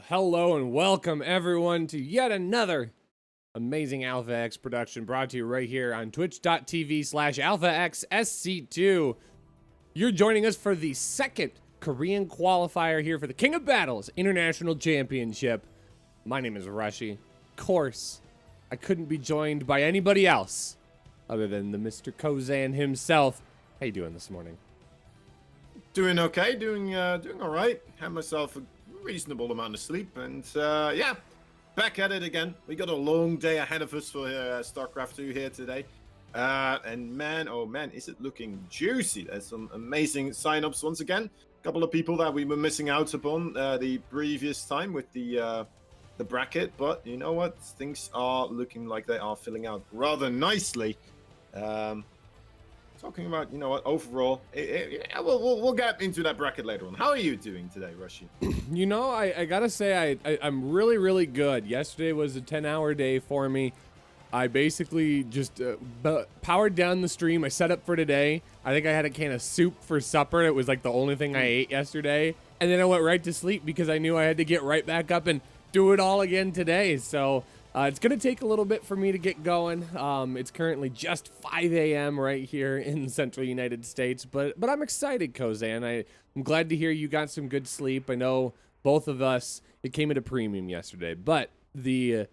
Well, hello and welcome everyone to yet another amazing Alpha X production brought to you right here on twitch.tv/AlphaXSC2. You're joining us for the second Korean qualifier here for the King of Battles International Championship. My name is Rushy. Of course, I couldn't be joined by anybody else other than the Mr. Kozan himself. How you doing this morning? Doing okay, doing all right. Had myself a reasonable amount of sleep, and yeah, back at it again. We got a long day ahead of us for StarCraft 2 here today, and man, oh man, is it looking juicy? There's some amazing sign-ups once again. A couple of people that we were missing out upon the previous time with the bracket, but you know what? Things are looking like they are filling out rather nicely. Talking about, you know what, overall, we'll get into that bracket later on. How are you doing today, Rushy? You know, I gotta say, I'm really, really good. Yesterday was a 10-hour day for me. I basically just powered down the stream. I set up for today. I think I had a can of soup for supper. It was like the only thing I ate yesterday. And then I went right to sleep because I knew I had to get right back up and do it all again today. So it's going to take a little bit for me to get going. It's currently just 5 a.m. right here in central United States, but I'm excited, Kozan. I'm glad to hear you got some good sleep. I know both of us, it came at a premium yesterday, but the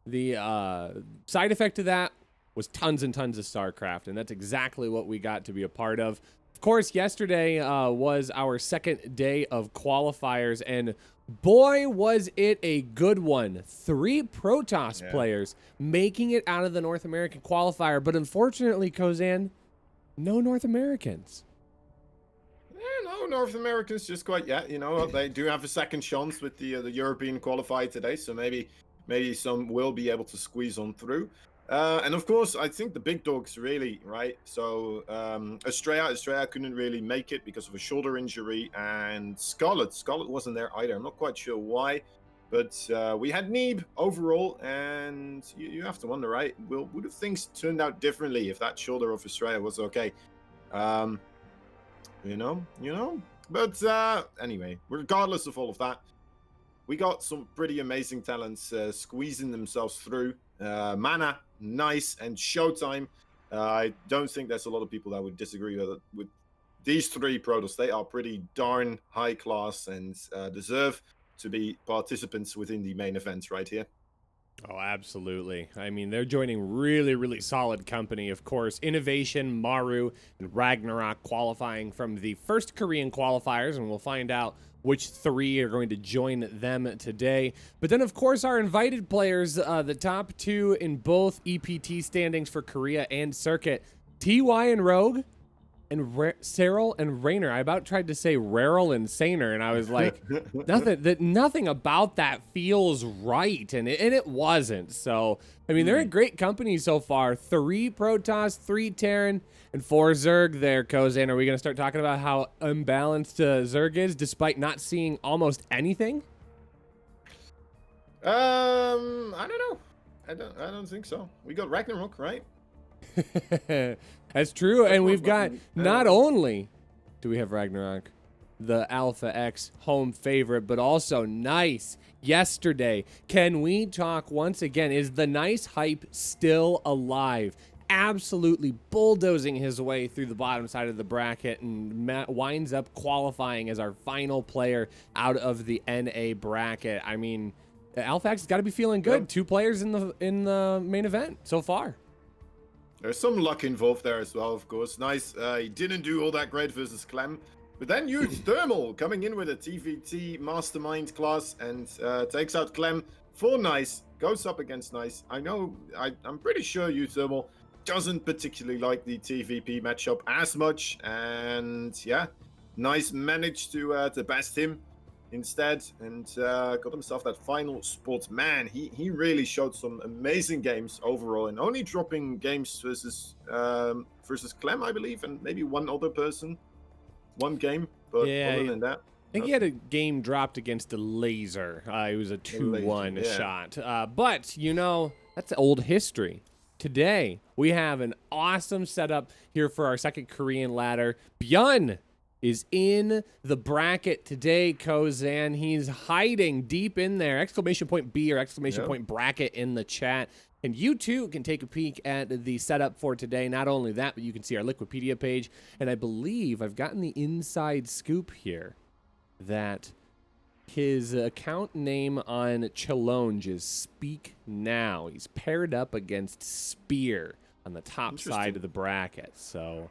side effect of that was tons and tons of StarCraft, and that's exactly what we got to be a part of. Of course, yesterday was our second day of qualifiers, and boy, was it a good one. 3 Protoss players making it out of the North American qualifier, but unfortunately, Kozan, no North Americans. No North Americans just quite yet. You know, they do have a second chance with the European qualifier today, so maybe some will be able to squeeze on through. And of course, I think the big dogs really, right? So Estrella couldn't really make it because of a shoulder injury, and Scarlet wasn't there either. I'm not quite sure why, but we had Neeb overall, and you have to wonder, right? Would have things turned out differently if that shoulder of Estrella was okay? You know. But anyway, regardless of all of that, we got some pretty amazing talents squeezing themselves through. Mana, nice, and Showtime. I don't think there's a lot of people that would disagree with these 3 Protoss. They are pretty darn high class and deserve to be participants within the main event right here. Oh, absolutely. I mean, they're joining really, really solid company. Of course, Innovation, Maru, and Ragnarok qualifying from the first Korean qualifiers, and we'll find out which 3 are going to join them today. But then, of course, our invited players, the top 2 in both EPT standings for Korea and Circuit, TY and Rogue, and Cyril and Raynor. I about tried to say Rarel and Saner, and I was like, nothing about that feels right, and it wasn't. So, I mean, they're a great company so far. 3 Protoss, 3 Terran, and 4 Zerg there, Kozan. Are we going to start talking about how unbalanced Zerg is, despite not seeing almost anything? I don't know. I don't think so. We got Ragnarok, right? That's true, and we've got, not only do we have Ragnarok, the Alpha X home favorite, but also Nice yesterday. Can we talk once again? Is the Nice hype still alive? Absolutely bulldozing his way through the bottom side of the bracket and winds up qualifying as our final player out of the NA bracket. I mean, Alpha X has got to be feeling good. Yep. 2 players in the main event so far. There's some luck involved there as well, of course. Nice. He didn't do all that great versus Clem, but then used Thermal coming in with a TVT Mastermind class and takes out Clem for Nice. Goes up against Nice. I know. I'm pretty sure you Thermal doesn't particularly like the TVP matchup as much, and yeah, Nice managed to best him instead and got himself that final spot. Man, he really showed some amazing games overall, and only dropping games versus Clem, I believe, and maybe one other person, one game, but yeah, other than that, I think he had a game dropped against a laser. It was a 2-1 shot, but you know, that's old history. Today we have an awesome setup here for our second Korean ladder. Byun is in the bracket today, Kozan. He's hiding deep in there. Exclamation point B or exclamation point bracket in the chat. And you too can take a peek at the setup for today. Not only that, but you can see our Liquipedia page. And I believe I've gotten the inside scoop here that his account name on Challonge is Speak Now. He's paired up against Spear on the top side of the bracket. So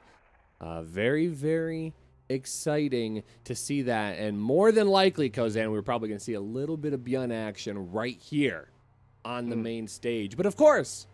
very, very exciting to see that. And more than likely, Kozan, we're probably going to see a little bit of Bjorn action right here on the main stage. But of course,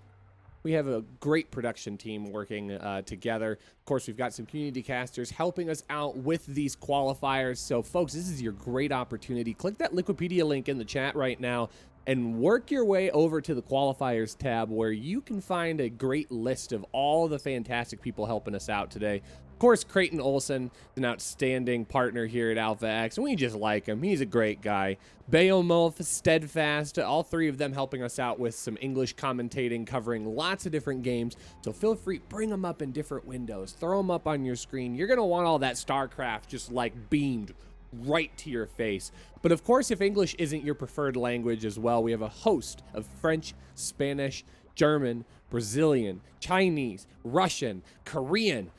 we have a great production team working together. Of course, we've got some community casters helping us out with these qualifiers. So, folks, this is your great opportunity. Click that Liquipedia link in the chat right now and work your way over to the qualifiers tab where you can find a great list of all the fantastic people helping us out today. Of course, Creighton Olsen is an outstanding partner here at Alpha X, and we just like him. He's a great guy. Beomolf, Steadfast, all three of them helping us out with some English commentating, covering lots of different games. So feel free, bring them up in different windows. Throw them up on your screen. You're going to want all that StarCraft just like beamed right to your face. But of course, if English isn't your preferred language as well, we have a host of French, Spanish, German, Brazilian, Chinese, Russian, Korean,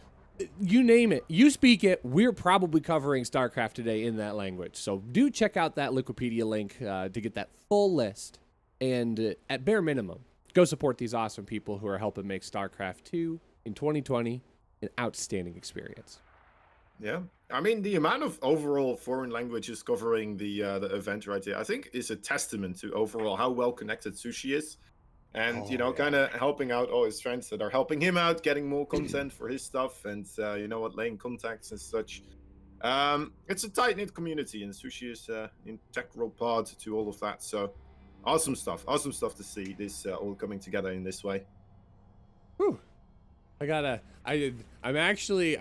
you name it, you speak it, we're probably covering StarCraft today in that language. So do check out that Liquipedia link to get that full list. And at bare minimum, go support these awesome people who are helping make StarCraft 2 in 2020 an outstanding experience. Yeah, I mean, the amount of overall foreign languages covering the event right here, I think is a testament to overall how well connected Sushi is. And, you know, kind of helping out all his friends that are helping him out, getting more content for his stuff, and, you know what, laying contacts and such. It's a tight-knit community, and Sushi is an integral part to all of that. So, awesome stuff to see this all coming together in this way. Whew. I'm actually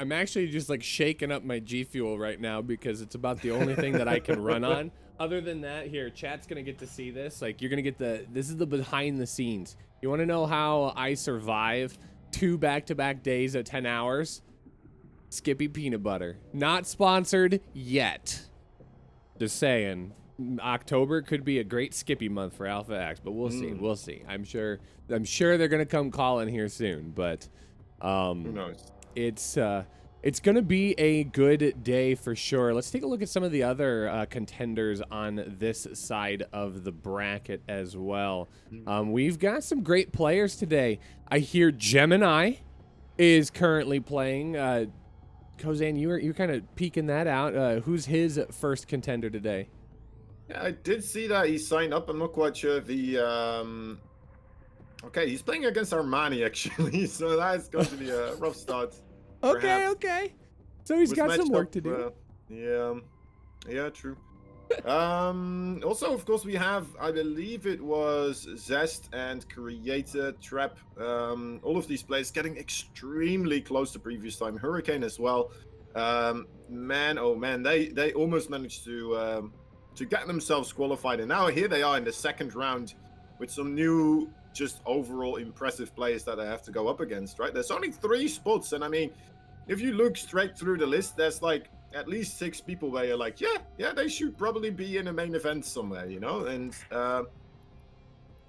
just like shaking up my G Fuel right now because it's about the only thing that I can run on. Other than that, here, chat's gonna get to see this. Like, you're gonna get this is the behind the scenes. You want to know how I survive 2 back-to-back days of 10 hours? Skippy peanut butter. Not sponsored yet. Just saying. October could be a great Skippy month for Alpha X, but we'll see. We'll see. I'm sure they're gonna come calling here soon, but who knows? It's going to be a good day for sure. Let's take a look at some of the other contenders on this side of the bracket as well. We've got some great players today. I hear Gemini is currently playing. Kozan, you're kind of peeking that out. Who's his first contender today? Yeah, I did see that he signed up. I'm not quite sure if he... Okay, he's playing against Armani, actually, so that's going to be a rough start. Okay. So he's got some work to do. Yeah, true. Also, of course, we have, I believe it was Zest and Creator, Trap, all of these players getting extremely close to previous time. Hurricane as well. Man, oh man, they almost managed to get themselves qualified, and now here they are in the second round with some new, just overall impressive players that they have to go up against, right? There's only 3 spots, and I mean, if you look straight through the list, there's like at least 6 people where you're like, yeah, they should probably be in a main event somewhere, you know? And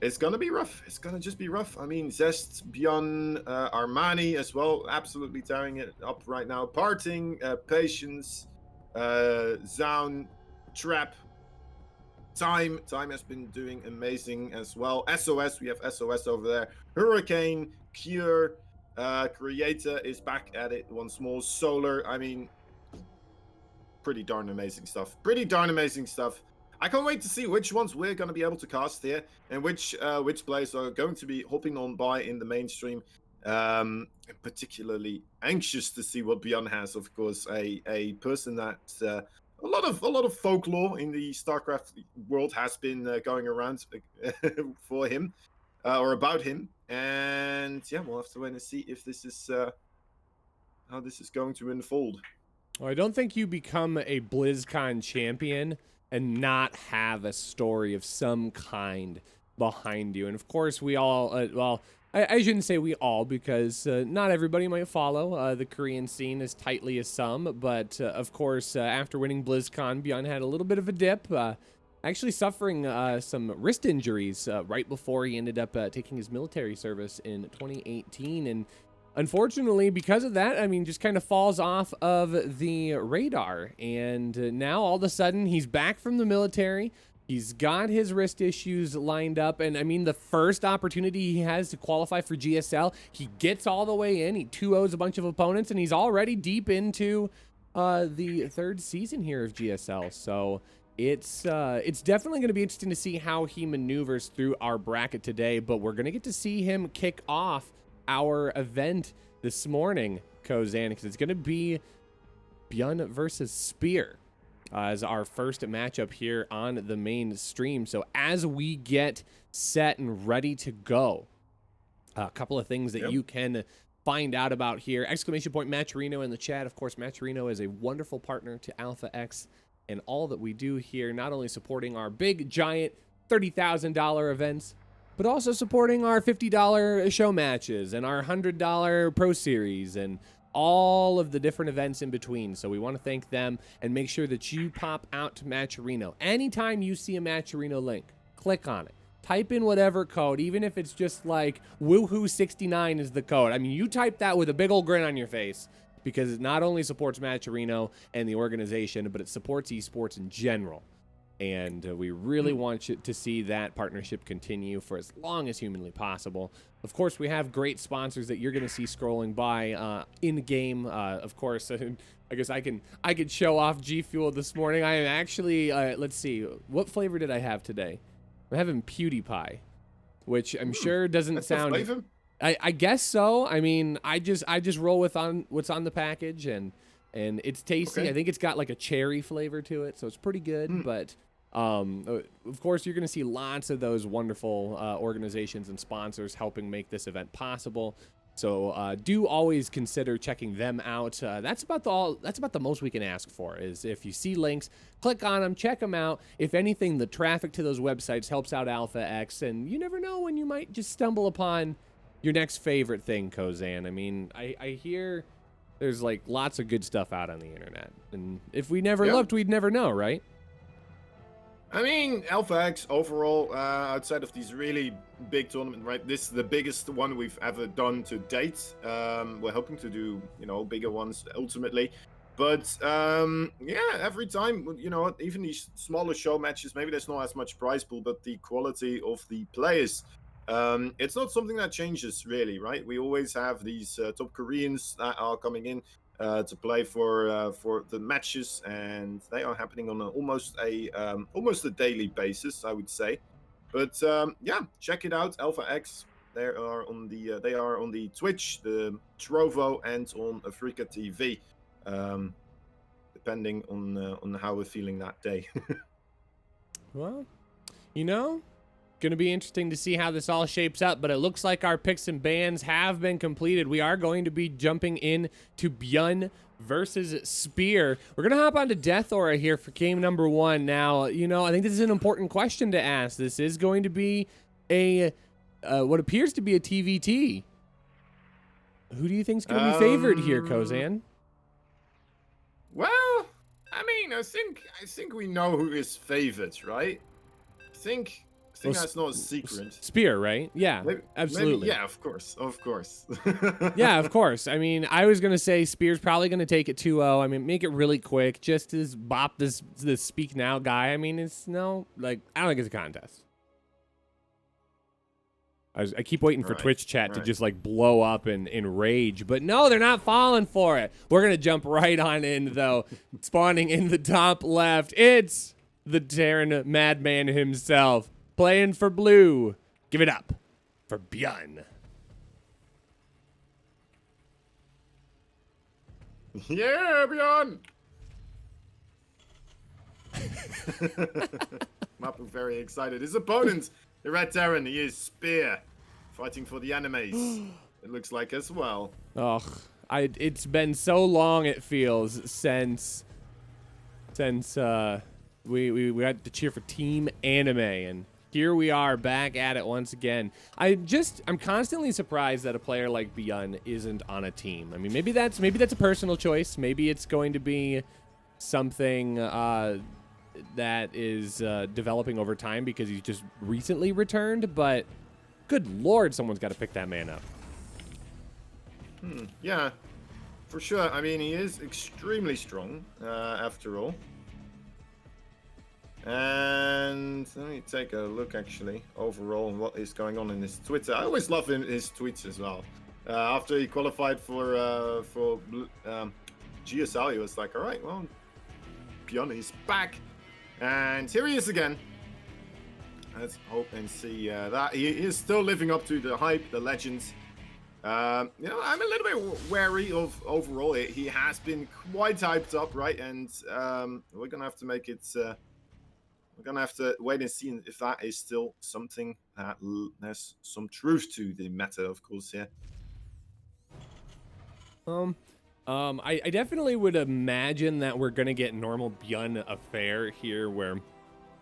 it's gonna be rough. It's gonna just be rough. I mean, Zest, Bjorn, Armani as well, absolutely tearing it up right now. Parting, Patience, Zaun, Trap, Time has been doing amazing as well. SOS, we have SOS over there. Hurricane, Cure, Creator is back at it once more. Solar, I mean, pretty darn amazing stuff. I can't wait to see which ones we're going to be able to cast here and which players are going to be hopping on by in the mainstream. I'm particularly anxious to see what Bjorn has, of course, a person that a lot of folklore in the StarCraft world has been going around for him or about him, and yeah, we'll have to wait and see if this is how this is going to unfold. Well, I don't think you become a BlizzCon champion and not have a story of some kind behind you. And of course, we all, well, I shouldn't say we all, because not everybody might follow the Korean scene as tightly as some. But of course, after winning BlizzCon, Bjorn had a little bit of a dip, actually suffering some wrist injuries right before he ended up taking his military service in 2018. And unfortunately, because of that, I mean, just kind of falls off of the radar. And now all of a sudden, he's back from the military. He's got his wrist issues lined up, and I mean, the first opportunity he has to qualify for GSL, he gets all the way in, he 2-0s a bunch of opponents, and he's already deep into the third season here of GSL. So it's definitely going to be interesting to see how he maneuvers through our bracket today, but we're going to get to see him kick off our event this morning, Kozan, because it's going to be Bjorn versus Spear as our first matchup here on the main stream. So as we get set and ready to go, a couple of things that you can find out about here. Exclamation point Matcherino in the chat. Of course, Matcherino is a wonderful partner to Alpha X and all that we do here, not only supporting our big, giant $30,000 events, but also supporting our $50 show matches and our $100 Pro Series and all of the different events in between. So we want to thank them and make sure that you pop out to Matcherino. Anytime you see a Matcherino link, click on it. Type in whatever code, even if it's just like woohoo69 is the code. I mean, you type that with a big old grin on your face, because it not only supports Matcherino and the organization, but it supports esports in general. And we really want you to see that partnership continue for as long as humanly possible. Of course, we have great sponsors that you're going to see scrolling by in game. Of course, I guess I could show off G Fuel this morning. I am actually let's see, what flavor did I have today? I'm having PewDiePie, which I'm sure doesn't sound. I guess so. I mean, I just roll with what's on the package, and it's tasty. Okay. I think it's got like a cherry flavor to it, so it's pretty good. But of course, you're going to see lots of those wonderful organizations and sponsors helping make this event possible. So do always consider checking them out. That's about the most we can ask for, is if you see links, click on them, check them out. If anything, the traffic to those websites helps out Alpha X, and you never know when you might just stumble upon your next favorite thing, Kozan. I mean, I hear there's like lots of good stuff out on the internet, and if we never looked, we'd never know, right? I mean, Alpha X overall, outside of these really big tournaments, right? This is the biggest one we've ever done to date. We're hoping to do, bigger ones ultimately. But yeah, every time, even these smaller show matches, maybe there's not as much prize pool, but the quality of the players, it's not something that changes really, right? We always have these top Koreans that are coming in to play for the matches, and they are happening on almost a daily basis, I would say. But yeah, check it out, Alpha X. They are on the Twitch, the Trovo, and on Africa TV, depending on how we're feeling that day. Well, going to be interesting to see how this all shapes up, but it looks like our picks and bans have been completed. We are going to be jumping in to Bjorn versus Spear. We're going to hop on to Death Aura here for game number 1. Now, I think this is an important question to ask. This is going to be a what appears to be a TVT. Who do you think is going to be favored here, Kozan? Well, I mean, I think we know who is favored, right? I think that's not a secret. Spear, right? Yeah, absolutely. Yeah, of course. Yeah, of course. I mean, I was going to say Spear's probably going to take it 2-0. I mean, make it really quick. Just as bop this Speak Now guy. I mean, I don't think it's a contest. I keep waiting for Twitch chat to just like blow up in rage, but no, they're not falling for it. We're going to jump right on in, though. Spawning in the top left, it's the Terran madman himself. Playing for blue. Give it up for Bjorn. Yeah, Bjorn. Mapu very excited. His opponent, the Red Terran, he is Spear, fighting for the animes. It looks like as well. Oh, it's been so long, it feels, since we had to cheer for Team Anime, and Here we are back at it once again. I'm constantly surprised that a player like Bjorn isn't on a team. I mean, maybe that's a personal choice. Maybe it's going to be something that is developing over time because he's just recently returned. But good Lord, someone's got to pick that man up. Yeah, for sure. I mean, he is extremely strong after all. And let me take a look, actually, overall, on what is going on in his Twitter. I always love his tweets as well. After he qualified for GSL, he was like, all right, well, Bjorn is back. And here he is again. Let's hope and see that. He is still living up to the hype, the legends. You know, I'm a little bit wary of overall. He has been quite hyped up, right? And we're going to have to make it... we're going to have to wait and see if that is still something that there's some truth to the meta, of course, here. I definitely would imagine that we're going to get normal Bjorn affair here where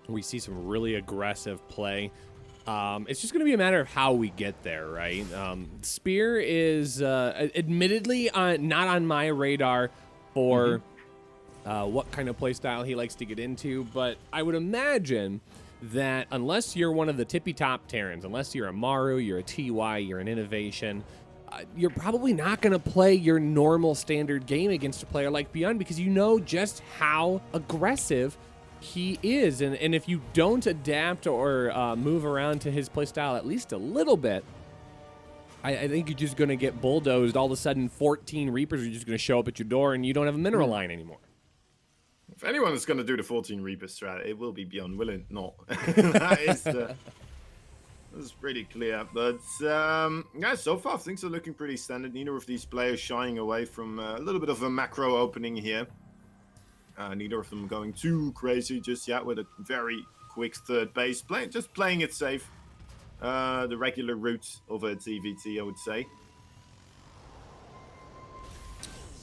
we see some really aggressive play. It's just going to be a matter of how we get there, right? Spear is admittedly not on my radar for... what kind of play style he likes to get into, but I would imagine that unless you're one of the tippy-top Terrans, unless you're a Maru, you're a TY, you're an Innovation, you're probably not going to play your normal standard game against a player like Bjorn because you know just how aggressive he is, and if you don't adapt or move around to his play style at least a little bit, I think you're just going to get bulldozed. All of a sudden, 14 Reapers are just going to show up at your door, and you don't have a mineral line anymore. If anyone is going to do the 14 Reaper strat, it will be Bjorn, will it not? That's pretty clear. But yeah, so far things are looking pretty standard. Neither of these players shying away from a little bit of a macro opening here. Neither of them going too crazy just yet with a very quick third base. Just playing it safe. The regular route of a TVT, I would say.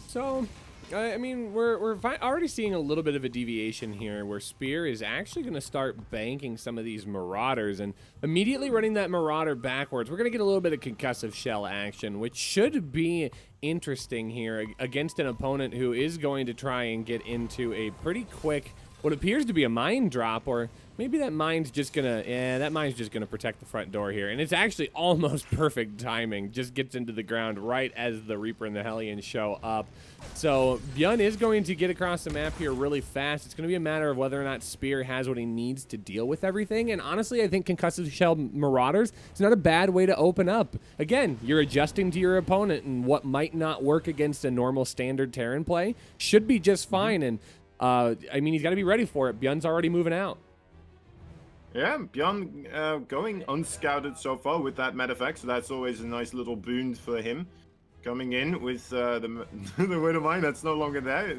So... I mean, we're already seeing a little bit of a deviation here where Spear is actually going to start banking some of these Marauders and immediately running that Marauder backwards. We're going to get a little bit of concussive shell action, which should be interesting here against an opponent who is going to try and get into a pretty quick, what appears to be a mine drop, or maybe that mine's just gonna, protect the front door here. And it's actually almost perfect timing. Just gets into the ground right as the Reaper and the Hellion show up. So Bjorn is going to get across the map here really fast. It's going to be a matter of whether or not Spear has what he needs to deal with everything. And honestly, I think concussive shell Marauders is not a bad way to open up. Again, you're adjusting to your opponent, and what might not work against a normal standard Terran play should be just fine. And I mean, he's got to be ready for it. Bjorn's already moving out. Yeah, Bjorn going unscouted so far with that Medivac, so that's always a nice little boon for him. Coming in with the Widow Mine that's no longer there.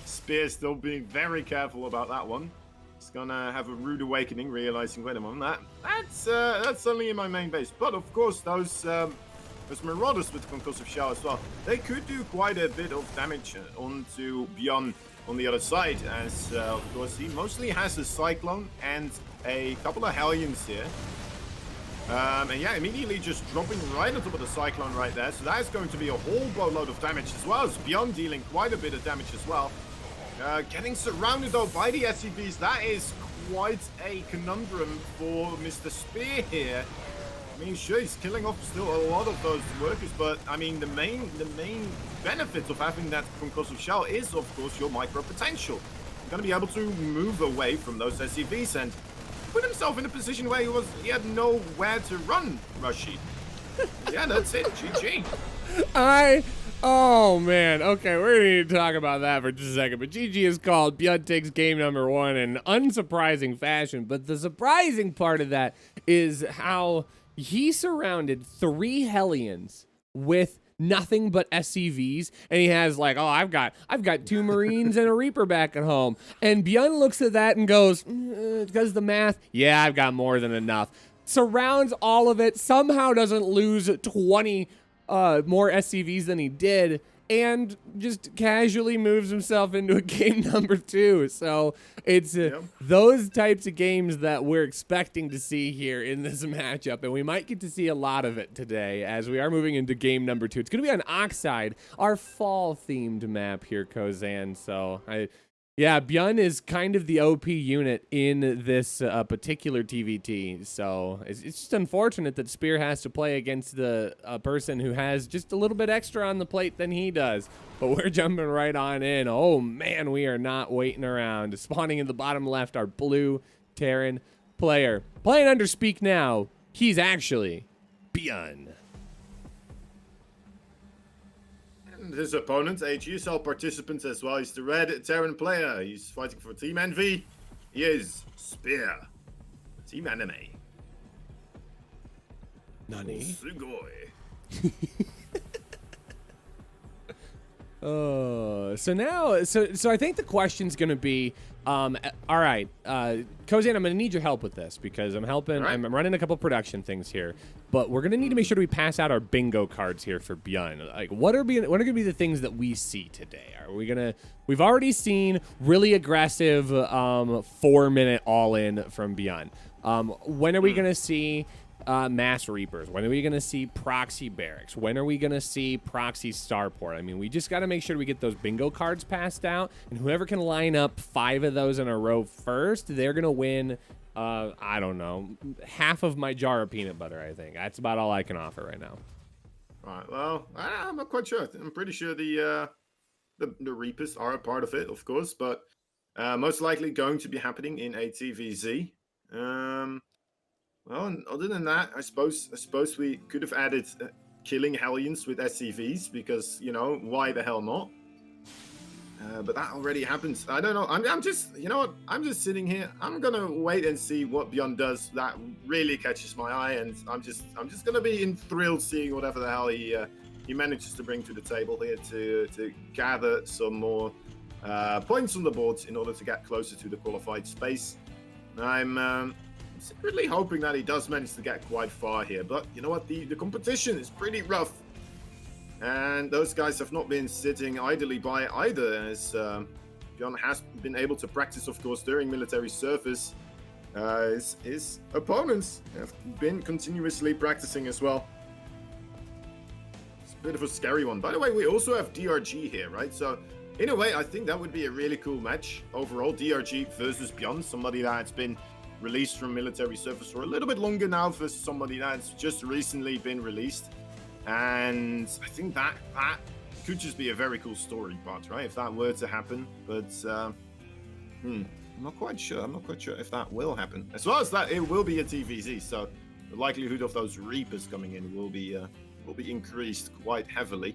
Spear still being very careful about that one. He's gonna have a rude awakening, realizing, wait a moment, that's only in my main base. But of course, those Marauders with concussive shell as well, they could do quite a bit of damage onto Bjorn on the other side, as of course he mostly has a Cyclone and a couple of Hellions here. And yeah, immediately just dropping right on top of the Cyclone right there. So that is going to be a whole boatload of damage, as well as Bjorn dealing quite a bit of damage as well. Getting surrounded though by the SCVs, that is quite a conundrum for Mr. Spear here. I mean, sure, he's killing off still a lot of those workers, but I mean, the main benefit of having that concussive shell is, of course, your micro potential. You're going to be able to move away from those SCVs and put himself in a position where he had nowhere to run, Rushy. Yeah, that's it. GG. Oh, man. Okay, we're going to need to talk about that for just a second. But GG is called. Bjorn takes game number 1 in unsurprising fashion. But the surprising part of that is how he surrounded 3 Hellions with nothing but SCVs, and he has like, oh, I've got 2 Marines and a Reaper back at home. And Bjorn looks at that and goes, because the math, yeah, I've got more than enough. Surrounds all of it, somehow doesn't lose 20 more SCVs than he did, and just casually moves himself into a game number 2. So it's those types of games that we're expecting to see here in this matchup, and we might get to see a lot of it today as we are moving into game number 2. It's going to be on Oxide, our fall-themed map here, Kozan. So yeah, Byun is kind of the OP unit in this particular TVT, so it's just unfortunate that Spear has to play against the person who has just a little bit extra on the plate than he does. But we're jumping right on in. Oh man, we are not waiting around. Spawning in the bottom left, our blue Terran player. Playing under Speak Now, he's actually Byun. And his opponent, a GSL participant as well, is the red Terran player. He's fighting for Team Envy. He is Spear. Team Anime. Nani? Sugoi. So I think the question's gonna be, all right, Kozan, I'm gonna need your help with this because I'm helping. Right. I'm running a couple production things here, but we're gonna need to make sure we pass out our bingo cards here for Byun. Like, what are gonna be the things that we see today? We've already seen really aggressive 4-minute all-in from Byun. When are we gonna see Mass Reapers? When are we going to see Proxy Barracks? When are we going to see Proxy Starport? I mean, we just got to make sure we get those bingo cards passed out, and whoever can line up 5 of those in a row first, they're going to win, I don't know, half of my jar of peanut butter, I think. That's about all I can offer right now. Right, well, I'm not quite sure. I'm pretty sure the Reapers are a part of it, of course, but most likely going to be happening in a TVZ. Well, and other than that, I suppose we could have added killing Hellions with SCVs because, you know, why the hell not? But that already happens. I don't know. I'm just, you know what? I'm just sitting here. I'm gonna wait and see what Byun does. That really catches my eye, and I'm just gonna be enthralled seeing whatever the hell he manages to bring to the table here to gather some more points on the board in order to get closer to the qualified space. I'm secretly hoping that he does manage to get quite far here, but you know what, the competition is pretty rough, and those guys have not been sitting idly by either, as Byun has been able to practice, of course, during military service. His opponents have been continuously practicing as well. It's a bit of a scary one. By the way, we also have DRG here, right? So in a way, I think that would be a really cool match overall. DRG versus Byun, somebody that's been released from military service for a little bit longer now versus somebody that's just recently been released. And I think that could just be a very cool story part, right? If that were to happen. But I'm not quite sure. I'm not quite sure if that will happen. As well as that, it will be a TVZ, so the likelihood of those Reapers coming in will be increased quite heavily.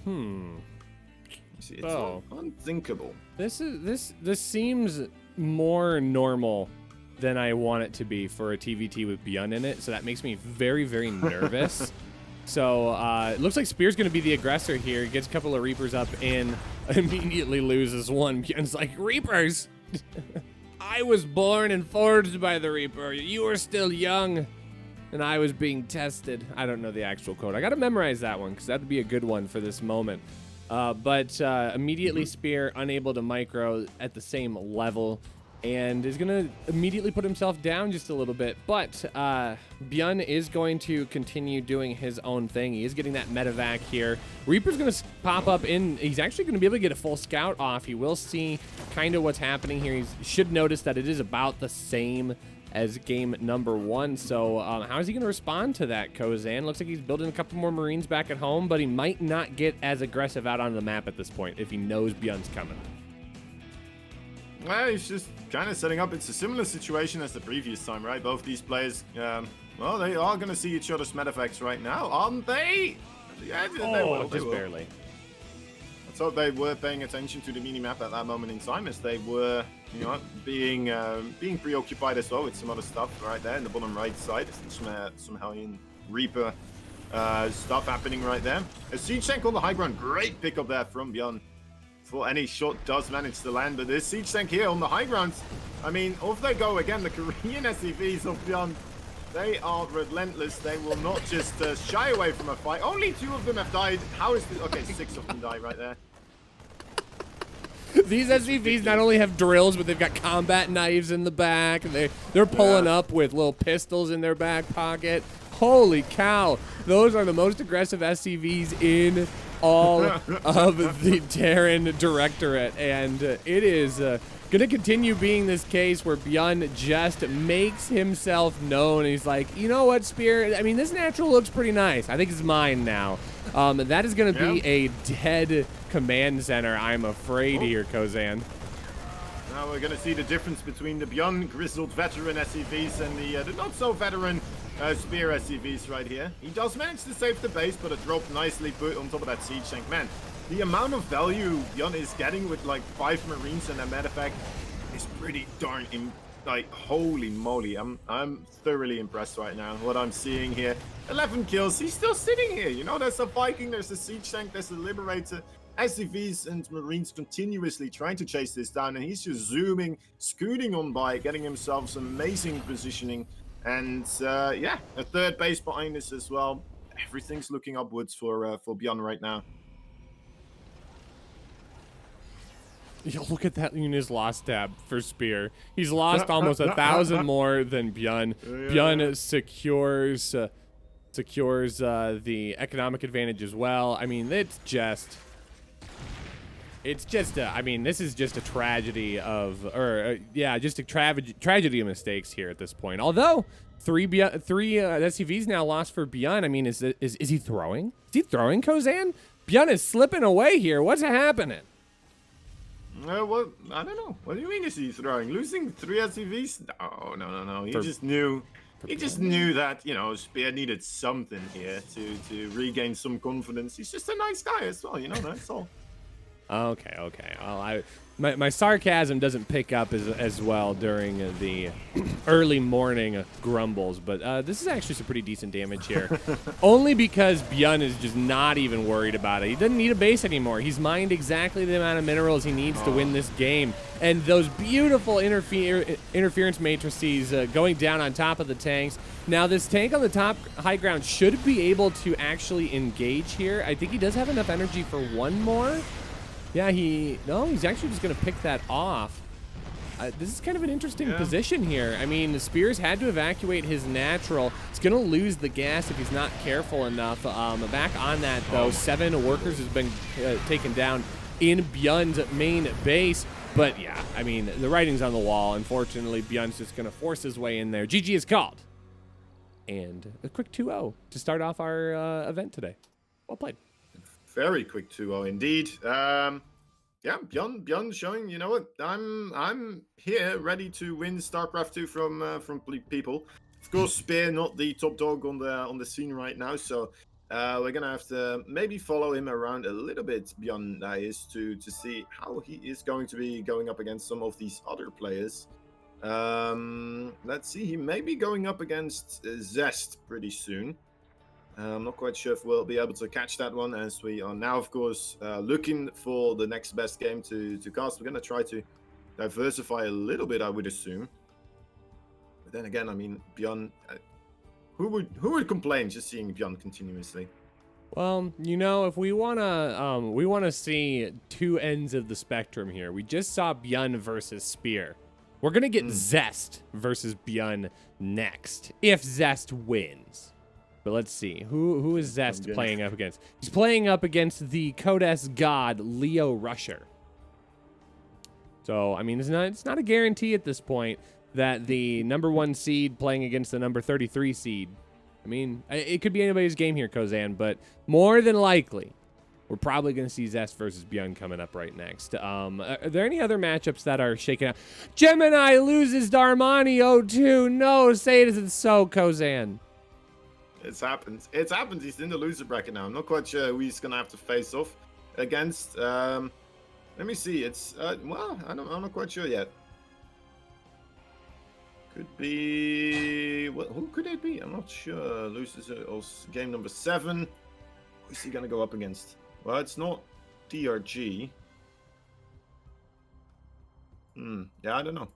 See, it's not unthinkable. This seems more normal than I want it to be for a TVT with Byun in it, so that makes me very, very nervous. So it looks like Spear's going to be the aggressor here. Gets a couple of Reapers up in, immediately loses one. Byun's like, Reapers? I was born and forged by the Reaper. You were still young, and I was being tested. I don't know the actual code. I got to memorize that one because that would be a good one for this moment. But immediately Spear unable to micro at the same level and is going to immediately put himself down just a little bit. But Byun is going to continue doing his own thing. He is getting that medevac here. Reaper's going to pop up in. He's actually going to be able to get a full scout off. He will see kind of what's happening here. He should notice that it is about the same as game number 1. So how is he going to respond to that, Kozan? Looks like he's building a couple more Marines back at home, but he might not get as aggressive out on the map at this point if he knows Byun's coming. Well, he's just kind of setting up. It's a similar situation as the previous time, right? Both these players, well, they are going to see each other's medeffects right now, aren't they? Yeah, they will. Just barely. Let's hope they were paying attention to the mini-map at that moment in time, as they were, you know, being preoccupied as well with some other stuff right there in the bottom right side. Some Hellion Reaper stuff happening right there. A siege tank on the high ground. Great pickup there from Byun. For any shot does manage to land, but this siege tank here on the high ground, I mean, off they go again. The Korean SCVs of Byun They are relentless. They will not just shy away from a fight. Only 2 of them have died. How is this? Okay, 6 of them died right there. These SCVs not only have drills, but they've got combat knives in the back, and they're pulling up with little pistols in their back pocket. Holy cow! Those are the most aggressive SCVs in all of the Terran Directorate, and it is gonna continue being this case where Bjorn just makes himself known. He's like, you know what, Spear? I mean, this natural looks pretty nice. I think it's mine now. That is gonna be a dead command center, I'm afraid here, Kozan. Now we're going to see the difference between the Bjorn grizzled veteran SCVs and the not so veteran spear SCVs right here. He does manage to save the base, but a drop nicely put on top of that siege tank. Man, the amount of value Bjorn is getting with like 5 Marines and a med effect is pretty darn like, holy moly. I'm thoroughly impressed right now. What I'm seeing here, 11 kills. He's still sitting here. You know, there's a Viking, there's a siege tank, there's a Liberator. SCVs and Marines continuously trying to chase this down, and he's just zooming, scooting on by, getting himself some amazing positioning. And yeah, a 3rd base behind us as well. Everything's looking upwards for Bjorn right now. Yo, look at that in his loss tab for Spear. He's lost almost 1,000 more than Bjorn. Bjorn secures the economic advantage as well. I mean, it's just I mean, this is just a tragedy of, yeah, just a tragedy of mistakes here at this point. Although three SCVs now lost for Bjorn. I mean, is he throwing? Is he throwing, Kozan? Bjorn is slipping away here. What's happening? Well, I don't know. What do you mean is he throwing? Losing 3 SCVs? No. He just knew. He just knew that, you know, Spear needed something here to regain some confidence. He's just a nice guy as well, you know, that's all. Okay. Well, my sarcasm doesn't pick up as well during the early morning grumbles, but this is actually some pretty decent damage here. Only because Bjorn is just not even worried about it. He doesn't need a base anymore. He's mined exactly the amount of minerals he needs to win this game. And those beautiful interference matrices going down on top of the tanks. Now, this tank on the top high ground should be able to actually engage here. I think he does have enough energy for one more. Yeah, he's actually just going to pick that off. This is kind of an interesting position here. I mean, the Spears had to evacuate his natural. He's going to lose the gas if he's not careful enough. Back on that, though, 7 workers has been taken down in Bjorn's main base. But, yeah, I mean, the writing's on the wall. Unfortunately, Bjorn's just going to force his way in there. GG is called. And a quick 2-0 to start off our event today. Well played. Very quick 2-0 indeed. Yeah, Bjorn showing, you know what, I'm here ready to win StarCraft 2 from people. Of course, Spear not the top dog on the scene right now, so we're gonna have to maybe follow him around a little bit, Bjorn is, to see how he is going to be going up against some of these other players. Let's see, he may be going up against Zest pretty soon. I'm not quite sure if we'll be able to catch that one, as we are now, of course, looking for the next best game to cast. We're going to try to diversify a little bit, I would assume. But then again, I mean, Bjorn, who would complain just seeing Bjorn continuously? Well, you know, if we wanna see 2 ends of the spectrum here. We just saw Bjorn versus Spear. We're gonna get Zest versus Bjorn next, if Zest wins. But let's see. Who is Zest playing up against? He's playing up against the Codes god, Leo Rusher. So, I mean, it's not a guarantee at this point that the #1 seed playing against the #33 seed. I mean, it could be anybody's game here, Kozan, but more than likely, we're probably going to see Zest versus Bjorn coming up right next. Are there any other matchups that are shaking out? Gemini loses Darmani 0-2. No, say it isn't so, Kozan. It's happened. It's happened. He's in the loser bracket now. I'm not quite sure who he's going to have to face off against. Let me see. It's, well, I'm not quite sure yet. Could be... Well, who could it be? I'm not sure. Loses game number 7. Who's he going to go up against? Well, it's not DRG. Yeah, I don't know.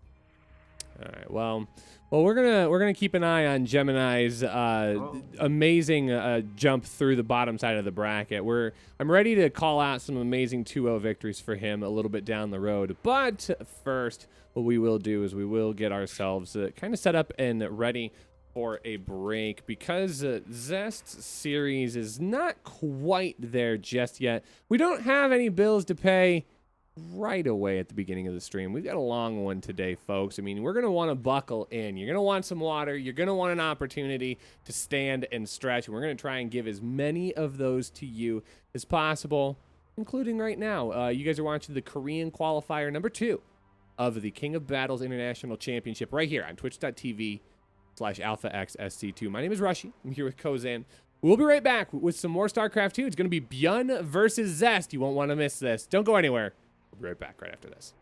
All right. Well, we're gonna keep an eye on Gemini's amazing jump through the bottom side of the bracket. I'm ready to call out some amazing 2-0 victories for him a little bit down the road. But first, what we will do is we will get ourselves kind of set up and ready for a break, because Zest series is not quite there just yet. We don't have any bills to pay right away at the beginning of the stream. We've got a long one today, folks. I mean, we're going to want to buckle in. You're going to want some water. You're going to want an opportunity to stand and stretch. And we're going to try and give as many of those to you as possible, including right now. You guys are watching the Korean qualifier number 2 of the King of Battles International Championship right here on twitch.tv/AlphaXSC2. My name is Rushy. I'm here with Kozan. We'll be right back with some more StarCraft 2. It's going to be Byun versus Zest. You won't want to miss this. Don't go anywhere. We'll be right back right after this.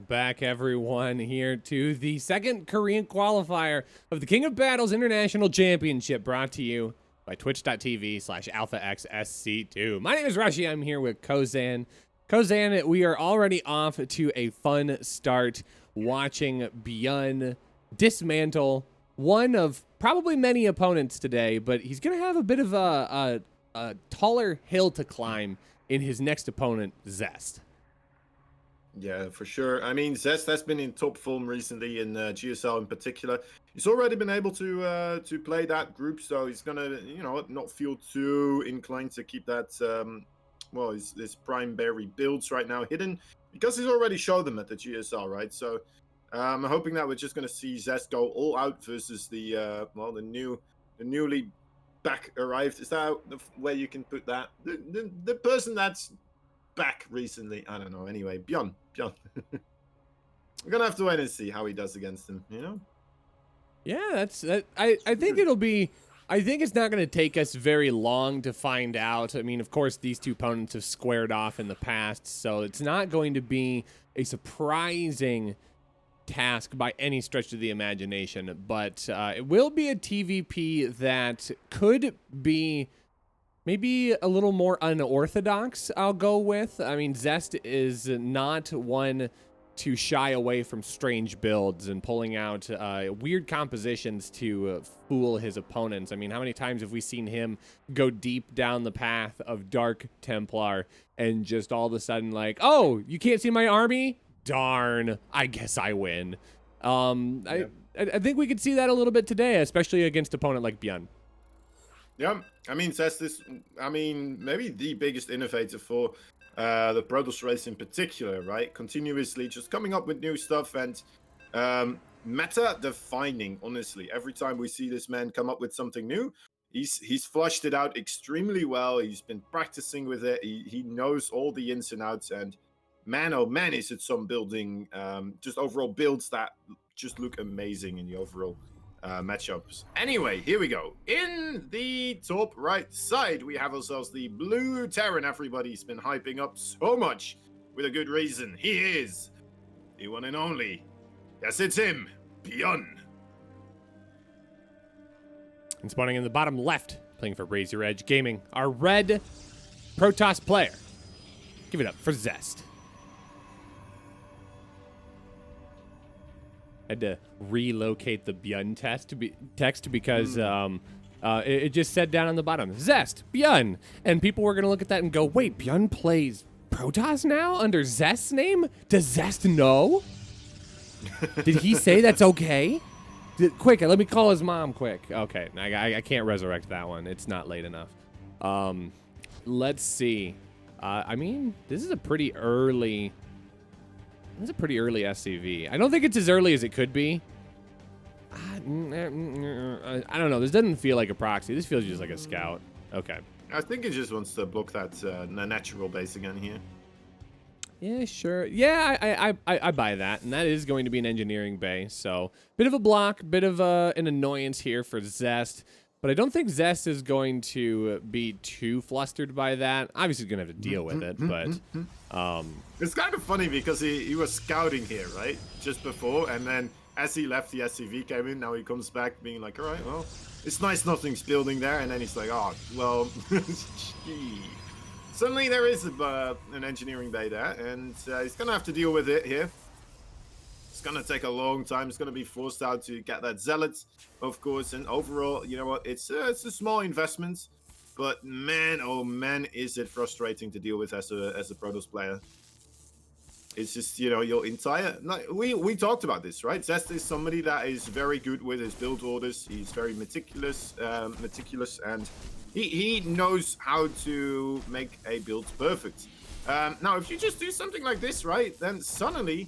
back, everyone, here to the second Korean qualifier of the King of Battles International Championship, brought to you by twitch.tv/alphaxsc2. My name is Rashi. I'm here with Kozan. Kozan, we are already off to a fun start watching Byun dismantle one of probably many opponents today, but he's going to have a bit of a taller hill to climb in his next opponent, Zest. Yeah, for sure. I mean, Zest has been in top form recently in GSL in particular. He's already been able to play that group, so he's gonna, not feel too inclined to keep that, his primary builds right now hidden, because he's already showed them at the GSL, right? So I'm hoping that we're just gonna see Zest go all out versus the newly back arrived. Is that the way you can put that? The person that's back recently. I don't know. Anyway, Byun. We're gonna have to wait and see how he does against him. Yeah, I think it'll be. I think it's not going to take us very long to find out. I mean, of course, these two opponents have squared off in the past, so it's not going to be a surprising task by any stretch of the imagination. But it will be a TVP that could be maybe a little more unorthodox, I'll go with. I mean, Zest is not one to shy away from strange builds and pulling out weird compositions to fool his opponents. I mean, how many times have we seen him go deep down the path of Dark Templar and just all of a sudden like, oh, you can't see my army? Darn, I guess I win. I think we could see that a little bit today, especially against an opponent like Byun. Yeah, I mean, Zest is, maybe the biggest innovator for the Protoss race in particular, right? Continuously just coming up with new stuff and meta defining, honestly. Every time we see this man come up with something new, he's flushed it out extremely well. He's been practicing with it. He knows all the ins and outs, and man, oh man, is it some building, just overall builds that just look amazing in the overall matchups. Anyway, here we go. In the top right side, we have ourselves the blue Terran everybody's been hyping up so much with a good reason. He is the one and only. Yes, it's him, Byun. And spawning in the bottom left, playing for Razor Edge Gaming, our red Protoss player. Give it up for Zest. Had to relocate the Byun text because it just said down on the bottom, Zest, Byun. And people were going to look at that and go, wait, Byun plays Protoss now under Zest's name? Does Zest know? Did he say that's okay? Quick, let me call his mom quick. Okay, I can't resurrect that one. It's not late enough. Let's see. I mean, this is a pretty early... It's a pretty early SCV. I don't think it's as early as it could be. I don't know. This doesn't feel like a proxy. This feels just like a scout. Okay. I think he just wants to block that natural base again here. Yeah, sure. Yeah, I buy that. And that is going to be an engineering bay. So, bit of a block, bit of an annoyance here for Zest. But I don't think Zest is going to be too flustered by that. Obviously, he's going to have to deal with it, but... It's kind of funny because he was scouting here, right? Just before, and then as he left, the SCV came in. Now he comes back being like, all right, well, it's nice nothing's building there. And then he's like, oh, well, gee. Suddenly there is an engineering bay there, and he's going to have to deal with it here. It's going to take a long time. It's going to be forced out to get that Zealot, of course. And overall, you know what? It's a small investment. But man, oh man, is it frustrating to deal with as a Protoss player. It's just, your entire... We talked about this, right? Zest is somebody that is very good with his build orders. He's very meticulous, and he knows how to make a build perfect. Now, if you just do something like this, right, then suddenly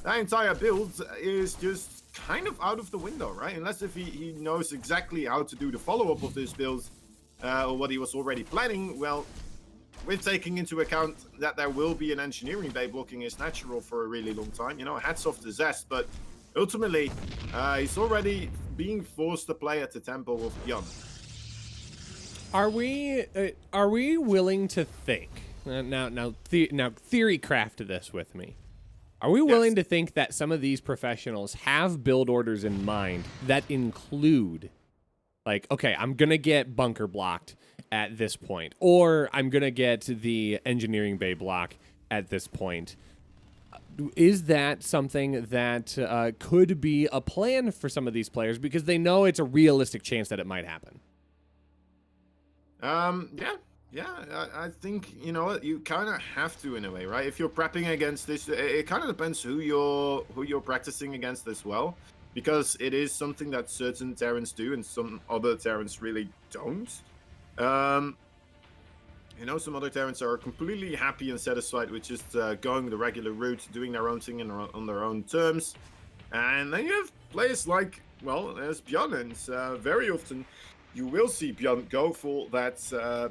that entire build is just kind of out of the window, right? Unless if he knows exactly how to do the follow-up of this build, or what he was already planning. Well, with taking into account that there will be an engineering bay blocking his natural for a really long time, hats off to Zest, but ultimately, he's already being forced to play at the tempo of Byun. Are we willing to think now theory craft this with me? Are we willing to think that some of these professionals have build orders in mind that include, like, okay, I'm going to get bunker blocked at this point, or I'm going to get the engineering bay block at this point? Is that something that could be a plan for some of these players because they know it's a realistic chance that it might happen? I think, you know what, you kind of have to in a way, right? If you're prepping against this, it kind of depends who you're practicing against as well, because it is something that certain Terrans do and some other Terrans really don't. You know, some other Terrans are completely happy and satisfied with just going the regular route, doing their own thing on their own terms. And then you have players like, well, there's Björn, and very often you will see Björn go for that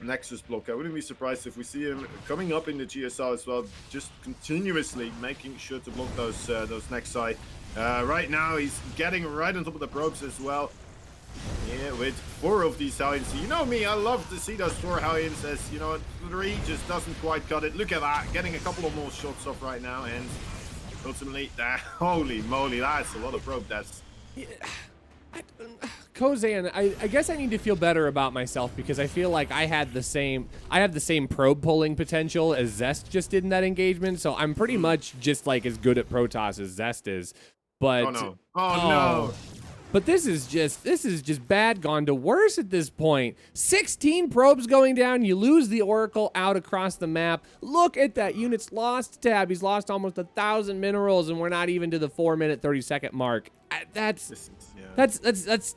Nexus block. I wouldn't be surprised if we see him coming up in the GSR as well, just continuously making sure to block those Nexi. Right now, he's getting right on top of the probes as well. Yeah, with 4 of these Hellions. You know me, I love to see those 4 Hellions as, you know, 3 just doesn't quite cut it. Look at that, getting a couple of more shots off right now, and ultimately, holy moly, that's a lot of probe deaths. Yeah. Kozan, I guess I need to feel better about myself because I feel like I have the same probe pulling potential as Zest just did in that engagement, so I'm pretty much just like as good at Protoss as Zest is. But oh no. But this is just bad gone to worse at this point. 16 probes going down. You lose the Oracle out across the map. Look at that unit's lost tab. He's lost almost 1,000 minerals, and we're not even to the 4-minute 30-second mark. That's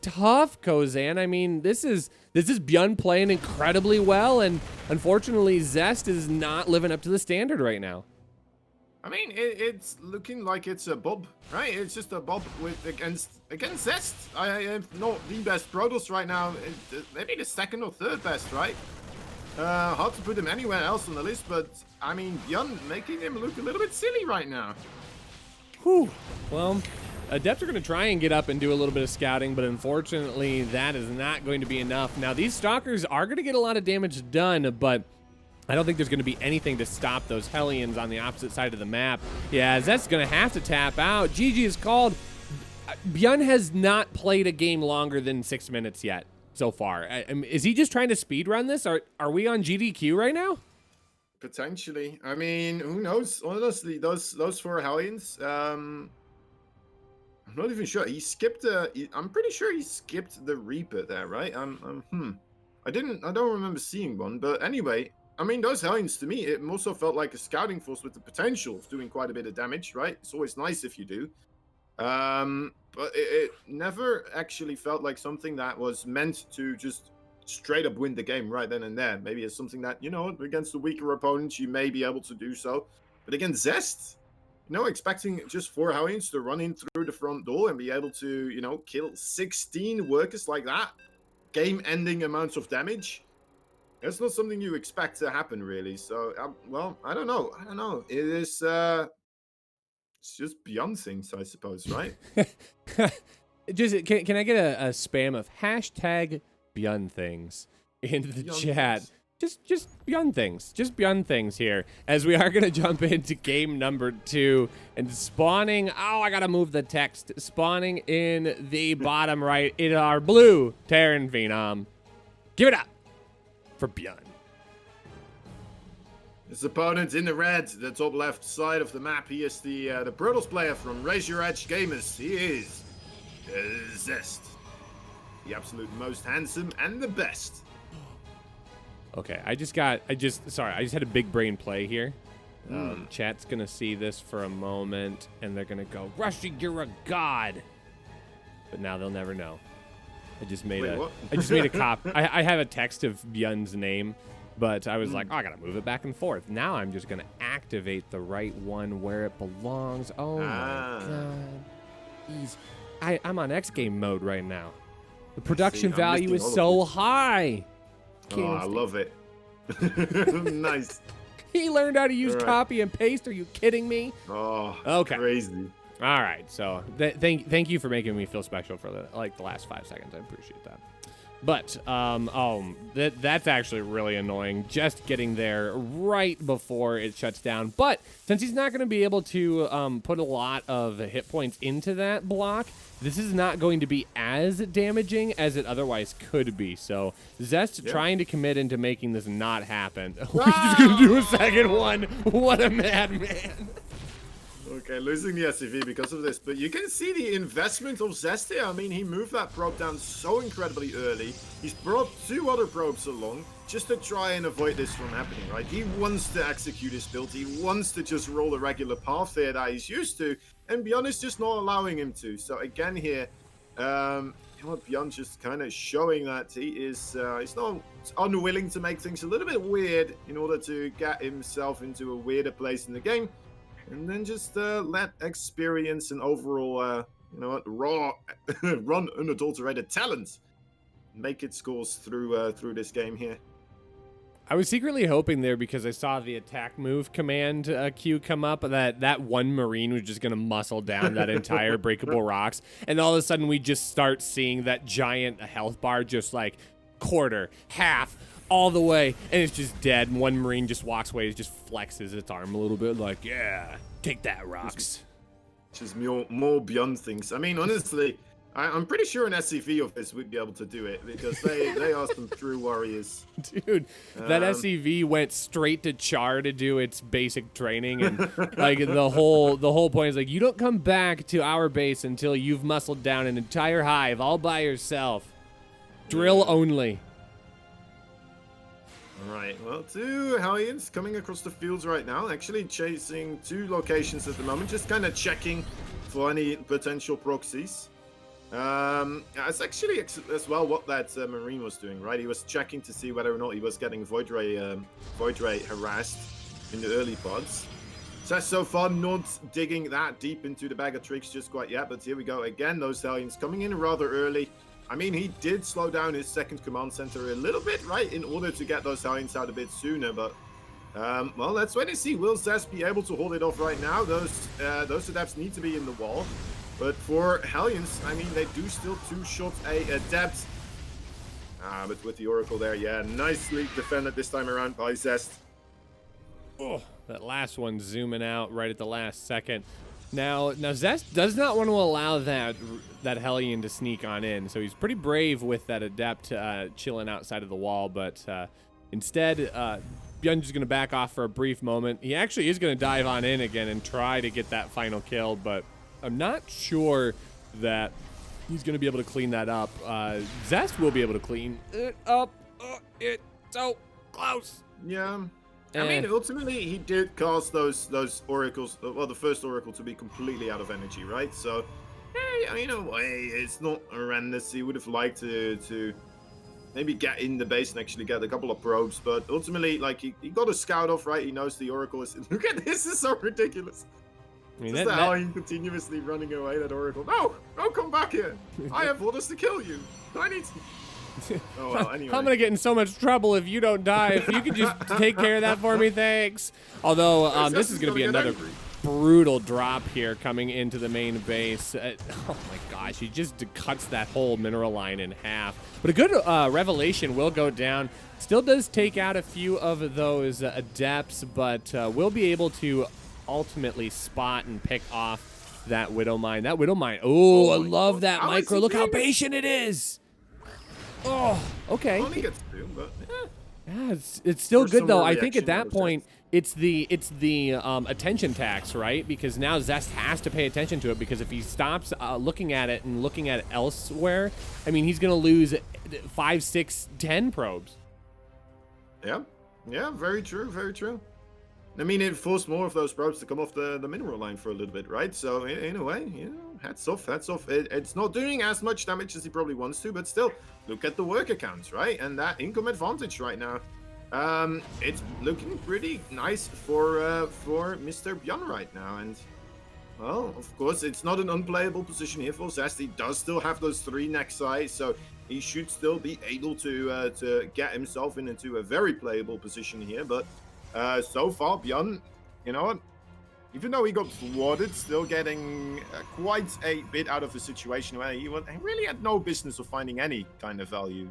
tough, Kozan. I mean, this is Björn playing incredibly well, and unfortunately, Zest is not living up to the standard right now. I mean, it's looking like it's a Bob, right? It's just a Bob against Zest. I am not the best Protoss right now. Maybe the 2nd or 3rd best, right? Hard to put him anywhere else on the list, but I mean, Björn making him look a little bit silly right now. Whew. Well, Adepts are going to try and get up and do a little bit of scouting, but unfortunately, that is not going to be enough. Now, these Stalkers are going to get a lot of damage done, but I don't think there's going to be anything to stop those Hellions on the opposite side of the map. Yeah, Zest's going to have to tap out. GG is called. Björn has not played a game longer than 6 minutes yet so far. Is he just trying to speed run this? Are we on GDQ right now? Potentially. I mean, who knows? Honestly, those 4 Hellions. I'm not even sure. He skipped. I'm pretty sure he skipped the Reaper there, right? I don't remember seeing one, but anyway. I mean, those Hellions, to me, it also felt like a scouting force with the potential of doing quite a bit of damage, right? It's always nice if you do. But it never actually felt like something that was meant to just straight up win the game right then and there. Maybe it's something that, you know, against the weaker opponents, you may be able to do so. But against Zest, you know, expecting just 4 Hellions to run in through the front door and be able to, you know, kill 16 workers like that, game-ending amounts of damage. That's not something you expect to happen, really. So, well, I don't know. It is, it's just beyond things, I suppose, right? Just can I get a spam of hashtag Beyond Things into the chat? Just Beyond Things. Just Beyond Things here. As we are going to jump into game number 2 and spawning. Oh, I got to move the text. Spawning in the bottom right in our blue Terran Phenom. Give it up for Björn. His opponent in the red, the top left side of the map. He is the Protoss player from Raise Your Edge Gamers. He is Zest, the absolute most handsome and the best. Okay, I just had a big brain play here. Chat's gonna see this for a moment, and they're gonna go, "Rushy, you're a god," but now they'll never know. I just made a cop. I have a text of Björn's name, but I was like, oh, I gotta move it back and forth. Now I'm just gonna activate the right one where it belongs. Oh my god, I'm on X game mode right now. The production value is so high. I love it. Nice. He learned how to use copy and paste. Are you kidding me? Oh, okay. Crazy. All right, so thank you for making me feel special for the last 5 seconds. I appreciate that. But that's actually really annoying, just getting there right before it shuts down. But since he's not going to be able to put a lot of hit points into that block, this is not going to be as damaging as it otherwise could be. So Zest trying to commit into making this not happen. We're just going to do a second one. What a madman. Okay, losing the SCV because of this, but you can see the investment of Zest here. I mean, he moved that probe down so incredibly early. He's brought 2 other probes along just to try and avoid this from happening, right? He wants to execute his build. He wants to just roll a regular path there that he's used to, and Beyond is just not allowing him to. So again here, Beyond just kind of showing that he is he's not unwilling to make things a little bit weird in order to get himself into a weirder place in the game. And then just let experience and overall, raw, run unadulterated talent make its scores through this game here. I was secretly hoping there, because I saw the attack move command queue come up, that one Marine was just going to muscle down that entire breakable rocks. And all of a sudden we just start seeing that giant health bar just like quarter, half, all the way, and it's just dead. And one Marine just walks away, it just flexes its arm a little bit like, yeah, take that, rocks. Just more Beyond things. I mean, honestly, I'm pretty sure an SCV of this would be able to do it, because they are some true warriors. Dude, that SCV went straight to Char to do its basic training, and like the whole point is like, you don't come back to our base until you've muscled down an entire hive all by yourself. Drill only. Right, well, 2 Hellions coming across the fields right now, actually chasing 2 locations at the moment, just kind of checking for any potential proxies. It's actually as well what that Marine was doing, right? He was checking to see whether or not he was getting Void Ray harassed in the early pods. So far, not digging that deep into the bag of tricks just quite yet, but here we go again. Those Hellions coming in rather early. I mean, he did slow down his second command center a little bit, right, in order to get those Hellions out a bit sooner, but well, let's wait and see. Will Zest be able to hold it off right now? Those Adepts need to be in the wall. But for Hellions, I mean, they do still 2-shot a Adept. But with the Oracle there, yeah, nicely defended this time around by Zest. Oh, that last one zooming out right at the last second. Now Zest does not want to allow that Hellion to sneak on in, so he's pretty brave with that Adept chilling outside of the wall, but instead, Byun's going to back off for a brief moment. He actually is going to dive on in again and try to get that final kill, but I'm not sure that he's going to be able to clean that up. Zest will be able to clean it up. It's so close. Yeah. I mean, ultimately, he did cause those oracles, well, the first oracle to be completely out of energy, right? So, yeah, in a way, it's not horrendous. He would have liked to maybe get in the base and actually get a couple of probes, but ultimately, like, he got a scout off, right? He knows the oracle is... Look at this, is so ridiculous. I mean, just how he continuously running away, that oracle. No, come back here. I have orders to kill you. I need to... Oh, well, anyway. I'm gonna get in so much trouble if you don't die. If you could just take care of that for me, thanks. Although this is gonna be another brutal drop here coming into the main base. Oh my gosh, he just cuts that whole mineral line in half. But a good revelation will go down. Still does take out a few of those adepts, but will be able to ultimately spot and pick off that Widow Mine. That Widow Mine. Oh, I love that micro. Look how patient it is. Oh, okay. Only gets 2, but yeah, it's still good though. I think at that point it's the attention tax, right? Because now Zest has to pay attention to it, because if he stops looking at it and looking at it elsewhere, I mean, he's gonna lose 5, 6, 10 probes. Yeah, very true, very true. I mean, it forced more of those probes to come off the mineral line for a little bit, right? So in a way, you know, hats off. It's not doing as much damage as he probably wants to, but still, look at the worker counts, right? And that income advantage right now. It's looking pretty nice for Mr. Beyond right now. And, well, of course, it's not an unplayable position here for Zest. He does still have those 3 Nexi, so he should still be able to get himself into a very playable position here, but so far, Beyond, you know what? Even though he got thwarted, still getting quite a bit out of the situation where he really had no business of finding any kind of value.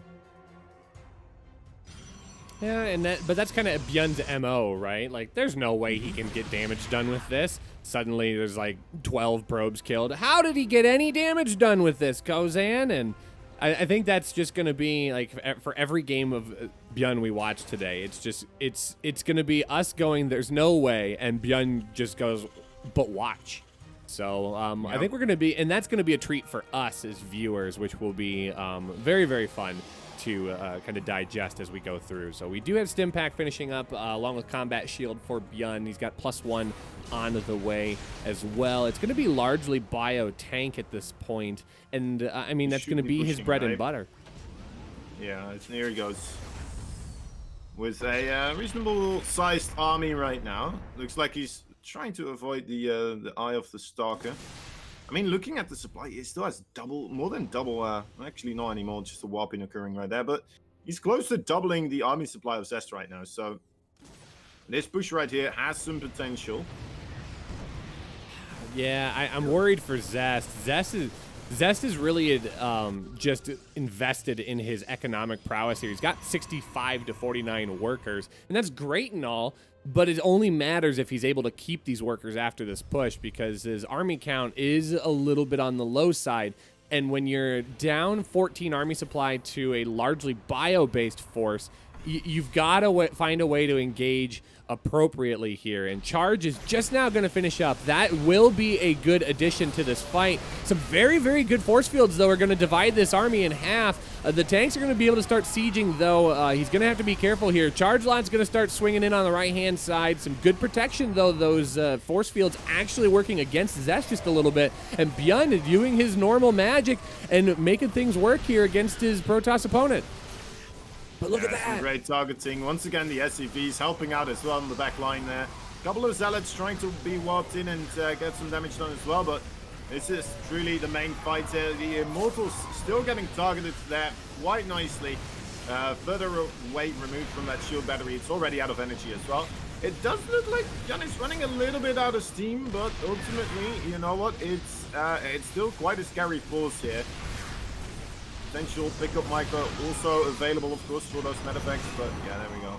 Yeah, but that's kind of Bjorn's MO, right? Like, there's no way he can get damage done with this. Suddenly, there's like 12 probes killed. How did he get any damage done with this, Kozan? And I think that's just gonna be like for every game of Bjorn we watch today. It's gonna be us going, there's no way, and Bjorn just goes, but watch. So I think we're gonna be, and that's gonna be a treat for us as viewers, which will be very, very fun to kind of digest as we go through. So we do have Stim Pack finishing up along with Combat Shield for Bjorn. He's got +1 on the way as well. It's going to be largely bio tank at this point, and I mean that's going to be his bread and butter. Yeah, here he goes with a reasonable sized army right now. Looks like he's trying to avoid the eye of the Stalker. I mean, looking at the supply, he still has more than double, actually not anymore, just a warping occurring right there, but he's close to doubling the army supply of Zest right now, so this push right here has some potential. Yeah, I'm worried for Zest. Zest is really just invested in his economic prowess here. He's got 65 to 49 workers, and that's great and all, but it only matters if he's able to keep these workers after this push, because his army count is a little bit on the low side. And when you're down 14 army supply to a largely bio-based force, you've got to find a way to engage appropriately here, and Charge is just now going to finish up. That will be a good addition to this fight. Some very, very good force fields, though, are going to divide this army in half. The tanks are going to be able to start sieging, though. He's going to have to be careful here. Charge Lot's going to start swinging in on the right-hand side. Some good protection, though. Those force fields actually working against Zest just a little bit, and Bjorn is doing his normal magic and making things work here against his Protoss opponent. But look at that. Some great targeting. Once again, the SCVs helping out as well on the back line there. A couple of Zealots trying to be warped in and get some damage done as well, but this is truly the main fight here. The Immortals still getting targeted there quite nicely. Further away removed from that shield battery. It's already out of energy as well. It does look like Bjorn is running a little bit out of steam, but ultimately, you know what? It's still quite a scary force here. Potential pickup micro also available, of course, for those medeffects, but yeah, there we go.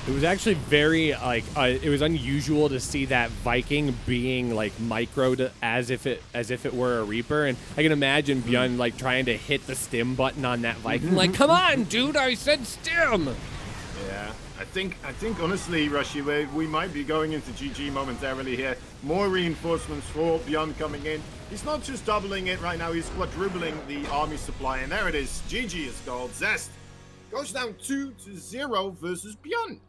It was actually very, it was unusual to see that Viking being, microed as if it were a Reaper, and I can imagine Bjorn, trying to hit the stim button on that Viking, come on, dude, I said stim! Yeah, I think honestly, Rushy, we might be going into GG momentarily here. More reinforcements for Bjorn coming in. He's not just doubling it right now, he's quadrupling the army supply, and there it is. GG is called. Zest goes down 2-0 versus Bjorn.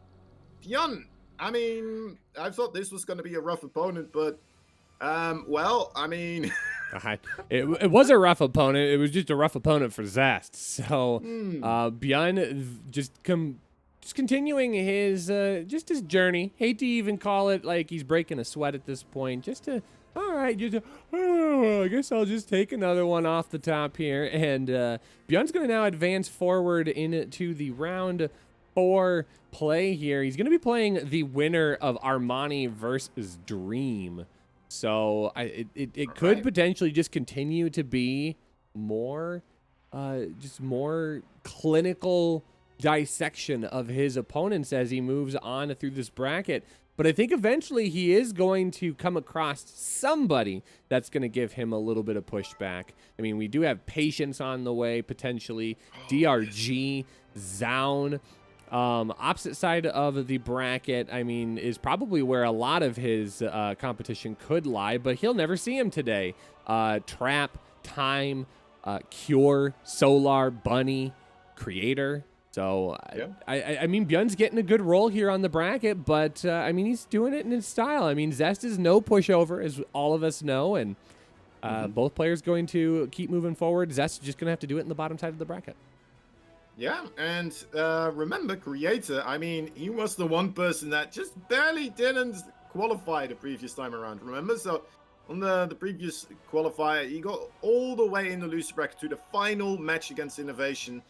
Bjorn, I mean, I thought this was going to be a rough opponent, but, well, I mean... it was a rough opponent. It was just a rough opponent for Zest. So, Bjorn just continuing his his journey. Hate to even call it like he's breaking a sweat at this point. All right, I guess I'll just take another one off the top here. And Bjorn's going to now advance forward into the round 4 play here. He's going to be playing the winner of Armani versus Dream. So it could potentially just continue to be more clinical dissection of his opponents as he moves on through this bracket. But I think eventually he is going to come across somebody that's going to give him a little bit of pushback. I mean, we do have Patience on the way, potentially. DRG, Zaun. Opposite side of the bracket, I mean, is probably where a lot of his competition could lie, but he'll never see him today. Trap, Time, Cure, Solar, Bunny, Creator. So, yeah. I mean, Bjorn's getting a good roll here on the bracket, but, I mean, he's doing it in his style. I mean, Zest is no pushover, as all of us know, and both players going to keep moving forward. Zest is just going to have to do it in the bottom side of the bracket. Yeah, and remember, Creator, I mean, he was the one person that just barely didn't qualify the previous time around, remember? So, on the previous qualifier, he got all the way in the loser bracket to the final match against Innovation.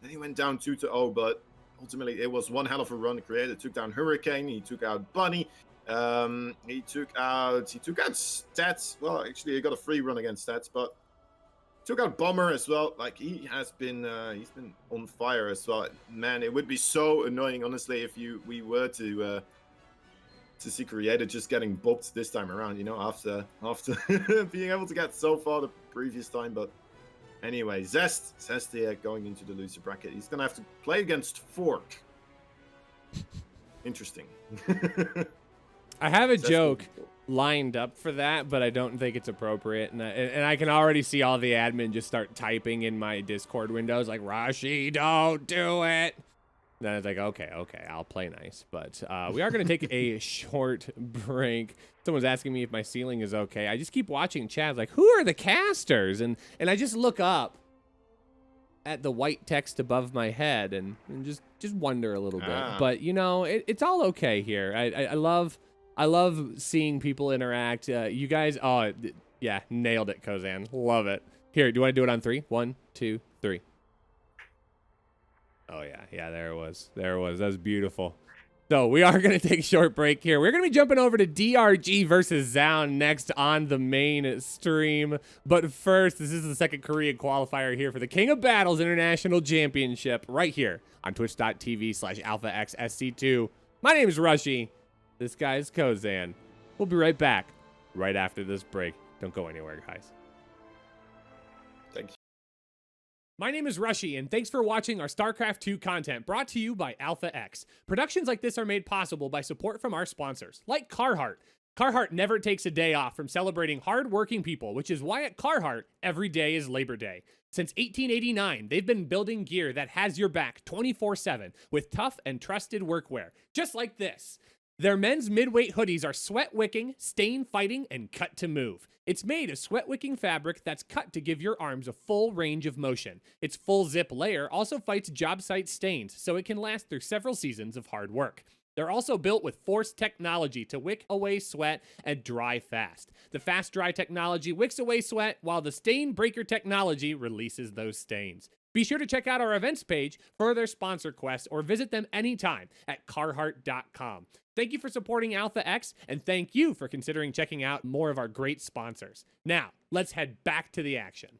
Then he went down 2-0, but ultimately it was one hell of a run. Creator took down Hurricane, he took out Bunny, he took out Stats. Well, actually, he got a free run against Stats, but Took out Bomber as well. Like he's been on fire as well. Man, it would be so annoying, honestly, if we were to see Creator just getting bopped this time around. You know, after being able to get so far the previous time. But anyway, Zest here going into the loser bracket. He's gonna have to play against Fork. Interesting. I have a Zest joke will- lined up for that, but I don't think it's appropriate. And I can already see all the admin just start typing in my Discord windows like, Rashi, don't do it. Then it's like, okay, I'll play nice. But we are going to take a short break. Someone's asking me if my ceiling is okay. I just keep watching chat like, who are the casters? And I just look up at the white text above my head and just wonder a little bit. But, you know, it's all okay here. I love seeing people interact. You guys, yeah, nailed it, Kozan. Love it. Here, do you want to do it on 3? 1, 2, 3. Oh, yeah, there it was. That was beautiful. So we are going to take a short break here. We're going to be jumping over to DRG versus Zound next on the main stream. But first, this is the second Korean qualifier here for the King of Battles International Championship right here on twitch.tv/alphaxsc2. My name is Rushy. This guy's Kozan. We'll be right back right after this break. Don't go anywhere, guys. Thank you. My name is Rushy, and thanks for watching our StarCraft 2 content brought to you by Alpha X. Productions like this are made possible by support from our sponsors, like Carhartt. Carhartt never takes a day off from celebrating hard-working people, which is why at Carhartt, every day is Labor Day. Since 1889, they've been building gear that has your back 24/7 with tough and trusted workwear, just like this. Their men's midweight hoodies are sweat-wicking, stain-fighting, and cut to move. It's made of sweat-wicking fabric that's cut to give your arms a full range of motion. Its full zip layer also fights job site stains, so it can last through several seasons of hard work. They're also built with force technology to wick away sweat and dry fast. The fast dry technology wicks away sweat, while the stain breaker technology releases those stains. Be sure to check out our events page for their sponsor quest or visit them anytime at carhartt.com. Thank you for supporting Alpha X, and thank you for considering checking out more of our great sponsors. Now, let's head back to the action.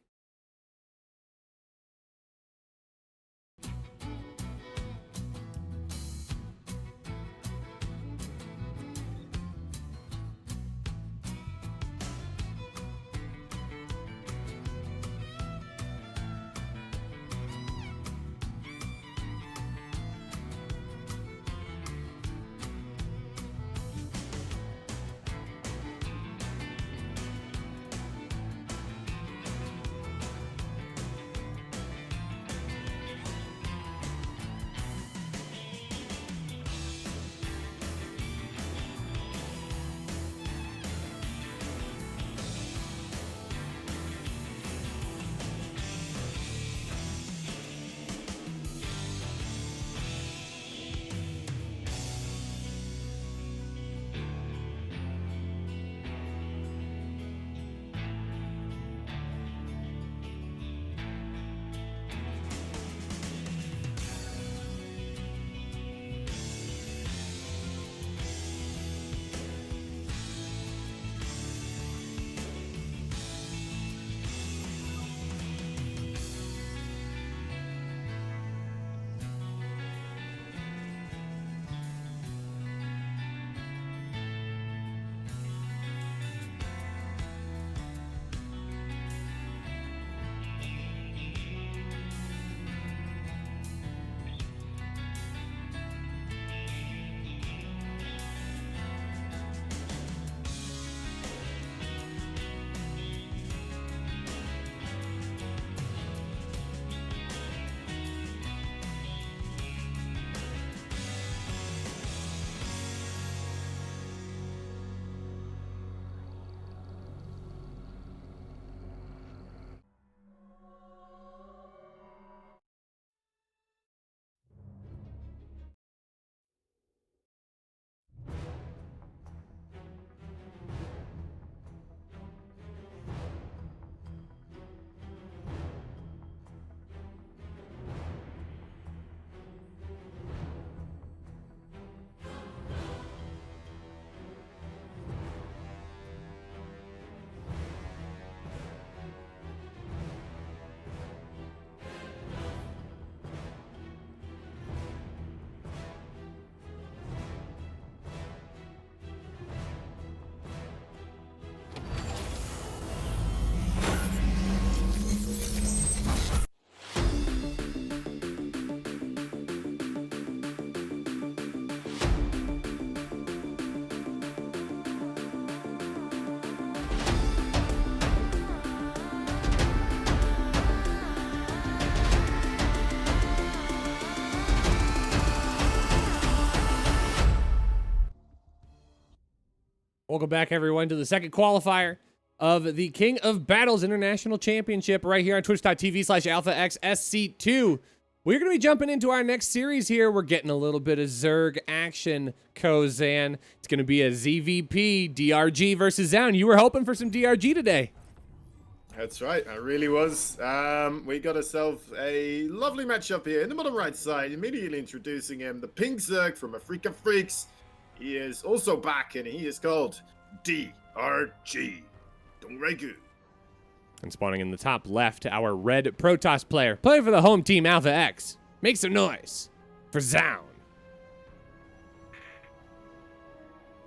Welcome back, everyone, to the second qualifier of the King of Battles International Championship right here on twitch.tv/AlphaXSC2. We're going to be jumping into our next series here. We're getting a little bit of Zerg action, Kozan. It's going to be a ZVP, DRG versus Zoun. You were hoping for some DRG today. That's right, I really was. We got ourselves a lovely matchup here in the bottom right side. Immediately introducing him, the Pink Zerg from Afrika Freaks. He is also back, and he is called DRG. Dongregu. And spawning in the top left, our red Protoss player. Playing for the home team, Alpha X. Make some noise for Zoun.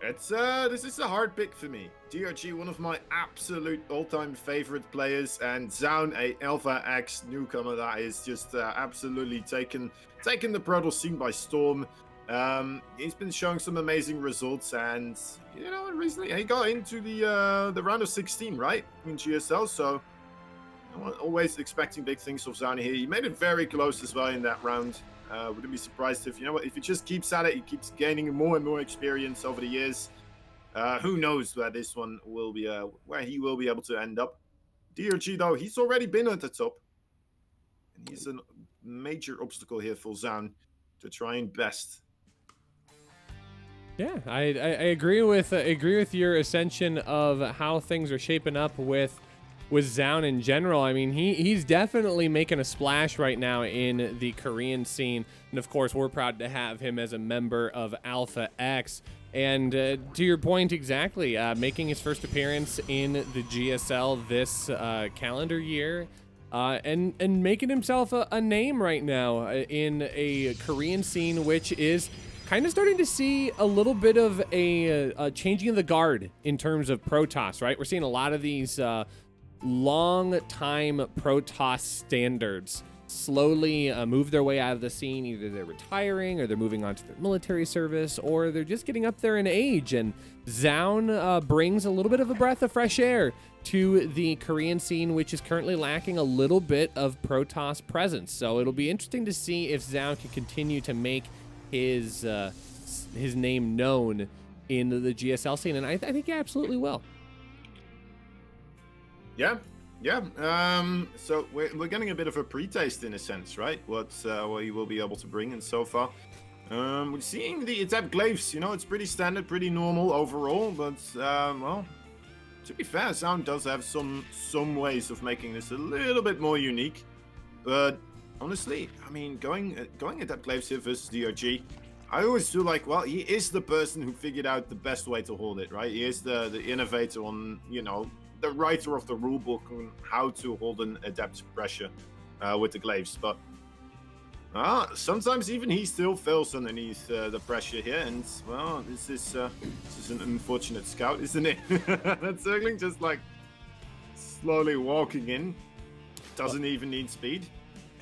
This is a hard pick for me. DRG, one of my absolute all-time favorite players, and Zoun, a Alpha X newcomer that is just absolutely taken the Protoss scene by storm. He's been showing some amazing results, and you know, recently he got into the round of 16, right, in GSL. So I'm always expecting big things of Zoun here. He made it very close as well in that round. Wouldn't be surprised if, you know what, if he just keeps at it, he keeps gaining more and more experience over the years. Who knows where this one will be, where he will be able to end up. DRG though, he's already been at the top, and he's a major obstacle here for Zoun to try and best. Yeah, I agree with your ascension of how things are shaping up with Zoun in general. I mean, he's definitely making a splash right now in the Korean scene, and of course, we're proud to have him as a member of Alpha X. And to your point, exactly, making his first appearance in the GSL this calendar year. And making himself a name right now in a Korean scene, which is kind of starting to see a little bit of a changing of the guard in terms of Protoss, right? We're seeing a lot of these long-time Protoss standards slowly move their way out of the scene. Either they're retiring, or they're moving on to their military service, or they're just getting up there in age. And Zoun brings a little bit of a breath of fresh air to the Korean scene, which is currently lacking a little bit of Protoss presence. So it'll be interesting to see if Zoun can continue to make his name known in the GSL scene, and I think he absolutely will. Yeah. So we're getting a bit of a pre-taste in a sense, right? What he will be able to bring in so far. We're seeing the adept glaives. You know, it's pretty standard, pretty normal overall, but well, to be fair, Zoun does have some ways of making this a little bit more unique. But honestly, I mean, going adept glaives here versus DRG, I always feel like, well, he is the person who figured out the best way to hold it, right? He is the innovator on, you know, the writer of the rulebook on how to hold an adept pressure with the glaives. But sometimes even he still fails underneath the pressure here, and well, this is an unfortunate scout, isn't it? That Zergling just like slowly walking in, doesn't even need speed.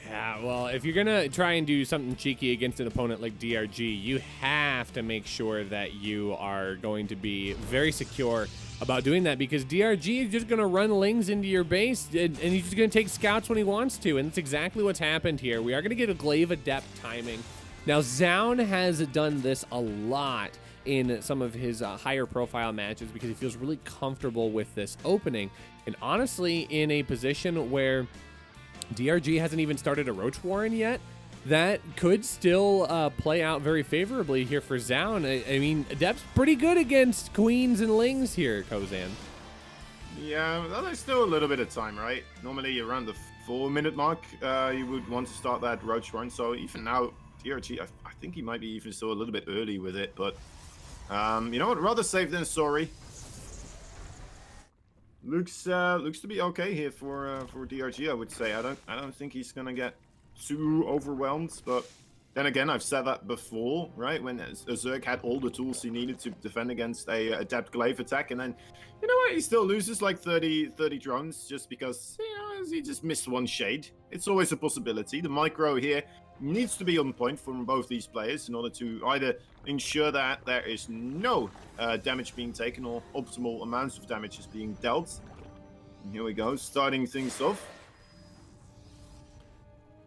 Yeah, well, if you're gonna try and do something cheeky against an opponent like DRG, you have to make sure that you are going to be very secure about doing that, because DRG is just gonna run lings into your base, and he's just gonna take scouts when he wants to, and that's exactly what's happened here. We are gonna get a glaive adept timing. Now, Zoun has done this a lot in some of his higher profile matches because he feels really comfortable with this opening, and honestly, in a position where DRG hasn't even started a Roach Warren yet, that could still play out very favorably here for Zoun. I mean, Adept's pretty good against Queens and Lings here, Kozan. Yeah, well, there's still a little bit of time, right? Normally around the 4-minute mark, you would want to start that Roach Warren. So even now, DRG, I think he might be even still a little bit early with it. But you know what? Rather safe than sorry. Looks to be okay here for DRG, I would say. I don't think he's gonna get too overwhelmed, but then again, I've said that before, right? When Zerg had all the tools he needed to defend against a adept glaive attack, and then, you know what, he still loses like 30 drones just because, you know, he just missed one shade. It's always a possibility. The micro here needs to be on point from both these players in order to either ensure that there is no damage being taken or optimal amounts of damage is being dealt. And here we go, starting things off.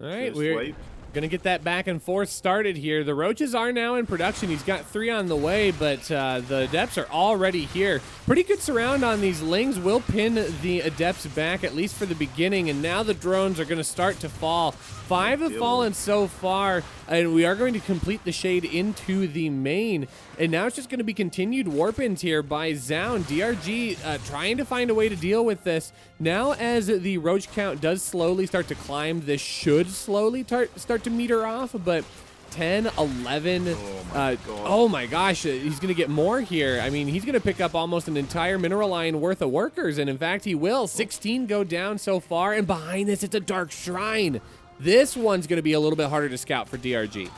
All right, we're Gonna get that back and forth started here. The Roaches are now in production. He's got 3 on the way, but the Adepts are already here. Pretty good surround on these Lings. Will pin the Adepts back, at least for the beginning, and now the drones are gonna start to fall. 5 have fallen so far, and we are going to complete the shade into the main. And now it's just going to be continued warp-ins here by Zound. DRG trying to find a way to deal with this. Now as the Roach count does slowly start to climb, this should slowly start to meter off, but 10, 11, oh my gosh, he's going to get more here. I mean, he's going to pick up almost an entire mineral line worth of workers, and in fact, he will. 16 go down so far, and behind this, it's a Dark Shrine. This one's going to be a little bit harder to scout for DRG.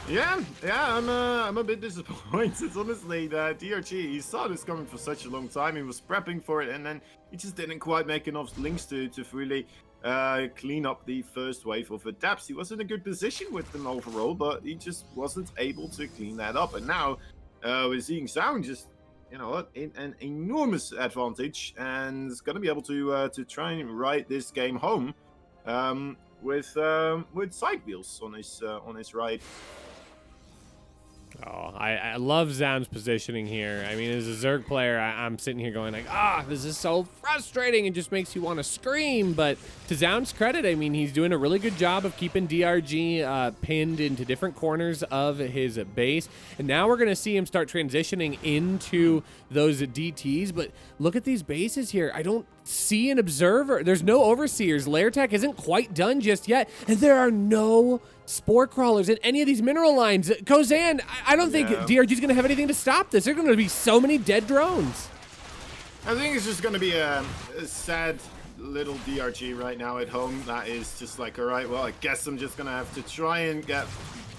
Yeah, I'm a bit disappointed, honestly, that DRG, he saw this coming for such a long time. He was prepping for it, and then he just didn't quite make enough links to really clean up the first wave of Adepts. He was in a good position with them overall, but he just wasn't able to clean that up. And now we're seeing Sound just, you know, in an enormous advantage, and is going to be able to try and ride this game home with side wheels on his ride. Oh, I love Zound's positioning here. I mean, as a Zerg player, I'm sitting here going like, this is so frustrating. It just makes you want to scream. But to Zound's credit, I mean, he's doing a really good job of keeping DRG pinned into different corners of his base. And now we're going to see him start transitioning into those DTs. But look at these bases here. I don't see an observer. There's no overseers. Lair Tech isn't quite done just yet. And there are no spore crawlers in any of these mineral lines. Kozan, I don't think DRG's going to have anything to stop this. There are going to be so many dead drones. I think it's just going to be a sad little DRG right now at home. That is just like, all right, well, I guess I'm just going to have to try and get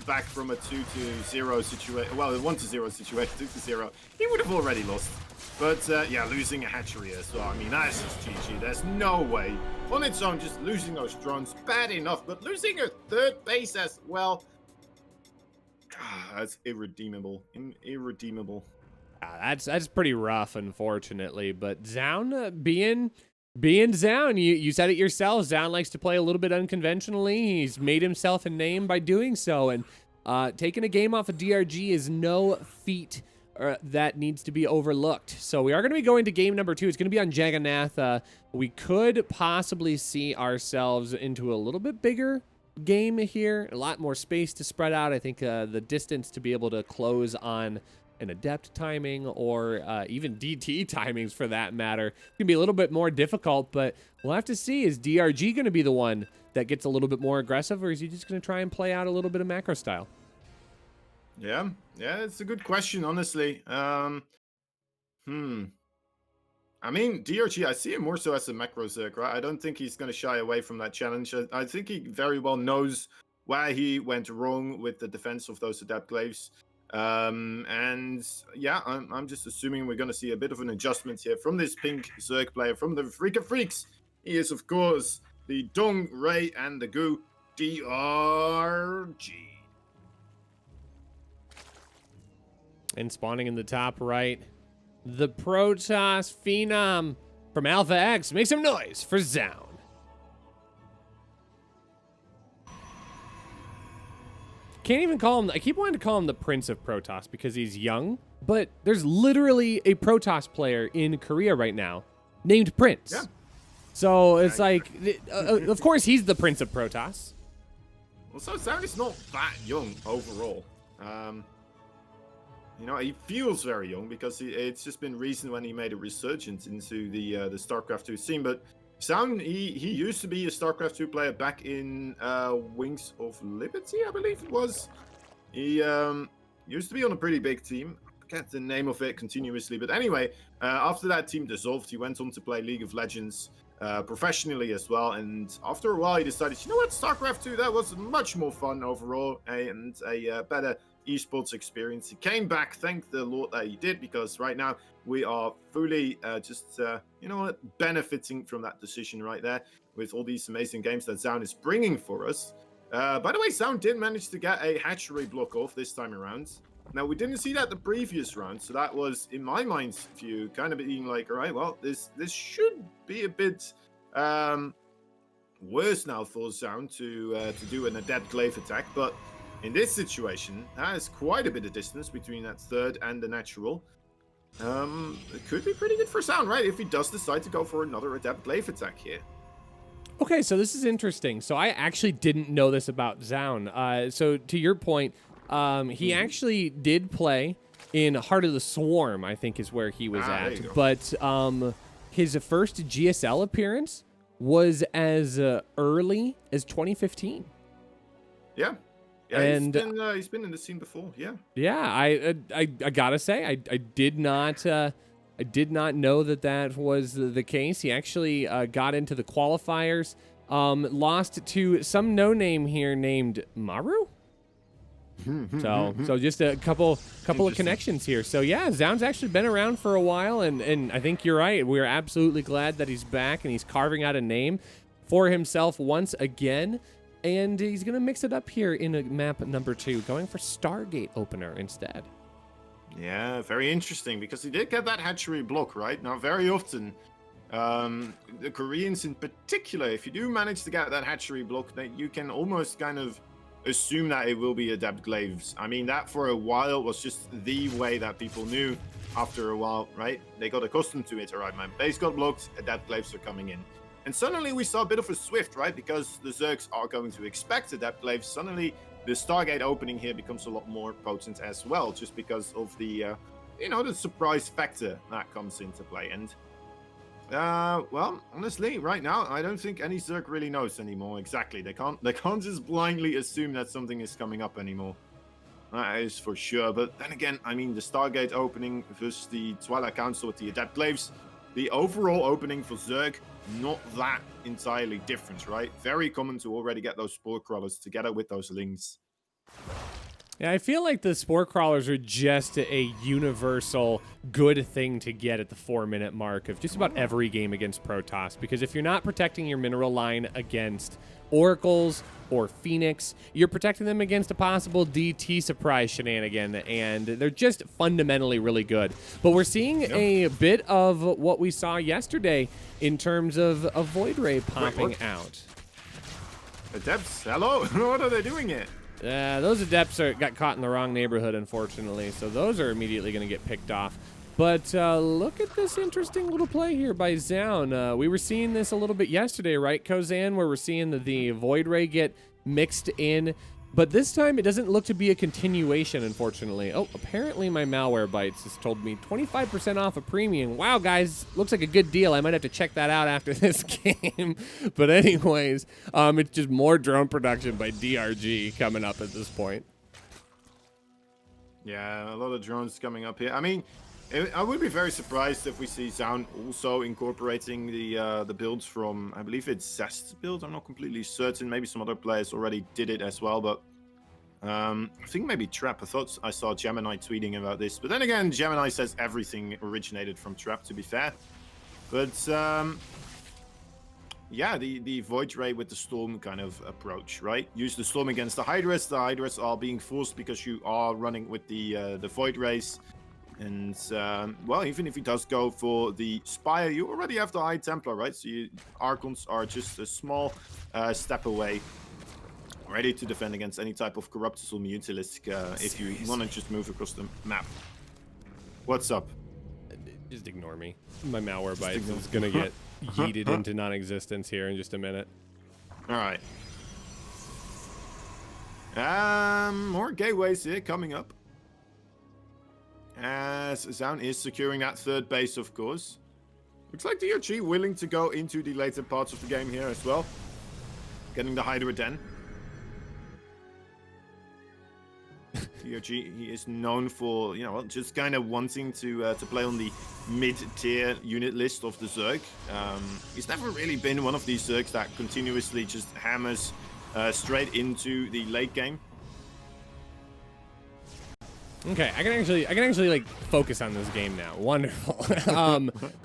back from a 2-0 situation. Well, a 1-0 situation, 2-0. He would have already lost. But yeah, losing a hatchery as well. I mean, that's just GG. There's no way. On its own, just losing those drones, bad enough. But losing a third base as well, that's irredeemable. Irredeemable. That's pretty rough, unfortunately. But Zound being Zound, you said it yourself. Zound likes to play a little bit unconventionally. He's made himself a name by doing so. And taking a game off of DRG is no feat that needs to be overlooked. So we are going to be going to game number 2. It's going to be on Jagannath. We could possibly see ourselves into a little bit bigger game here. A lot more space to spread out. I think the distance to be able to close on an Adept timing or even DT timings for that matter can be a little bit more difficult, but we'll have to see. Is DRG going to be the one that gets a little bit more aggressive, or is he just going to try and play out a little bit of macro style? Yeah, it's a good question, honestly. I mean, DRG, I see him more so as a macro Zerg, right? I don't think he's going to shy away from that challenge. I think he very well knows where he went wrong with the defense of those Adept Glaives. And yeah, I'm just assuming we're going to see a bit of an adjustment here from this pink Zerg player, from the Freak of Freaks. He is, of course, the Dong, Ray, and the Goo, DRG. And spawning in the top right, the Protoss Phenom from Alpha X. Make some noise for Zound. Can't even call him, I keep wanting to call him the Prince of Protoss because he's young, but there's literally a Protoss player in Korea right now named Prince. Yeah. So it's like, of course he's the Prince of Protoss. Well, so Zound is not that young overall. You know, he feels very young because it's just been recent when he made a resurgence into the StarCraft 2 scene. But Zound, he used to be a StarCraft 2 player back in Wings of Liberty, I believe it was. He used to be on a pretty big team. I forget the name of it continuously. But anyway, after that team dissolved, he went on to play League of Legends professionally as well. And after a while, he decided, you know what, StarCraft 2, that was much more fun overall and a better esports experience. He came back, thank the Lord that he did, because right now we are fully you know what, benefiting from that decision right there with all these amazing games that Zound is bringing for us. By the way, Zound did manage to get a hatchery block off this time around. Now, we didn't see that the previous round, so that was, in my mind's view, kind of being like, all right, well, this should be a bit worse now for Zound to do an adept glaive attack, but in this situation, there's quite a bit of distance between that third and the natural. It could be pretty good for Sound, right? If he does decide to go for another adept glaive attack here. Okay, so this is interesting. So I actually didn't know this about Zaun. So to your point, he actually did play in Heart of the Swarm, I think is where he was at. But his first GSL appearance was as early as 2015. Yeah. Yeah, and he's been in the scene before. Yeah. Yeah, I gotta say, I did not know that was the case. He actually got into the qualifiers, lost to some no name here named Maru. So just a couple of connections here. So yeah, Zaun's actually been around for a while, and I think you're right. We're absolutely glad that he's back and he's carving out a name for himself once again. And he's going to mix it up here in a map number 2, going for Stargate opener instead. Yeah, very interesting, because he did get that hatchery block, right? Now, very often, the Koreans in particular, if you do manage to get that hatchery block, then you can almost kind of assume that it will be adept glaives. I mean, that for a while was just the way that people knew after a while, right? They got accustomed to it. All right, my base got blocked, adept glaives are coming in. And suddenly we saw a bit of a swift, right? Because the Zergs are going to expect adept glaives. Suddenly the Stargate opening here becomes a lot more potent as well, just because of the, the surprise factor that comes into play. And, well, honestly, right now, I don't think any Zerg really knows anymore exactly. They can't just blindly assume that something is coming up anymore. That is for sure. But then again, I mean, the Stargate opening versus the Twilight Council with the adept glaives, the overall opening for Zerg, not that entirely different, right? Very common to already get those spore crawlers together with those lings. Yeah, I feel like the spore crawlers are just a universal good thing to get at the 4-minute mark of just about every game against Protoss, because if you're not protecting your mineral line against oracles or Phoenix, you're protecting them against a possible DT surprise shenanigan, and they're just fundamentally really good. But we're seeing a bit of what we saw yesterday in terms of a Void Ray popping out. Adepts, hello? What are they doing here? Those Adepts got caught in the wrong neighborhood, unfortunately, so those are immediately going to get picked off. But look at this interesting little play here by Zaun. We were seeing this a little bit yesterday, right, Kozan, where we're seeing the Void Ray get mixed in. But this time, it doesn't look to be a continuation, unfortunately. Oh, apparently my Malware Bytes has told me 25% off a premium. Wow, guys, looks like a good deal. I might have to check that out after this game. But anyways, it's just more drone production by DRG coming up at this point. Yeah, a lot of drones coming up here. I mean, I would be very surprised if we see Zaun also incorporating the builds from, I believe it's Zest's build. I'm not completely certain. Maybe some other players already did it as well, but I think maybe Trap. I thought I saw Gemini tweeting about this. But then again, Gemini says everything originated from Trap, to be fair. But yeah, the Void Ray with the Storm kind of approach, right? Use the Storm against the Hydras. The Hydras are being forced because you are running with the Void Rays. And, well, even if he does go for the Spire, you already have the High Templar, right? So Archons are just a small step away, ready to defend against any type of Corruptus or Mutalisk if you want to just move across the map. What's up? Just ignore me. My Malware Bytes is going to get yeeted into non-existence here in just a minute. All right. More gateways here coming up. As Zaun is securing that third base, of course. Looks like DRG willing to go into the later parts of the game here as well. Getting the Hydra Den. DRG, he is known for, just kind of wanting to play on the mid-tier unit list of the Zerg. He's never really been one of these Zergs that continuously just hammers straight into the late game. Okay, I can actually like focus on this game now. Wonderful.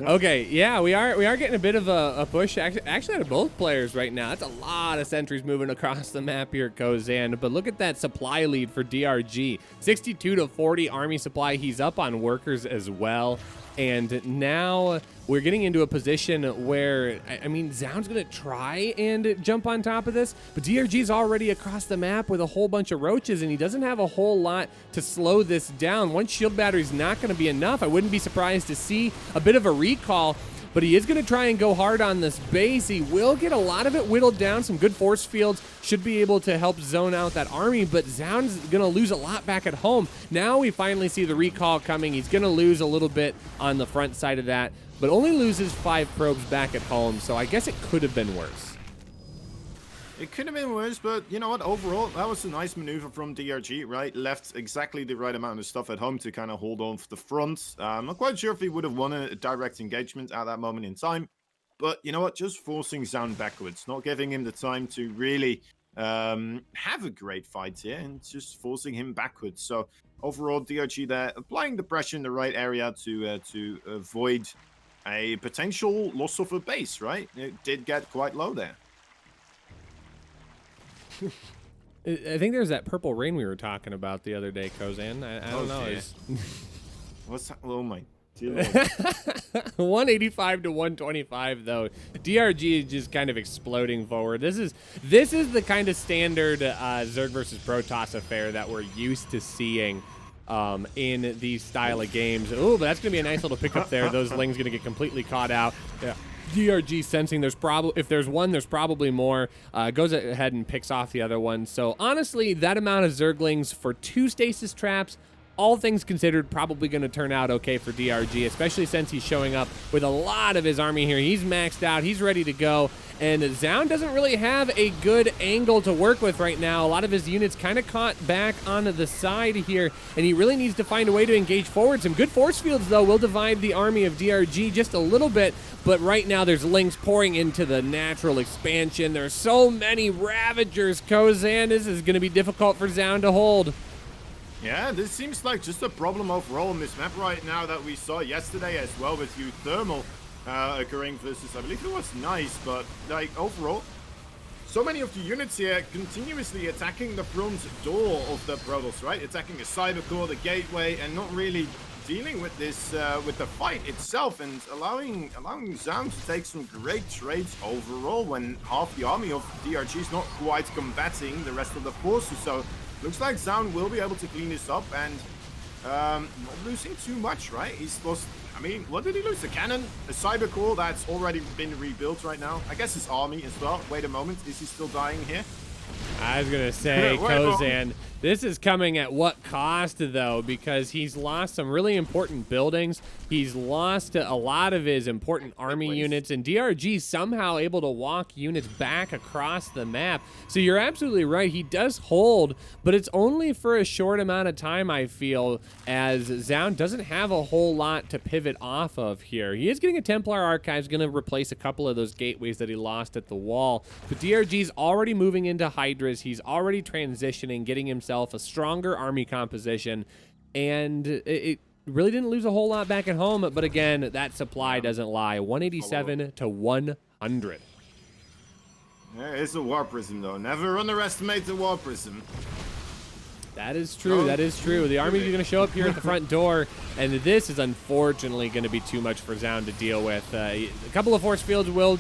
Okay, yeah, we are getting a bit of a push actually out of both players right now. That's a lot of sentries moving across the map here at Kozan. But look at that supply lead for DRG. 62 to 40 army supply. He's up on workers as well. And now we're getting into a position where, I mean, Zound's going to try and jump on top of this, but DRG's already across the map with a whole bunch of roaches, and he doesn't have a whole lot to slow this down. One shield battery's not going to be enough. I wouldn't be surprised to see a bit of a recall, but he is going to try and go hard on this base. He will get a lot of it whittled down. Some good force fields should be able to help zone out that army, but Zound's going to lose a lot back at home. Now we finally see the recall coming. He's going to lose a little bit on the front side of that, but only loses 5 probes back at home, so I guess it could have been worse. It could have been worse, but you know what? Overall, that was a nice maneuver from DRG, right? Left exactly the right amount of stuff at home to kind of hold on for the front. I'm not quite sure if he would have won a direct engagement at that moment in time, but you know what? Just forcing Zound backwards, not giving him the time to really have a great fight here, and just forcing him backwards. So overall, DRG there applying the pressure in the right area to avoid a potential loss of a base, right? It did get quite low there. I think there's that purple rain we were talking about the other day, Kozan. I don't know. What's that? Oh my dear Lord. 185 to 125 though. DRG is just kind of exploding forward. This is the kind of standard Zerg versus Protoss affair that we're used to seeing in these style of games. Oh, but that's gonna be a nice little pickup there. Those Lings gonna get completely caught out. Yeah. DRG sensing if there's one, there's probably more. Goes ahead and picks off the other one. So honestly, that amount of Zerglings for 2 stasis traps, all things considered, probably going to turn out okay for DRG, especially since he's showing up with a lot of his army here. He's maxed out. He's ready to go. And Zound doesn't really have a good angle to work with right now. A lot of his units kind of caught back on the side here, and he really needs to find a way to engage forward. Some good force fields, though, will divide the army of DRG just a little bit, but right now there's Lings pouring into the natural expansion. There's so many Ravagers, Kozan. This is going to be difficult for Zound to hold. Yeah, this seems like just a problem overall on this map right now that we saw yesterday as well with you thermal occurring versus, I believe it was nice, but like overall, so many of the units here continuously attacking the front door of the Protoss, right? Attacking the cyber core, the gateway, and not really dealing with this, with the fight itself, and allowing Zound to take some great trades overall when half the army of DRG is not quite combating the rest of the forces. So looks like Zound will be able to clean this up and not losing too much, right? He's lost, I mean, what did he lose? The cannon, a cyber core that's already been rebuilt right now. I guess his army as well. Wait a moment, is he still dying here? I was going to say, Kozan, this is coming at what cost, though, because he's lost some really important buildings. He's lost a lot of his important army units, and DRG somehow able to walk units back across the map. So you're absolutely right. He does hold, but it's only for a short amount of time, I feel, as Zound doesn't have a whole lot to pivot off of here. He is getting a Templar Archives, going to replace a couple of those gateways that he lost at the wall, but DRG's already moving into Hydras. He's already transitioning, getting himself a stronger army composition, and it really didn't lose a whole lot back at home, but again, that supply doesn't lie. 187 to 100. Yeah, it's a War Prism, though. Never underestimate the War Prism. That is true. That is true. The army is going to show up here at the front door, and this is unfortunately going to be too much for Zound to deal with. A couple of force fields will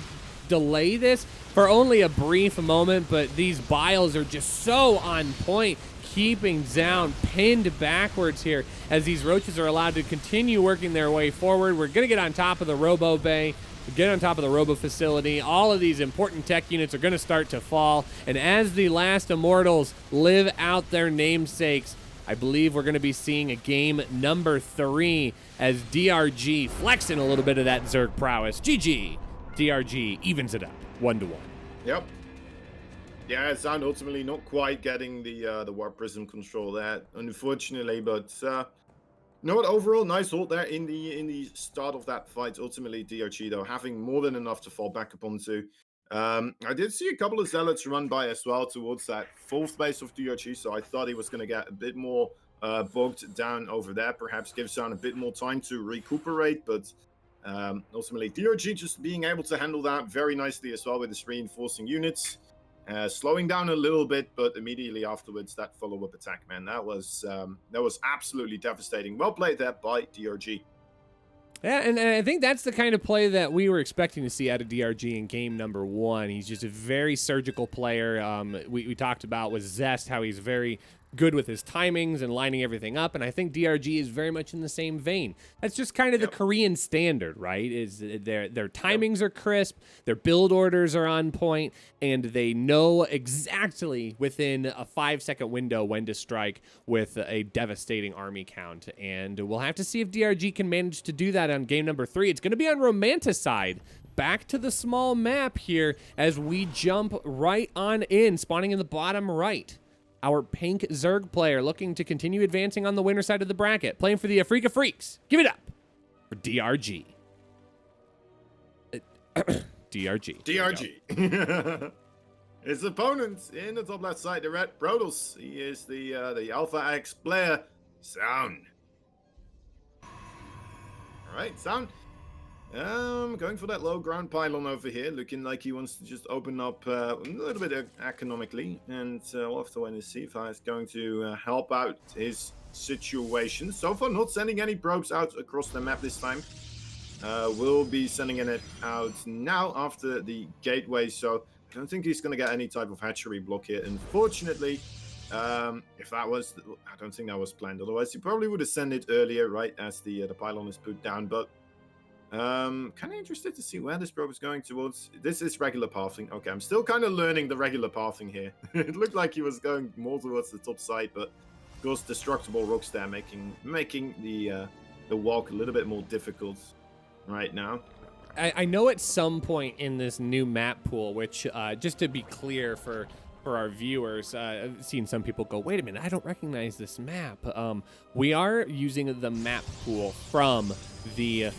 delay this for only a brief moment, but these biles are just so on point, keeping Zound pinned backwards here as these roaches are allowed to continue working their way forward. We're going to get on top of the Robo Bay, get on top of the Robo Facility. All of these important tech units are going to start to fall, and as the last Immortals live out their namesakes, I believe we're going to be seeing a game number 3 as DRG flexing a little bit of that Zerg prowess. GG. DRG evens it up 1-1. Yep. Yeah, Zound ultimately not quite getting the War Prism control there, unfortunately, but you know what? Overall, nice hold there in the start of that fight. Ultimately, DRG though having more than enough to fall back upon to. I did see a couple of zealots run by as well towards that 4th base of DRG, so I thought he was going to get a bit more bogged down over there. Perhaps give Zound a bit more time to recuperate, but ultimately DRG just being able to handle that very nicely as well with his reinforcing units. Slowing down a little bit, but immediately afterwards, that follow-up attack, man, that was absolutely devastating. Well played there by DRG. Yeah, and I think that's the kind of play that we were expecting to see out of DRG in game number 1. He's just a very surgical player. We talked about with Zest how he's very good with his timings and lining everything up, and I think DRG is very much in the same vein. That's just kind of the Korean standard, right? Is their timings are crisp, their build orders are on point, and they know exactly within a 5-second window when to strike with a devastating army count. And we'll have to see if DRG can manage to do that on game number 3. It's going to be on Romanticide. Back to the small map here as we jump right on in, spawning in the bottom right. Our pink Zerg player looking to continue advancing on the winner side of the bracket, playing for the Afrika Freaks. Give it up for DRG. DRG. DRG. His opponent in the top left side, the Red Brodels. He is the Alpha X player, Sound. All right, Sound. Going for that low ground pylon over here, looking like he wants to just open up a little bit economically, and we'll have to wait and see if it's going to help out his situation. So far, not sending any probes out across the map this time. We'll be sending it out now after the gateway, so I don't think he's going to get any type of hatchery block here, unfortunately. If that was, I don't think that was planned. Otherwise, he probably would have sent it earlier, right, as the pylon is put down, but kind of interested to see where this probe is going towards. This is regular pathing. Okay, I'm still kind of learning the regular pathing here. It looked like he was going more towards the top side, but of course destructible rocks there making the walk a little bit more difficult right now. I know at some point in this new map pool, which just to be clear for our viewers, I've seen some people go, wait a minute, I don't recognize this map. We are using the map pool from the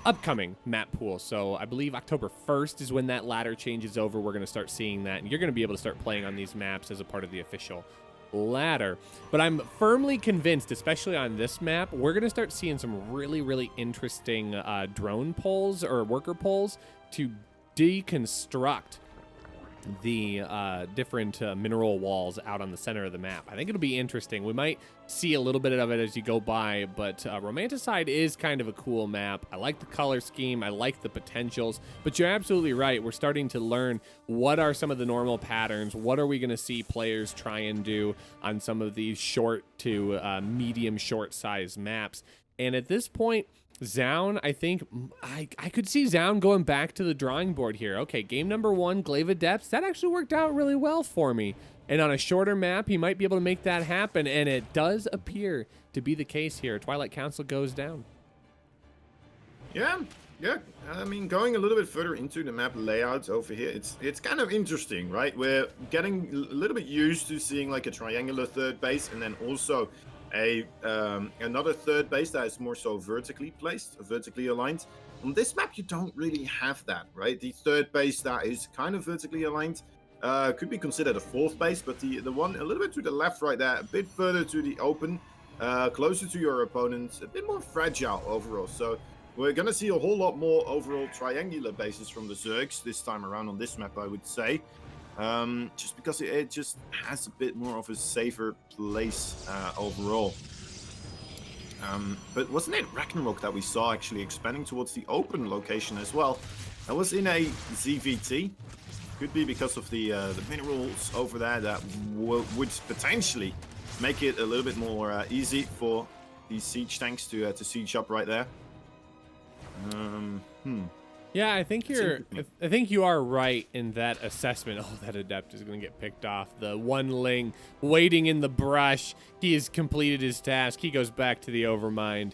upcoming map pool. So I believe October 1st is when that ladder changes over. We're going to start seeing that, and you're going to be able to start playing on these maps as a part of the official ladder. But I'm firmly convinced, especially on this map, we're going to start seeing some really, really interesting drone polls or worker polls to deconstruct the different mineral walls out on the center of the map. I think it'll be interesting. We might see a little bit of it as you go by, but Romanticide is kind of a cool map. I like the color scheme. I like the potentials, but you're absolutely right. We're starting to learn what are some of the normal patterns. What are we going to see players try and do on some of these short to medium short size maps. And at this point, Zaun, I think I could see Zaun going back to the drawing board here. Okay, game number 1, Glaive of Depths, that actually worked out really well for me. And on a shorter map, he might be able to make that happen, and it does appear to be the case here. Twilight Council goes down. Yeah. I mean, going a little bit further into the map layouts over here, it's kind of interesting, right? We're getting a little bit used to seeing like a triangular third base, and then also another third base that is more so vertically placed, vertically aligned. On this map, you don't really have that, right? The third base that is kind of vertically aligned could be considered a fourth base, but the one a little bit to the left right there, a bit further to the open, closer to your opponent, a bit more fragile overall. So we're going to see a whole lot more overall triangular bases from the Zergs this time around on this map, I would say. Just because it just has a bit more of a safer place overall. But wasn't it Ragnarok that we saw actually expanding towards the open location as well? That was in a ZVT. Could be because of the minerals over there that would potentially make it a little bit more easy for these siege tanks to siege up right there. Yeah, I think you are right in that assessment. Oh, that adept is going to get picked off. The one ling waiting in the brush. He has completed his task. He goes back to the Overmind,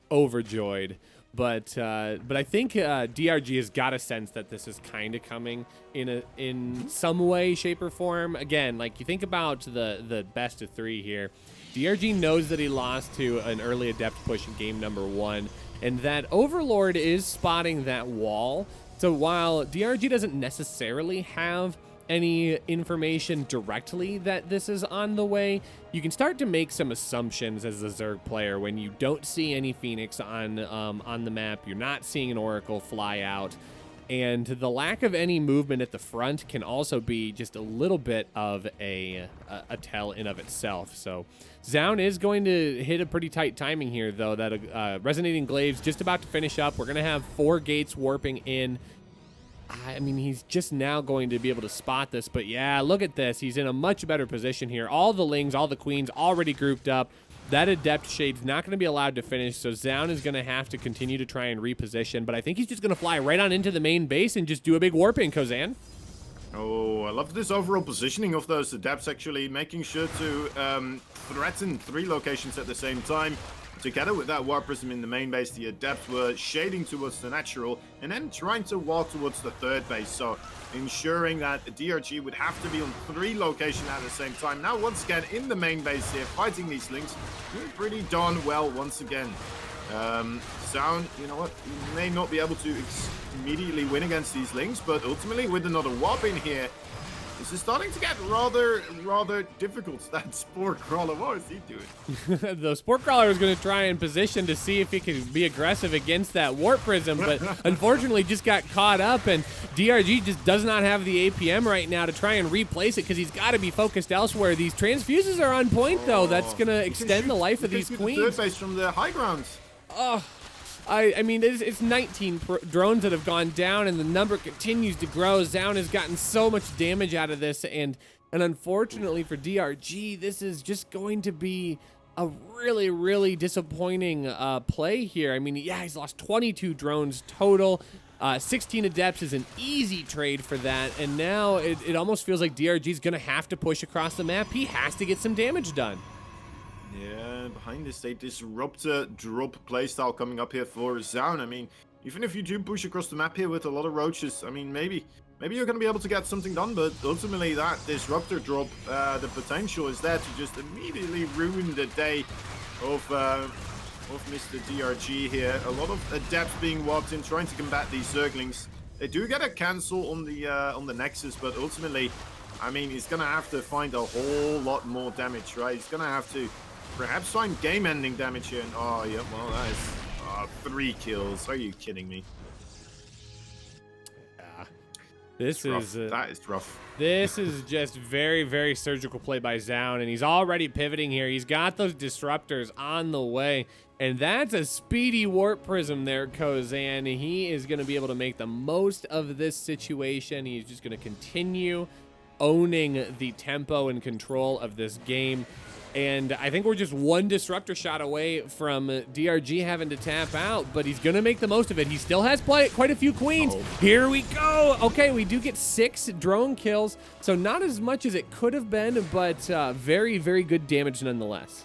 overjoyed. But I think DRG has got a sense that this is kind of coming in some way, shape, or form. Again, like you think about the best of 3 here. DRG knows that he lost to an early adept push in game number 1. And that Overlord is spotting that wall. So while DRG doesn't necessarily have any information directly that this is on the way, you can start to make some assumptions as a Zerg player when you don't see any Phoenix on the map. You're not seeing an Oracle fly out. And the lack of any movement at the front can also be just a little bit of a tell in of itself. So Zaun is going to hit a pretty tight timing here, though. That Resonating Glaive's just about to finish up. We're going to have 4 gates warping in. I mean, he's just now going to be able to spot this. But yeah, look at this. He's in a much better position here. All the Lings, all the Queens already grouped up. That Adept Shade's not going to be allowed to finish, so Zaun is going to have to continue to try and reposition, but I think he's just going to fly right on into the main base and just do a big warping, Kozan. Oh, I love this overall positioning of those Adepts, actually, making sure to threaten 3 locations at the same time. Together with that Warp Prism in the main base, the Adepts were shading towards the natural and then trying to walk towards the 3rd base, so ensuring that DRG would have to be on 3 locations at the same time. Now, once again, in the main base here, fighting these Lings, doing pretty darn well once again. Zaun, you know what, you may not be able to immediately win against these Lings, but ultimately with another Warp in here, this is starting to get rather difficult. That Spore Crawler, what is he doing? The Spore Crawler was going to try and position to see if he could be aggressive against that Warp Prism, but unfortunately just got caught up, and DRG just does not have the APM right now to try and replace it because he's got to be focused elsewhere. These transfuses are on point, though. That's going to extend the life of these Queens. The 3rd base from the high ground. Oh. I mean, it's 19 drones that have gone down, and the number continues to grow. Zaun has gotten so much damage out of this, and unfortunately for DRG, this is just going to be a really disappointing play here. I mean, yeah, he's lost 22 drones total. 16 Adepts is an easy trade for that, and now it almost feels like DRG is going to have to push across the map. He has to get some damage done. Yeah, behind this, a Disruptor drop playstyle coming up here for Zaun. I mean, even if you do push across the map here with a lot of roaches, I mean, maybe you're going to be able to get something done, but ultimately that Disruptor drop, the potential is there to just immediately ruin the day of Mr. DRG here. A lot of Adepts being warped in, trying to combat these Zerglings. They do get a cancel on the Nexus, but ultimately, I mean, he's going to have to find a whole lot more damage, right? He's going to have to perhaps find game-ending damage here. And, oh, yeah, well, that is 3 kills. Are you kidding me? Yeah. This is that is rough. This is just very surgical play by Zaun, and he's already pivoting here. He's got those disruptors on the way, and that's a speedy Warp Prism there, Kozan. He is going to be able to make the most of this situation. He's just going to continue owning the tempo and control of this game. And I think we're just 1 disruptor shot away from DRG having to tap out, but he's going to make the most of it. He still has quite a few Queens. Here we go. Okay, we do get 6 drone kills, so not as much as it could have been, but very good damage nonetheless.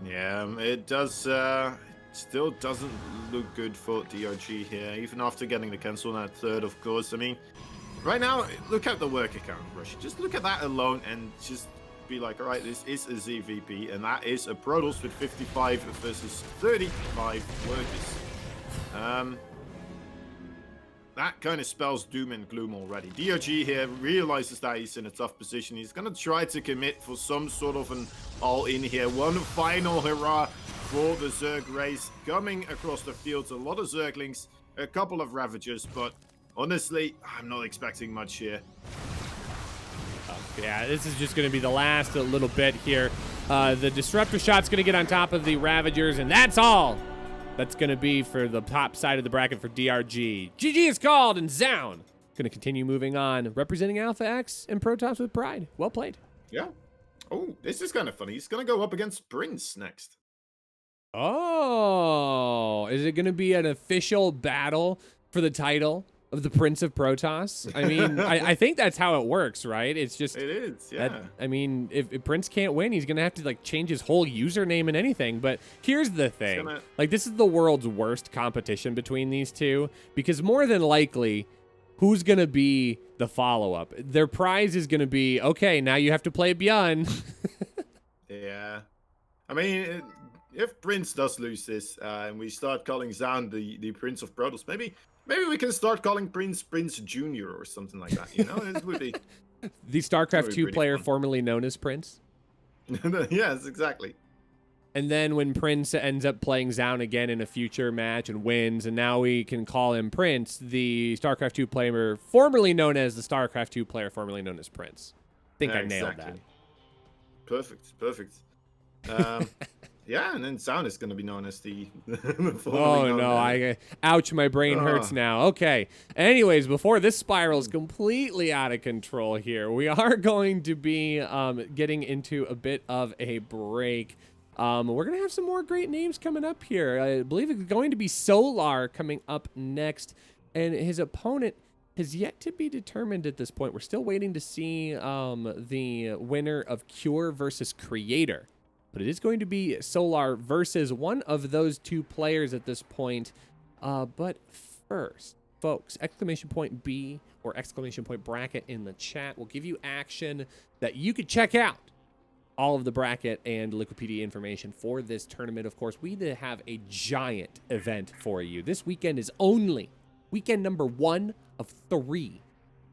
Yeah, it does. Still doesn't look good for DRG here, even after getting the cancel on that 3rd, of course. I mean, right now, look at the worker count, Rush. Just look at that alone and just be like, all right, this is a ZVP, and that is a Protoss with 55 versus 35 workers. That kind of spells doom and gloom already. DRG here realizes that he's in a tough position. He's going to try to commit for some sort of an all-in here. One final hurrah for the Zerg race coming across the fields. A lot of Zerglings, a couple of Ravagers, but honestly, I'm not expecting much here. Yeah, this is just going to be the last little bit here. The Disruptor shot's going to get on top of the Ravagers, and that's all. That's going to be for the top side of the bracket for DRG. GG is called, and Zaun going to continue moving on, representing Alpha X and Protoss with pride. Well played. Yeah. Oh, this is kind of funny. He's going to go up against Prince next. Oh, is it going to be an official battle for the title of the Prince of Protoss? I mean, I think that's how it works, right? It's just it is, yeah. I mean, if Prince can't win, he's gonna have to like change his whole username and anything. But here's the thing: like, this is the world's worst competition between these two, because more than likely, who's gonna be the follow-up? Their prize is gonna be, okay, now you have to play Beyond. Yeah, I mean, if Prince does lose this, and we start calling Zaun the Prince of Protoss, maybe we can start calling Prince Jr. or something like that. You know, it would be the StarCraft 2 player formerly known as Prince. Yes, exactly. And then when Prince ends up playing Zaun again in a future match and wins, and now we can call him Prince, the StarCraft 2 player formerly known as the StarCraft 2 player formerly known as Prince. I think I nailed that. Perfect. Yeah, and then Zaun is going to be known as the oh no, ouch, my brain hurts now. Okay. Anyways, before this spirals completely out of control here, we are going to be getting into a bit of a break. We're going to have some more great names coming up here. I believe it's going to be Solar coming up next, and his opponent has yet to be determined at this point. We're still waiting to see the winner of Cure versus Creator. But it is going to be Solar versus one of those two players at this point. But first, folks, exclamation point B or exclamation point bracket in the chat will give you action that you could check out. All of the bracket and Liquipedia information for this tournament. Of course, we have a giant event for you. This weekend is only weekend number 1 of 3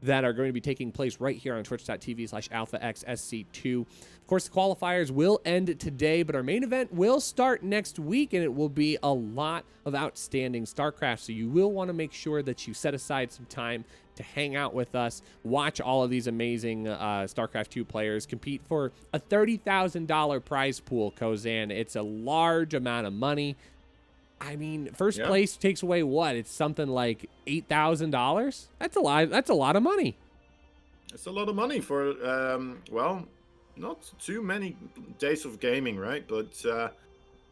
that are going to be taking place right here on twitch.tv/alphaxsc2. Of course, the qualifiers will end today, but our main event will start next week, and it will be a lot of outstanding StarCraft, so you will want to make sure that you set aside some time to hang out with us, watch all of these amazing StarCraft 2 players compete for a $30,000 prize pool, Kozan. It's a large amount of money. I mean, first place takes away what? It's something like $8,000. That's a lot. That's a lot of money. It's a lot of money for well, not too many days of gaming, right? But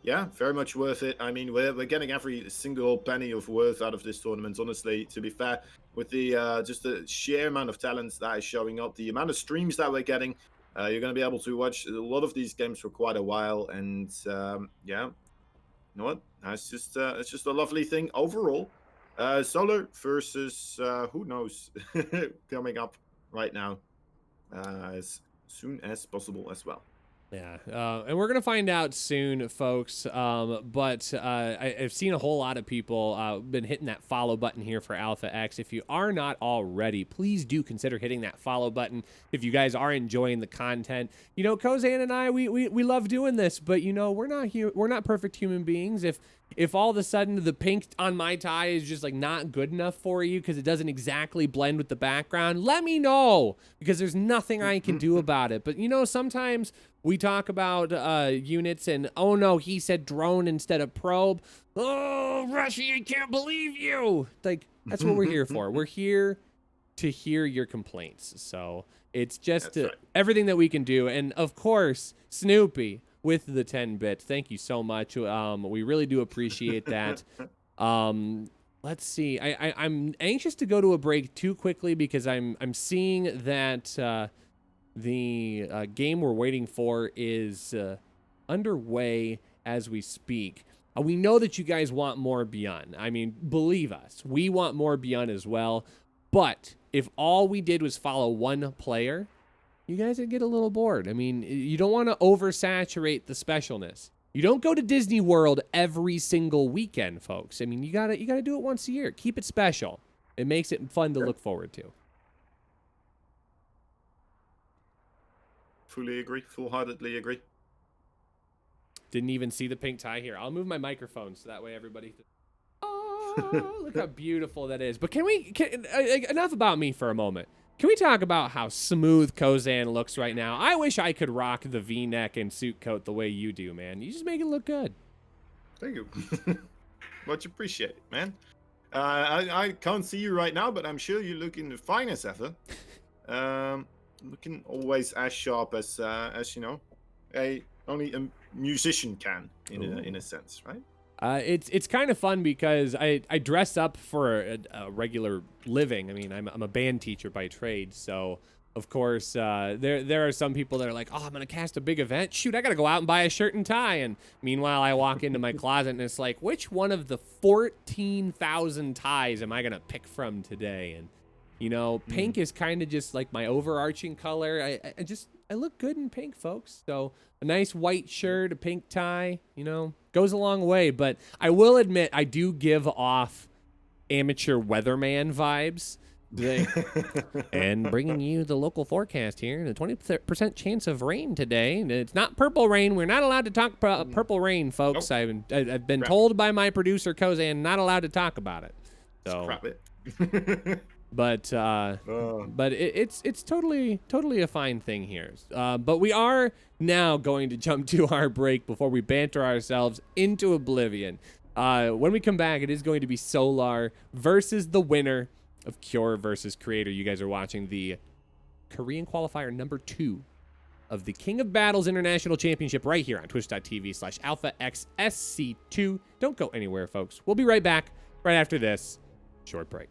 yeah, very much worth it. I mean, we're getting every single penny of worth out of this tournament. Honestly, to be fair, with the just the sheer amount of talents that is showing up, the amount of streams that we're getting, you're going to be able to watch a lot of these games for quite a while. And yeah. You know what? It's just a lovely thing overall. Solar versus who knows coming up right now as soon as possible as well. Yeah, and we're gonna find out soon, folks. But I've seen a whole lot of people been hitting that follow button here for Alpha X. If you are not already, please do consider hitting that follow button. If you guys are enjoying the content, you know, Kozan and I, we love doing this, but you know, we're not perfect human beings. If all of a sudden the pink on my tie is just like not good enough for you because it doesn't exactly blend with the background, let me know, because there's nothing I can do about it. But you know, sometimes we talk about units and, oh no, he said drone instead of probe. Oh, Rushy, I can't believe you. Like, that's what we're here for. We're here to hear your complaints. So it's just everything that we can do. And of course, Snoopy with the 10-bit. Thank you so much. We really do appreciate that. Let's see. I'm anxious to go to a break too quickly because I'm seeing that the game we're waiting for is underway as we speak. We know that you guys want more Beyond. I mean, believe us, we want more Beyond as well. But if all we did was follow one player, you guys would get a little bored. I mean, you don't want to oversaturate the specialness. You don't go to Disney World every single weekend, folks. I mean, you gotta do it once a year. Keep it special. It makes it fun to look forward to. Fully agree. Full-heartedly agree. Didn't even see the pink tie here. I'll move my microphone so that way everybody... Oh, look how beautiful that is. But enough about me for a moment. Can we talk about how smooth Kozan looks right now? I wish I could rock the V-neck and suit coat the way you do, man. You just make it look good. Thank you. Much appreciated, man. I can't see you right now, but I'm sure you look in the finest ever. Looking always as sharp as you know, only a musician can in a sense, right? It's kind of fun because I dress up for a regular living. I mean, I'm a band teacher by trade, so of course there are some people that are like, oh, I'm gonna cast a big event. Shoot, I gotta go out and buy a shirt and tie. And meanwhile, I walk into my closet and it's like, which one of the 14,000 ties am I gonna pick from today? And you know, pink is kind of just like my overarching color. I look good in pink, folks. So a nice white shirt, a pink tie, you know, goes a long way. But I will admit, I do give off amateur weatherman vibes They and bringing you the local forecast here. The 20% chance of rain today. It's not purple rain. We're not allowed to talk purple rain, folks. Nope. I've been Crap. told by my producer Kozan not allowed to talk about it. So Scrap it. but it's totally a fine thing here. But we are now going to jump to our break before we banter ourselves into oblivion. When we come back, it is going to be Solar versus the winner of Cure versus Creator. You guys are watching the Korean qualifier number 2 of the King of Battles International Championship right here on twitch.tv/alphaxsc2. Don't go anywhere, folks. We'll be right back right after this short break.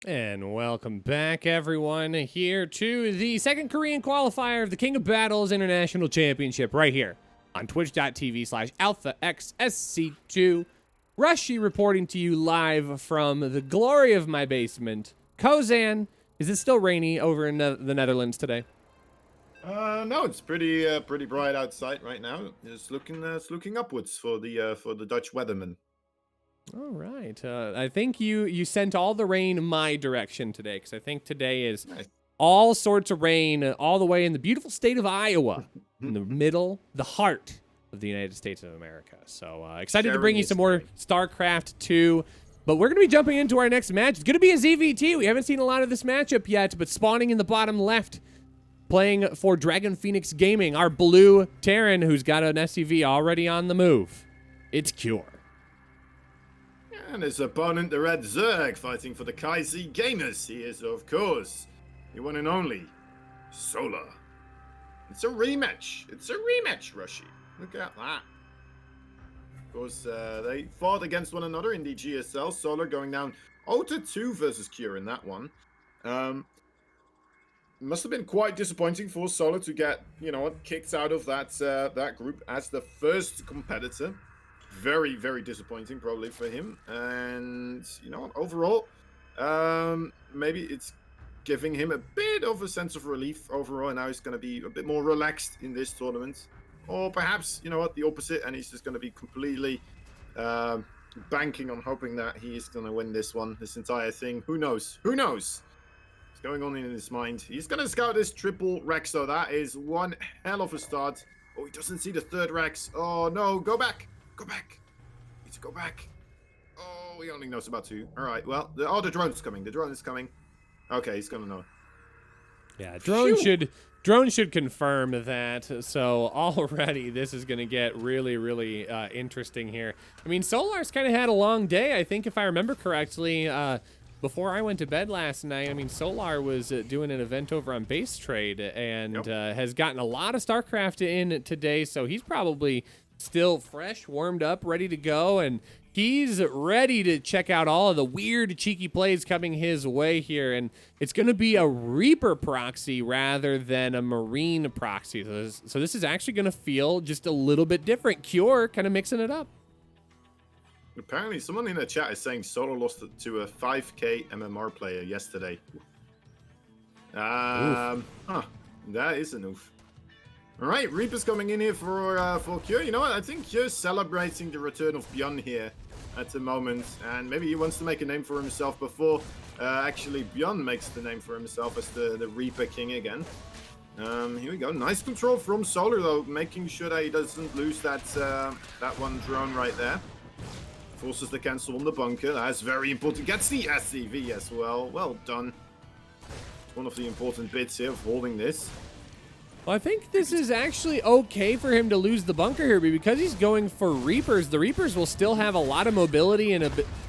And welcome back, everyone, here to the second Korean qualifier of the King of Battles International Championship right here on twitch.tv/alphaxsc2. Rushy reporting to you live from the glory of my basement. Kozan, is it still rainy over in the Netherlands today? No, it's pretty bright outside right now. It's looking upwards for the Dutch weatherman. All right. I think you sent all the rain my direction today, because I think today is Nice. all sorts of rain all the way in the beautiful state of Iowa, in the middle, the heart of the United States of America. So excited to bring you some more StarCraft 2. But we're going to be jumping into our next match. It's going to be a ZVT. We haven't seen a lot of this matchup yet, but spawning in the bottom left, playing for Dragon Phoenix Gaming, our blue Terran, who's got an SCV already on the move. It's Cure. And his opponent, the Red Zerg, fighting for the Kaisi Gamers. He is, of course, the one and only Solar. It's a rematch. Rushy. Look at that. Of course, they fought against one another in the GSL. Solar going down 0-2 versus Cure in that one. Must have been quite disappointing for Solar to get, kicked out of that group as the first competitor. Very, very disappointing probably for him. And, overall, maybe it's giving him a bit of a sense of relief overall, and now he's going to be a bit more relaxed in this tournament. Or perhaps, the opposite, and he's just going to be completely banking on hoping that he is going to win this entire thing. Who knows? What's going on in his mind? He's going to scout this triple Rex, so that is one hell of a start. Oh, he doesn't see the third Rex. Oh, no, go back. Go back. Need to go back. Oh, he only knows about 2. All right, well, the drone is coming. The drone is coming. Okay, he's going to know. Yeah, drone should confirm that. So already this is going to get really, really interesting here. I mean, Solar's kind of had a long day. I think if I remember correctly, before I went to bed last night, I mean, Solar was doing an event over on Base Trade and has gotten a lot of StarCraft in today. So he's probably still fresh, warmed up, ready to go, and he's ready to check out all of the weird, cheeky plays coming his way here. And it's going to be a Reaper proxy rather than a Marine proxy. So this is actually going to feel just a little bit different. Cure kind of mixing it up. Apparently, someone in the chat is saying Solar lost to a 5K MMR player yesterday. That is an oof. All right, Reaper's coming in here for Cure. You know what? I think Cure's celebrating the return of Bjorn here at the moment, and maybe he wants to make a name for himself before actually Bjorn makes the name for himself as the Reaper King again. Here we go. Nice control from Solar though, making sure that he doesn't lose that one drone right there. Forces the cancel on the bunker. That's very important. Gets the SCV as well. Well done. It's one of the important bits here of holding this. Well, I think this is actually okay for him to lose the bunker here, because he's going for Reapers. The Reapers will still have a lot of mobility and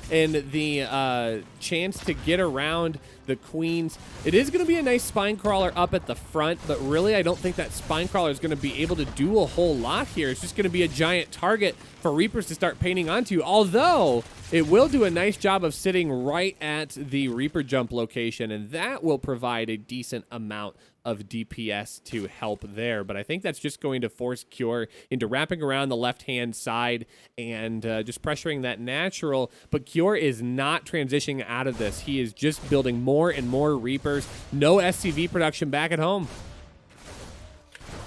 the chance to get around the Queens. It is going to be a nice spine crawler up at the front, but really I don't think that spine crawler is going to be able to do a whole lot here. It's just going to be a giant target for Reapers to start painting onto, although it will do a nice job of sitting right at the Reaper jump location, and that will provide a decent amount of DPS to help there. But I think that's just going to force Cure into wrapping around the left-hand side and just pressuring that natural. But Cure is not transitioning out of this. He is just building more and more Reapers. No SCV production back at home.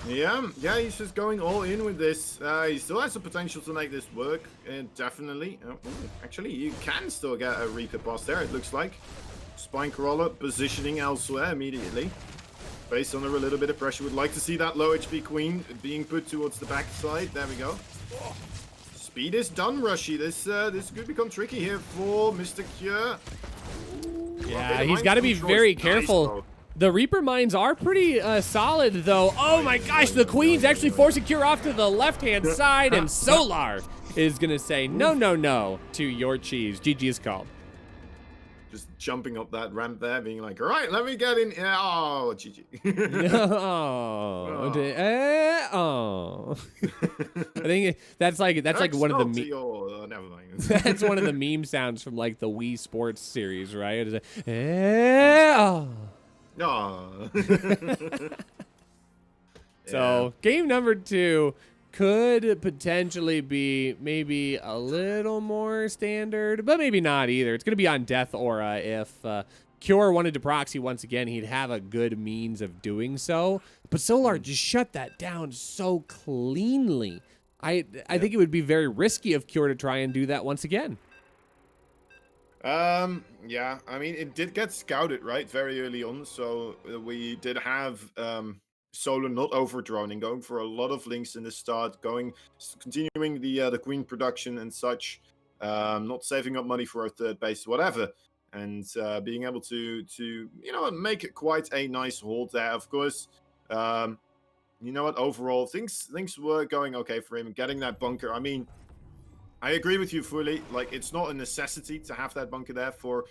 Yeah, he's just going all in with this. He still has the potential to make this work, definitely. Actually, you can still get a Reaper pass there, it looks like. Spine crawler positioning elsewhere immediately. Based on a little bit of pressure, would like to see that low HP Queen being put towards the backside. There we go. Speed is done, Rushy. This could become tricky here for Mr. Cure. Yeah, he's got to be very careful. Nice, the Reaper mines are pretty solid, though. Oh my gosh, the Queen's actually forcing Cure off to the left-hand side, and Solar is going to say no to your cheese. GG is called. Just jumping up that ramp there, being like, all right, let me get in. Oh, GG. I think that's like one of the never mind. That's one of the meme sounds from like the Wii Sports series, right? It's So game number 2. could potentially be maybe a little more standard, but maybe not either. It's going to be on Death Aura. If Cure wanted to proxy once again, he'd have a good means of doing so. But Solar just shut that down so cleanly. I think it would be very risky of Cure to try and do that once again. Yeah, I mean, it did get scouted, right, very early on, so we did have Solar not overdroning, going for a lot of links in the start, continuing the queen production and such, not saving up money for a third base, whatever, and being able to make it quite a nice hold there. Of course, you know what, overall things were going okay for him, getting that bunker. I mean, I agree with you fully. Like, it's not a necessity to have that bunker there for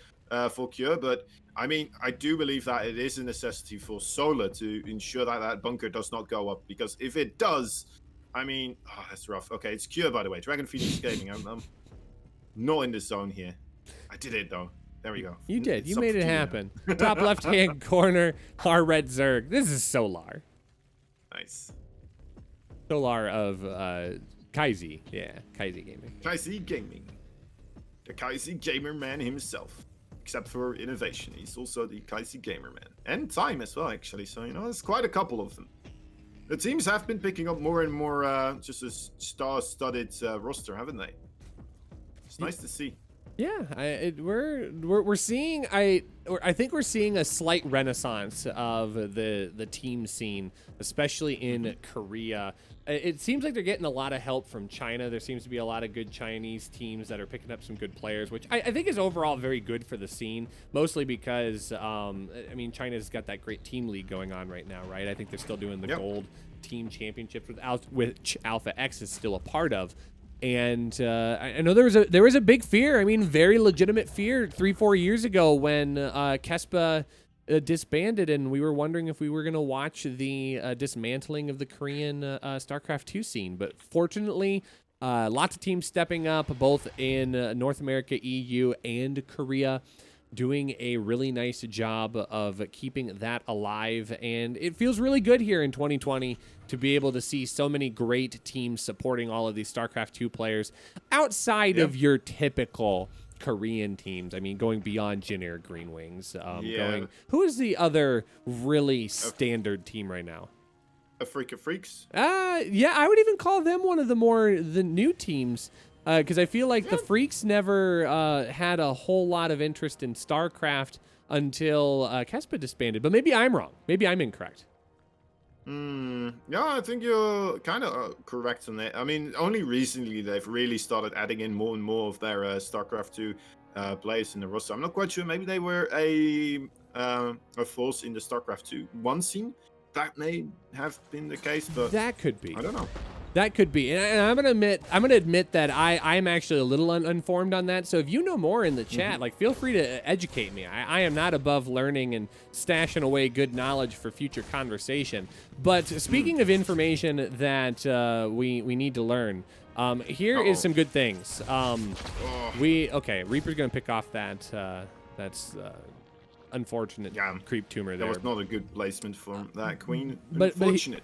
Cure, but I mean, I do believe that it is a necessity for Solar to ensure that that bunker does not go up, because if it does, I mean, that's rough. Okay, it's Cure, by the way. Dragon Phoenix Gaming. I'm not in the zone here. I did it though. There we go. You did. It's You up made to it you now. happen. Top left-hand corner, our red Zerg. This is Solar. Nice. Solar of Kaizi. Yeah, Kaizi Gaming. Kaizi Gaming. The Kaizi Gamer Man himself. Except for innovation. He's also the Kaizi Gamer Man. And time as well, actually. So, there's quite a couple of them. The teams have been picking up more and more just a star-studded roster, haven't they? It's nice to see. Yeah, we're seeing I think we're seeing a slight renaissance of the team scene, especially in Korea. It seems like they're getting a lot of help from China. There seems to be a lot of good Chinese teams that are picking up some good players, which I think is overall very good for the scene, mostly because, I mean, China's got that great team league going on right now, right? I think they're still doing the gold team championships, which Alpha X is still a part of. And I know there was a big fear. I mean, very legitimate fear 3-4 years ago when Kespa disbanded, and we were wondering if we were going to watch the dismantling of the Korean StarCraft 2 scene. But fortunately, lots of teams stepping up, both in North America, EU, and Korea, doing a really nice job of keeping that alive. And it feels really good here in 2020 to be able to see so many great teams supporting all of these StarCraft 2 players outside of your typical Korean teams. I mean, going beyond Jin Green Wings. Who is the other really standard team right now? Africa Freaks? Yeah, I would even call them one of the new teams. Because I feel like the Freaks never had a whole lot of interest in StarCraft until Kespa disbanded. But maybe I'm wrong. Maybe I'm incorrect. Yeah, I think you're kind of correct on that. I mean, only recently they've really started adding in more and more of their StarCraft 2 players in the roster. I'm not quite sure. Maybe they were a force in the StarCraft 2 1 scene. That may have been the case, but that could be. I don't know. That could be, and I'm gonna admit that I'm actually a little uninformed on that. So if you know more in the chat, like, feel free to educate me. I am not above learning and stashing away good knowledge for future conversation. But speaking of information that we need to learn, here is some good things. Reaper's gonna pick off that's unfortunate creep tumor there. That was not a good placement for that queen. But unfortunate.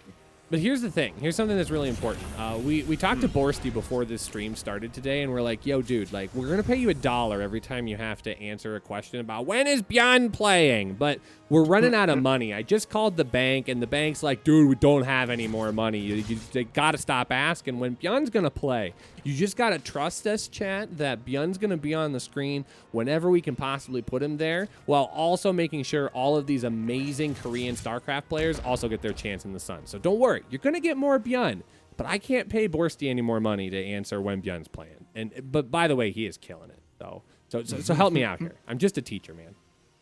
But here's the thing. Here's something that's really important. We talked to Borsty before this stream started today, and we're like, yo, dude, like, we're going to pay you $1 every time you have to answer a question about when is Bjorn playing, but we're running out of money. I just called the bank, and the bank's like, dude, we don't have any more money. You got to stop asking when Bjorn's going to play. You just got to trust us, chat, that Bjorn's going to be on the screen whenever we can possibly put him there, while also making sure all of these amazing Korean StarCraft players also get their chance in the sun. So don't worry. You're going to get more Bjorn, but I can't pay Borsty any more money to answer when Bjorn's playing. But by the way, he is killing it. So help me out here. I'm just a teacher, man.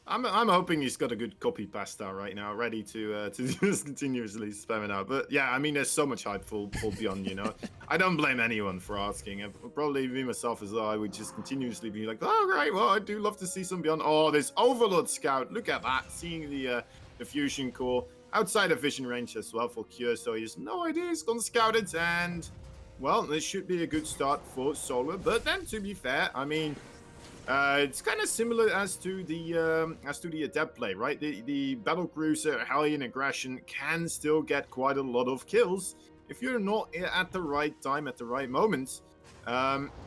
I'm hoping he's got a good copy pasta right now, ready to just continuously spam it out. But yeah, I mean, there's so much hype for Bjorn, I don't blame anyone for asking. Probably me myself as well. I would just continuously be like, oh, right, well, I do love to see some Bjorn. Oh, there's Overlord Scout. Look at that. Seeing the fusion core outside of vision range as well for Cure. So he has no idea he's gonna scout it. And, well, this should be a good start for Solar. But then, to be fair, I mean, it's kind of similar as to the adept play, right? The battle cruiser Hellion aggression can still get quite a lot of kills if you're not at the right time, at the right moment,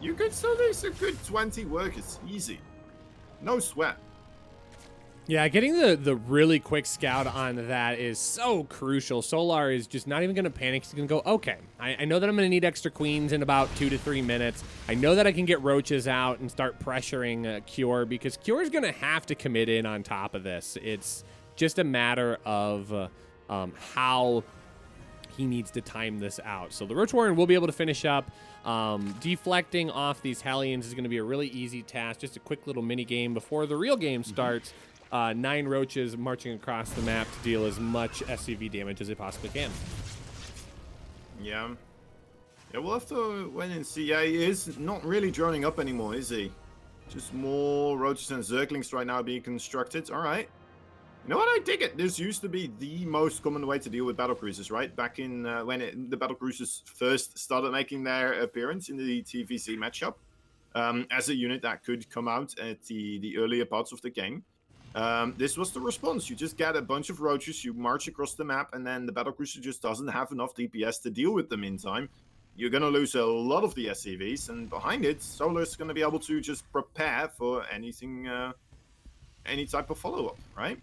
you could still lose a good 20 workers, easy. No sweat. Yeah, getting the really quick scout on that is so crucial. Solar is just not even going to panic. He's going to go, okay, I know that I'm going to need extra queens in about 2 to 3 minutes. I know that I can get roaches out and start pressuring Cure, because Cure is going to have to commit in on top of this. It's just a matter of how he needs to time this out. So the Roach Warren will be able to finish up. Deflecting off these Hellions is going to be a really easy task. Just a quick little mini game before the real game starts. 9 roaches marching across the map to deal as much SCV damage as they possibly can. Yeah, we'll have to wait and see. Yeah, he is not really droning up anymore, is he? Just more roaches and zerglings right now being constructed. All right. You know what? I dig it. This used to be the most common way to deal with battlecruisers, right? Back in when the battlecruisers first started making their appearance in the TVC matchup, as a unit that could come out at the earlier parts of the game. This was the response. You just get a bunch of roaches, you march across the map, and then the battlecruiser just doesn't have enough DPS to deal with them in time. You're going to lose a lot of the SCVs, and behind it, Solar's going to be able to just prepare for anything, any type of follow-up, right?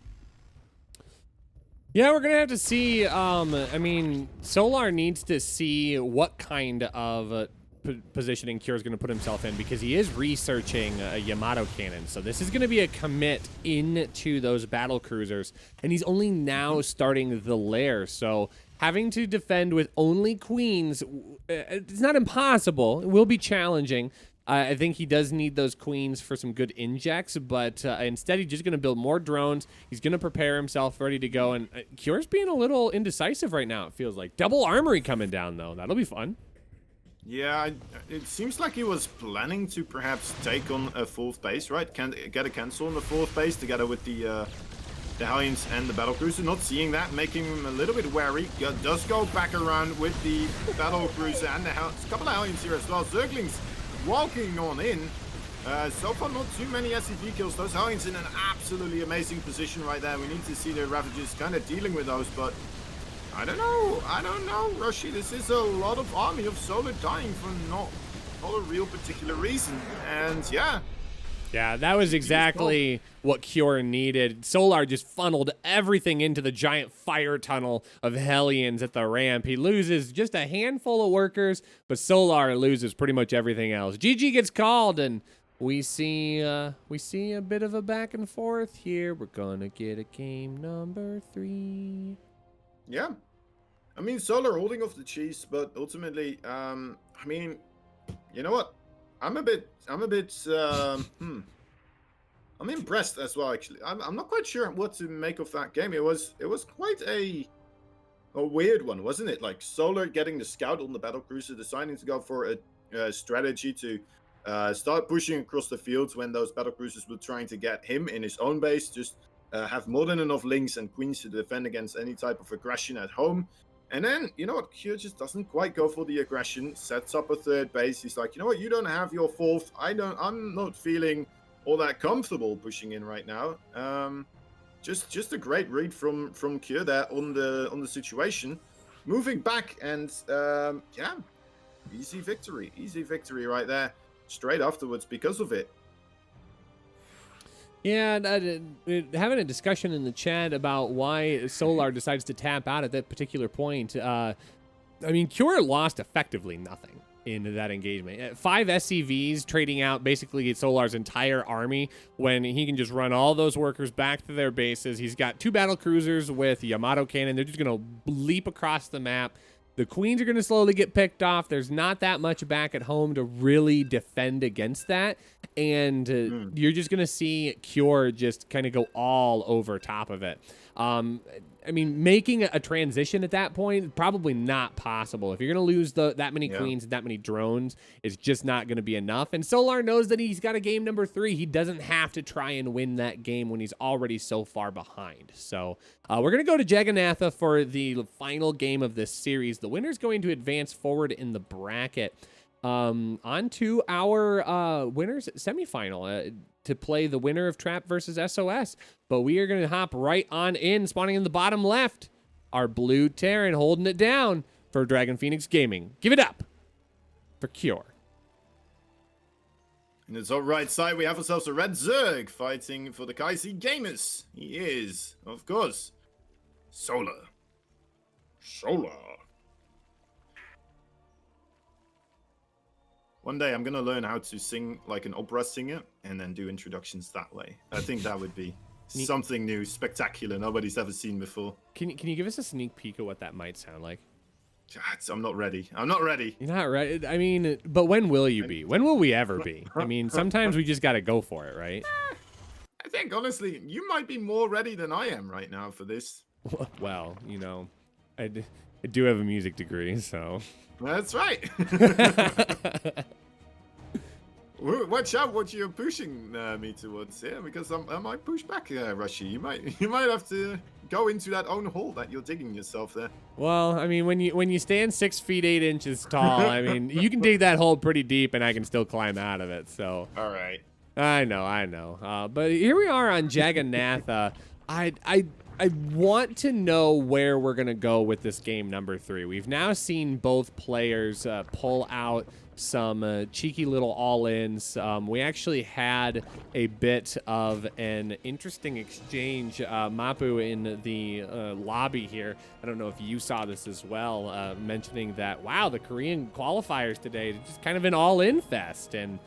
Yeah, we're going to have to see. I mean, Solar needs to see what kind of positioning Cure is going to put himself in, because he is researching a Yamato cannon. So this is going to be a commit into those battle cruisers, and he's only now starting the lair. So having to defend with only queens, it's not impossible. It will be challenging. I think he does need those queens for some good injects, but instead he's just going to build more drones. He's going to prepare himself ready to go, and Cure's being a little indecisive right now, it feels like. Double armory coming down, though. That'll be fun. Yeah, it seems like he was planning to perhaps take on a 4th base, right? Can get a cancel on the 4th base together with the Hellions and the battlecruiser. Not seeing that, making him a little bit wary. Does go back around with the battlecruiser and a couple of Hellions here as well. Zerglings walking on in. So far, not too many SCV kills. Those Hellions in an absolutely amazing position right there. We need to see the Ravagers kind of dealing with those, but I don't know, Rushy. This is a lot of army of Solar dying for not a real particular reason. And yeah, that was exactly what Cure needed. Solar just funneled everything into the giant fire tunnel of Hellions at the ramp. He loses just a handful of workers, but Solar loses pretty much everything else. GG gets called, and we see a bit of a back and forth here. We're gonna get a game number 3. Yeah, I mean, Solar holding off the cheese, but ultimately, I mean, you know what? I'm impressed as well. Actually, I'm not quite sure what to make of that game. It was quite a weird one, wasn't it? Like Solar getting the scout on the battlecruiser, deciding to go for a strategy to start pushing across the fields when those battlecruisers were trying to get him in his own base. Just have more than enough links and queens to defend against any type of aggression at home. And then, you know what, Q just doesn't quite go for the aggression, sets up a 3rd base. He's like, you know what, you don't have your 4th. I'm not feeling all that comfortable pushing in right now. Just a great read from Q there on the situation. Moving back, and yeah, easy victory right there, straight afterwards because of it. Yeah, having a discussion in the chat about why Solar decides to tap out at that particular point. I mean, Cure lost effectively nothing in that engagement. 5 SCVs trading out basically Solar's entire army when he can just run all those workers back to their bases. He's got 2 battle cruisers with Yamato cannon. They're just going to leap across the map. The queens are going to slowly get picked off. There's not that much back at home to really defend against that. And you're just going to see Cure just kind of go all over top of it. I mean, making a transition at that point, probably not possible. If you're going to lose that many queens and that many drones, it's just not going to be enough. And Solar knows that he's got a game number 3. He doesn't have to try and win that game when he's already so far behind. So we're going to go to Jagannatha for the final game of this series. The winner's going to advance forward in the bracket. On to our winners semifinal to play the winner of Trap versus SOS. But we are going to hop right on in, spawning in the bottom left. Our blue Terran holding it down for Dragon Phoenix Gaming. Give it up for Cure. In the top right side, we have ourselves a Red Zerg fighting for the Kaisi Gamers. He is, of course, Solar. One day I'm going to learn how to sing like an opera singer and then do introductions that way. I think that would be something new, spectacular, nobody's ever seen before. Can you give us a sneak peek of what that might sound like? I'm not ready. I'm not ready. You're not ready? I mean, but when will you be? When will we ever be? I mean, sometimes we just got to go for it, right? I think, honestly, you might be more ready than I am right now for this. Well, you know, I do have a music degree, so. That's right. Watch out what you're pushing me towards here, because I might push back, Rushy. You might have to go into that own hole that you're digging yourself there. Well, I mean, when you stand 6 feet 8 inches tall, I mean, you can dig that hole pretty deep, and I can still climb out of it. So. All right. I know. But here we are on Jagannatha. I want to know where we're going to go with this game number 3. We've now seen both players pull out some cheeky little all-ins. We actually had a bit of an interesting exchange, Mapu, in the lobby here. I don't know if you saw this as well, mentioning that, wow, the Korean qualifiers today, just kind of an all-in fest. And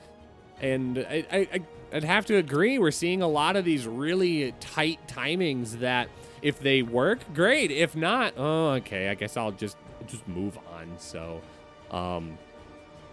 I'd have to agree, we're seeing a lot of these really tight timings that if they work, great. If not, oh, okay, I guess I'll just move on. So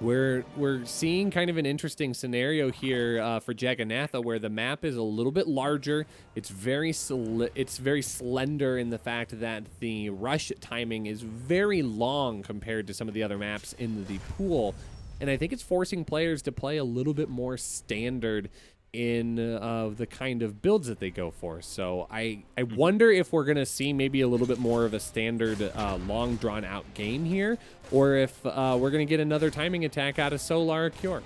we're seeing kind of an interesting scenario here for Jagannatha, where the map is a little bit larger. It's very slender in the fact that the rush timing is very long compared to some of the other maps in the pool. And I think it's forcing players to play a little bit more standard in the kind of builds that they go for. So I wonder if we're going to see maybe a little bit more of a standard long drawn out game here, or if we're going to get another timing attack out of Solar or Cure.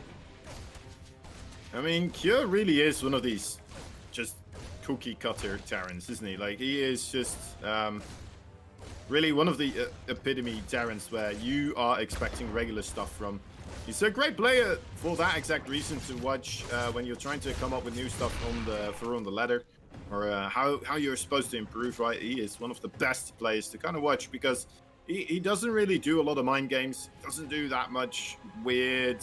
I mean, Cure really is one of these just cookie cutter Terrans, isn't he? Like, he is just really one of the epitome Terrans where you are expecting regular stuff from. He's a great player for that exact reason to watch when you're trying to come up with new stuff on the ladder, or how you're supposed to improve, right? He is one of the best players to kind of watch, because he doesn't really do a lot of mind games, doesn't do that much weird,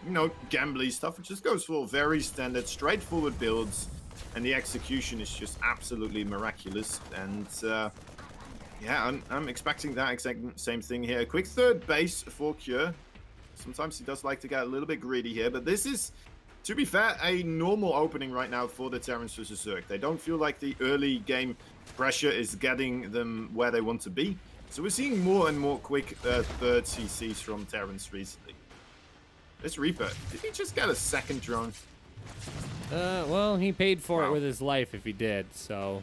gambly stuff. It just goes for very standard, straightforward builds, and the execution is just absolutely miraculous. And yeah, I'm expecting that exact same thing here. A quick third base for Cure. Sometimes he does like to get a little bit greedy here, but this is, to be fair, a normal opening right now for the Terrans versus Zerg. They don't feel like the early game pressure is getting them where they want to be. So we're seeing more and more quick third CCs from Terrans recently. This Reaper, did he just get a second drone? Well, he paid for it with his life if he did. So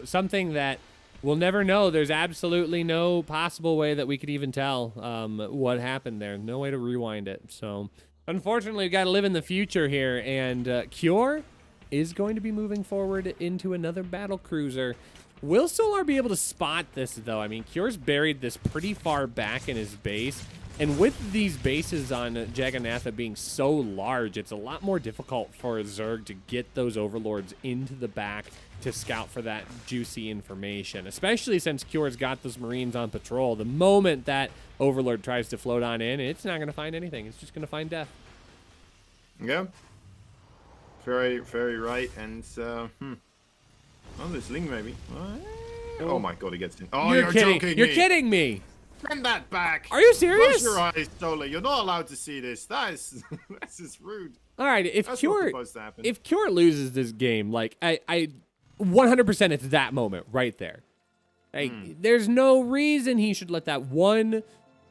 something that we'll never know. There's absolutely no possible way that we could even tell what happened there. No way to rewind it. So, unfortunately, we've got to live in the future here. And Cure is going to be moving forward into another battle cruiser. Will Solar be able to spot this, though? I mean, Cure's buried this pretty far back in his base. And with these bases on Jagannatha being so large, it's a lot more difficult for Zerg to get those overlords into the back to scout for that juicy information, especially since Cure's got those Marines on patrol. The moment that overlord tries to float on in, it's not going to find anything. It's just going to find death. Yeah. Very, very right. And, oh, there's Ling, maybe. Oh my god, he gets in. Oh, you're kidding. joking You're me. kidding me. Send that back. Are you serious? Close your eyes, Solar. You're not allowed to see this. That's just rude. All right, if That's Cure not supposed to happen. if Cure loses this game, like I 100% it's that moment right there. Like there's no reason he should let that 1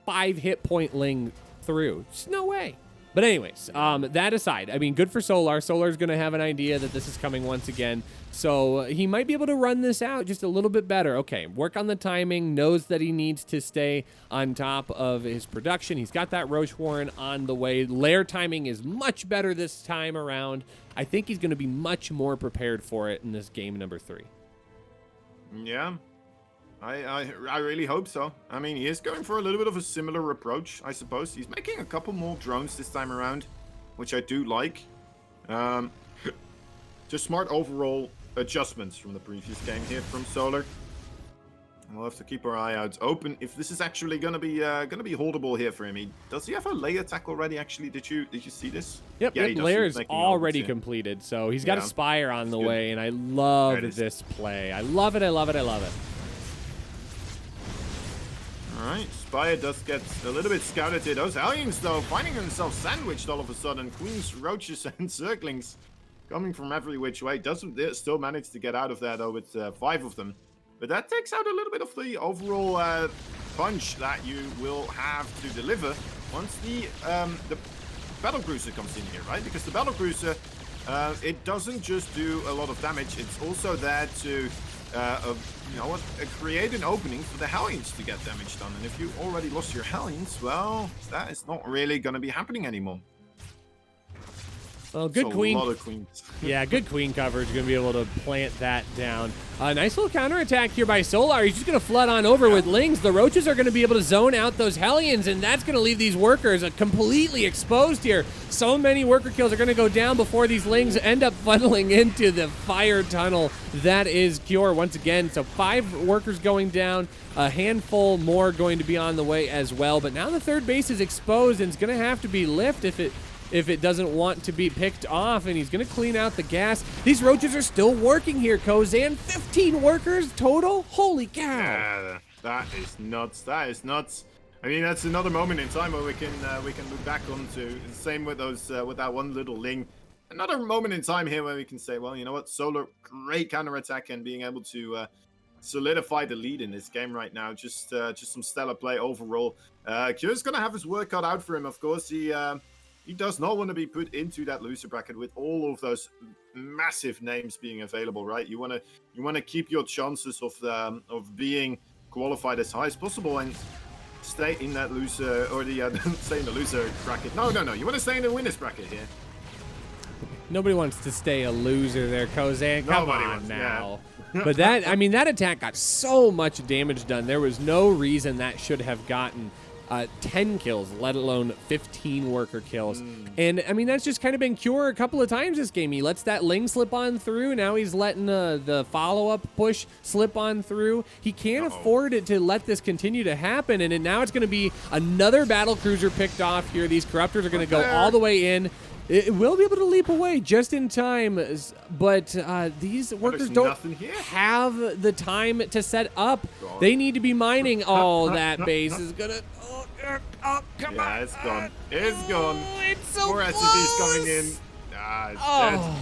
5 hit point Ling through. Just no way. But anyways, that aside, I mean, good for Solar. Solar's going to have an idea that this is coming once again. So he might be able to run this out just a little bit better. Okay, work on the timing, knows that he needs to stay on top of his production. He's got that Roche Warren on the way. Lair timing is much better this time around. I think he's going to be much more prepared for it in this game number 3. Yeah. I really hope so. I mean, he is going for a little bit of a similar approach, I suppose. He's making a couple more drones this time around, which I do like. Just smart overall adjustments from the previous game here from Solar. We'll have to keep our eye out open if this is actually gonna be holdable here for him. Does he have a lay attack already? Actually, did you see this? Yep, Yeah, yep, layer is already completed, so he's got a Spire on the way, and I love this play. I love it, I love it, I love it. Alright, Spire does get a little bit scouted here. Those Hellions, though, finding themselves sandwiched all of a sudden. Queens, Roaches, and Circlings coming from every which way. Doesn't still manage to get out of there, though, with 5 of them. But that takes out a little bit of the overall punch that you will have to deliver once the battlecruiser comes in here, right? Because the battlecruiser, it doesn't just do a lot of damage. It's also there to, create an opening for the Hellions to get damage done. And if you already lost your Hellions, well, that is not really going to be happening anymore. Well, good queen. A lot of queens. Yeah, good queen coverage. Going to be able to plant that down. Nice little counterattack here by Solar. He's just going to flood on over with Lings. The Roaches are going to be able to zone out those Hellions, and that's going to leave these workers completely exposed here. So many worker kills are going to go down before these Lings end up funneling into the fire tunnel. That is Cure once again. So 5 workers going down. A handful more going to be on the way as well. But now the third base is exposed, and it's going to have to be lift if it doesn't want to be picked off, and he's going to clean out the gas. These Roaches are still working here, Kozan. 15 workers total? Holy cow. Yeah, that is nuts. That is nuts. I mean, that's another moment in time where we can look back onto. The same with those with that one little Ling. Another moment in time here where we can say, well, you know what, Solar, great counterattack and being able to solidify the lead in this game right now. Just some stellar play overall. Cure's going to have his work cut out for him, of course. He does not want to be put into that loser bracket with all of those massive names being available, right? You want to keep your chances of being qualified as high as possible and stay in that loser or stay in the loser bracket. No. You want to stay in the winners bracket here. Nobody wants to stay a loser there, Kozan. Come on now. Yeah. But that attack got so much damage done. There was no reason that should have gotten 10 kills, let alone 15 worker kills. And, I mean, that's just kind of been Cure a couple of times this game. He lets that Ling slip on through. Now he's letting the follow-up push slip on through. He can't afford it to let this continue to happen. And now it's going to be another battle cruiser picked off here. These Corruptors are going to go all the way in. It will be able to leap away just in time, but these workers don't have the time to set up. They need to be mining. Oh, that base is going to... Oh, come on. Yeah, it's gone. It's gone. It's so More close. SCVs coming in. It's dead.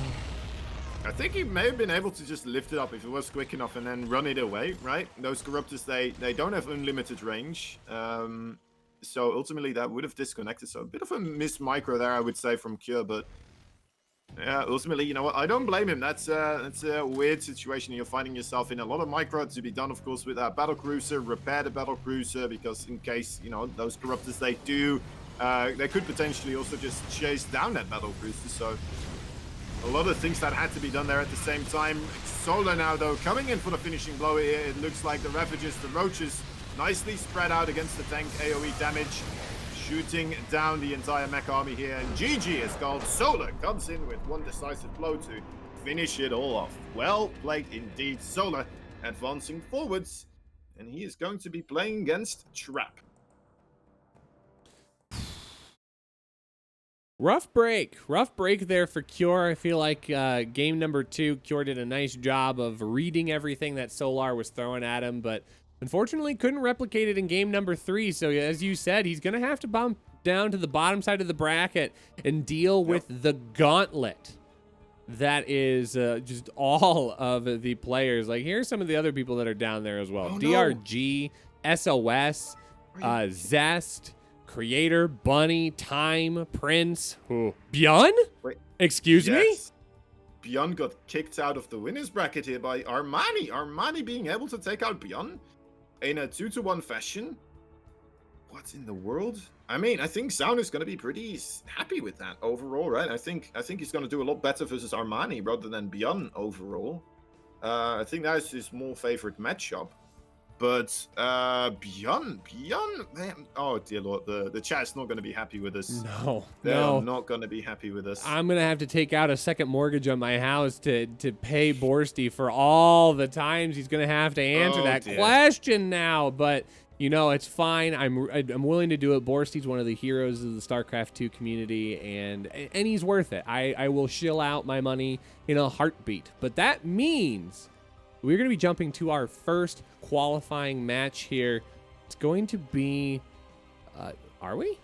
I think he may have been able to just lift it up if it was quick enough and then run it away, right? Those Corruptors, they don't have unlimited range. So ultimately that would have disconnected. So a bit of a missed micro there, I would say, from Cure, but yeah, ultimately, you know what? I don't blame him. That's a weird situation you're finding yourself in. A lot of micro to be done, of course, with that battle cruiser. Repair the battle cruiser because in case, you know, those Corruptors, they could potentially also just chase down that battle cruiser. So a lot of things that had to be done there at the same time. Solar now, though, coming in for the finishing blow here. It looks like the Ravages, the Roaches, nicely spread out against the tank AoE damage. Shooting down the entire mech army here, and GG is called. Solar comes in with one decisive blow to finish it all off. Well played indeed. Solar advancing forwards, and he is going to be playing against Trap. Rough break there for Cure. I feel like game number 2, Cure did a nice job of reading everything that Solar was throwing at him, but unfortunately couldn't replicate it in game number 3. So as you said, he's going to have to bump down to the bottom side of the bracket and deal with the gauntlet. That is just all of the players. Like, here's some of the other people that are down there as well. DRG, SOS, Zest, Creator, Bunny, Time, Prince, Bjorn? Wait. Excuse me? Bjorn got kicked out of the winners bracket here by Armani. Armani being able to take out Bjorn in a 2-to-1 fashion. What in the world? I mean, I think Zaun is going to be pretty happy with that overall, right? I think he's going to do a lot better versus Armani rather than Bjorn overall. I think that is his more favorite matchup. But Beyond, man, oh dear Lord, the chat's not going to be happy with us. No, They no. are not going to be happy with us. I'm gonna have to take out a second mortgage on my house to pay Borsty for all the times he's gonna have to answer that question now. But you know, it's fine. I'm willing to do it. Borsty's one of the heroes of the StarCraft 2 community, and he's worth it. I will shill out my money in a heartbeat. But that means we're gonna be jumping to our first qualifying match here. It's going to be, are we?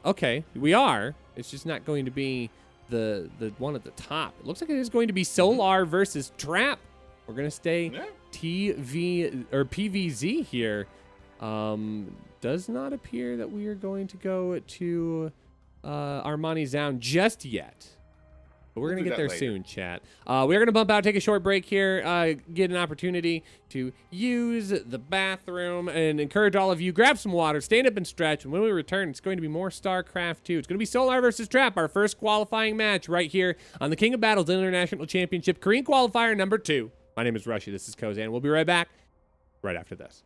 Okay, we are. It's just not going to be the one at the top. It looks like it is going to be Solar versus Trap. We're gonna stay TV or PVZ here. Does not appear that we are going to go to Armani Zound just yet. But we're going to get there soon, chat. We're going to bump out, take a short break here, get an opportunity to use the bathroom, and encourage all of you, grab some water, stand up and stretch. And when we return, it's going to be more StarCraft 2. It's going to be Solar versus Trap, our first qualifying match right here on the King of Battles International Championship, Korean Qualifier number 2. My name is Rushy. This is Kozan. We'll be right back right after this.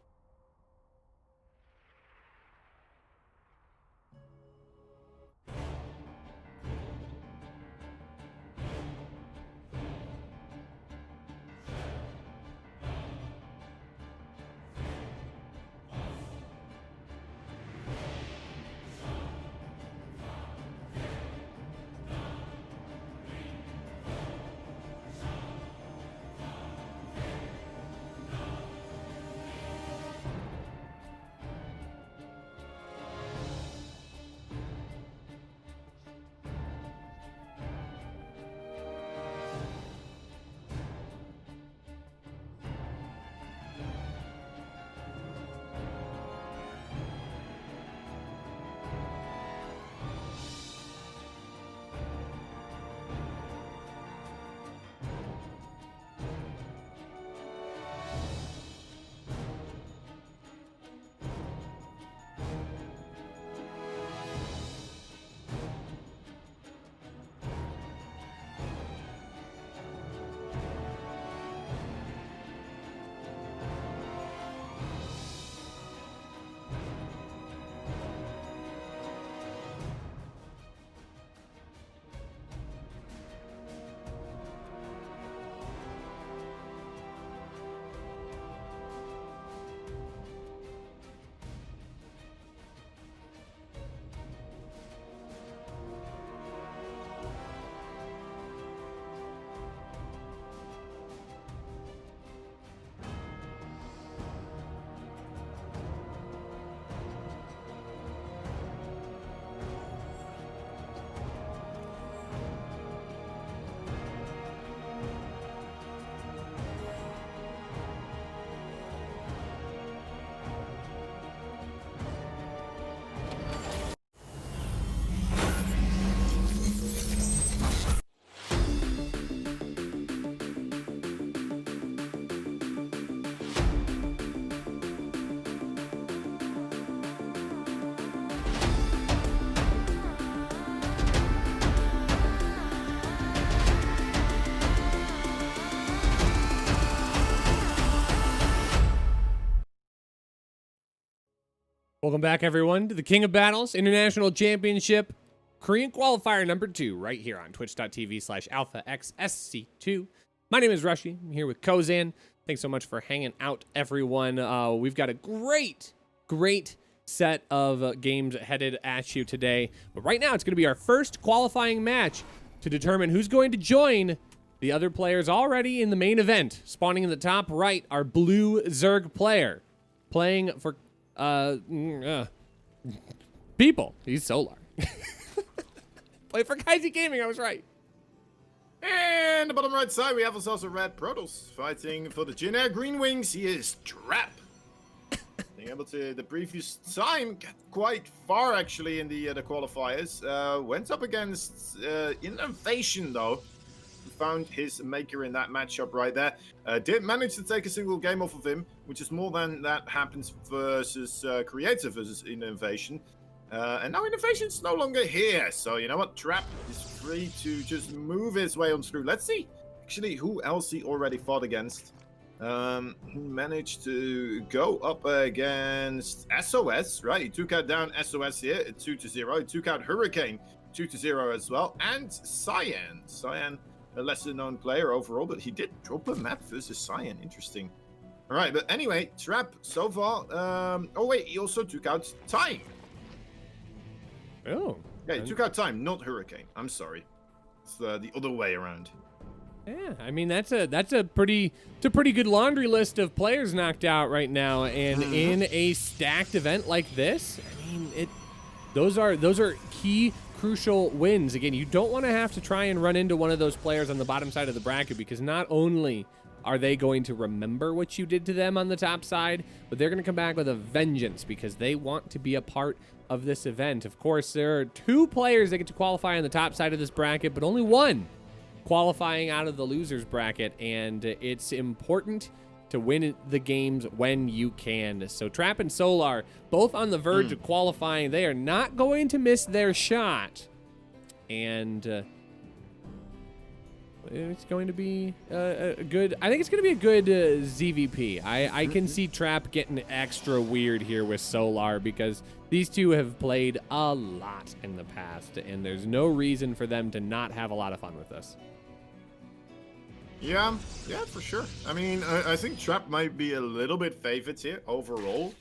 Welcome back, everyone, to the King of Battles International Championship Korean Qualifier number 2 right here on twitch.tv/alphaxsc2. My name is Rushy. I'm here with Kozan. Thanks so much for hanging out, everyone. We've got a great set of games headed at you today. But right now, it's going to be our first qualifying match to determine who's going to join the other players already in the main event. Spawning in the top right, our blue Zerg player. Playing for people. He's Solar. Play for Kaiji Gaming, I was right. And the bottom right side, we have ourselves a red Protoss fighting for the Jin Air Green Wings. He is Trap. Being able to, the previous time, get quite far actually in the qualifiers. Went up against Innovation though. Found his maker in that matchup right there. Did manage to take a single game off of him, which is more than that happens versus Creator versus Innovation. And now Innovation's no longer here, so you know what? Trap is free to just move his way on through. Let's see actually who else he already fought against. He managed to go up against SOS, right? He took out down SOS here at 2-0. He took out Hurricane 2-0 as well. And Cyan. Cyan, a lesser known player overall, but he did drop a map versus Cyan. Interesting. All right, but anyway, Trap so far. Oh, wait, he also took out Time. Oh. Yeah, he took out Time, not Hurricane. I'm sorry. It's the other way around. Yeah, I mean that's a pretty good laundry list of players knocked out right now, and in a stacked event like this, I mean those are key crucial wins. Again, you don't want to have to try and run into one of those players on the bottom side of the bracket, because not only are they going to remember what you did to them on the top side, but they're going to come back with a vengeance because they want to be a part of this event. Of course, there are 2 players that get to qualify on the top side of this bracket, but only one qualifying out of the losers bracket, and it's important to win the games when you can. So Trap and Solar, both on the verge of qualifying. They are not going to miss their shot, and it's going to be a good, I think it's going to be a good ZVP. I can see Trap getting extra weird here with Solar, because these two have played a lot in the past, and there's no reason for them to not have a lot of fun with this. Yeah, for sure. I mean, I think Trap might be a little bit favored here overall.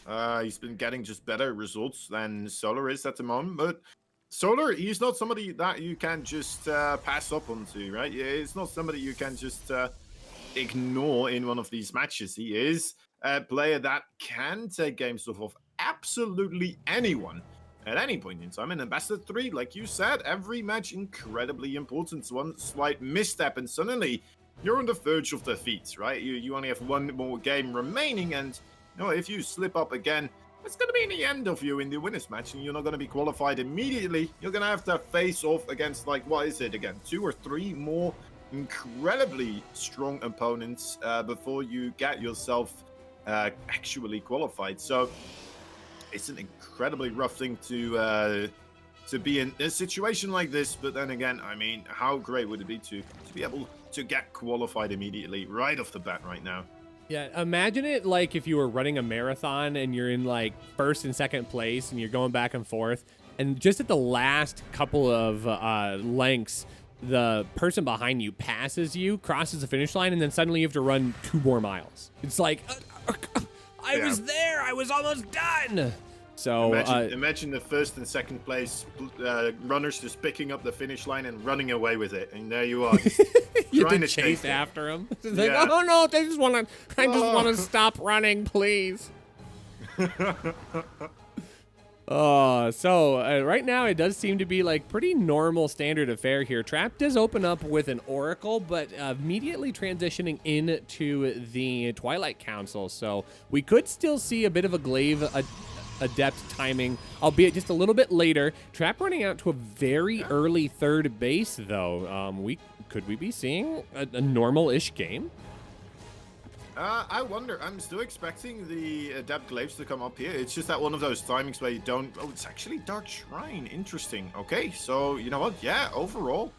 He's been getting just better results than Solar is at the moment, but Solar, he's not somebody that you can just pass up onto, right? Yeah, it's not somebody you can just ignore in one of these matches. He is a player that can take games off of absolutely anyone at any point in time. And in best of 3, like you said, every match incredibly important. One slight misstep and suddenly you're on the verge of defeat, right? You only have one more game remaining, and if you slip up again, it's going to be in the end of you in the winners match, and you're not going to be qualified immediately. You're going to have to face off against, like, what is it again? 2 or 3 more incredibly strong opponents before you get yourself actually qualified. So it's an incredibly rough thing to be in a situation like this. But then again, I mean, how great would it be to be able to get qualified immediately right off the bat right now? Yeah, imagine it like if you were running a marathon and you're in like 1st and 2nd place and you're going back and forth, and just at the last couple of lengths, the person behind you passes you, crosses the finish line, and then suddenly you have to run 2 more miles. It's like, I was there, I was almost done. So imagine the 1st and 2nd place runners just picking up the finish line and running away with it, and there you are. You have to chase after them. It's like, oh no, I just want to stop running, please. So right now it does seem to be like pretty normal standard affair here. Trap does open up with an Oracle, but immediately transitioning into the Twilight Council. So we could still see a bit of a Glaive Adept timing, albeit just a little bit later. Trap running out to a very early 3rd base, though. Could we be seeing a normal-ish game? I wonder. I'm still expecting the Adept Glaives to come up here. It's just that one of those timings where you don't... Oh, it's actually Dark Shrine. Interesting. Okay, so you know what? Yeah, overall.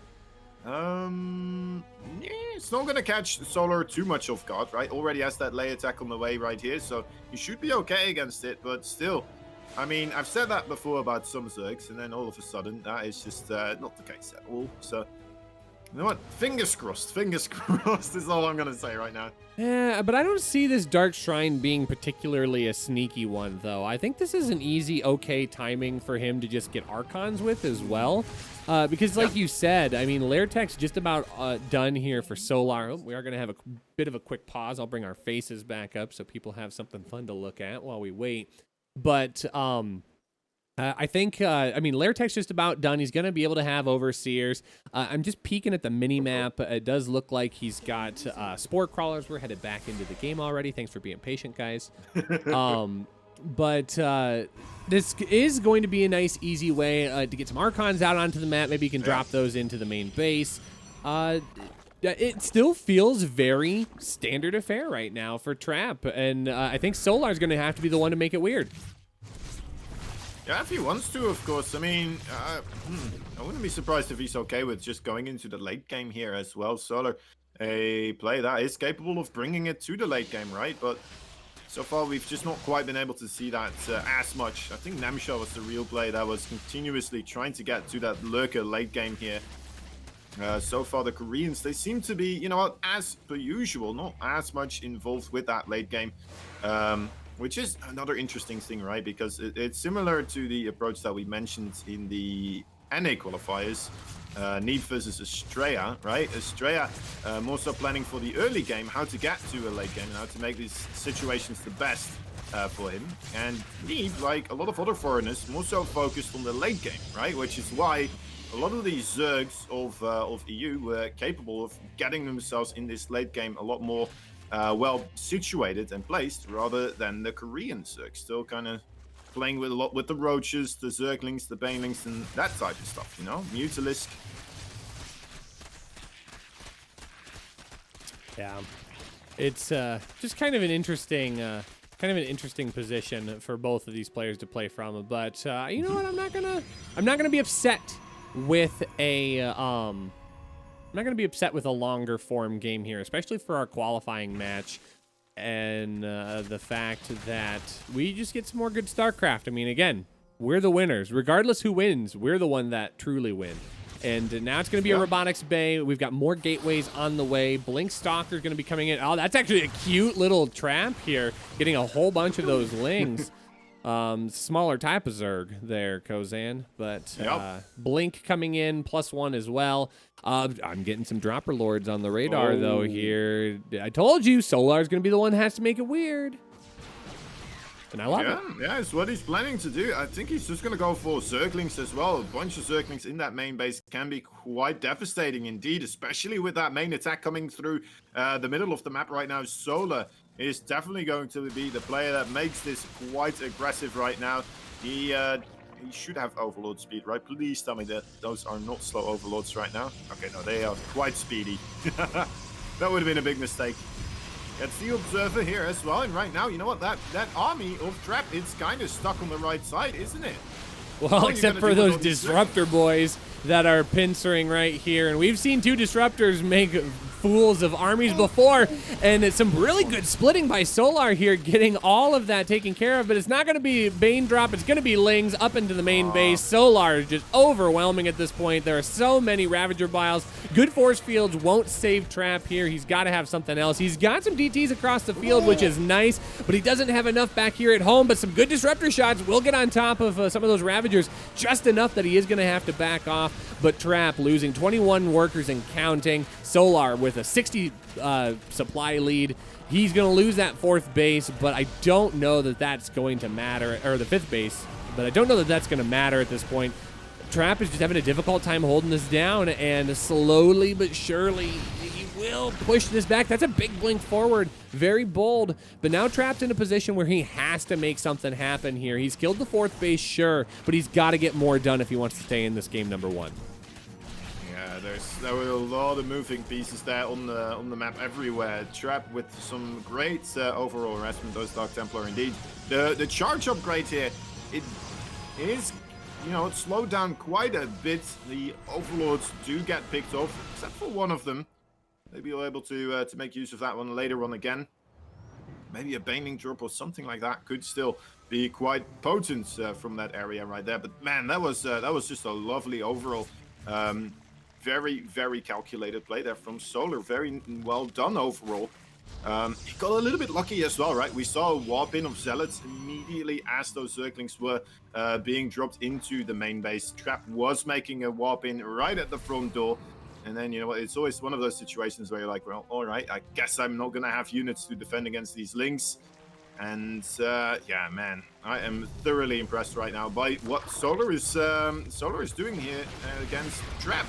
It's not going to catch Solar too much off guard, right? Already has that layer attack on the way right here, so you should be okay against it, but still. I mean, I've said that before about some Zergs, and then all of a sudden, that is just not the case at all. So, you know what? Fingers crossed is all I'm going to say right now. Yeah, but I don't see this Dark Shrine being particularly a sneaky one, though. I think this is an easy, okay timing for him to just get Archons with as well. Because like you said, I mean, Lair Tech's just about done here for Solar. Oh, we are going to have a bit of a quick pause. I'll bring our faces back up so people have something fun to look at while we wait. But I think, I mean, Lair Tech's just about done. He's going to be able to have Overseers. I'm just peeking at the mini-map. It does look like he's got Spore Crawlers. We're headed back into the game already. Thanks for being patient, guys. But this is going to be a nice, easy way to get some Archons out onto the map. Maybe you can drop those into the main base. It still feels very standard affair right now for Trap. And I think Solar's going to have to be the one to make it weird. Yeah, if he wants to, of course. I mean, I wouldn't be surprised if he's okay with just going into the late game here as well. Solar, a play that is capable of bringing it to the late game, right? But so far, we've just not quite been able to see that as much. I think Namsha was the real play that was continuously trying to get to that lurker late game here. So far, the Koreans, they seem to be, you know what, as per usual, not as much involved with that late game, which is another interesting thing, right? Because it's similar to the approach that we mentioned in the NA qualifiers. Need versus Estrella, right? Estrella more so planning for the early game, how to get to a late game and how to make these situations the best for him. And Need, like a lot of other foreigners, more so focused on the late game, right? Which is why a lot of these Zergs of EU were capable of getting themselves in this late game a lot more well situated and placed, rather than the Korean Zergs, still kind of playing with a lot with the Roaches, the Zerglings, the Banelings, and that type of stuff, you know? Mutalisk. Yeah, it's just kind of an interesting position for both of these players to play from. But you know what? I'm not gonna be upset with a longer form game here, especially for our qualifying match. And the fact that we just get some more good StarCraft. I mean, again, we're the winners. Regardless who wins, we're the one that truly win. And now it's going to be a Robotics Bay. We've got more gateways on the way. Blink Stalker is going to be coming in. Oh, that's actually a cute little trap here. Getting a whole bunch of those lings. Smaller type of Zerg there, Kozan. But Blink coming in, +1 as well. I'm getting some Dropper Lords on the radar, though, here. I told you, Solar's going to be the one that has to make it weird. And I love it. Yeah, it's what he's planning to do. I think he's just going to go for Zerglings as well. A bunch of Zerglings in that main base can be quite devastating indeed, especially with that main attack coming through the middle of the map right now. Solar is definitely going to be the player that makes this quite aggressive right now. He should have Overlord speed, right? Please tell me that those are not slow Overlords right now. Okay, no, they are quite speedy. That would have been a big mistake. It's the Observer here as well, and right now, you know what, that army of Trap, it's kind of stuck on the right side, isn't it? Well, except for those Disruptor boys that are pincering right here, and we've seen 2 Disruptors make fools of armies before, and it's some really good splitting by Solar here, getting all of that taken care of, but it's not going to be Bane drop, it's going to be Lings up into the main base. Solar is just overwhelming at this point. There are so many Ravager Biles. Good force fields won't save Trap here. He's got to have something else. He's got some DTs across the field, which is nice, but he doesn't have enough back here at home, but some good Disruptor shots will get on top of some of those Ravagers, just enough that he is going to have to back off, but Trap losing 21 workers and counting. Solar with a 60 supply lead. He's going to lose that 4th base, but I don't know that that's going to matter, or the 5th base, but I don't know that that's going to matter at this point. Trap is just having a difficult time holding this down, and slowly but surely he will push this back. That's a big blink forward, very bold, but now Trap's in a position where he has to make something happen here. He's killed the 4th base, sure, but he's got to get more done if he wants to stay in this game number 1. There were a lot of moving pieces there on the map everywhere. Trap with some great overall harassment, those Dark Templar indeed. The charge upgrade here, it is, you know, it slowed down quite a bit. The Overlords do get picked off, except for one of them. Maybe you're able to make use of that one later on again. Maybe a Baning drop or something like that could still be quite potent from that area right there. But man, that was just a lovely overall. Very, very calculated play there from Solar. Very well done overall. He got a little bit lucky as well, right? We saw a warp in of Zealots immediately as those Zerglings were being dropped into the main base. Trap was making a warp in right at the front door. And then, you know what, it's always one of those situations where you're like, well, all right, I guess I'm not going to have units to defend against these Lings. And yeah, man, I am thoroughly impressed right now by what Solar is doing here against Trap.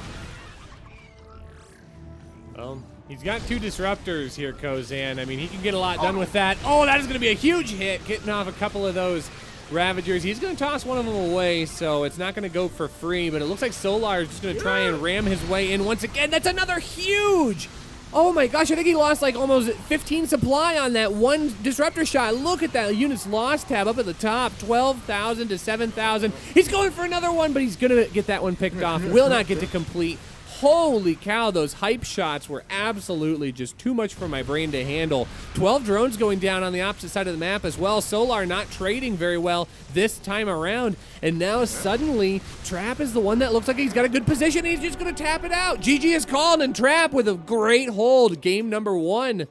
Well, he's got 2 Disruptors here, Kozan. I mean, he can get a lot done with that. Oh, that is going to be a huge hit, getting off a couple of those Ravagers. He's going to toss one of them away, so it's not going to go for free, but it looks like Solar is just going to try and ram his way in once again. That's another huge... Oh my gosh, I think he lost like almost 15 supply on that one Disruptor shot. Look at that units lost tab up at the top, 12,000 to 7,000. He's going for another one, but he's going to get that one picked off. Will not get to complete. holy cow, those hype shots were absolutely just too much for my brain to handle. 12 drones going down on the opposite side of the map as well. Solar not trading very well this time around. And now suddenly, Trap is the one that looks like he's got a good position. He's just going to tap it out. GG is called, and Trap with a great hold. Game number 1.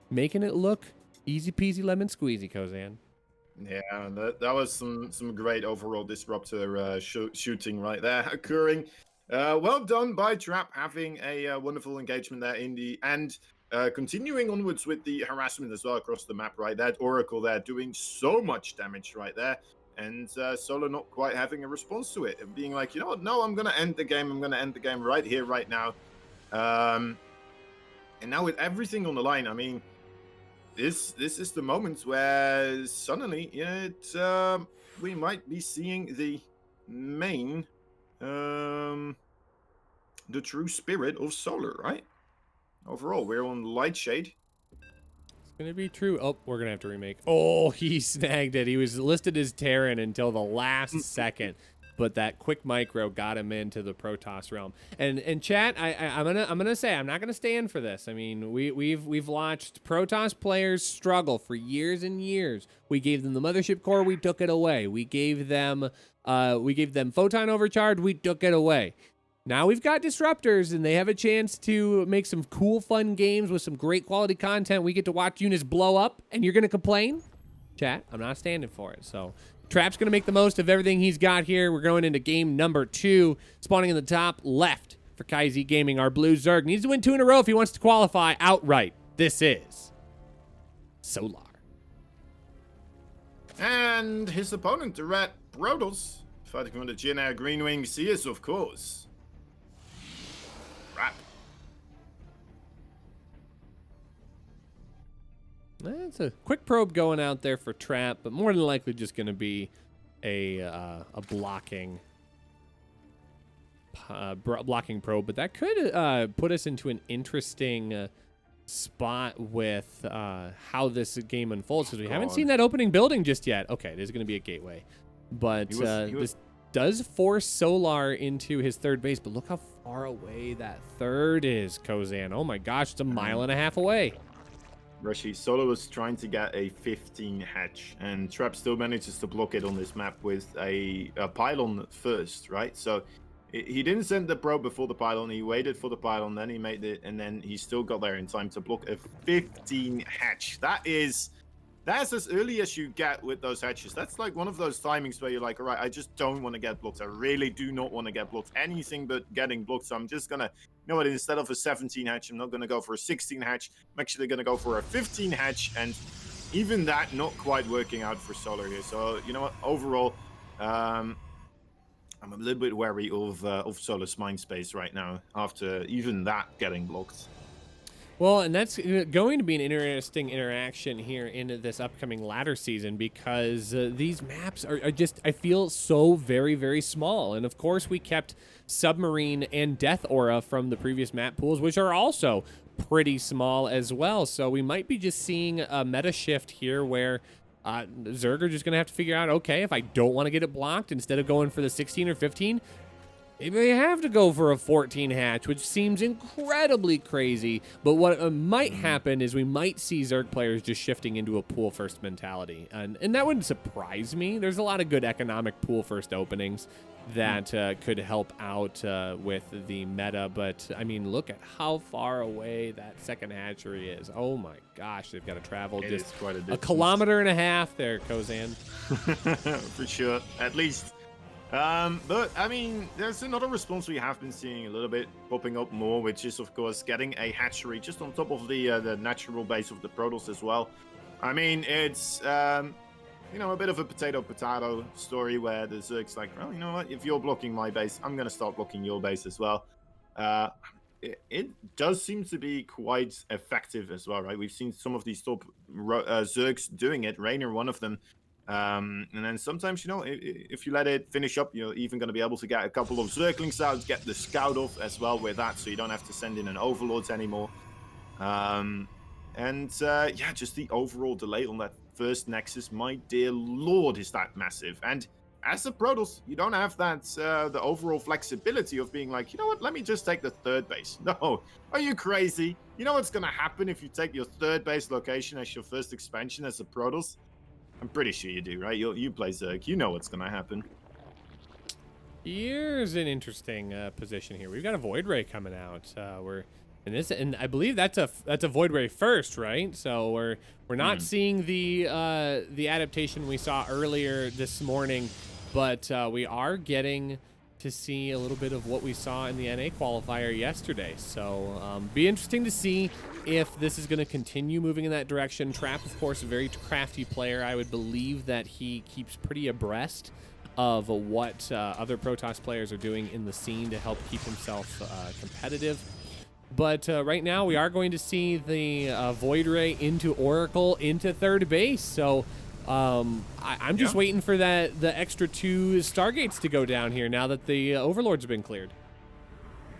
Making it look easy peasy lemon squeezy, Kozan. Yeah, that was some great overall disruptor shooting right there occurring. Well done by Trap, having a wonderful engagement there in the end. Continuing onwards with the harassment as well across the map, right? That Oracle there doing so much damage right there. And Solo not quite having a response to it. And being like, you know what? No, I'm going to end the game. I'm going to end the game right here, right now. And now with everything on the line, I mean, this is the moment where suddenly we might be seeing the main the true spirit of Solar, right? Overall, we're on Light Shade. It's gonna be true. Oh, we're gonna have to remake. Oh, he snagged it. He was listed as Terran until the last second, but that quick micro got him into the Protoss realm. And chat, I'm gonna say I'm not gonna stand for this. I mean, we've watched Protoss players struggle for years and years. We gave them the mothership core, we took it away. We gave them photon overcharge, we took it away. Now we've got disruptors, and they have a chance to make some cool, fun games with some great quality content. We get to watch units blow up, and you're gonna complain? Chat, I'm not standing for it. So Trap's going to make the most of everything he's got here. We're going into game number 2. Spawning in the top left for KaiZ Gaming. Our blue Zerg needs to win 2 in a row if he wants to qualify outright. This is Solar. And his opponent, the Red Protoss, fighting from the Jin Air Green Wings. He is, of course, Rap. That's a quick probe going out there for Trap, but more than likely just going to be a blocking probe. But that could put us into an interesting spot with how this game unfolds, because we haven't seen that opening building just yet. Okay, there's going to be a gateway, but this does force Solar into his third base. But look how far away that third is, Kozan. Oh my gosh, it's a mile and a half away. Rashi, Solo was trying to get a 15 hatch, and Trap still manages to block it on this map with a pylon first, right? So he didn't send the probe before the pylon, he waited for the pylon, then he made it, and then he still got there in time to block a 15 hatch. That's as early as you get with those hatches. That's like one of those timings where you're like, all right, I just don't want to get blocked. I really do not want to get blocked. Anything but getting blocked. So I'm just going to, you know what, instead of a 17 hatch, I'm not going to go for a 16 hatch. I'm actually going to go for a 15 hatch. And even that not quite working out for Solar here. So, you know what, overall, I'm a little bit wary of Solar's mind space right now after even that getting blocked. Well, and that's going to be an interesting interaction here in this upcoming ladder season, because these maps are just, I feel, so very, very small. And of course, we kept Submarine and Death Aura from the previous map pools, which are also pretty small as well. So we might be just seeing a meta shift here where Zerg are just going to have to figure out, okay, if I don't want to get it blocked, instead of going for the 16 or 15, maybe they have to go for a 14 hatch, which seems incredibly crazy. But what might happen is we might see Zerg players just shifting into a pool first mentality. And that wouldn't surprise me. There's a lot of good economic pool first openings that could help out with the meta. But, I mean, look at how far away that second hatchery is. Oh, my gosh. They've got to travel just quite a kilometer and a half there, Kozan. For sure. At least. But I mean, there's another response we have been seeing a little bit popping up more, which is of course getting a hatchery just on top of the natural base of the Protoss as well. I mean, it's you know, a bit of a potato story where the Zerg's like, well, you know what? If you're blocking my base, I'm gonna start blocking your base as well. It does seem to be quite effective as well, right? We've seen some of these top Zergs doing it. Raynor, one of them. And then sometimes, you know, if you let it finish up, you're even going to be able to get a couple of Zerglings out, get the scout off as well with that, so you don't have to send in an Overlords anymore. Yeah, just the overall delay on that first Nexus, my dear lord, is that massive. And as a Protoss, you don't have that the overall flexibility of being like, you know what, let me just take the third base. No, are you crazy? You know what's gonna happen if you take your third base location as your first expansion as a Protoss? I'm pretty sure you do, right? You play Zerg, you know what's gonna happen. Here's an interesting position here. We've got a Void Ray coming out. We're in this, and I believe that's a Void Ray first, right? So we're not seeing the adaptation we saw earlier this morning, but we are getting to see a little bit of what we saw in the NA qualifier yesterday. So be interesting to see if this is going to continue moving in that direction. Trap, of course, a very crafty player. I would believe that he keeps pretty abreast of what other Protoss players are doing in the scene to help keep himself competitive. But right now we are going to see the Void Ray into Oracle into third base. So I'm just waiting for the extra 2 Stargates to go down here now that the Overlords have been cleared.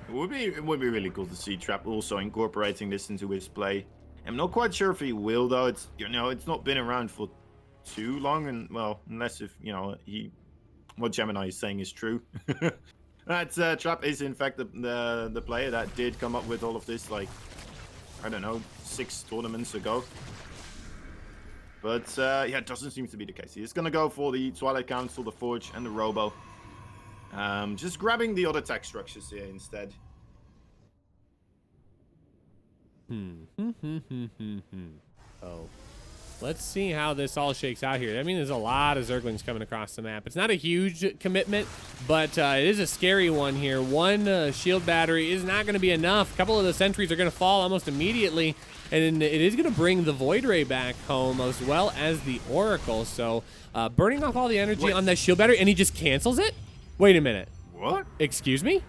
It would be really cool to see Trap also incorporating this into his play. I'm not quite sure if he will though. It's it's not been around for too long, and well, unless if what Gemini is saying is true. That Trap is in fact the player that did come up with all of this, like, I don't know, 6 tournaments ago. But yeah, it doesn't seem to be the case. He's gonna go for the Twilight Council, the Forge, and the Robo. Just grabbing the other tech structures here instead. Oh. Let's see how this all shakes out here. I mean, there's a lot of Zerglings coming across the map. It's not a huge commitment, but it is a scary one here. One shield battery is not going to be enough. A couple of the sentries are going to fall almost immediately, and it is going to bring the Void Ray back home as well as the Oracle. So burning off all the energy on that shield battery, and he just cancels it? Wait a minute. What? Excuse me?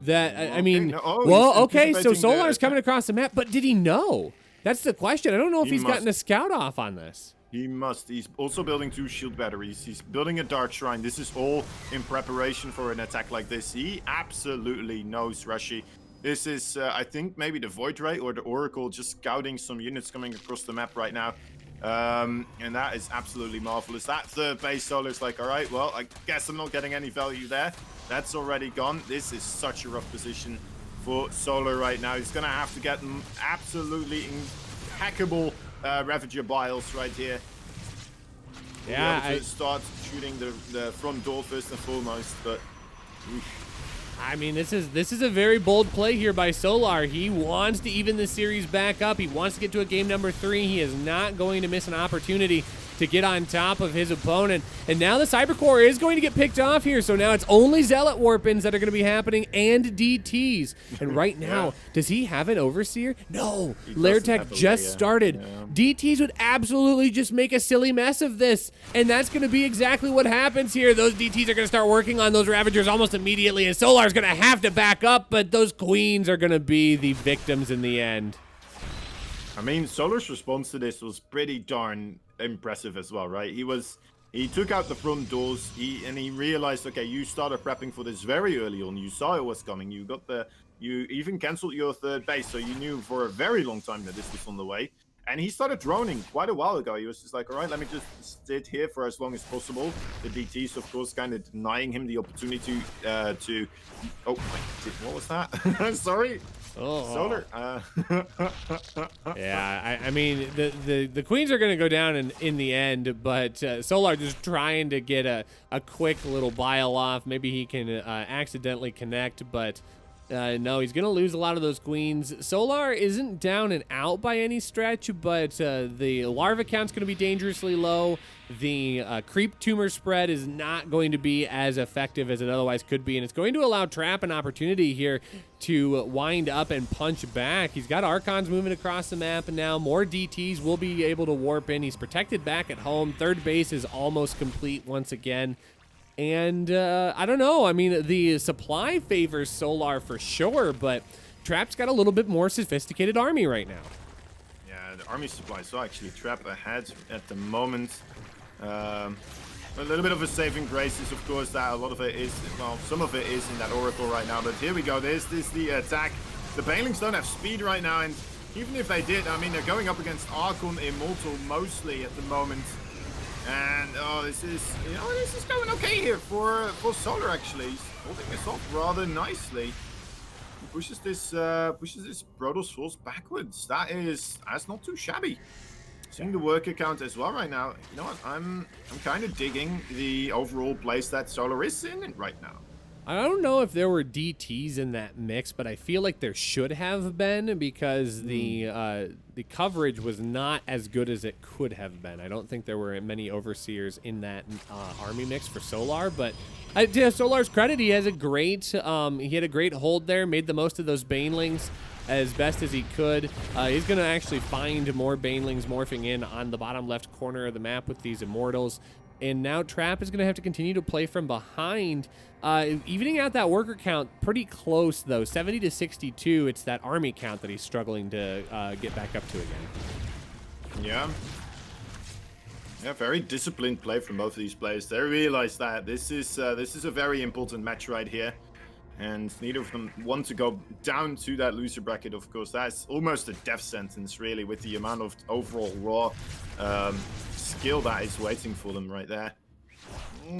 That, I mean, no, well, okay, so Solar's coming across the map, but did he know? That's the question. I don't know if he's gotten a scout off on this. He must. He's also building 2 shield batteries. He's building a Dark Shrine. This is all in preparation for an attack like this. He absolutely knows Rashi. This is, I think, maybe the Void Ray or the Oracle just scouting some units coming across the map right now. And that is absolutely marvelous. That third base Solar's like, all right, well, I guess I'm not getting any value there. That's already gone. This is such a rough position for Solar right now. He's gonna have to get absolutely impeccable Ravager Biles right here. Yeah, I start shooting the front door first and foremost, but I mean, this is a very bold play here by Solar. He wants to even the series back up. He wants to get to a game number 3. He is not going to miss an opportunity to get on top of his opponent. And now the Cyber Core is going to get picked off here. So now it's only Zealot Warpins that are going to be happening and DTs. And right now, does he have an Overseer? No. Lairtech just started. DTs would absolutely just make a silly mess of this. And that's going to be exactly what happens here. Those DTs are going to start working on those Ravagers almost immediately. And Solar's going to have to back up, but those Queens are going to be the victims in the end. I mean, Solar's response to this was pretty darn impressive as well, right? He took out the front doors, and he realized, okay, you started prepping for this very early on. You saw it was coming. You even canceled your third base, so you knew for a very long time that this was on the way. And he started droning quite a while ago. He was just like, all right, let me just sit here for as long as possible. The DTs, of course, kind of denying him the opportunity to... Oh, wait, what was that? Sorry. Oh. Solar. Yeah, I mean, the Queens are going to go down in the end, but Solar just trying to get a quick little bile off. Maybe he can accidentally connect, but... no, he's going to lose a lot of those Queens. Solar isn't down and out by any stretch, but the larva count's going to be dangerously low. The creep tumor spread is not going to be as effective as it otherwise could be, and it's going to allow Trap an opportunity here to wind up and punch back. He's got Archons moving across the map now. More DTs will be able to warp in. He's protected back at home. Third base is almost complete once again. And I don't know. I mean, the supply favors Solar for sure, but Trap's got a little bit more sophisticated army right now. Yeah, the army supply. So actually, Trap ahead at the moment. A little bit of a saving grace is, of course, that a lot of it is, well, some of it is in that Oracle right now. But here we go. This is the attack. The Banelings don't have speed right now, and even if they did, I mean, they're going up against Archon Immortal mostly at the moment. And oh, this is going okay here for Solar actually. He's holding this off rather nicely. He pushes this Protoss Force backwards. That's not too shabby. Seeing the worker count as well right now. You know what? I'm kind of digging the overall place that Solar is in right now. I don't know if there were DTs in that mix, but I feel like there should have been because the coverage was not as good as it could have been. I don't think there were many overseers in that army mix for Solar, but to Solar's credit, he has a great he had a great hold there, made the most of those banelings as best as he could. He's going to actually find more banelings morphing in on the bottom left corner of the map with these immortals. And now Trap is going to have to continue to play from behind, evening out that worker count pretty close, though. 70 to 62, it's that army count that he's struggling to get back up to again. Yeah. Yeah, very disciplined play from both of these players. They realize that this is a very important match right here. And neither of them want to go down to that loser bracket, of course. That's almost a death sentence, really, with the amount of overall raw skill that is waiting for them right there.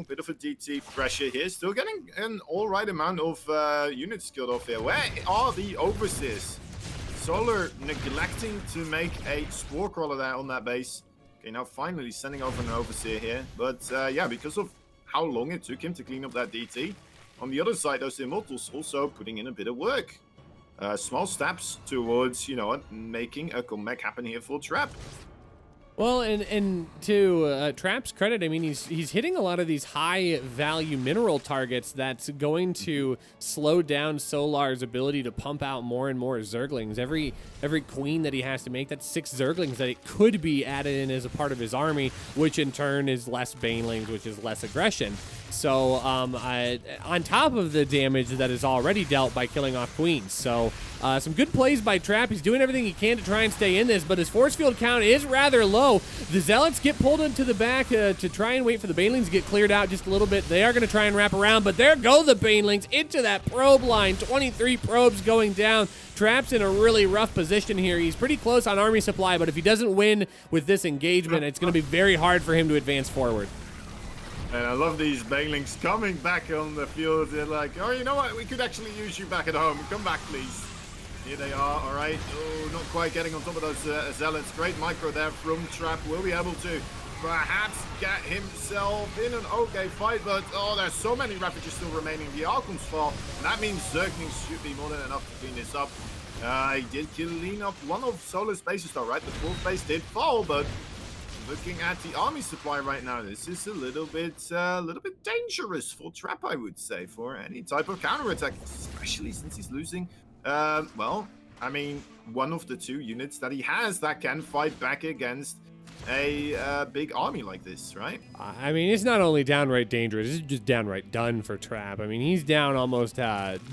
Bit of a DT pressure here. Still getting an all-right amount of units skilled off here. Where are the overseers? Solar neglecting to make a Spore Crawler there on that base. Okay, now finally sending over an overseer here. But yeah, because of how long it took him to clean up that DT, on the other side, those Immortals also putting in a bit of work. Small steps towards, you know, making a comeback happen here for Trap. Well, and to Trap's credit, I mean, he's hitting a lot of these high-value mineral targets that's going to slow down Solar's ability to pump out more and more Zerglings. Every queen that he has to make, that's 6 Zerglings that it could be added in as a part of his army, which in turn is less Banelings, which is less aggression. So on top of the damage that is already dealt by killing off queens. So some good plays by Trap. He's doing everything he can to try and stay in this, but his force field count is rather low. The Zealots get pulled into the back to try and wait for the Banelings to get cleared out just a little bit. They are going to try and wrap around, but there go the Banelings into that probe line. 23 probes going down. Trap's in a really rough position here. He's pretty close on army supply, but if he doesn't win with this engagement, it's going to be very hard for him to advance forward. And I love these Banelings coming back on the field. They're like, oh, you know what? We could actually use you back at home. Come back, please. Here they are. All right. Oh, not quite getting on top of those Zealots. Great micro there from Trap. Will be able to perhaps get himself in an okay fight. But, oh, there's so many Ravages still remaining. The Archons fall. And that means Zerglings should be more than enough to clean this up. He did clean up one of Solar's bases, though, right? The fourth base did fall, but looking at the army supply right now, this is a little bit dangerous for Trap, I would say, for any type of counterattack, especially since he's losing. Well, I mean, one of the 2 units that he has that can fight back against a big army like this, right? I mean, it's not only downright dangerous, it's just downright done for Trap. I mean, he's down almost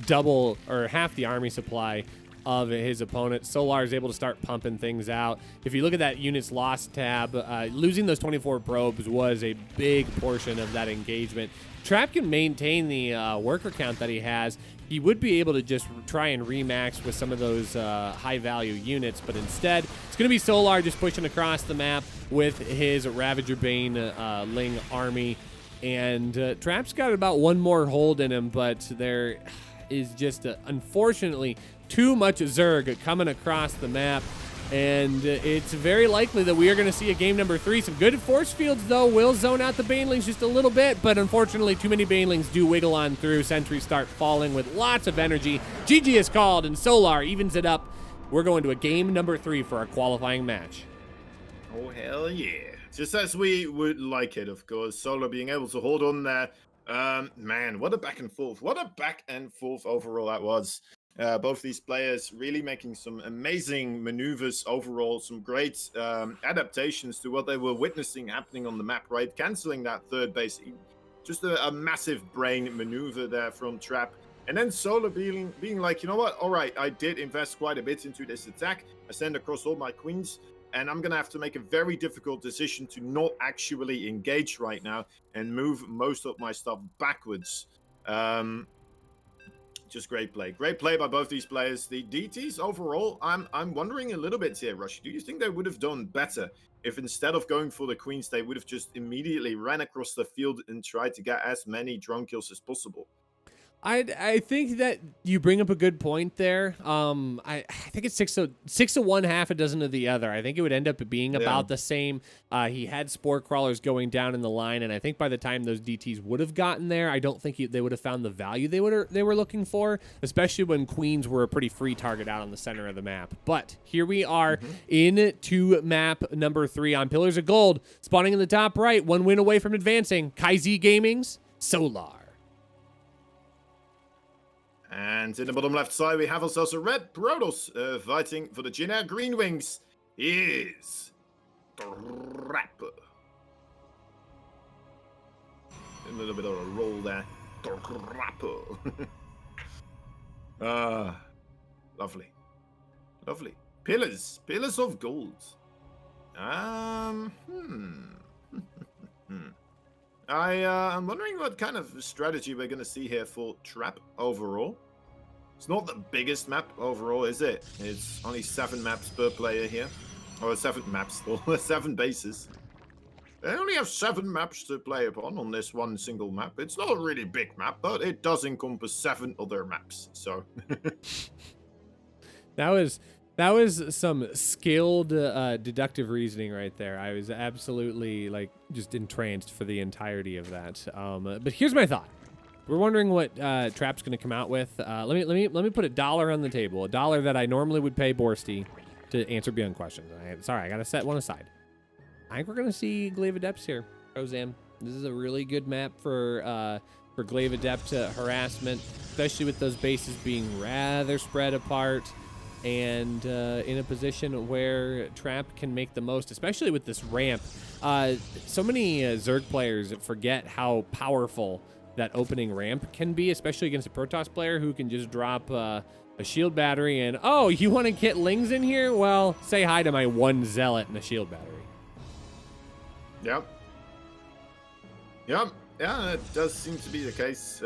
double or half the army supply of his opponent. Solar is able to start pumping things out. If you look at that units lost tab, losing those 24 probes was a big portion of that engagement. Trap can maintain the worker count that he has. He would be able to just try and remax with some of those high-value units, but instead, it's going to be Solar just pushing across the map with his Ravager Bane Ling army. And Trap's got about one more hold in him, but there is just, unfortunately, too much Zerg coming across the map, and it's very likely that we are going to see a game number 3. Some good force fields, though, will zone out the Banelings just a little bit, but unfortunately, too many Banelings do wiggle on through. Sentries start falling with lots of energy. GG is called, and Solar evens it up. We're going to a game number 3 for our qualifying match. Oh, hell yeah. Just as we would like it, of course. Solar being able to hold on there. Man, what a back and forth. What a back and forth overall that was. Both these players really making some amazing maneuvers overall, some great adaptations to what they were witnessing happening on the map, right? Canceling that third base. Just a massive brain maneuver there from Trap. And then Solar being like, you know what? All right, I did invest quite a bit into this attack. I send across all my queens, and I'm going to have to make a very difficult decision to not actually engage right now and move most of my stuff backwards. just great play. Great play by both these players. The DTs overall, I'm wondering a little bit here, Rush. Do you think they would have done better if instead of going for the queens, they would have just immediately ran across the field and tried to get as many drone kills as possible? I think that you bring up a good point there. I think it's six of one, half a dozen of the other. I think it would end up being about the same. He had spore crawlers going down in the line, and I think by the time those DTs would have gotten there, I don't think they would have found the value they were looking for, especially when queens were a pretty free target out on the center of the map. But here we are into map number 3 on Pillars of Gold, spawning in the top right, 1 win away from advancing. KaiZ Gaming's Solar. And in the bottom left side, we have ourselves a red Protoss fighting for the Jin-Air Green Wings. Is Trap. A little bit of a roll there. Trap. Lovely. Lovely. Pillars of Gold. I'm wondering what kind of strategy we're going to see here for Trap overall. It's not the biggest map overall, is it? It's only 7 maps per player here. Or 7 maps, or 7 bases. They only have 7 maps to play upon on this one single map. It's not a really big map, but it does encompass 7 other maps, so... That was some skilled deductive reasoning right there. I was absolutely just entranced for the entirety of that. But here's my thought. We're wondering what Trap's going to come out with. Let me put $1 on the table, $1 that I normally would pay Borsty to answer Beyond questions. Sorry, I got to set one aside. I think we're going to see Glaive Adepts here, Rozam. This is a really good map for Glaive Adept harassment, especially with those bases being rather spread apart. And in a position where Trap can make the most, especially with this ramp. So many Zerg players forget how powerful that opening ramp can be, especially against a Protoss player who can just drop a shield battery and, oh, you want to get Lings in here? Well, say hi to my 1 Zealot and a shield battery. Yep. Yeah, that does seem to be the case.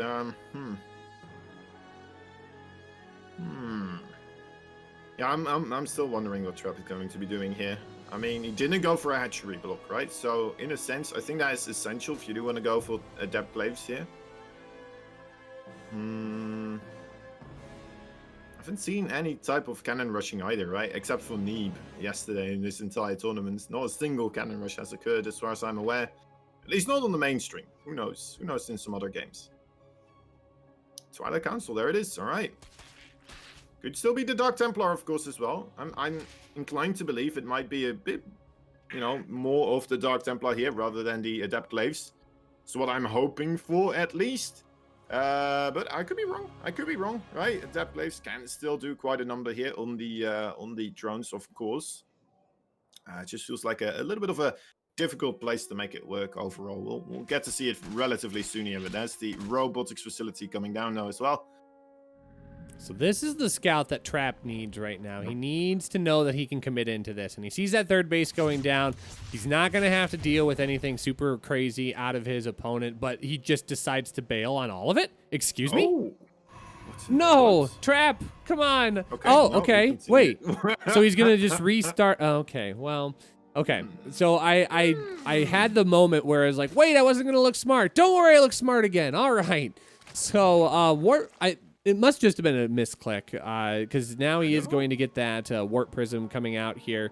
Yeah, I'm still wondering what Trap is going to be doing here. I mean, he didn't go for a hatchery block, right? So, in a sense, I think that is essential if you do want to go for Adept Glaives here. I haven't seen any type of cannon rushing either, right? Except for Neeb yesterday in this entire tournament. Not a single cannon rush has occurred as far as I'm aware. At least not on the mainstream. Who knows? Who knows in some other games? Twilight Council, there it is. All right. Could still be the Dark Templar, of course, as well. I'm inclined to believe it might be a bit, more of the Dark Templar here rather than the Adept Glaives. That's what I'm hoping for, at least. But I could be wrong. Right? Adept Glaives can still do quite a number here on the drones, of course. It just feels like a little bit of a difficult place to make it work overall. We'll get to see it relatively soon here, but there's the robotics facility coming down now as well. So this is the scout that Trap needs right now. He needs to know that he can commit into this. And he sees that third base going down. He's not going to have to deal with anything super crazy out of his opponent, but he just decides to bail on all of it? Excuse me? Oh. No, Trap, come on. Okay, okay. Wait. So he's going to just restart. Okay, well, okay. So I had the moment where I was like, wait, I wasn't going to look smart. Don't worry, I look smart again. All right. So it must just have been a misclick, because now he is going to get that Warp Prism coming out here.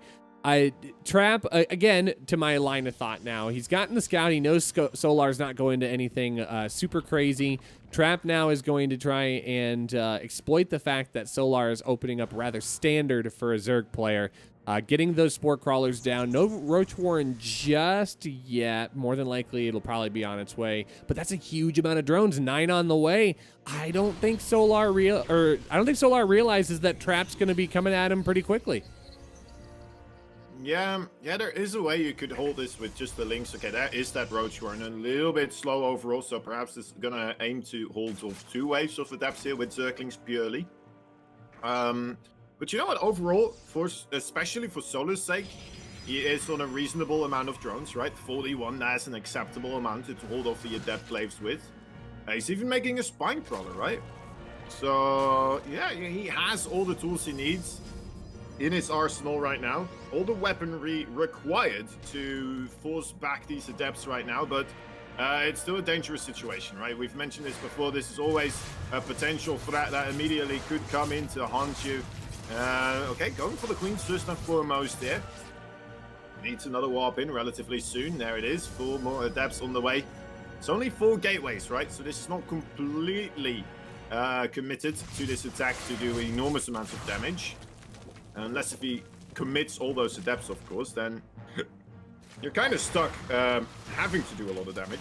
Trap, again, to my line of thought now. He's gotten the scout. He knows Solar's not going to anything super crazy. Trap now is going to try and exploit the fact that Solar is opening up rather standard for a Zerg player. Getting those Spore Crawlers down. No Roach Warren just yet. More than likely, it'll probably be on its way. But that's a huge amount of drones. 9 on the way. I don't think Solar realizes that Trap's going to be coming at him pretty quickly. Yeah, there is a way you could hold this with just the links. Okay, that is that Roach Warren. A little bit slow overall, so perhaps it's going to aim to hold off 2 waves of Adepts here with Zerglings purely. But you know what? Overall, especially for Solar's sake, he is on a reasonable amount of drones, right? 41, that's an acceptable amount to hold off the Adept Glaives with. He's even making a Spine Crawler, right? So yeah, he has all the tools he needs in his arsenal right now. All the weaponry required to force back these adepts right now, but it's still a dangerous situation, right? We've mentioned this before. This is always a potential threat that immediately could come in to haunt you. Okay, going for the queens first and foremost here. Needs another warp in relatively soon. There it is. 4 more adepts on the way. It's only 4 gateways, right? So this is not completely committed to this attack to do enormous amounts of damage. Unless if he commits all those adepts, of course, then you're kind of stuck having to do a lot of damage.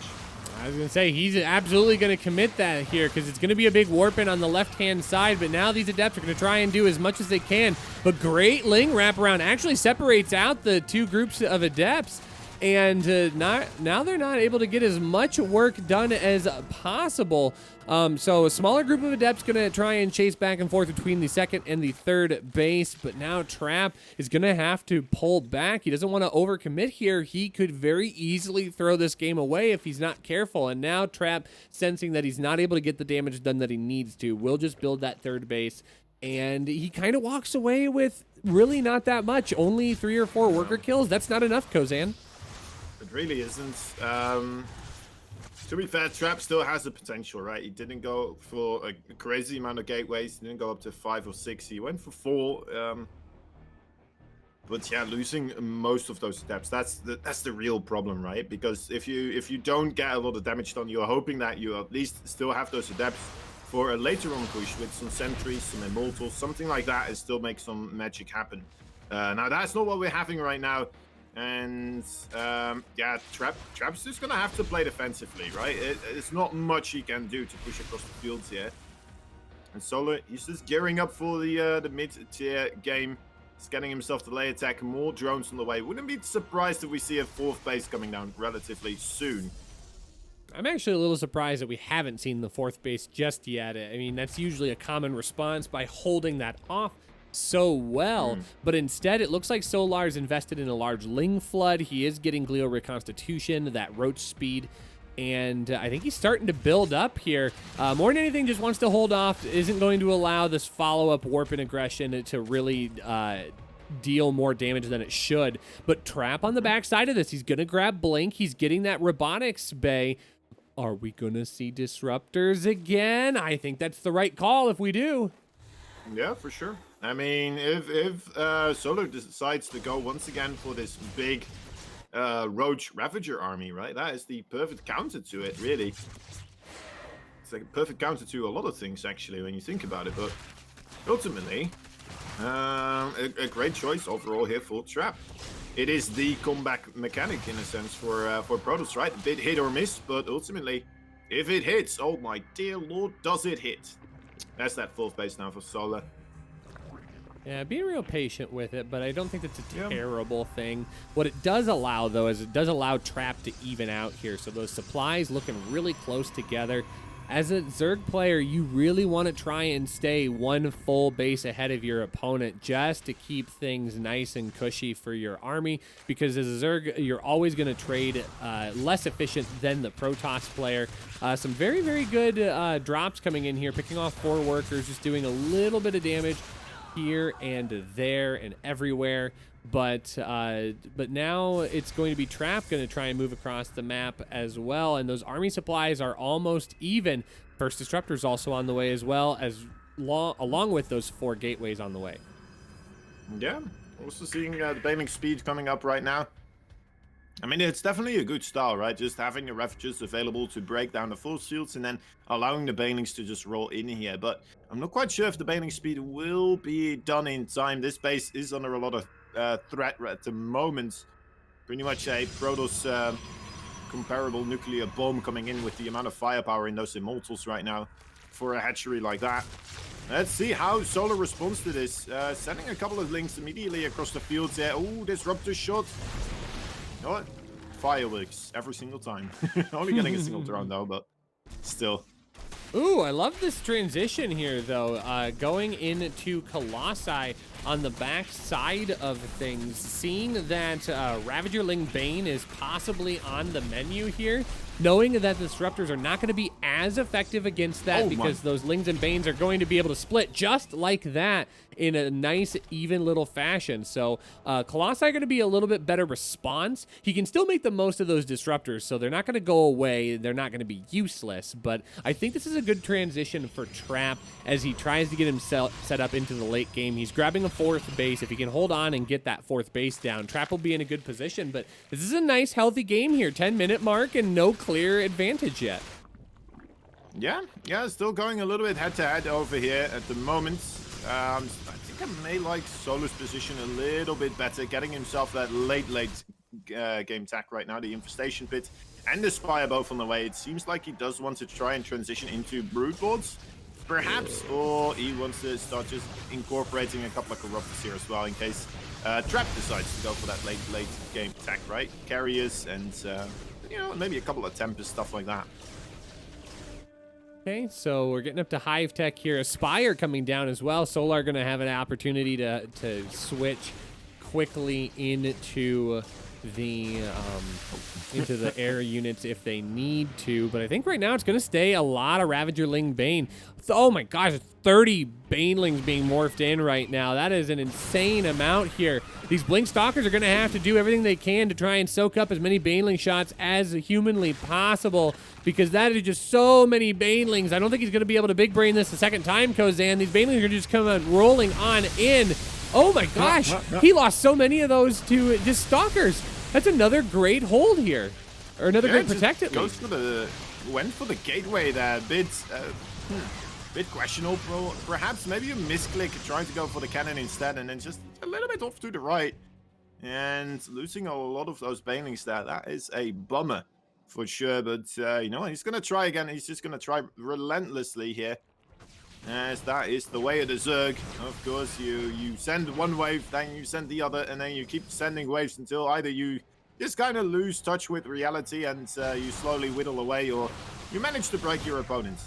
I was going to say, he's absolutely going to commit that here because it's going to be a big warp in on the left-hand side, but now these adepts are going to try and do as much as they can. But great Ling wraparound actually separates out the 2 groups of adepts, and now they're not able to get as much work done as possible. So a smaller group of adepts going to try and chase back and forth between the 2nd and the 3rd base, but now Trap is going to have to pull back. He doesn't want to overcommit here. He could very easily throw this game away if he's not careful, and now Trap, sensing that he's not able to get the damage done that he needs to, will just build that 3rd base, and he kind of walks away with really not that much. Only 3 or 4 worker kills. That's not enough, Kozan. It really isn't. To be fair, Trap still has the potential, right? He didn't go for a crazy amount of gateways. He didn't go up to 5 or 6. He went for 4. But yeah, losing most of those steps, that's the real problem, right? Because if you don't get a lot of damage done, you're hoping that you at least still have those adepts for a later on push with some sentries, some immortals, something like that, and still make some magic happen. Now that's not what we're having right now. And yeah, Trap's just gonna have to play defensively, right? It's not much he can do to push across the fields here. And Solar, he's just gearing up for the mid-tier game. He's getting himself to lay attack, more drones on the way. Wouldn't be surprised if we see a 4th base coming down relatively soon. I'm actually a little surprised that we haven't seen the 4th base just yet. I mean, that's usually a common response by holding that off so well, but instead it looks like Solar's invested in a large Ling flood. He is getting Glio Reconstitution, that roach speed, and I think he's starting to build up here. More than anything, just wants to hold off, isn't going to allow this follow-up warp and aggression to really deal more damage than it should. But Trap on the backside of this, he's going to grab Blink. He's getting that robotics bay. Are we going to see disruptors again? I think that's the right call if we do. Yeah, for sure. I mean, if Solar decides to go once again for this big Roach Ravager army, right? That is the perfect counter to it, really. It's like a perfect counter to a lot of things, actually, when you think about it. But ultimately, a great choice overall here for Trap. It is the comeback mechanic, in a sense, for Protoss, right? A bit hit or miss, but ultimately, if it hits, oh my dear lord, does it hit? That's that 4th base now for Solar. Yeah, be real patient with it, but I don't think that's a terrible thing. What it does allow, though, is it does allow Trap to even out here. So those supplies looking really close together. As a Zerg player, you really want to try and stay 1 full base ahead of your opponent just to keep things nice and cushy for your army, because as a Zerg, you're always going to trade less efficient than the Protoss player. Some very, very good drops coming in here, picking off 4 workers, just doing a little bit of damage here and there and everywhere, but now it's going to be Trap going to try and move across the map as well, and those army supplies are almost even. First Disruptor's also on the way as well, as along with those 4 gateways on the way. Yeah, also seeing the Baneling speed coming up right now. I mean, it's definitely a good style, right? Just having the Ravagers available to break down the force fields and then allowing the Banelings to just roll in here. But I'm not quite sure if the Baneling speed will be done in time. This base is under a lot of threat at the moment. Pretty much a Protoss comparable nuclear bomb coming in with the amount of firepower in those Immortals right now for a hatchery like that. Let's see how Solar responds to this. Sending a couple of links immediately across the fields there. Oh, Disruptor shot. You know what? Fireworks every single time. Only getting a single drone though, but still. Ooh, I love this transition here, though. Going into Colossi on the back side of things, seeing that Ravager Ling Bane is possibly on the menu here. knowing that the disruptors are not going to be as effective against that because those Lings and Banes are going to be able to split just like that in a nice, even little fashion. So Colossi are going to be a little bit better response. He can still make the most of those disruptors, so they're not going to go away. They're not going to be useless, but I think this is a good transition for Trap as he tries to get himself set up into the late game. He's grabbing a 4th base. If he can hold on and get that 4th base down, Trap will be in a good position, but this is a nice, healthy game here. 10-minute mark and no clear advantage yet. Yeah, still going a little bit head-to-head over here at the moment. I think I may like Solo's position a little bit better, getting himself that late game tack right now. The Infestation Pit and the Spire both on the way. It seems like he does want to try and transition into Brood Boards, perhaps, or he wants to start just incorporating a couple of Corruptors here as well in case Trap decides to go for that late game tack, right? Carriers and, you know, maybe a couple of Tempest, stuff like that. Okay, so we're getting up to Hive Tech here. Aspire coming down as well. Solar going to have an opportunity to switch quickly into the air units if they need to. But I think right now it's going to stay a lot of Ravager Ling Bane. Oh my gosh, 30 Banelings being morphed in right now. That is an insane amount here. These Blink Stalkers are going to have to do everything they can to try and soak up as many Baneling shots as humanly possible, because that is just so many Banelings. I don't think he's going to be able to big brain this the second time, Kozan. These Banelings are going to just come out rolling on in. Oh my gosh, he lost so many of those to just Stalkers. That's another great hold here, or another great protect at least. Went for the gateway there, bit questionable, perhaps maybe a misclick trying to go for the cannon instead, and then just a little bit off to the right, and losing a lot of those Banelings there. That is a bummer for sure, but you know, he's gonna try again. He's just gonna try relentlessly here, as that is the way of the Zerg. Of course, you send one wave, then you send the other, and then you keep sending waves until either you just kind of lose touch with reality and you slowly whittle away, or you manage to break your opponent.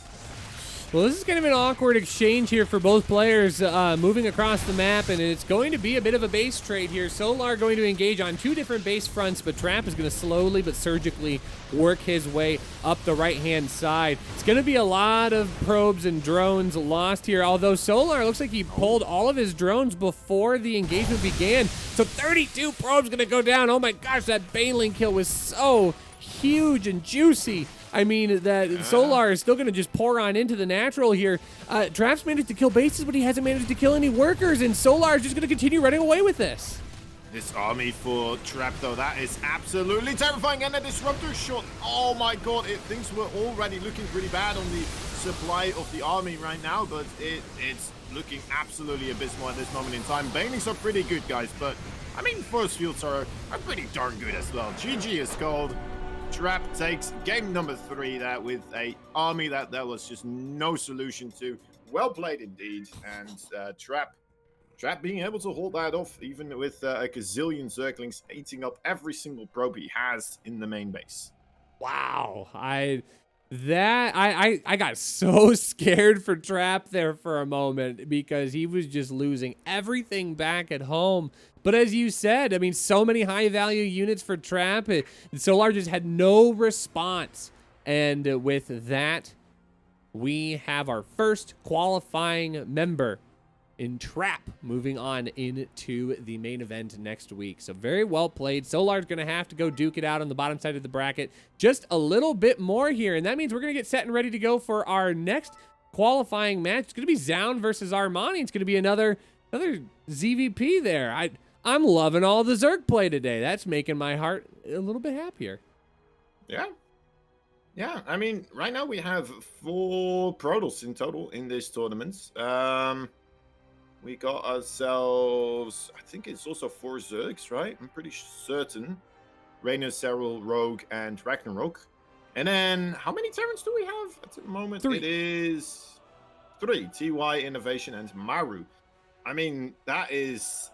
Well, this is kind of an awkward exchange here for both players moving across the map, and it's going to be a bit of a base trade here. Solar going to engage on 2 different base fronts, but Trap is going to slowly but surgically work his way up the right-hand side. It's going to be a lot of probes and drones lost here, although Solar looks like he pulled all of his drones before the engagement began. So 32 probes going to go down. Oh my gosh, that Baneling kill was so huge and juicy. I mean, that Solar is still going to just pour on into the natural here. Trap's managed to kill bases, but he hasn't managed to kill any workers, and Solar is just going to continue running away with this. This army for Trap, though, that is absolutely terrifying. And a Disruptor shot. Oh my god, things were already looking pretty bad on the supply of the army right now, but it's looking absolutely abysmal at this moment in time. Banelings are pretty good, guys, but, I mean, Force Fields are pretty darn good as well. GG is called. Trap takes game number 3 there with a army that there was just no solution to. Well played indeed, and Trap being able to hold that off even with a gazillion Zerglings eating up every single probe he has in the main base. Wow, I got so scared for Trap there for a moment because he was just losing everything back at home. But as you said, I mean, so many high-value units for Trap. Solar just had no response. And with that, we have our first qualifying member in Trap moving on into the main event next week. So very well played. Solar's going to have to go duke it out on the bottom side of the bracket just a little bit more here. And that means we're going to get set and ready to go for our next qualifying match. It's going to be Zound versus Armani. It's going to be another ZVP there. I'm loving all the Zerg play today. That's making my heart a little bit happier. Yeah, I mean, right now we have 4 Protoss in total in this tournament. We got ourselves, I think it's also 4 Zergs, right? I'm pretty certain. Raynor, Serral, Rogue, and Ragnarok. And then, how many Terrans do we have at the moment? 3. It is 3. TY, Innovation, and Maru. I mean, that is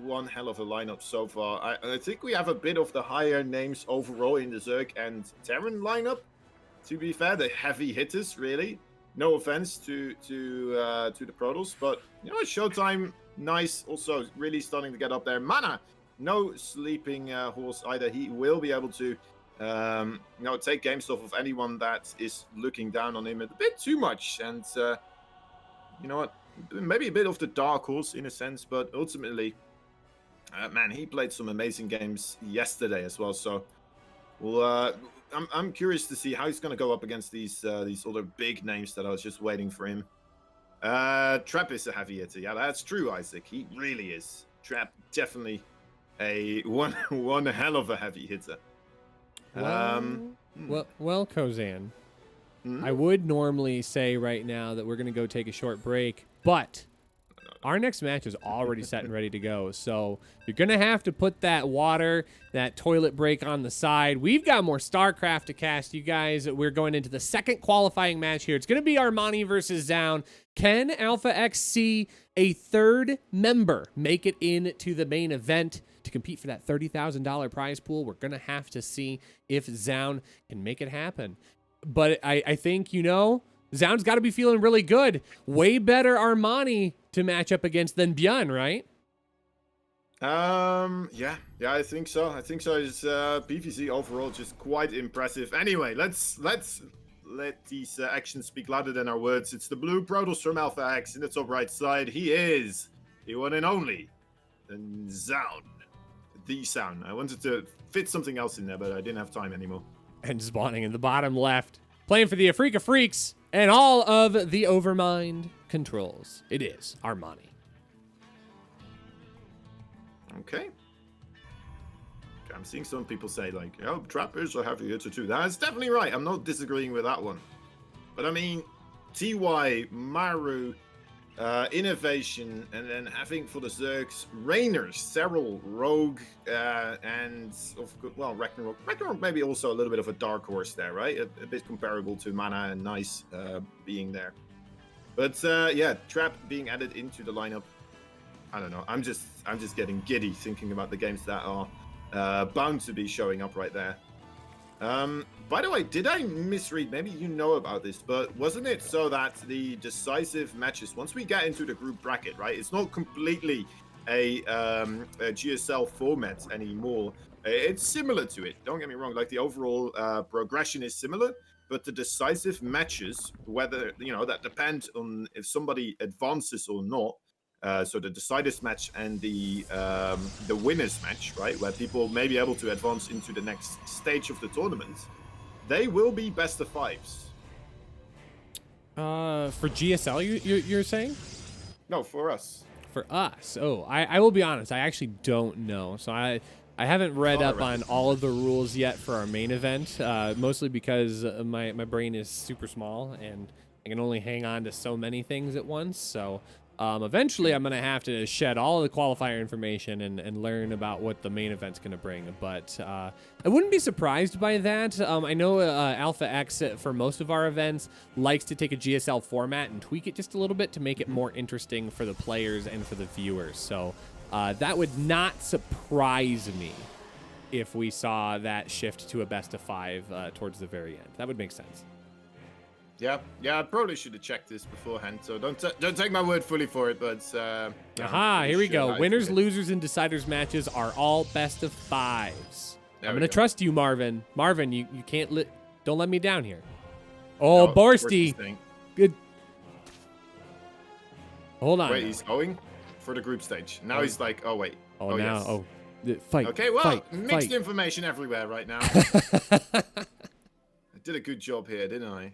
one hell of a lineup so far. I think we have a bit of the higher names overall in the Zerg and Terran lineup. To be fair, the heavy hitters, really. No offense to the Protoss, but you know, Showtime, nice. Also, really starting to get up there. Mana, no sleeping horse either. He will be able to take games off of anyone that is looking down on him a bit too much. And you know what? Maybe a bit of the dark horse in a sense, but ultimately, man, he played some amazing games yesterday as well. So, well, I'm curious to see how he's going to go up against these other big names that I was just waiting for him. Trap is a heavy hitter. Yeah, that's true, Isaac. He really is. Trap definitely a one hell of a heavy hitter. Well, Kozan, Hmm? I would normally say right now that we're going to go take a short break, but our next match is already set and ready to go. So you're going to have to put that water, that toilet break on the side. We've got more StarCraft to cast, you guys. We're going into the second qualifying match here. It's going to be Armani versus Zound. Can Alpha X see a third member make it into the main event to compete for that $30,000 prize pool? We're going to have to see if Zound can make it happen. But I think, Zound's got to be feeling really good. Way better Armani to match up against than Björn, right? Yeah, I think so. His PVC overall just quite impressive. Anyway, let's let these actions speak louder than our words. It's the blue Protoss from Alpha X in the top right side. He is the one and only Zound. The Sound. I wanted to fit something else in there, but I didn't have time anymore. And spawning in the bottom left, playing for the Afrika Freaks and all of the Overmind controls. It is Armani. Okay. I'm seeing some people say, like, oh, Trap is a heavy hitter too. That's definitely right. I'm not disagreeing with that one. But I mean, TY, Maru, Innovation, and then having for the Zergs, Raynor, Serral, Rogue, and Ragnarok. Ragnarok maybe also a little bit of a dark horse there, right? A bit comparable to Mana and Nice being there. But yeah, Trap being added into the lineup. I don't know. I'm just getting giddy thinking about the games that are bound to be showing up right there. By the way, did I misread? Maybe you know about this, but wasn't it so that the decisive matches, once we get into the group bracket, right? It's not completely a GSL format anymore. It's similar to it. Don't get me wrong. Like the overall progression is similar, but the decisive matches, whether that depends on if somebody advances or not. So the deciders match and the winners match, right, where people may be able to advance into the next stage of the tournament, they will be best of fives. For GSL, you're saying? No, for us. For us. Oh, I will be honest. I actually don't know. So I haven't read up on all of the rules yet for our main event, mostly because my brain is super small and I can only hang on to so many things at once. So eventually I'm going to have to shed all of the qualifier information and learn about what the main event's going to bring. But I wouldn't be surprised by that. I know Alpha X, for most of our events, likes to take a GSL format and tweak it just a little bit to make it more interesting for the players and for the viewers. So that would not surprise me if we saw that shift to a best of 5 towards the very end. That would make sense. Yeah, I probably should have checked this beforehand, so don't take my word fully for it, but... Aha, here we go. Winners, losers, and deciders matches are all best of 5s. I'm going to trust you, Marvin. Marvin, you can't don't let me down here. Oh, no, Borsty. Good. Hold on. Wait, he's going for the group stage. Now he's like, oh, wait. Oh, now. Yes. Oh, fight. Okay, well, mixed fight. information everywhere right now. I did a good job here, didn't I?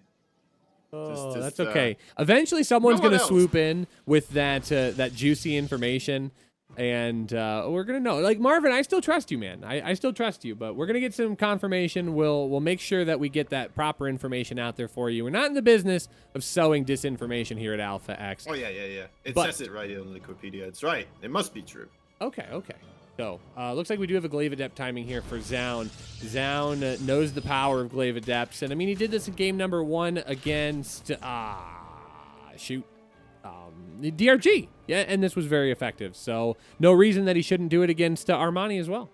Oh, that's okay. Eventually, someone's going to swoop in with that juicy information, and we're going to know. Like, Marvin, I still trust you, man. I still trust you, but we're going to get some confirmation. We'll make sure that we get that proper information out there for you. We're not in the business of sowing disinformation here at Alpha X. Oh, yeah. It says it right here on Wikipedia. It's right. It must be true. Okay. So, looks like we do have a Glaive Adept timing here for Zound. Zound knows the power of Glaive Adepts, and I mean, he did this in game number 1 against, the DRG. Yeah, and this was very effective. So, no reason that he shouldn't do it against Armani as well.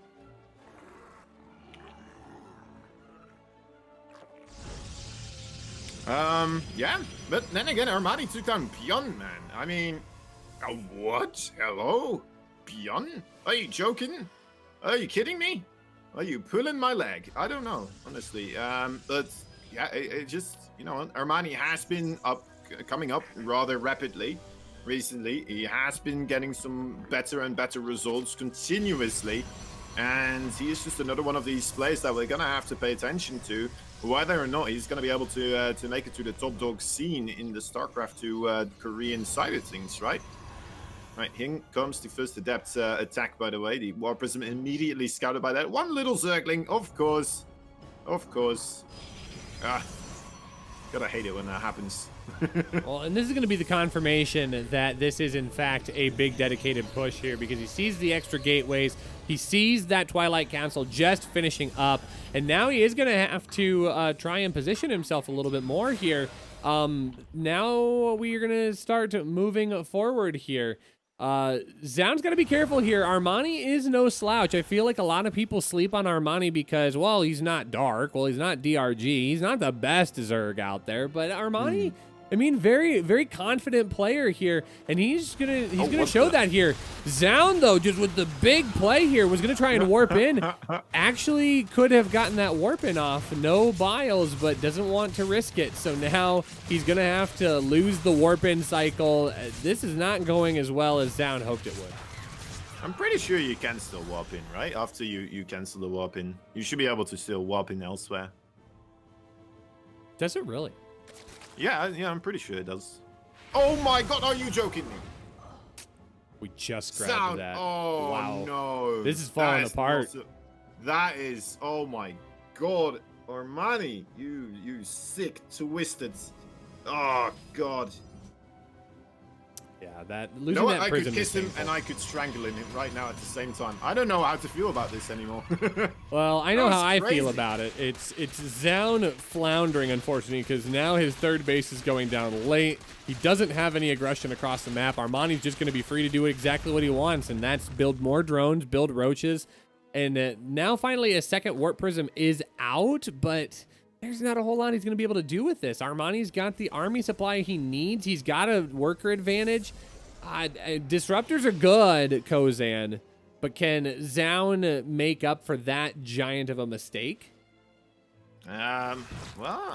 Yeah, but then again, Armani took down Björn, man. I mean, what? Hello? Björn? Are you joking? Are you kidding me? Are you pulling my leg? I don't know, honestly. But yeah, it just, you know, Armani has been coming up rather rapidly recently. He has been getting some better and better results continuously. And he is just another one of these players that we're going to have to pay attention to, whether or not he's going to be able to make it to the top dog scene in the StarCraft 2 Korean side of things, right? Right, here comes the first adept attack, by the way. The War Prism immediately scouted by that. One little Zergling, of course. Of course. Ah, gotta hate it when that happens. Well, and this is going to be the confirmation that this is, in fact, a big dedicated push here, because he sees the extra gateways. He sees that Twilight Council just finishing up, and now he is going to have to try and position himself a little bit more here. Now we are going to start moving forward here. Zaun's got to be careful here. Armani is no slouch. I feel like a lot of people sleep on Armani because, well, he's not Dark. Well, he's not DRG. He's not the best Zerg out there, but Armani... I mean, very, very confident player here, and he's gonna show that here. Zaun, though, just with the big play here, was gonna try and warp in. Actually, could have gotten that warp in off. No biles, but doesn't want to risk it. So now he's gonna have to lose the warp in cycle. This is not going as well as Zaun hoped it would. I'm pretty sure you can still warp in, right? After you cancel the warp in, you should be able to still warp in elsewhere. Does it really? Yeah, I'm pretty sure it does. Oh my god, are you joking me? We just grabbed that. Oh, wow. No. This is falling apart. That is, oh my god. Armani, you sick, twisted. Oh god. Yeah, that You losing know what? that I prism could kiss is him painful. and I could strangle him right now at the same time. I don't know how to feel about this anymore. Well, I know That how I was feel crazy. about it. It's Zaun floundering, unfortunately, because now his third base is going down late. He doesn't have any aggression across the map. Armani's just going to be free to do exactly what he wants, and that's build more drones, build roaches. And now finally a second warp prism is out, but there's not a whole lot he's going to be able to do with this. Armani's got the army supply he needs. He's got a worker advantage. Disruptors are good, Kozan, but can Zaun make up for that giant of a mistake? Well,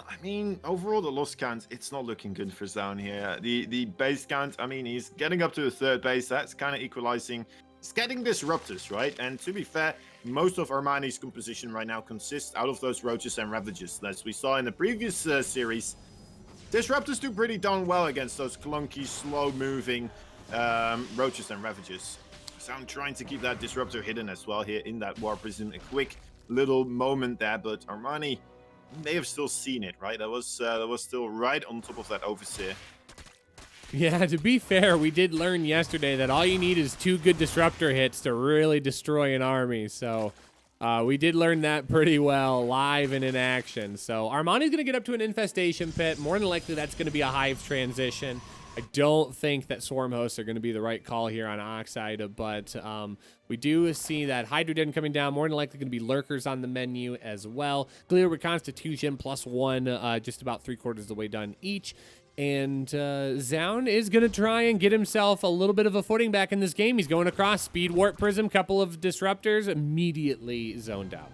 I mean, overall the loss count, it's not looking good for Zaun here. The base count, I mean, he's getting up to a third base. That's kind of equalizing. He's getting disruptors, right? And to be fair, most of Armani's composition right now consists out of those roaches and ravages. As we saw in the previous series, disruptors do pretty darn well against those clunky, slow-moving roaches and ravages. So I'm trying to keep that disruptor hidden as well here in that War Prism. A quick little moment there, but Armani may have still seen it, right? That was still right on top of that overseer. Yeah, to be fair, we did learn yesterday that all you need is 2 good disruptor hits to really destroy an army. So we did learn that pretty well live and in action. So Armani's going to get up to an infestation pit. More than likely, that's going to be a hive transition. I don't think that swarm hosts are going to be the right call here on Oxide, but we do see that Hydrogen coming down. More than likely going to be lurkers on the menu as well. Clear with Constitution +1, just about 3/4 of the way done each. And Zaun is going to try and get himself a little bit of a footing back in this game. He's going across, speed warp prism, couple of disruptors, immediately zoned out.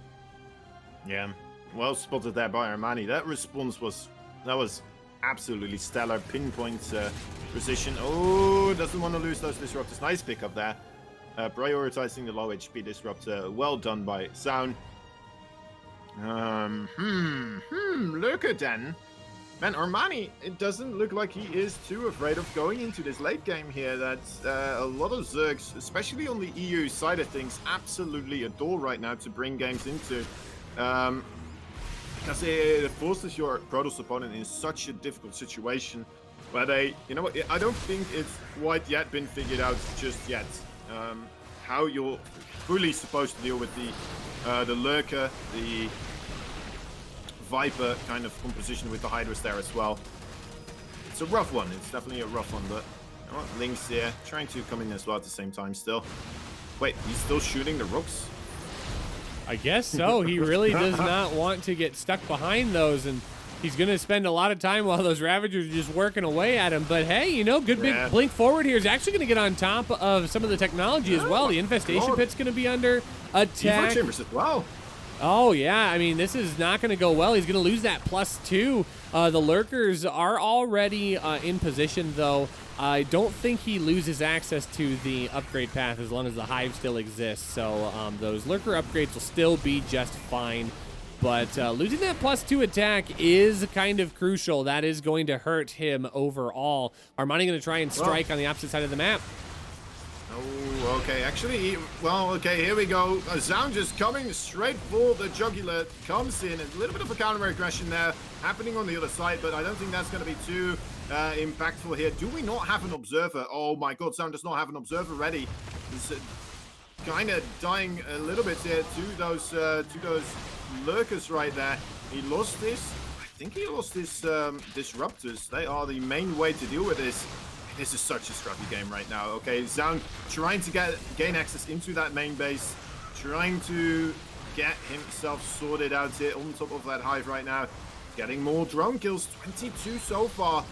Yeah, well spotted there by Armani. That response was absolutely stellar. Pinpoint precision. Oh, doesn't want to lose those disruptors. Nice pickup there. Prioritizing the low HP disruptor. Well done by Zaun. Lurker then. Man, Armani, it doesn't look like he is too afraid of going into this late game here. That's a lot of Zergs, especially on the EU side of things, absolutely adore right now to bring games into. Because it forces your Protoss opponent in such a difficult situation where they, you know what, I don't think it's quite yet been figured out just yet. How you're fully supposed to deal with the Lurker, the Viper kind of composition with the Hydras there as well. It's a rough one. It's definitely a rough one, but you know what? Link's here, trying to come in as well at the same time still. Wait, he's still shooting the rooks? I guess so. He really does not want to get stuck behind those, and he's going to spend a lot of time while those Ravagers are just working away at him. But hey, you know, good big blink forward here is actually going to get on top of some of the technology as well. The Infestation Pit's going to be under attack. Chambers as well. Oh, yeah. I mean, this is not going to go well. He's going to lose that +2. The Lurkers are already in position, though. I don't think he loses access to the upgrade path as long as the Hive still exists. So those Lurker upgrades will still be just fine. But losing that +2 attack is kind of crucial. That is going to hurt him overall. Armani going to try and strike on the opposite side of the map. Oh, okay. Actually, well, okay, here we go. Zound just coming straight for the jugular. Comes in. A little bit of a counter aggression there happening on the other side, but I don't think that's going to be too impactful here. Do we not have an observer? Oh my god, Zound does not have an observer ready. He's kind of dying a little bit here to those lurkers right there. He lost this. I think he lost his disruptors. They are the main way to deal with this. This is such a scrappy game right now. Okay, Zound trying to gain access into that main base, trying to get himself sorted out here on top of that Hive right now. Getting more drone kills, 22 so far.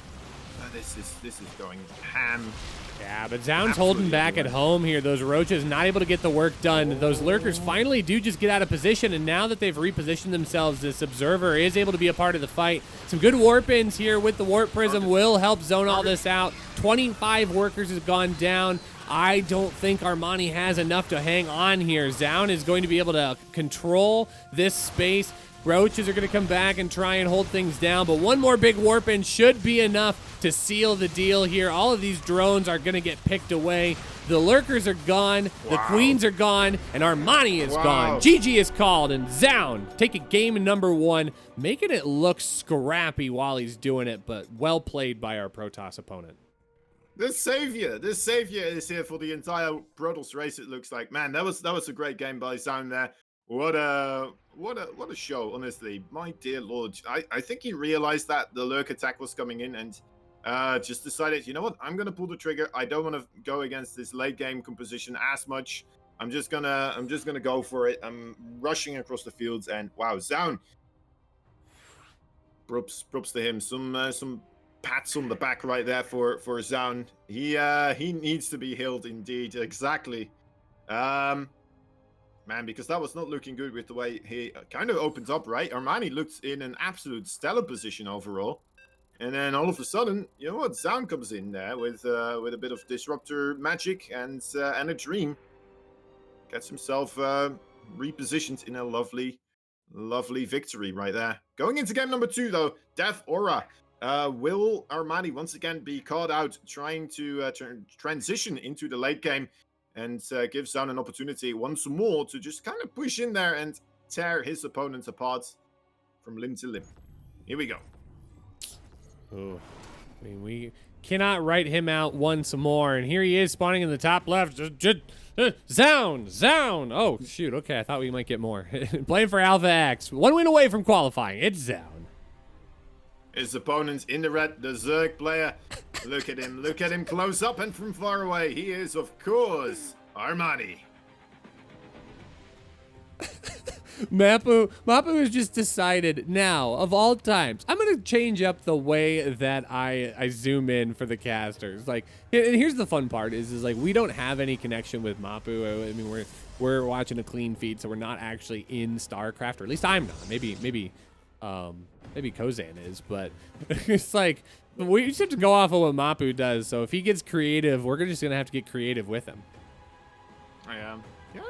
This is going ham. Yeah, but Zound's holding back at home here. Those Roaches not able to get the work done. Those Lurkers finally do just get out of position, and now that they've repositioned themselves, this Observer is able to be a part of the fight. Some good warp-ins here with the Warp Prism will help zone all this out. 25 workers has gone down. I don't think Armani has enough to hang on here. Zound is going to be able to control this space. Roaches are going to come back and try and hold things down, but one more big warp in should be enough to seal the deal here. All of these drones are going to get picked away. The Lurkers are gone, the Queens are gone, and Armani is gone. GG is called, and Zound taking game number 1, making it look scrappy while he's doing it, but well played by our Protoss opponent. The savior is here for the entire Protoss race, it looks like. Man, that was a great game by Zound there. What a show, honestly. My dear lord. I think he realized that the lurk attack was coming in and just decided, you know what, I'm gonna pull the trigger. I don't want to go against this late game composition as much. I'm just gonna go for it. I'm rushing across the fields, and wow, Zound. Props to him. Some pats on the back right there for Zound. He needs to be healed indeed. Exactly. Man, because that was not looking good with the way he kind of opens up, right? Armani looked in an absolute stellar position overall. And then all of a sudden, you know what? Zound comes in there with a bit of disruptor magic and a dream. Gets himself repositioned in a lovely victory right there. Going into game number 2, though, Death Aura. Will Armani once again be called out, trying to transition into the late game? And gives Zound an opportunity once more to just kind of push in there and tear his opponents apart from limb to limb. Here we go. Ooh. I mean, we cannot write him out once more. And here he is spawning in the top left. Zound. Oh, shoot. Okay, I thought we might get more. Playing for Alpha X. 1 win away from qualifying. It's Zound. His opponent's in the red, the Zerg player. Look at him close up and from far away. He is, of course, Armani. Mapu has just decided now, of all times, I'm going to change up the way that I zoom in for the casters. Like, and here's the fun part is like, we don't have any connection with Mapu. I mean, we're watching a clean feed, so we're not actually in StarCraft, or at least I'm not. Maybe Kozan is, but it's like, we just have to go off of what Mapu does. So if he gets creative, we're just going to have to get creative with him. I am. Yeah,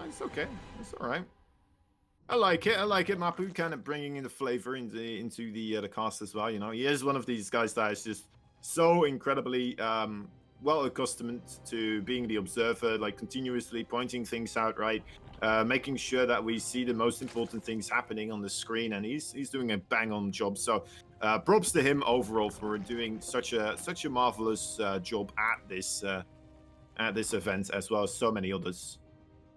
it's okay. It's all right. I like it. Mapu kind of bringing in the flavor into the cast as well. You know, he is one of these guys that is just so incredibly well accustomed to being the observer, like continuously pointing things out, right? Making sure that we see the most important things happening on the screen, and he's doing a bang-on job. So props to him overall for doing such a marvelous job at this event, as well as so many others.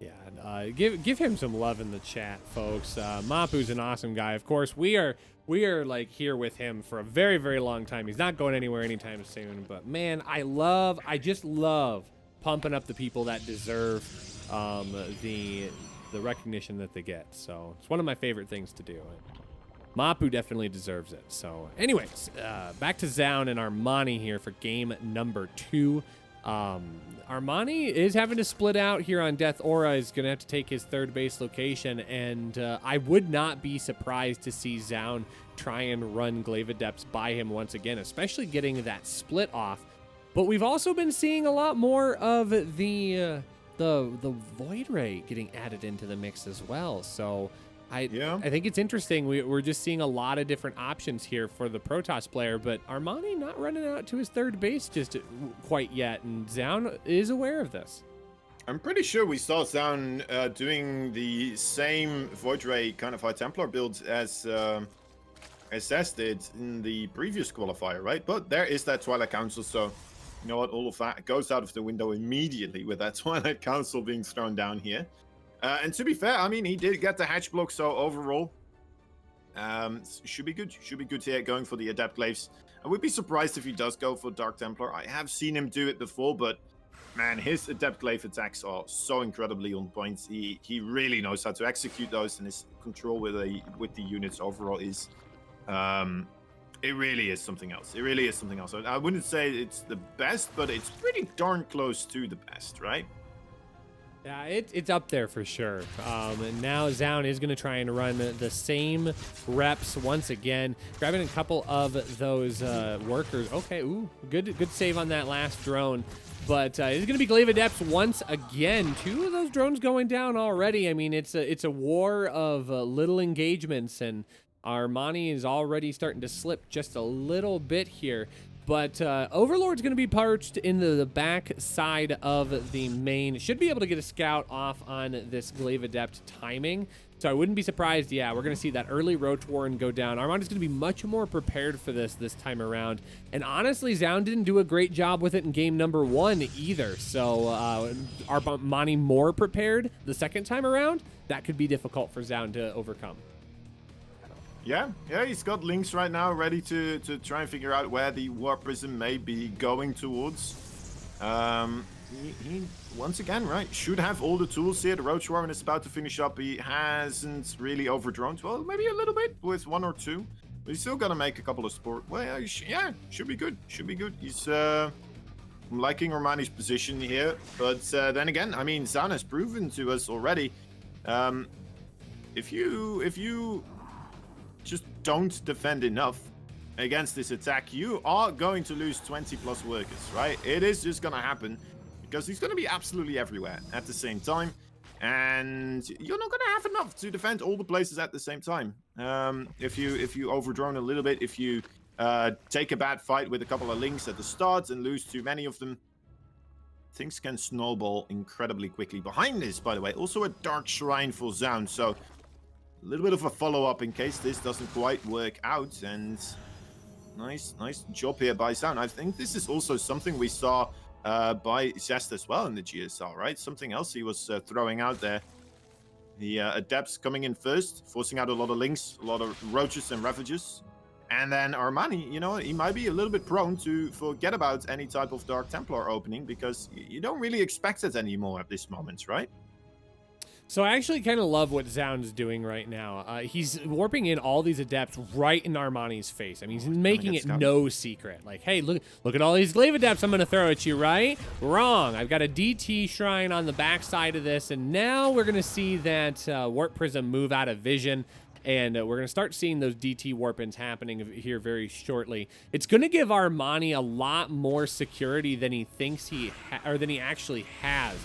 Yeah, give him some love in the chat, folks. Mapu's an awesome guy. Of course, we are like here with him for a very, very long time. He's not going anywhere anytime soon. But man, I just love pumping up the people that deserve the recognition that they get. So it's one of my favorite things to do. Mapu definitely deserves it. So anyways, back to Zound and Armani here for game number 2. Armani is having to split out here on Death Aura, is going to have to take his third base location, and I would not be surprised to see Zaun try and run Glaive Adepts by him once again, especially getting that split off. But we've also been seeing a lot more of the Void Ray getting added into the mix as well. So I think it's interesting. We're just seeing a lot of different options here for the Protoss player, but Armani not running out to his third base just quite yet, and Zaun is aware of this. I'm pretty sure we saw Zaun doing the same Void Ray kind of High Templar build as SS did in the previous qualifier, right? But there is that Twilight Council, so you know what? All of that goes out of the window immediately with that Twilight Council being thrown down here. And to be fair, I mean, he did get the hatch block, so overall, should be good. Should be good here going for the Adept Glaives. I would be surprised if he does go for Dark Templar. I have seen him do it before, but man, his Adept Glaive attacks are so incredibly on point. He really knows how to execute those, and his control with the units overall is, it really is something else. It really is something else. I wouldn't say it's the best, but it's pretty darn close to the best, right? Yeah, it's up there for sure. And now Zaun is going to try and run the same reps once again, grabbing a couple of those workers. Okay, ooh, good save on that last drone. But it's going to be Glaive Adepts once again. 2 of those drones going down already. I mean, it's a war of little engagements, and Armani is already starting to slip just a little bit here. But Overlord's going to be perched in the back side of the main. Should be able to get a scout off on this Glaive Adept timing. So I wouldn't be surprised. Yeah, we're going to see that early Roach Warren go down. Armani's going to be much more prepared for this time around. And honestly, Zaun didn't do a great job with it in game number 1 either. So Armani more prepared the second time around? That could be difficult for Zaun to overcome. Yeah, he's got links right now ready to try and figure out where the Warp Prism may be going towards. He once again, right, should have all the tools here. The Roach Warren is about to finish up. He hasn't really overdroned. Well, maybe a little bit with 1 or 2. But he's still going to make a couple of sport. Well, yeah, should be good. Should be good. He's I'm liking Armani's position here. But then again, I mean, Zaun has proven to us already. If you just don't defend enough against this attack, you are going to lose 20 plus workers, right? It is just going to happen because he's going to be absolutely everywhere at the same time, and you're not going to have enough to defend all the places at the same time. If you overdrone a little bit, if you take a bad fight with a couple of links at the start and lose too many of them, things can snowball incredibly quickly. Behind this, by the way, also a Dark Shrine for Zaun, so a little bit of a follow-up in case this doesn't quite work out, and nice job here by Zaun. I think this is also something we saw by Zest as well in the GSL, right? Something else he was throwing out there. The Adepts coming in first, forcing out a lot of links, a lot of Roaches and Ravages. And then Armani, you know, he might be a little bit prone to forget about any type of Dark Templar opening because you don't really expect it anymore at this moment, right? So I actually kind of love what Zaun's doing right now. He's warping in all these Adepts right in Armani's face. I mean, he's making it no secret. Like, hey, look at all these Glaive Adepts I'm going to throw at you, right? Wrong. I've got a DT Shrine on the backside of this, and now we're going to see that Warp Prism move out of vision, and we're going to start seeing those DT warp-ins happening here very shortly. It's going to give Armani a lot more security than he thinks than he actually has.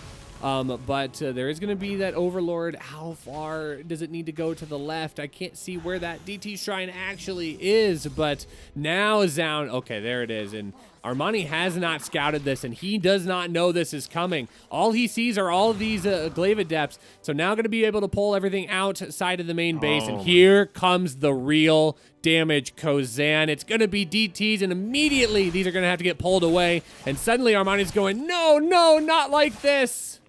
But there is going to be that Overlord. How far does it need to go to the left? I can't see where that DT Shrine actually is, but now Zaun, okay, there it is. And Armani has not scouted this, and he does not know this is coming. All he sees are all of these Glaive Adepts, so now going to be able to pull everything outside of the main base, and here comes the real damage, Kozan. It's going to be DTs, and immediately these are going to have to get pulled away, and suddenly Armani's going, no, not like this.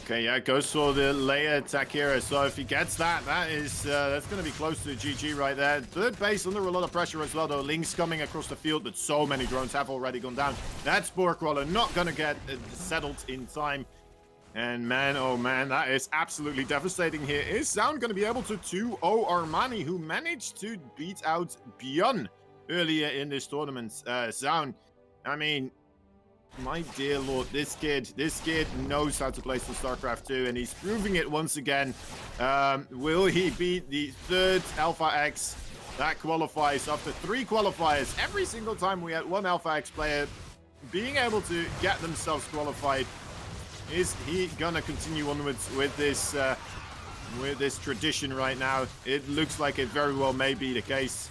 Okay, yeah, goes for the layer attack here. So if he gets that, that's going to be close to a GG right there. Third base under a lot of pressure as well, though. Links coming across the field, but so many drones have already gone down. That Spore Crawler not going to get settled in time. And man, oh man, that is absolutely devastating here. Is Zaun going to be able to 2-0 Armani, who managed to beat out Bjorn earlier in this tournament? Zaun, I mean, My dear lord, this kid knows how to play some StarCraft 2, and he's proving it once again. Will he beat the third Alpha X that qualifies after 3 qualifiers? Every single time we had one Alpha X player being able to get themselves qualified. Is he gonna continue onwards with this tradition right now? It looks like it very well may be the case.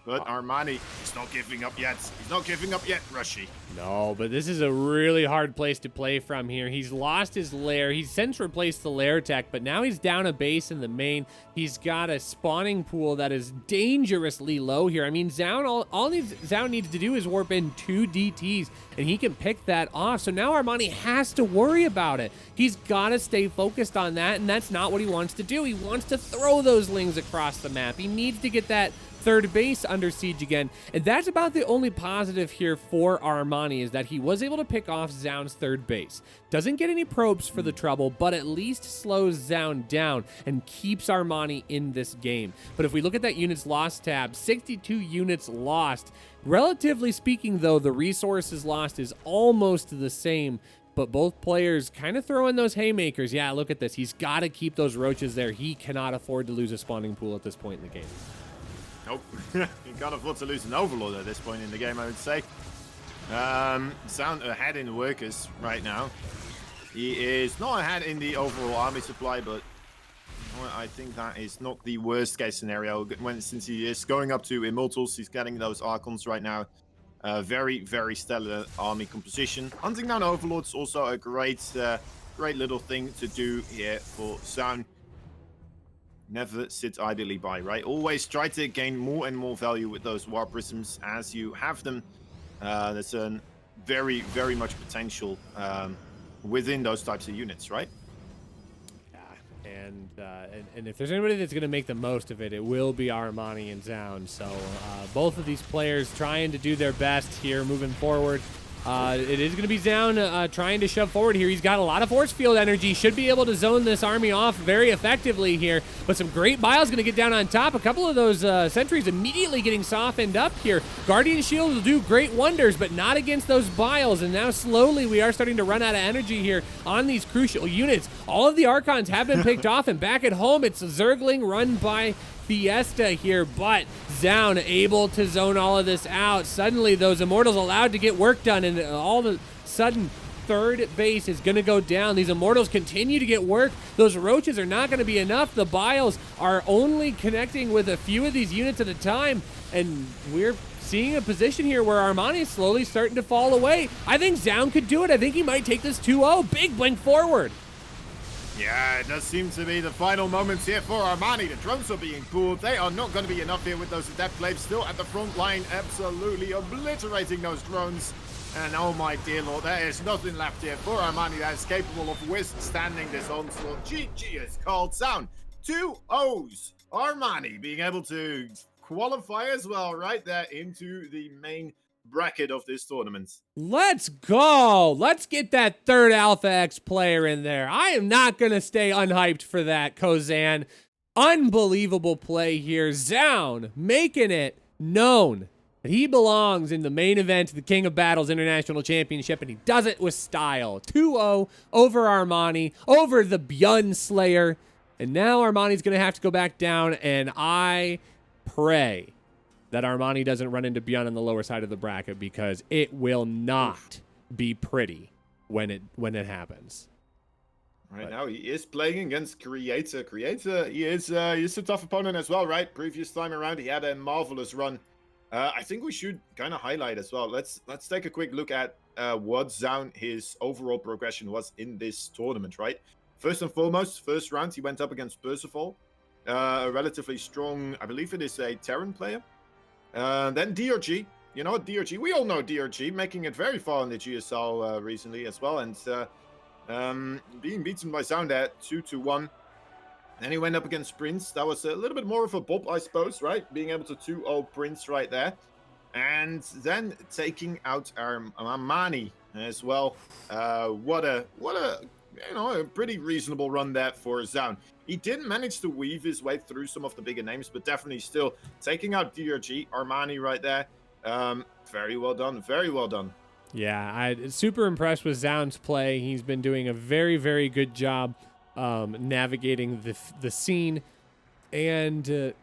But Armani is not giving up yet. He's not giving up yet, Rushy. No, but this is a really hard place to play from here. He's lost his lair. He's since replaced the lair tech, but now he's down a base in the main. He's got a spawning pool that is dangerously low here. I mean, Zaun, all Zaun needs to do is warp in 2 DTs, and he can pick that off. So now Armani has to worry about it. He's got to stay focused on that, and that's not what he wants to do. He wants to throw those lings across the map. He needs to get that third base under siege again, and that's about the only positive here for Armani, is that he was able to pick off Zaun's third base. Doesn't get any probes for the trouble, but at least slows Zaun down and keeps Armani in this game. But if we look at that units lost tab, 62 units lost. Relatively speaking, though, the resources lost is almost the same, but both players kind of throw in those haymakers. Yeah, look at this. He's got to keep those roaches there. He cannot afford to lose a spawning pool at this point in the game. Nope. You can't afford to lose an Overlord at this point in the game, I would say. Zaun ahead in workers right now. He is not ahead in the overall army supply, but I think that is not the worst case scenario. Since he is going up to Immortals, he's getting those Archons right now. Very, very stellar army composition. Hunting down Overlords also a great little thing to do here for Zaun. Never sit idly by, right? Always try to gain more and more value with those War Prisms as you have them. There's a very, very much potential within those types of units, right? Yeah, and if there's anybody that's going to make the most of it, it will be Armani and Zaun. So both of these players trying to do their best here moving forward. It is going to be Zaun trying to shove forward here. He's got a lot of force field energy. Should be able to zone this army off very effectively here. But some great biles going to get down on top. A couple of those sentries immediately getting softened up here. Guardian Shield will do great wonders, but not against those biles. And now slowly we are starting to run out of energy here on these crucial units. All of the Archons have been picked off, and back at home it's Zergling run by Fiesta here, but Zaun able to zone all of this out. Suddenly those Immortals allowed to get work done, and all of a sudden third base is going to go down. These Immortals continue to get work. Those roaches are not going to be enough. The biles are only connecting with a few of these units at a time, and we're seeing a position here where Armani is slowly starting to fall away. I think Zaun could do it. I think he might take this 2-0. Big blink forward. Yeah, it does seem to be the final moments here for Armani. The drones are being pulled. They are not going to be enough here with those Adept Blades still at the front line, absolutely obliterating those drones. And oh my dear lord, there is nothing left here for Armani that is capable of withstanding this onslaught. GG is called Zaun. 2 O's. Armani being able to qualify as well right there into the main bracket of this tournament. Let's go. Let's get that third Alpha X player in there. I am not going to stay unhyped for that, Kozan. Unbelievable play here. Zaun making it known that he belongs in the main event, the King of Battles International Championship, and he does it with style. 2-0 over Armani, over the Bjorn Slayer. And now Armani's going to have to go back down, and I pray that Armani doesn't run into Bjorn on the lower side of the bracket, because it will not be pretty when it happens. Right now, he is playing against Creator. Creator, he is a tough opponent as well, right? Previous time around, he had a marvelous run. I think we should kind of highlight as well. Let's take a quick look at what Zaun, his overall progression was in this tournament, right? First and foremost, first round, he went up against Percival, a relatively strong, I believe it is a Terran player. Then DRG, you know, DRG, we all know DRG, making it very far in the GSL recently as well, and being beaten by Zaun there 2-1. Then he went up against Prince. That was a little bit more of a bob, I suppose, right? Being able to 2-0 Prince right there. And then taking out Armani as well. What a you know, a pretty reasonable run there for Zaun. He didn't manage to weave his way through some of the bigger names, but definitely still taking out DRG, Armani right there. Very well done. Very well done. Yeah, I'm super impressed with Zound's play. He's been doing a very, very good job navigating the scene. And,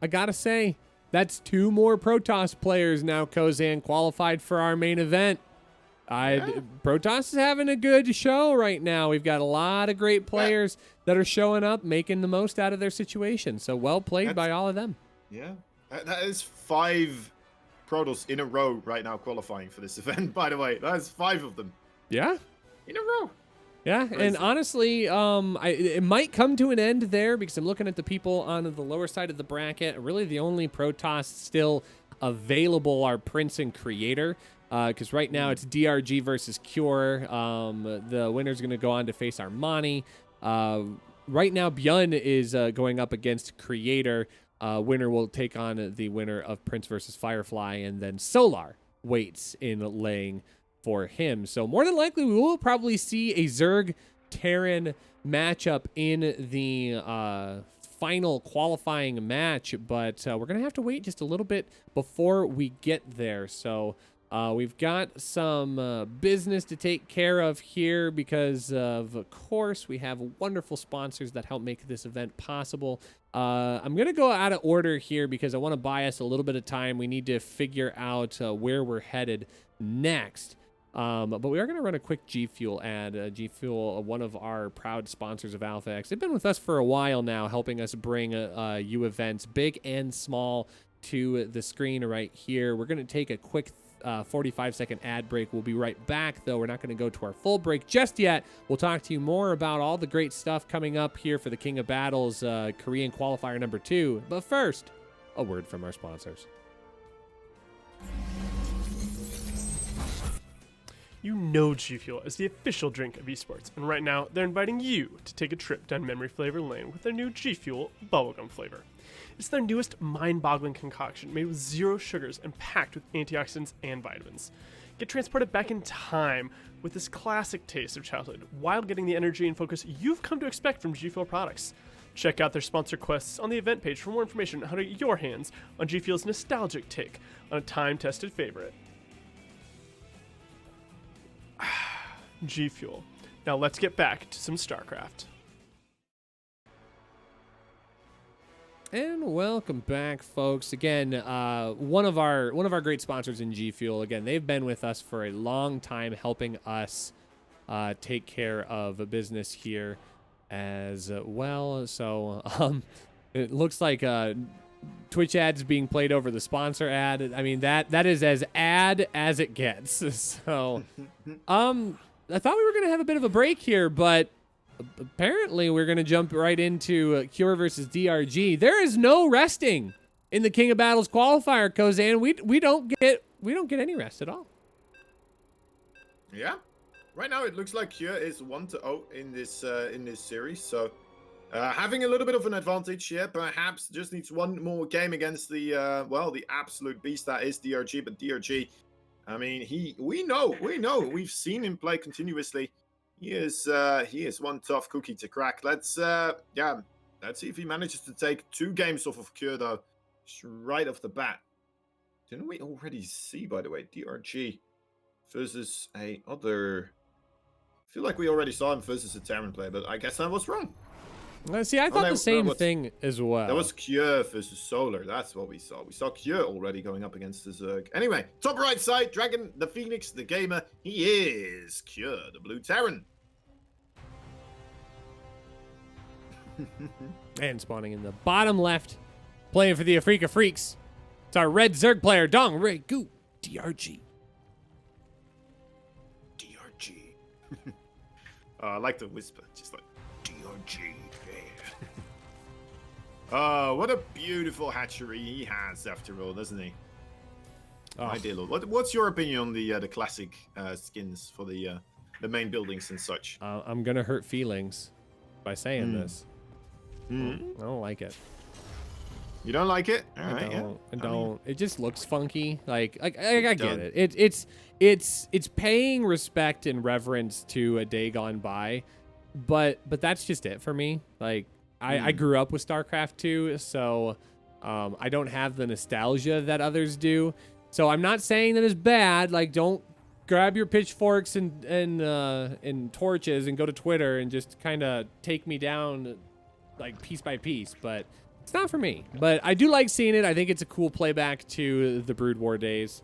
I got to say, that's 2 more Protoss players now, Kozan, qualified for our main event. Protoss is having a good show right now. We've got a lot of great players that are showing up, making the most out of their situation. So well played by all of them. Yeah, that is 5 Protoss in a row right now qualifying for this event, by the way. That's 5 of them. Yeah. In a row. Yeah, crazy. And honestly, it might come to an end there because I'm looking at the people on the lower side of the bracket. Really, the only Protoss still available are Prince and Creator. Because right now it's DRG versus Cure. The winner's going to go on to face Armani. Right now, Byun is going up against Creator. Winner will take on the winner of Prince versus Firefly, and then Solar waits in laying for him. So more than likely, we will probably see a Zerg Terran matchup in the final qualifying match, but we're going to have to wait just a little bit before we get there. So we've got some business to take care of here because of course we have wonderful sponsors that help make this event possible. I'm going to go out of order here because I want to buy us a little bit of time. We need to figure out where we're headed next. But we are going to run a quick G Fuel ad. G Fuel, one of our proud sponsors of Alpha X. They've been with us for a while now, helping us bring U events, big and small, to the screen right here. We're going to take a quick 45-second ad break. We'll be right back, though. We're not going to go to our full break just yet. We'll talk to you more about all the great stuff coming up here for the King of Battles Korean Qualifier number 2. But first, a word from our sponsors. You know G Fuel is the official drink of esports, and right now they're inviting you to take a trip down memory flavor lane with their new G Fuel bubblegum flavor. It's their newest mind-boggling concoction made with 0 sugars and packed with antioxidants and vitamins. Get transported back in time with this classic taste of childhood while getting the energy and focus you've come to expect from G Fuel products. Check out their sponsor quests on the event page for more information on how to get your hands on G Fuel's nostalgic take on a time-tested favorite. G Fuel. Now let's get back to some StarCraft. And welcome back, folks. Again, one of our great sponsors in G Fuel. Again, they've been with us for a long time, helping us take care of a business here as well. So it looks like Twitch ads being played over the sponsor ad. I mean, that is as ad as it gets. So I thought we were going to have a bit of a break here, but apparently we're going to jump right into Cure versus DRG. There is no resting in the King of Battles qualifier, Kozan. We don't get any rest at all. Yeah. Right now it looks like Cure is 1-0 in this series, so having a little bit of an advantage here. Perhaps just needs one more game against the the absolute beast that is DRG. But DRG, I mean, we know, we've seen him play continuously. He is one tough cookie to crack. Let's see if he manages to take 2 games off of Cure though, right off the bat. Didn't we already see, by the way, DRG versus a other? I feel like we already saw him versus a Terran player, but I guess I was wrong. See, I thought the same thing as well. That was Cure versus Solar. That's what we saw. We saw Cure already going up against the Zerg. Anyway, top right side, Dragon, the Phoenix, the Gamer. He is Cure, the Blue Terran. And spawning in the bottom left, playing for the Afrika Freaks. It's our red Zerg player, Dong Ray Gu, DRG. DRG. I like the whisper, just like DRG. What a beautiful hatchery he has, after all, doesn't he? Oh. My dear Lord. What's your opinion on the classic skins for the main buildings and such? I'm gonna hurt feelings by saying this. I don't like it. You don't like it? All right, I don't. It just looks funky. Like I get it. It's paying respect and reverence to a day gone by, but that's just it for me. Like I grew up with StarCraft 2, so I don't have the nostalgia that others do. So I'm not saying that it's bad. Like don't grab your pitchforks and torches and go to Twitter and just kind of take me down like piece by piece, but it's not for me. But I do like seeing it. I think it's a cool playback to the Brood War days.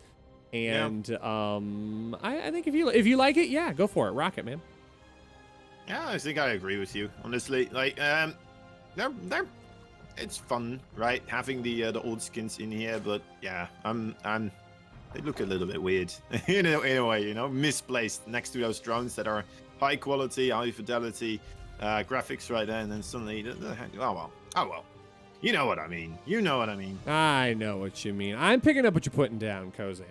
And I think if you like it, yeah, go for it. Rock it, man. Yeah, I think I agree with you. Honestly, like they're it's fun, right? Having the old skins in here, but yeah, they look a little bit weird in a way, you know, misplaced next to those drones that are high quality, high fidelity graphics right there, and then suddenly, oh well. You know what I mean. You know what I mean. I know what you mean. I'm picking up what you're putting down, Kozan.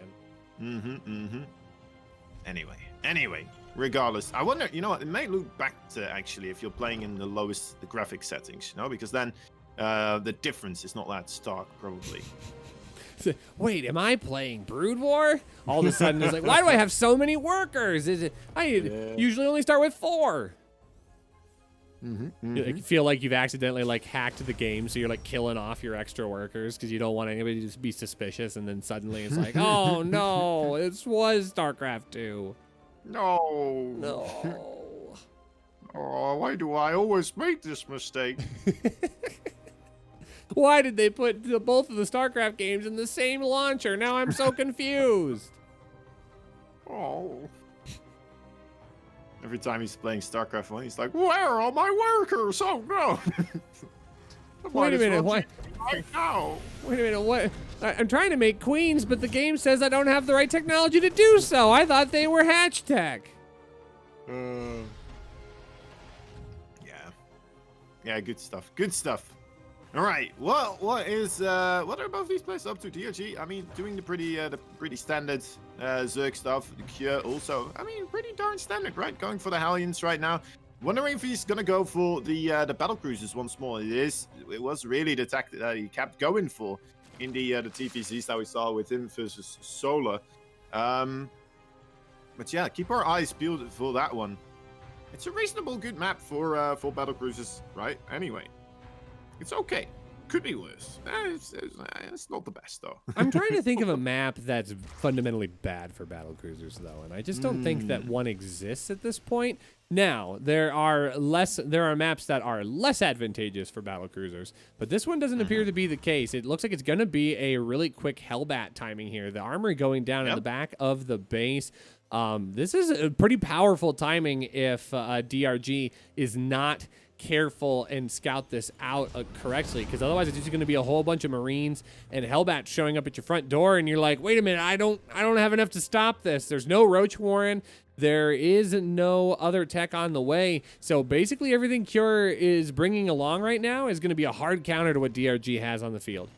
Anyway, regardless, I wonder, you know what, it may look back to actually if you're playing in the lowest graphic settings, you know, because then the difference is not that stark, probably. Wait, am I playing Brood War? All of a sudden, it's like, why do I have so many workers? I usually only start with 4. You like, feel like you've accidentally like hacked the game, so you're like killing off your extra workers because you don't want anybody to just be suspicious, and then suddenly it's like, oh no, it was StarCraft 2. No. Oh, why do I always make this mistake? Why did they put both of the StarCraft games in the same launcher? Now I'm so confused. Oh. Every time he's playing StarCraft 1, he's like, where are my workers? Oh, no. Wait a minute, what? Right now. Wait a minute, what? I'm trying to make queens, but the game says I don't have the right technology to do so. I thought they were hatch tech. Yeah, good stuff. Good stuff. All right. Well, what are both these players up to? DRG, I mean, doing the pretty standard Zerg stuff. The Cure also, I mean, pretty darn standard, right? Going for the Hellions right now. Wondering if he's gonna go for the battle cruisers once more. It was really the tactic that he kept going for in the TVCs that we saw with him versus Solar. But yeah, keep our eyes peeled for that one. It's a reasonable good map for battle cruisers, right? Anyway. It's okay. Could be worse. It's not the best, though. I'm trying to think of a map that's fundamentally bad for battlecruisers, though, and I just don't think that one exists at this point. Now, there are maps that are less advantageous for battlecruisers, but this one doesn't appear to be the case. It looks like it's going to be a really quick Hellbat timing here. The armory going down in the back of the base. This is a pretty powerful timing if DRG is not careful and scout this out correctly, because otherwise it's just going to be a whole bunch of Marines and Hellbats showing up at your front door, and you're like, wait a minute, I don't have enough to stop this. There's no Roach Warren. There is no other tech on the way. So basically everything Cure is bringing along right now is going to be a hard counter to what DRG has on the field.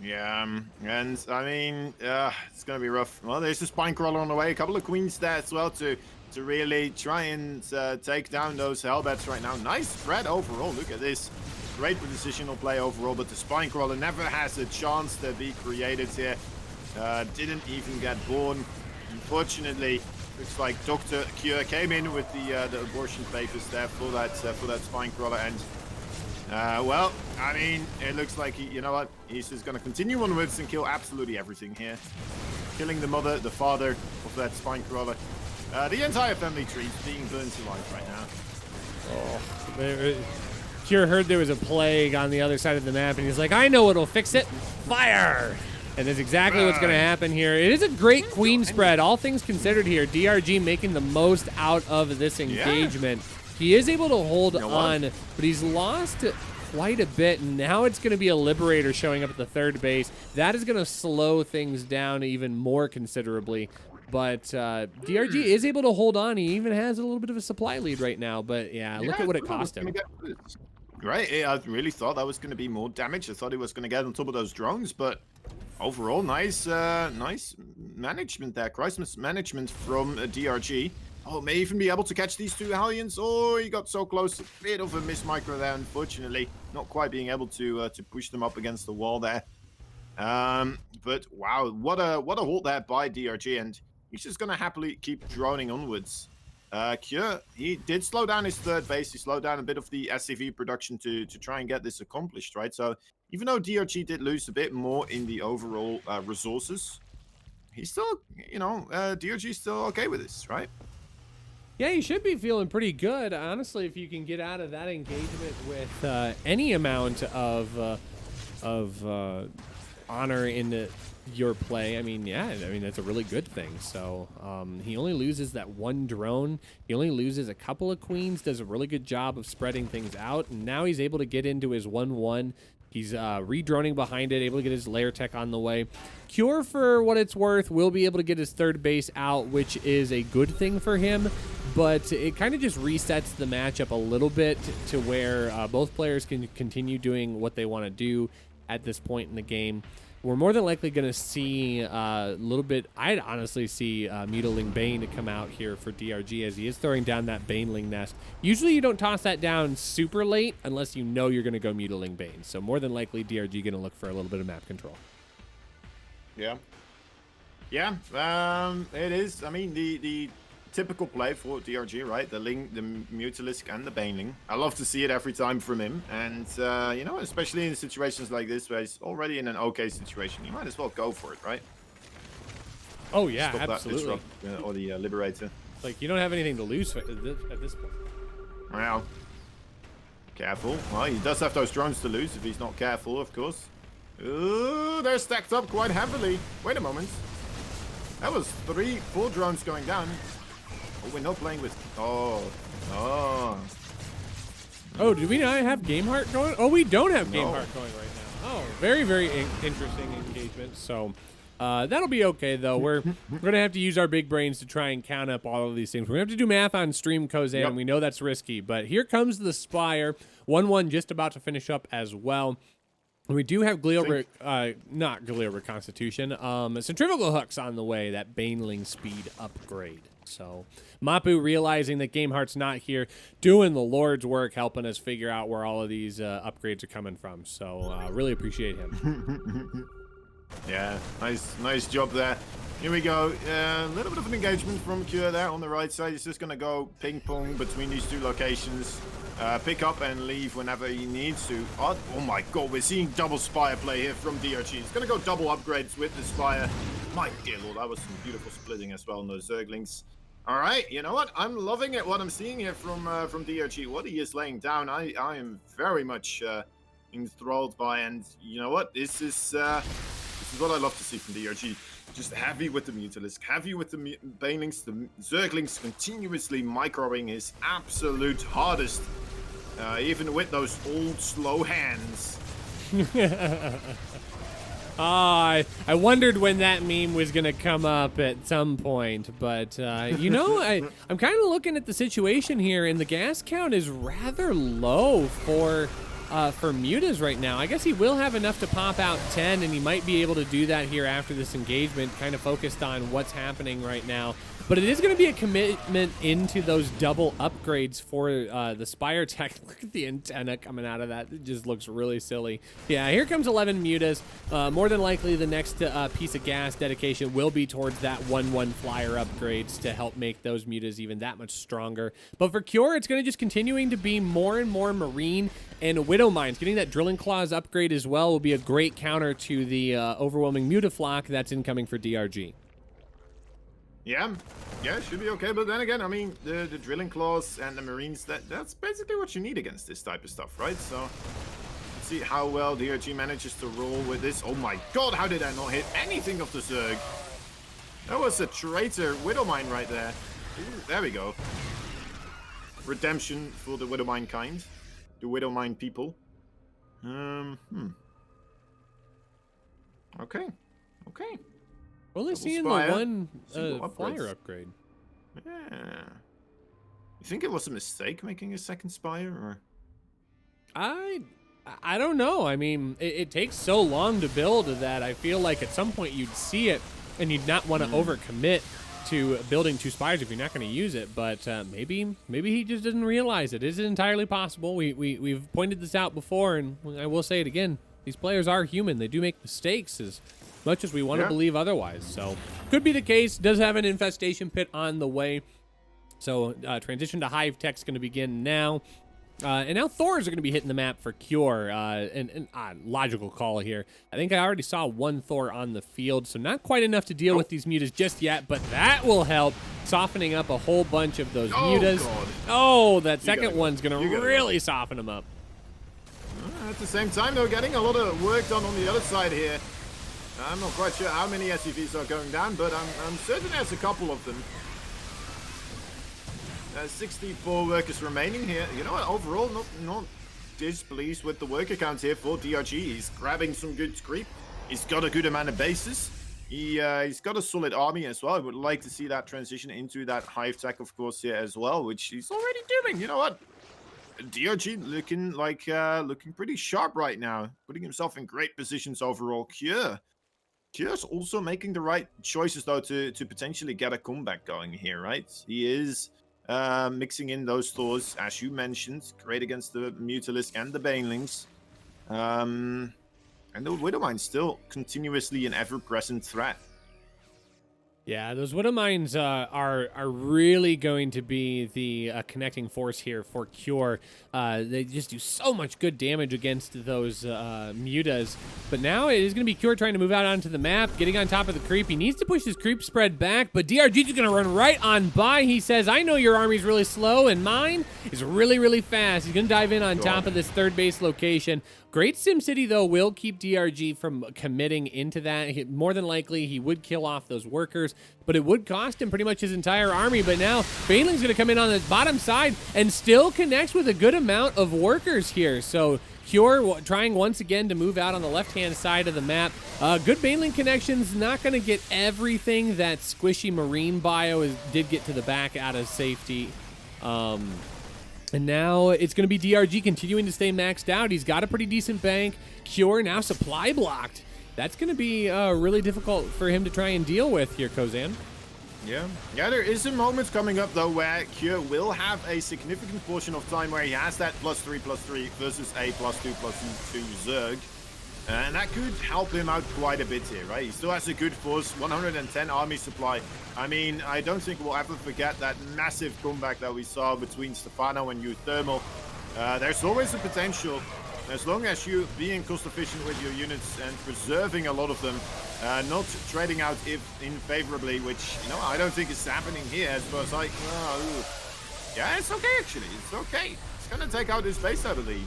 Yeah, and I mean, it's going to be rough. Well, there's a Spinecrawler on the way, a couple of Queens there as well to really try and take down those Hellbats right now. Nice spread overall. Look at this. Great positional play overall, but the Spinecrawler never has a chance to be created here. Didn't even get born. Unfortunately, looks like Dr. Cure came in with the abortion papers there for that Spinecrawler, and well, I mean, it looks like you know what? He's just going to continue onwards and kill absolutely everything here. Killing the mother, the father of that Spinecrawler. The entire family tree is being burned to life right now. Cure heard there was a plague on the other side of the map, and he's like, I know what'll fix it. Fire! And that's exactly what's going to happen here. It is a great queen spread, all things considered here. DRG making the most out of this engagement. Yeah. He is able to hold on, but he's lost quite a bit, and now it's going to be a Liberator showing up at the third base. That is going to slow things down even more considerably. But DRG is able to hold on. He even has a little bit of a supply lead right now. But yeah, look at what it cost him. Right, I really thought that was going to be more damage. I thought he was going to get on top of those drones, but overall, nice management there. Crisis management from DRG. Oh, may even be able to catch these two Hellions. Oh, he got so close. A bit of a miss micro there, unfortunately. Not quite being able to push them up against the wall there. But wow, what a hold there by DRG, and he's just gonna happily keep droning onwards. Cure, he did slow down his third base. He slowed down a bit of the SCV production to try and get this accomplished, right? So even though DRG did lose a bit more in the overall resources, he's still, you know, DRG's still okay with this, right? Yeah, you should be feeling pretty good, honestly, if you can get out of that engagement with any amount of honor in your play. I mean, yeah, I mean, that's a really good thing. So he only loses that one drone. He only loses a couple of queens, does a really good job of spreading things out. And now he's able to get into his 1-1. He's re-droning behind it, able to get his lair tech on the way. Cure, for what it's worth, will be able to get his third base out, which is a good thing for him. But it kind of just resets the matchup a little bit to where both players can continue doing what they want to do at this point in the game. We're more than likely going to see a little bit. I'd honestly see Mutiling Bane to come out here for DRG, as he is throwing down that Baneling nest. Usually you don't toss that down super late unless you know you're going to go Mutiling Bane. So more than likely DRG going to look for a little bit of map control. Yeah. Yeah, it is. I mean, the typical play for DRG, right? The Ling, the Mutalisk, and the Baneling. I love to see it every time from him. And, you know, especially in situations like this where he's already in an okay situation, you might as well go for it, right? Oh, yeah, Stop absolutely. That disrupt, or the Liberator. Like, you don't have anything to lose at this point. Well, careful. Well, he does have those drones to lose if he's not careful, of course. Ooh, they're stacked up quite heavily. Wait a moment. That was 3-4 drones going down. Oh, we're not playing with... Oh. Oh, do we not have Game Heart going? Oh, we don't have Game No. Heart going right now. Oh, very, very interesting engagement. So that'll be okay, though. We're going to have to use our big brains to try and count up all of these things. We're going to have to do math on stream, Kozan, Yep. and we know that's risky. But here comes the Spire. 1-1 just about to finish up as well. We do have not glial reconstitution, centrifugal hooks on the way, that Baneling speed upgrade. So Mapu, realizing that Game Heart's not here, doing the Lord's work, helping us figure out where all of these upgrades are coming from. So really appreciate him. Yeah, nice job there. Here we go. A little bit of an engagement from Cure there on the right side. He's just going to go ping-pong between these two locations. Pick up and leave whenever he needs to. Oh my god, we're seeing double Spire play here from DRG. He's going to go double upgrades with the Spire. My dear lord, that was some beautiful splitting as well on those Zerglings. All right, you know what? I'm loving it, what I'm seeing here from DRG. What he is laying down, I am very much enthralled by. And you know what? This is what I love to see from DRG. Just heavy with the Mutalisk, heavy with the Banelings, the Zerglings continuously microing his absolute hardest, even with those old slow hands. I wondered when that meme was going to come up at some point, but you know, I'm kind of looking at the situation here, and the gas count is rather low for Mutas right now. I guess he will have enough to pop out 10, and he might be able to do that here after this engagement, kind of focused on what's happening right now. But it is going to be a commitment into those double upgrades for the Spire tech. Look at the antenna coming out of that. It just looks really silly. Yeah, here comes 11 Mutas. More than likely, the next piece of gas dedication will be towards that 1-1 flyer upgrades to help make those Mutas even that much stronger. But for Cure, it's going to just continuing to be more and more Marine and Widow Mines. Getting that Drilling Claws upgrade as well will be a great counter to the overwhelming Mutaflock that's incoming for DRG. Yeah, it should be okay. But then again, I mean, the Drilling Claws and the Marines, that's basically what you need against this type of stuff, right? So, let's see how well DRG manages to roll with this. Oh my god, how did I not hit anything of the Zerg? That was a traitor Widowmine right there. Ooh, there we go. Redemption for the Widowmine kind. The Widowmine people. Okay. Only Double seeing Spire, the one single flyer upgrades. upgrade. Yeah. You think it was a mistake making a second Spire, or? I don't know. I mean, it takes so long to build that I feel like at some point you'd see it and you'd not want to overcommit to building 2 Spires if you're not going to use it. But maybe he just didn't realize it. Is it entirely possible? We've pointed this out before, and I will say it again. These players are human. They do make mistakes as much as we want to believe otherwise. So could be the case. Does have an infestation pit on the way. So transition to Hive Tech's going to begin now. And now Thors are going to be hitting the map for Cure. Logical call here. I think I already saw one Thor on the field, so not quite enough to deal with these mutas just yet, but that will help softening up a whole bunch of those mutas. God. Oh, that second one's going to really soften them up. At the same time, though, getting a lot of work done on the other side here. I'm not quite sure how many SUVs are going down, but I'm certain there's a couple of them. 64 workers remaining here. You know what? Overall, not displeased with the worker count here for DRG. He's grabbing some good creep. He's got a good amount of bases. He's got a solid army as well. I would like to see that transition into that hive tech, of course, here as well, which he's already doing. You know what? DRG looking pretty sharp right now, putting himself in great positions overall. Cure's also making the right choices though to potentially get a comeback going here, right? He is mixing in those Thors, as you mentioned, great against the Mutalisk and the Banelings. And the Widowmine still continuously an ever-present threat. Yeah, those Widow Mines are really going to be the connecting force here for Cure. They just do so much good damage against those mutas. But now it is going to be Cure trying to move out onto the map, getting on top of the creep. He needs to push his creep spread back, but DRG is going to run right on by. He says, I know your army's really slow, and mine is really, really fast. He's going to dive in on top of this third base location. Great SimCity, though, will keep DRG from committing into that. More than likely, he would kill off those workers, but it would cost him pretty much his entire army. But now, Baneling's going to come in on the bottom side and still connects with a good amount of workers here. So Cure trying once again to move out on the left-hand side of the map. Good Baneling connections, not going to get everything that squishy Marine bio did get to the back out of safety. And now it's going to be DRG continuing to stay maxed out. He's got a pretty decent bank. Cure now supply blocked. That's going to be really difficult for him to try and deal with here, Kozan. Yeah, there is a moment coming up, though, where Cure will have a significant portion of time where he has that +3/+3 versus a +2/+2 Zerg. And that could help him out quite a bit here, right? He still has a good force, 110 army supply. I mean, I don't think we'll ever forget that massive comeback that we saw between Stefano and Thermal. There's always a potential, as long as you being cost efficient with your units and preserving a lot of them, not trading out unfavorably, which, you know, I don't think is happening here as far as yeah, it's okay, actually. It's okay. It's going to take out his base, I believe.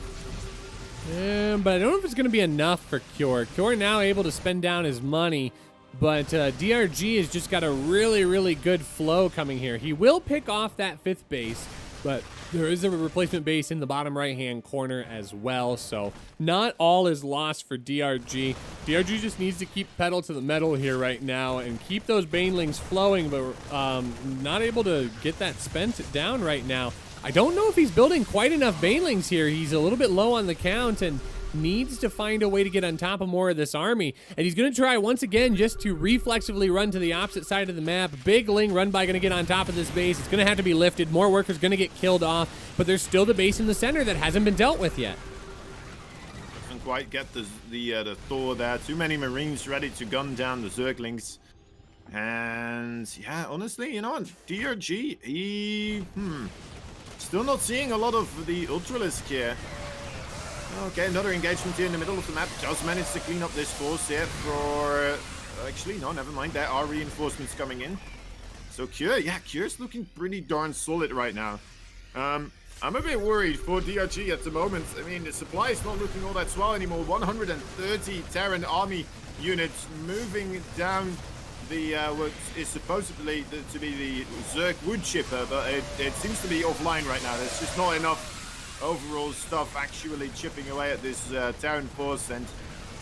Yeah, but I don't know if it's going to be enough for Cure. Cure now able to spend down his money, but DRG has just got a really, really good flow coming here. He will pick off that 5th base, but there is a replacement base in the bottom right-hand corner as well, so not all is lost for DRG. DRG just needs to keep pedal to the metal here right now and keep those Banelings flowing, but not able to get that spent down right now. I don't know if he's building quite enough Banelings here. He's a little bit low on the count and needs to find a way to get on top of more of this army. And he's going to try once again just to reflexively run to the opposite side of the map. Big Ling run by going to get on top of this base. It's going to have to be lifted. More workers going to get killed off. But there's still the base in the center that hasn't been dealt with yet. Doesn't quite get the Thor there. Too many Marines ready to gun down the Zerglings. And yeah, honestly, you know what? DRG, he... still not seeing a lot of the Ultralisk here. Okay, another engagement here in the middle of the map. Does manage to clean up this force here for... actually, no, never mind. There are reinforcements coming in. So Cure, yeah, Cure's looking pretty darn solid right now. I'm a bit worried for DRG at the moment. I mean, the supply is not looking all that swell anymore. 130 Terran army units moving down the what is supposedly to be the Zerg wood chipper, but it seems to be offline right now. There's just not enough overall stuff actually chipping away at this Terran force, and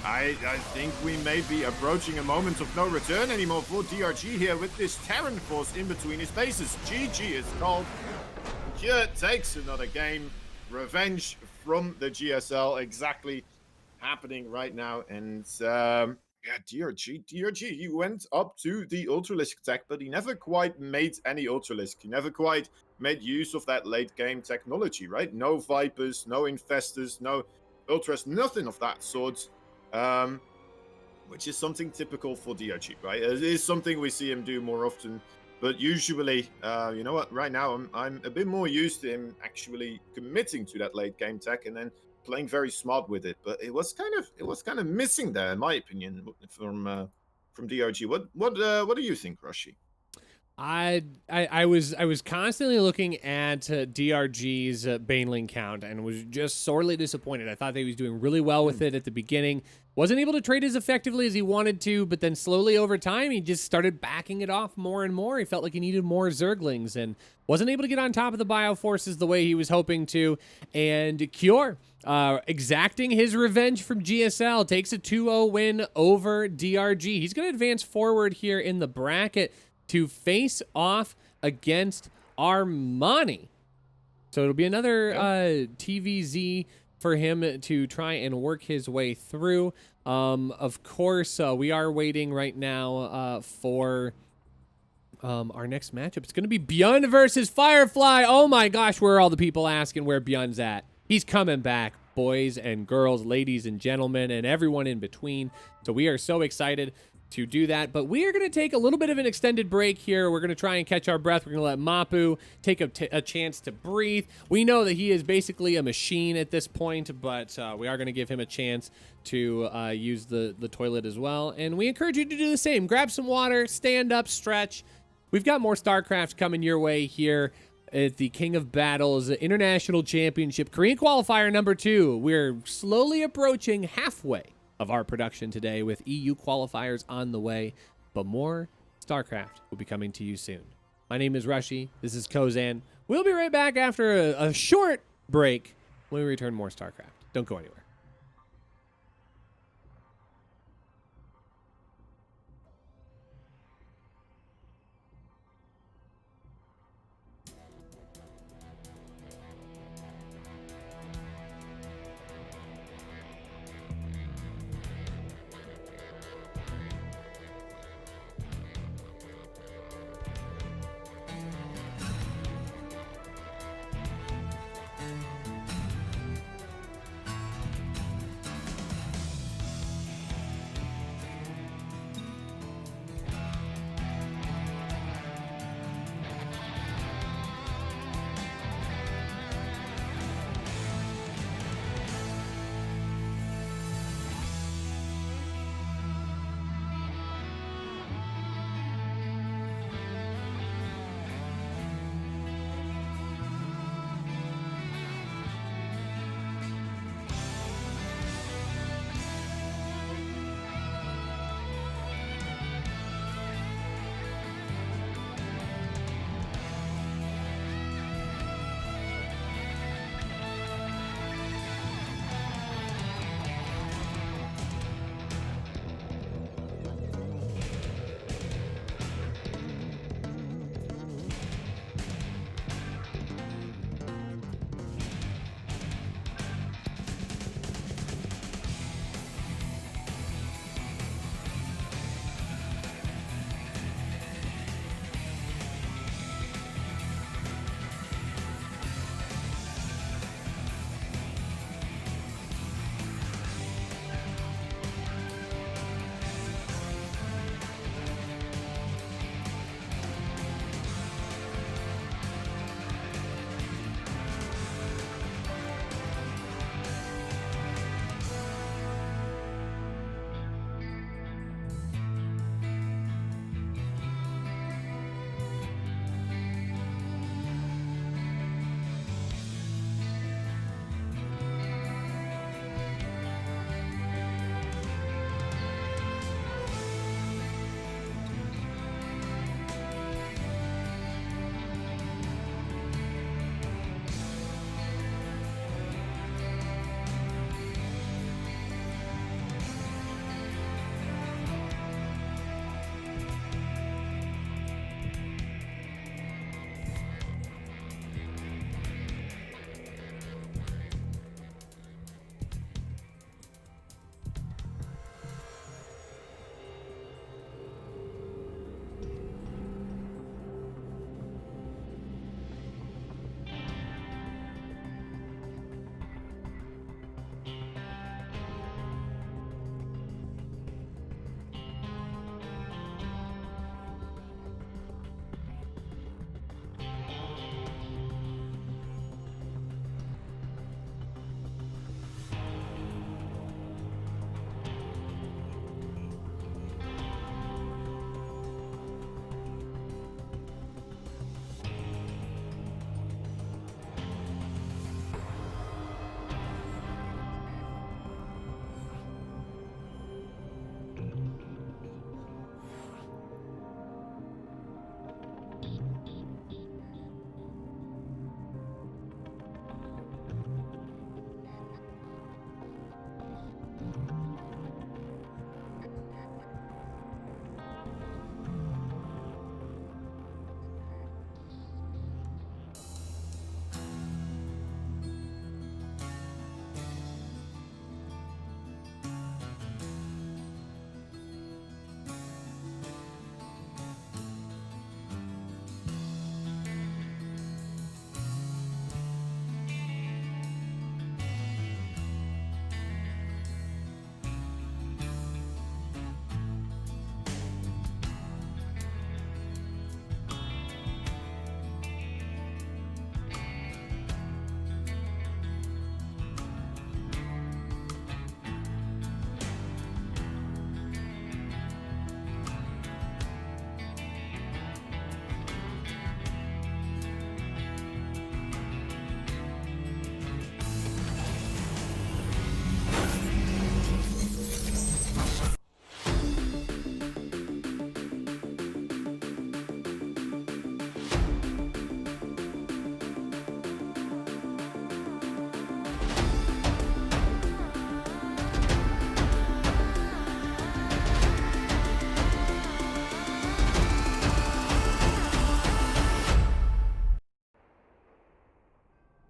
I think we may be approaching a moment of no return anymore for DRG here with this Terran force in between his bases. GG is called. Cure takes another game. Revenge from the GSL exactly happening right now, and yeah, DRG, he went up to the Ultralisk tech, but he never quite made any Ultralisk. He never quite made use of that late game technology, right? No Vipers, no Infestors, no Ultras, nothing of that sort. Which is something typical for DRG, right? It is something we see him do more often But usually, you know what? Right now, I'm a bit more used to him actually committing to that late game tech and then playing very smart with it. But it was kind of missing there, in my opinion, from DRG. What do you think, Rashi? I was constantly looking at DRG's Baneling count and was just sorely disappointed. I thought that he was doing really well with it at the beginning. Wasn't able to trade as effectively as he wanted to, but then slowly over time, he just started backing it off more and more. He felt like he needed more Zerglings and wasn't able to get on top of the Bioforces the way he was hoping to. And Cure, exacting his revenge from GSL, takes a 2-0 win over DRG. He's going to advance forward here in the bracket to face off against Armani. So it'll be another TVZ for him to try and work his way through. Of course, we are waiting right now for our next matchup. It's going to be Bjorn versus Firefly. Oh my gosh, where are all the people asking where Bjorn's at? He's coming back, boys and girls, ladies and gentlemen, and everyone in between. So we are so excited to do that, but we are going to take a little bit of an extended break here. We're going to try and catch our breath. We're going to let Mapu take a chance to breathe. We know that he is basically a machine at this point, but we are going to give him a chance to use the toilet as well, and we encourage you to do the same. Grab some water, stand up, stretch. We've got more StarCraft coming your way here at the King of Battles International Championship Korean Qualifier number 2. We're slowly approaching halfway of our production today with EU qualifiers on the way, but more StarCraft will be coming to you soon. My name is Rushy. This is Kozan. We'll be right back after a short break when we return more StarCraft. Don't go anywhere.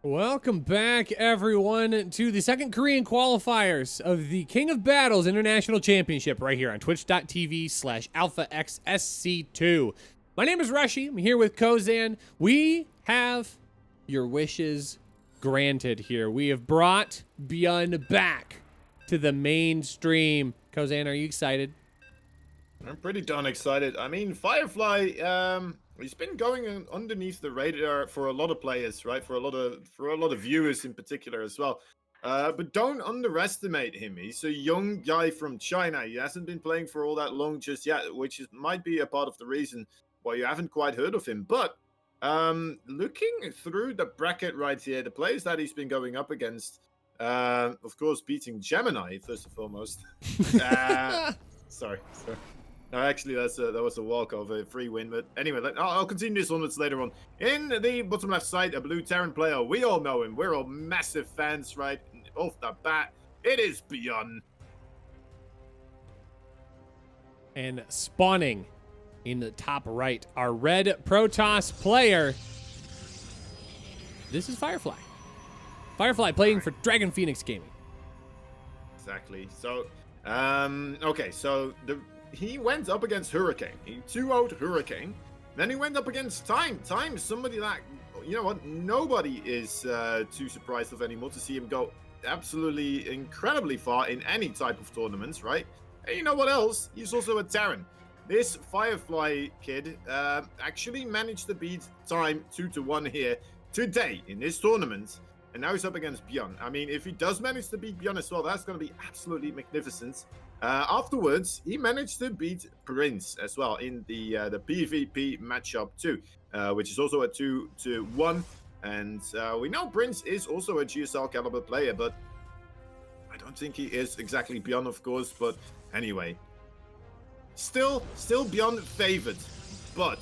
Welcome back, everyone, to the second Korean qualifiers of the King of Battles International Championship right here on twitch.tv/AlphaXSC2. My name is Rushy. I'm here with Kozan. We have your wishes granted here. We have brought Byun back to the mainstream. Kozan, are you excited? I'm pretty darn excited. I mean, Firefly, he's been going underneath the radar for a lot of players, right? For a lot of viewers in particular as well. But don't underestimate him. He's a young guy from China. He hasn't been playing for all that long just yet, which might be a part of the reason why you haven't quite heard of him. But looking through the bracket right here, the players that he's been going up against, of course, beating Gemini first and foremost. Sorry. No, actually, that was a walkover, a free win. But anyway, I'll continue this onwards later on. In the bottom left side, a blue Terran player. We all know him. We're all massive fans, right? Off the bat, it is Byun. And spawning in the top right, our red Protoss player. This is Firefly. Firefly playing for Dragon Phoenix Gaming. Exactly. So, okay, so he went up against Hurricane. He 2-0'd Hurricane. Then he went up against Time. Time is somebody that, you know what, nobody is too surprised of anymore to see him go absolutely incredibly far in any type of tournaments, right? And you know what else? He's also a Terran. This Firefly kid actually managed to beat Time 2-1 here today in this tournament. And now he's up against Byun. I mean, if he does manage to beat Byun as well, that's going to be absolutely magnificent. Afterwards, he managed to beat Prince as well in the PvP matchup too, which is also a 2-1. And we know Prince is also a GSL caliber player, but I don't think he is exactly Byun, of course. But anyway, still Byun favored, but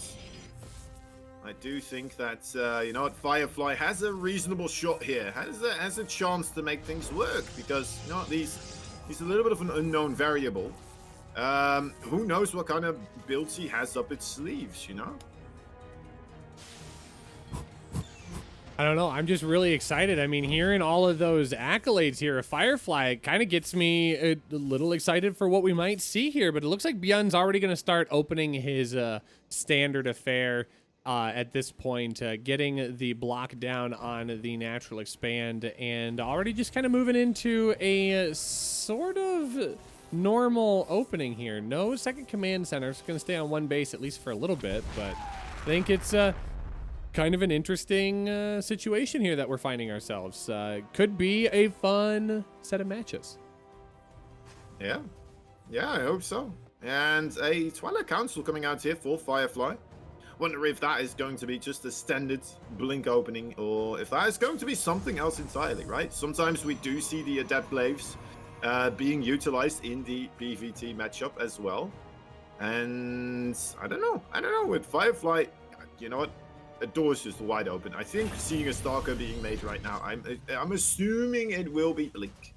I do think that, you know what, Firefly has a reasonable shot here, has a chance to make things work, because, you know, he's a little bit of an unknown variable. Who knows what kind of builds he has up its sleeves, you know? I don't know. I'm just really excited. I mean, hearing all of those accolades here of Firefly kind of gets me a little excited for what we might see here, but it looks like Byun's already going to start opening his standard affair. At this point, getting the block down on the natural expand and already just kind of moving into a sort of normal opening here. No second command center. It's going to stay on one base at least for a little bit, but I think it's kind of an interesting situation here that we're finding ourselves. Could be a fun set of matches. Yeah, I hope so. And a Twilight Council coming out here for Firefly. Wonder if that is going to be just a standard blink opening, or if that is going to be something else entirely, right? Sometimes we do see the Adept Blaves being utilized in the PvT matchup as well. And I don't know, with Firefly, you know what? The door is just wide open. I think seeing a Stalker being made right now, I'm assuming it will be blink.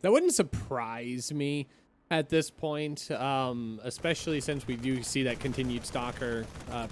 That wouldn't surprise me at this point, especially since we do see that continued Stalker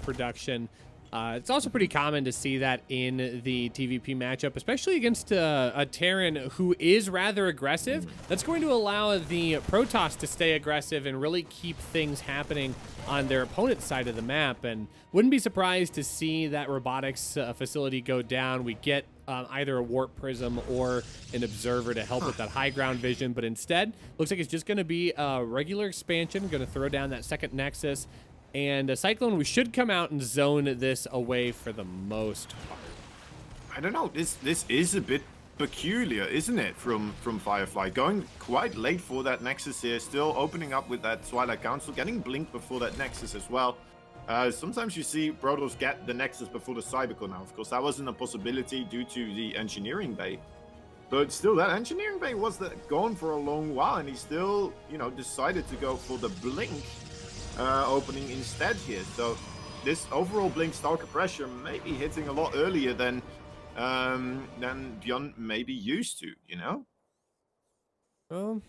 production. It's also pretty common to see that in the TVP matchup, especially against a Terran who is rather aggressive. That's going to allow the Protoss to stay aggressive and really keep things happening on their opponent's side of the map. And wouldn't be surprised to see that robotics facility go down. We get either a warp prism or an observer to help with that high ground vision, but instead looks like it's just going to be a regular expansion, going to throw down that second nexus, and a Cyclone. We should come out and zone this away for the most part. I don't know, this is a bit peculiar, isn't it, from Firefly, going quite late for that nexus here, still opening up with that Twilight Council, getting blinked before that nexus as well. Sometimes you see Protoss get the Nexus before the Cybercore now. Of course, that wasn't a possibility due to the Engineering Bay. But still, that Engineering Bay was gone for a long while, and he still, you know, decided to go for the Blink opening instead here. So this overall Blink Stalker pressure may be hitting a lot earlier than Byun may be used to, you know? Well,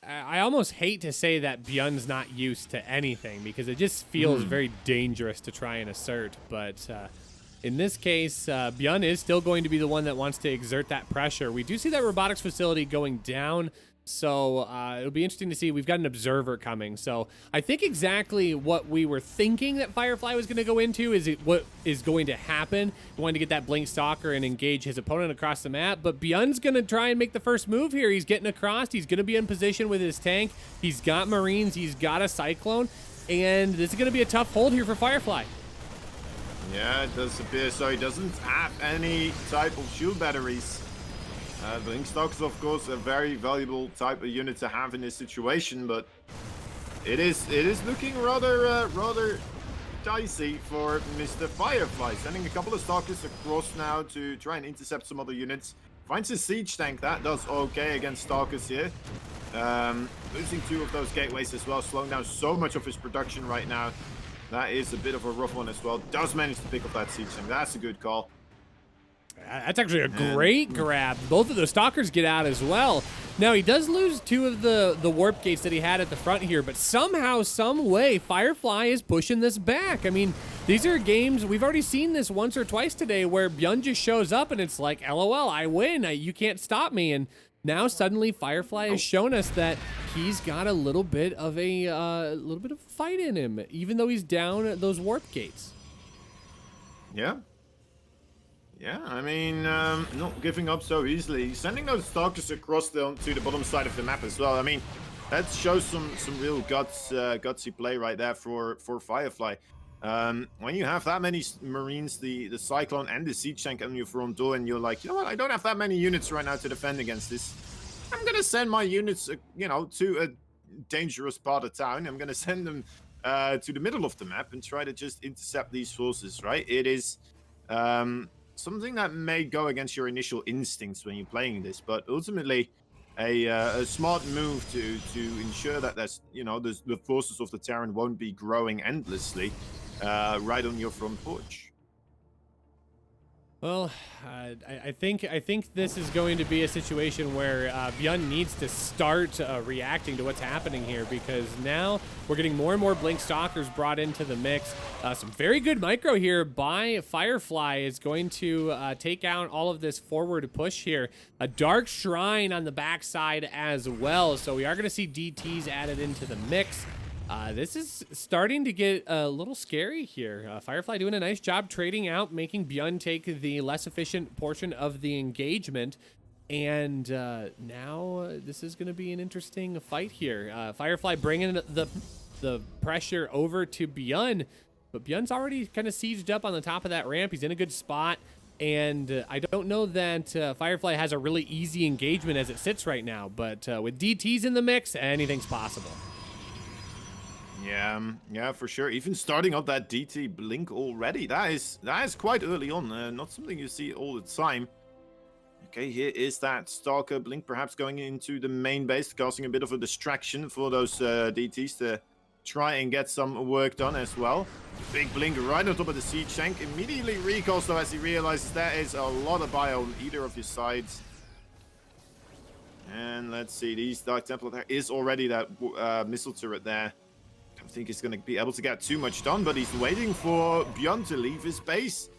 I almost hate to say that Byun's not used to anything, because it just feels very dangerous to try and assert, but in this case, Bjorn is still going to be the one that wants to exert that pressure. We do see that robotics facility going down, so it'll be interesting to see. We've got an observer coming, so I think exactly what we were thinking that Firefly was going to go into is what is going to happen. He wanted to get that Blink Stalker and engage his opponent across the map, but Bjorn's going to try and make the first move here. He's getting across. He's going to be in position with his tank. He's got Marines. He's got a Cyclone, and this is going to be a tough hold here for Firefly. Yeah, it does appear so. He doesn't have any type of shield batteries. Blink Stalkers, of course, a very valuable type of unit to have in this situation, but it is looking rather dicey for Mr. Firefly. Sending a couple of Stalkers across now to try and intercept some other units. Finds a siege tank. That does okay against Stalkers here. Losing 2 of those gateways as well, slowing down so much of his production right now. That is a bit of a rough one as well. Does manage to pick up that siege tank. That's a good call. That's actually a great grab. Both of those Stalkers get out as well. Now, he does lose 2 of the warp gates that he had at the front here, but somehow, some way, Firefly is pushing this back. I mean, these are games, we've already seen this once or twice today, where Bjorn just shows up and it's like, LOL, I win. You can't stop me. And now suddenly Firefly has shown us that he's got a little bit of a fight in him, even though he's down those warp gates. Yeah. Yeah, I mean, not giving up so easily. Sending those Stalkers across to the bottom side of the map as well. I mean, that shows some real gutsy play right there for Firefly. When you have that many Marines, the Cyclone and the Siege Tank on your front door, and you're like, you know what, I don't have that many units right now to defend against this. I'm going to send my units, to a dangerous part of town. I'm going to send them to the middle of the map and try to just intercept these forces, right? It is something that may go against your initial instincts when you're playing this, but ultimately a smart move to ensure that the forces of the Terran won't be growing endlessly right on your front porch. Well, I think this is going to be a situation where Bjorn needs to start reacting to what's happening here, because now we're getting more and more Blink Stalkers brought into the mix. Some very good micro here by Firefly is going to take out all of this forward push here. A Dark Shrine on the backside as well, so we are going to see DTs added into the mix. This is starting to get a little scary here. Firefly doing a nice job trading out, making Bjorn take the less efficient portion of the engagement. And now this is going to be an interesting fight here. Firefly bringing the pressure over to Bjorn, but Bjorn's already kind of sieged up on the top of that ramp. He's in a good spot. And I don't know that Firefly has a really easy engagement as it sits right now, but with DTs in the mix, anything's possible. Yeah, for sure. Even starting up that DT blink already, that is quite early on. Not something you see all the time. Okay, here is that Stalker blink, perhaps going into the main base, causing a bit of a distraction for those DTs to try and get some work done as well. Big blink right on top of the siege tank. Immediately recalls though as he realizes there is a lot of bio on either of his sides. And let's see, these Dark Templar, there is already that missile turret there. I don't think he's going to be able to get too much done, but he's waiting for Bjorn to leave his base.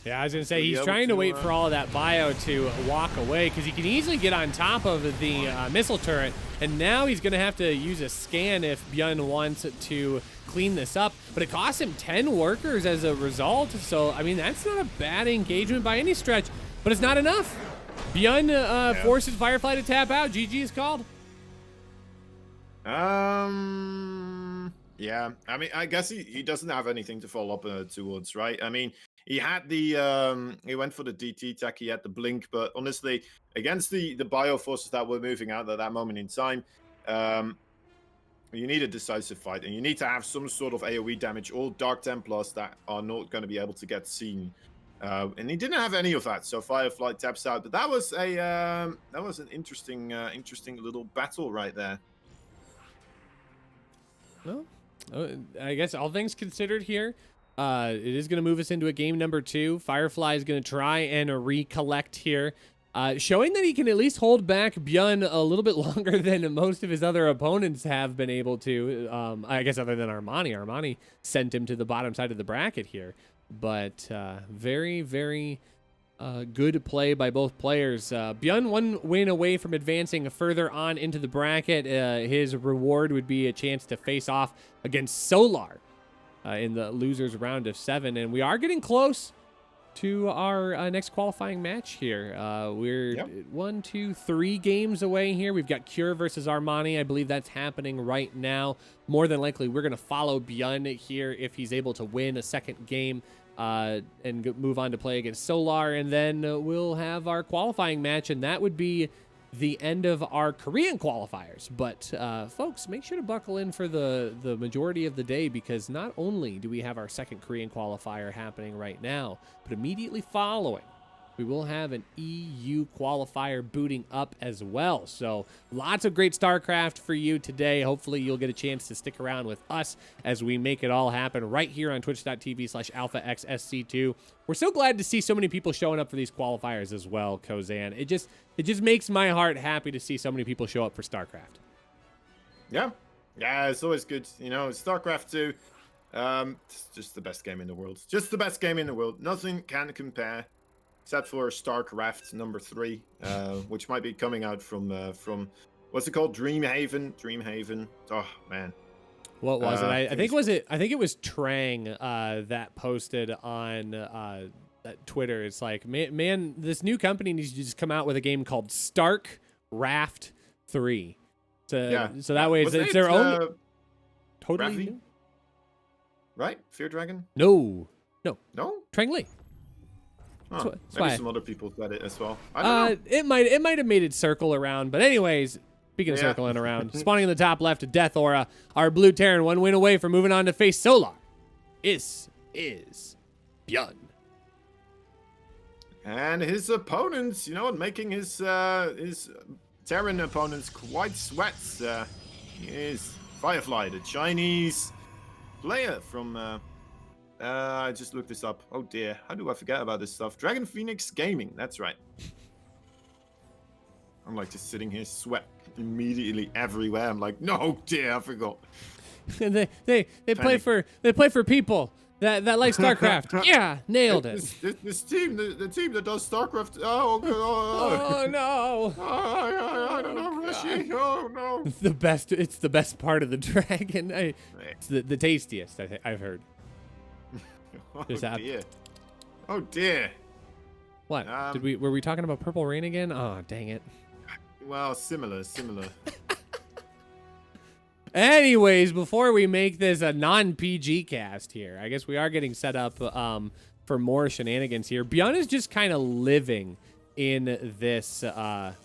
Yeah, I was going to say, he's trying to wait for all of that bio to walk away, because he can easily get on top of the missile turret, and now he's going to have to use a scan if Bjorn wants to clean this up, but it costs him 10 workers as a result, so, I mean, that's not a bad engagement by any stretch, but it's not enough. Bjorn forces Firefly to tap out. GG is called. Yeah, I mean, I guess he doesn't have anything to follow up towards, right? I mean, he had the he went for the DT tech, he had the blink, but honestly, against the bio forces that were moving out at that moment in time, you need a decisive fight, and you need to have some sort of AoE damage, all Dark Templars that are not going to be able to get seen. And he didn't have any of that, so Firefly taps out. But that was an interesting little battle right there. Well, I guess all things considered here, it is going to move us into a game number 2. Firefly is going to try and recollect here, showing that he can at least hold back Bjorn a little bit longer than most of his other opponents have been able to. I guess other than Armani. Armani sent him to the bottom side of the bracket here. but very, very good play by both players. Bjorn 1 win away from advancing further on into the bracket. His reward would be a chance to face off against Solar in the losers round of 7, and we are getting close to our next qualifying match here. We're 1, 2, 3 games away here. We've got Cure versus Armani. I believe that's happening right now. More than likely, we're going to follow Bjorn here if he's able to win a second game and move on to play against Solar, and then we'll have our qualifying match, and that would be the end of our Korean qualifiers. But folks, make sure to buckle in for the majority of the day, because not only do we have our second Korean qualifier happening right now, but immediately following, we will have an EU qualifier booting up as well. So lots of great StarCraft for you today. Hopefully you'll get a chance to stick around with us as we make it all happen right here on twitch.tv/alphaxsc2. We're so glad to see so many people showing up for these qualifiers as well, Kozan. It just makes my heart happy to see so many people show up for StarCraft. Yeah, it's always good. You know, StarCraft 2, it's just the best game in the world. Just the best game in the world. Nothing can compare. Except for StarCraft number 3, which might be coming out from what's it called? Dreamhaven. Oh man. What was it? I think it was Trang that posted on that Twitter. It's like, man, this new company needs to just come out with a game called StarCraft 3. So that way it's their own. Totally Rafi? new? Right? Fear Dragon? No. No? Trang Lee. Oh, That's maybe why. some other people said it as well. I don't know. It might have made it circle around, but anyways, speaking of circling around, spawning in the top left, Death Aura, our blue Terran, 1 win away from moving on to face Solar. This is Bjorn. And his opponents, you know, making his Terran opponents quite sweat. He is Firefly, the Chinese player from. I just looked this up. Oh dear, how do I forget about this stuff? Dragon Phoenix Gaming, that's right. I'm like just sitting here, sweat immediately everywhere. I'm like, no dear, I forgot. And they play for people that like StarCraft. Yeah, nailed it. This team, the team that does StarCraft. Oh no. I don't know, Rishi. Oh no. It's the best part of the dragon. It's the tastiest, I've heard. Oh dear. Oh dear. What? Were we talking about Purple Rain again? Oh, dang it. Well, similar. Anyways, before we make this a non-PG cast here, I guess we are getting set up for more shenanigans here. Bjorn is just kind of living in this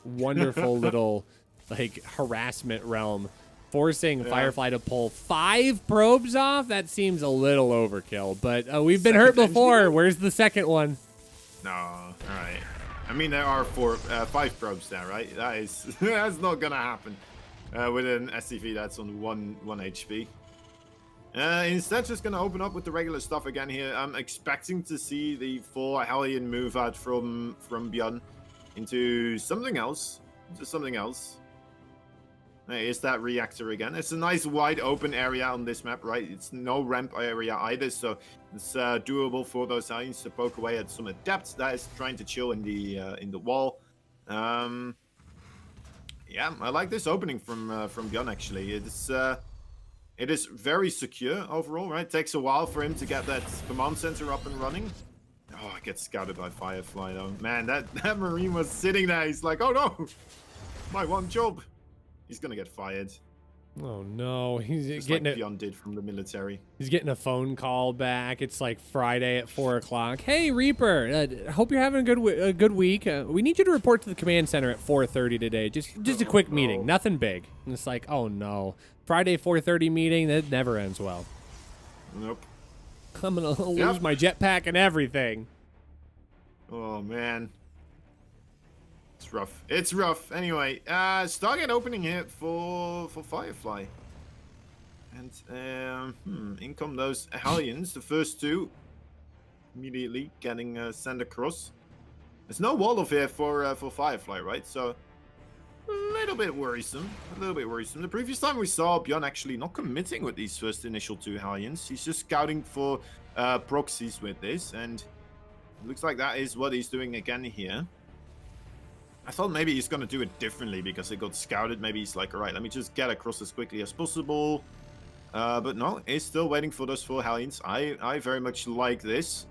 wonderful little like harassment realm, forcing Firefly to pull 5 probes off. That seems a little overkill, but we've been hurt before. Where's the second one? No, all right. I mean, there are 5 probes there, right? That's not gonna happen with an SCV that's on 1 HP. Instead, just gonna open up with the regular stuff again here. I'm expecting to see the full Hellion move out from Bjorn into something else. Is that reactor again? It's a nice wide open area on this map, right? It's no ramp area either, so it's doable for those Hellions to poke away at some adepts that is trying to chill in the wall. Yeah, I like this opening from Bjorn actually. It is very secure overall, right? It takes a while for him to get that command center up and running. Oh, I get scouted by Firefly though. Man, that Marine was sitting there. He's like, oh no, my one job. He's gonna get fired. Oh no, he's Just getting like it. Bjorn did from the military. He's getting a phone call back. It's like Friday at 4 o'clock. Hey Reaper, hope you're having a good week. We need you to report to the command center at 4:30 today. Just a quick meeting, nothing big. And it's like, oh no, Friday 4:30 meeting. That never ends well. Nope. I'm gonna lose my jetpack and everything. Oh man. It's rough. Anyway, Stargate opening here for Firefly. And in come those Hellions, the first 2 immediately getting sent across. There's no wall of here for Firefly, right? So a little bit worrisome. A little bit worrisome. The previous time we saw Bjorn actually not committing with these first initial 2 Hellions. He's just scouting for proxies with this, and it looks like that is what he's doing again here. I thought maybe he's going to do it differently because it got scouted. Maybe he's like, all right, let me just get across as quickly as possible. But no, he's still waiting for those 4 Hellions. I very much like this.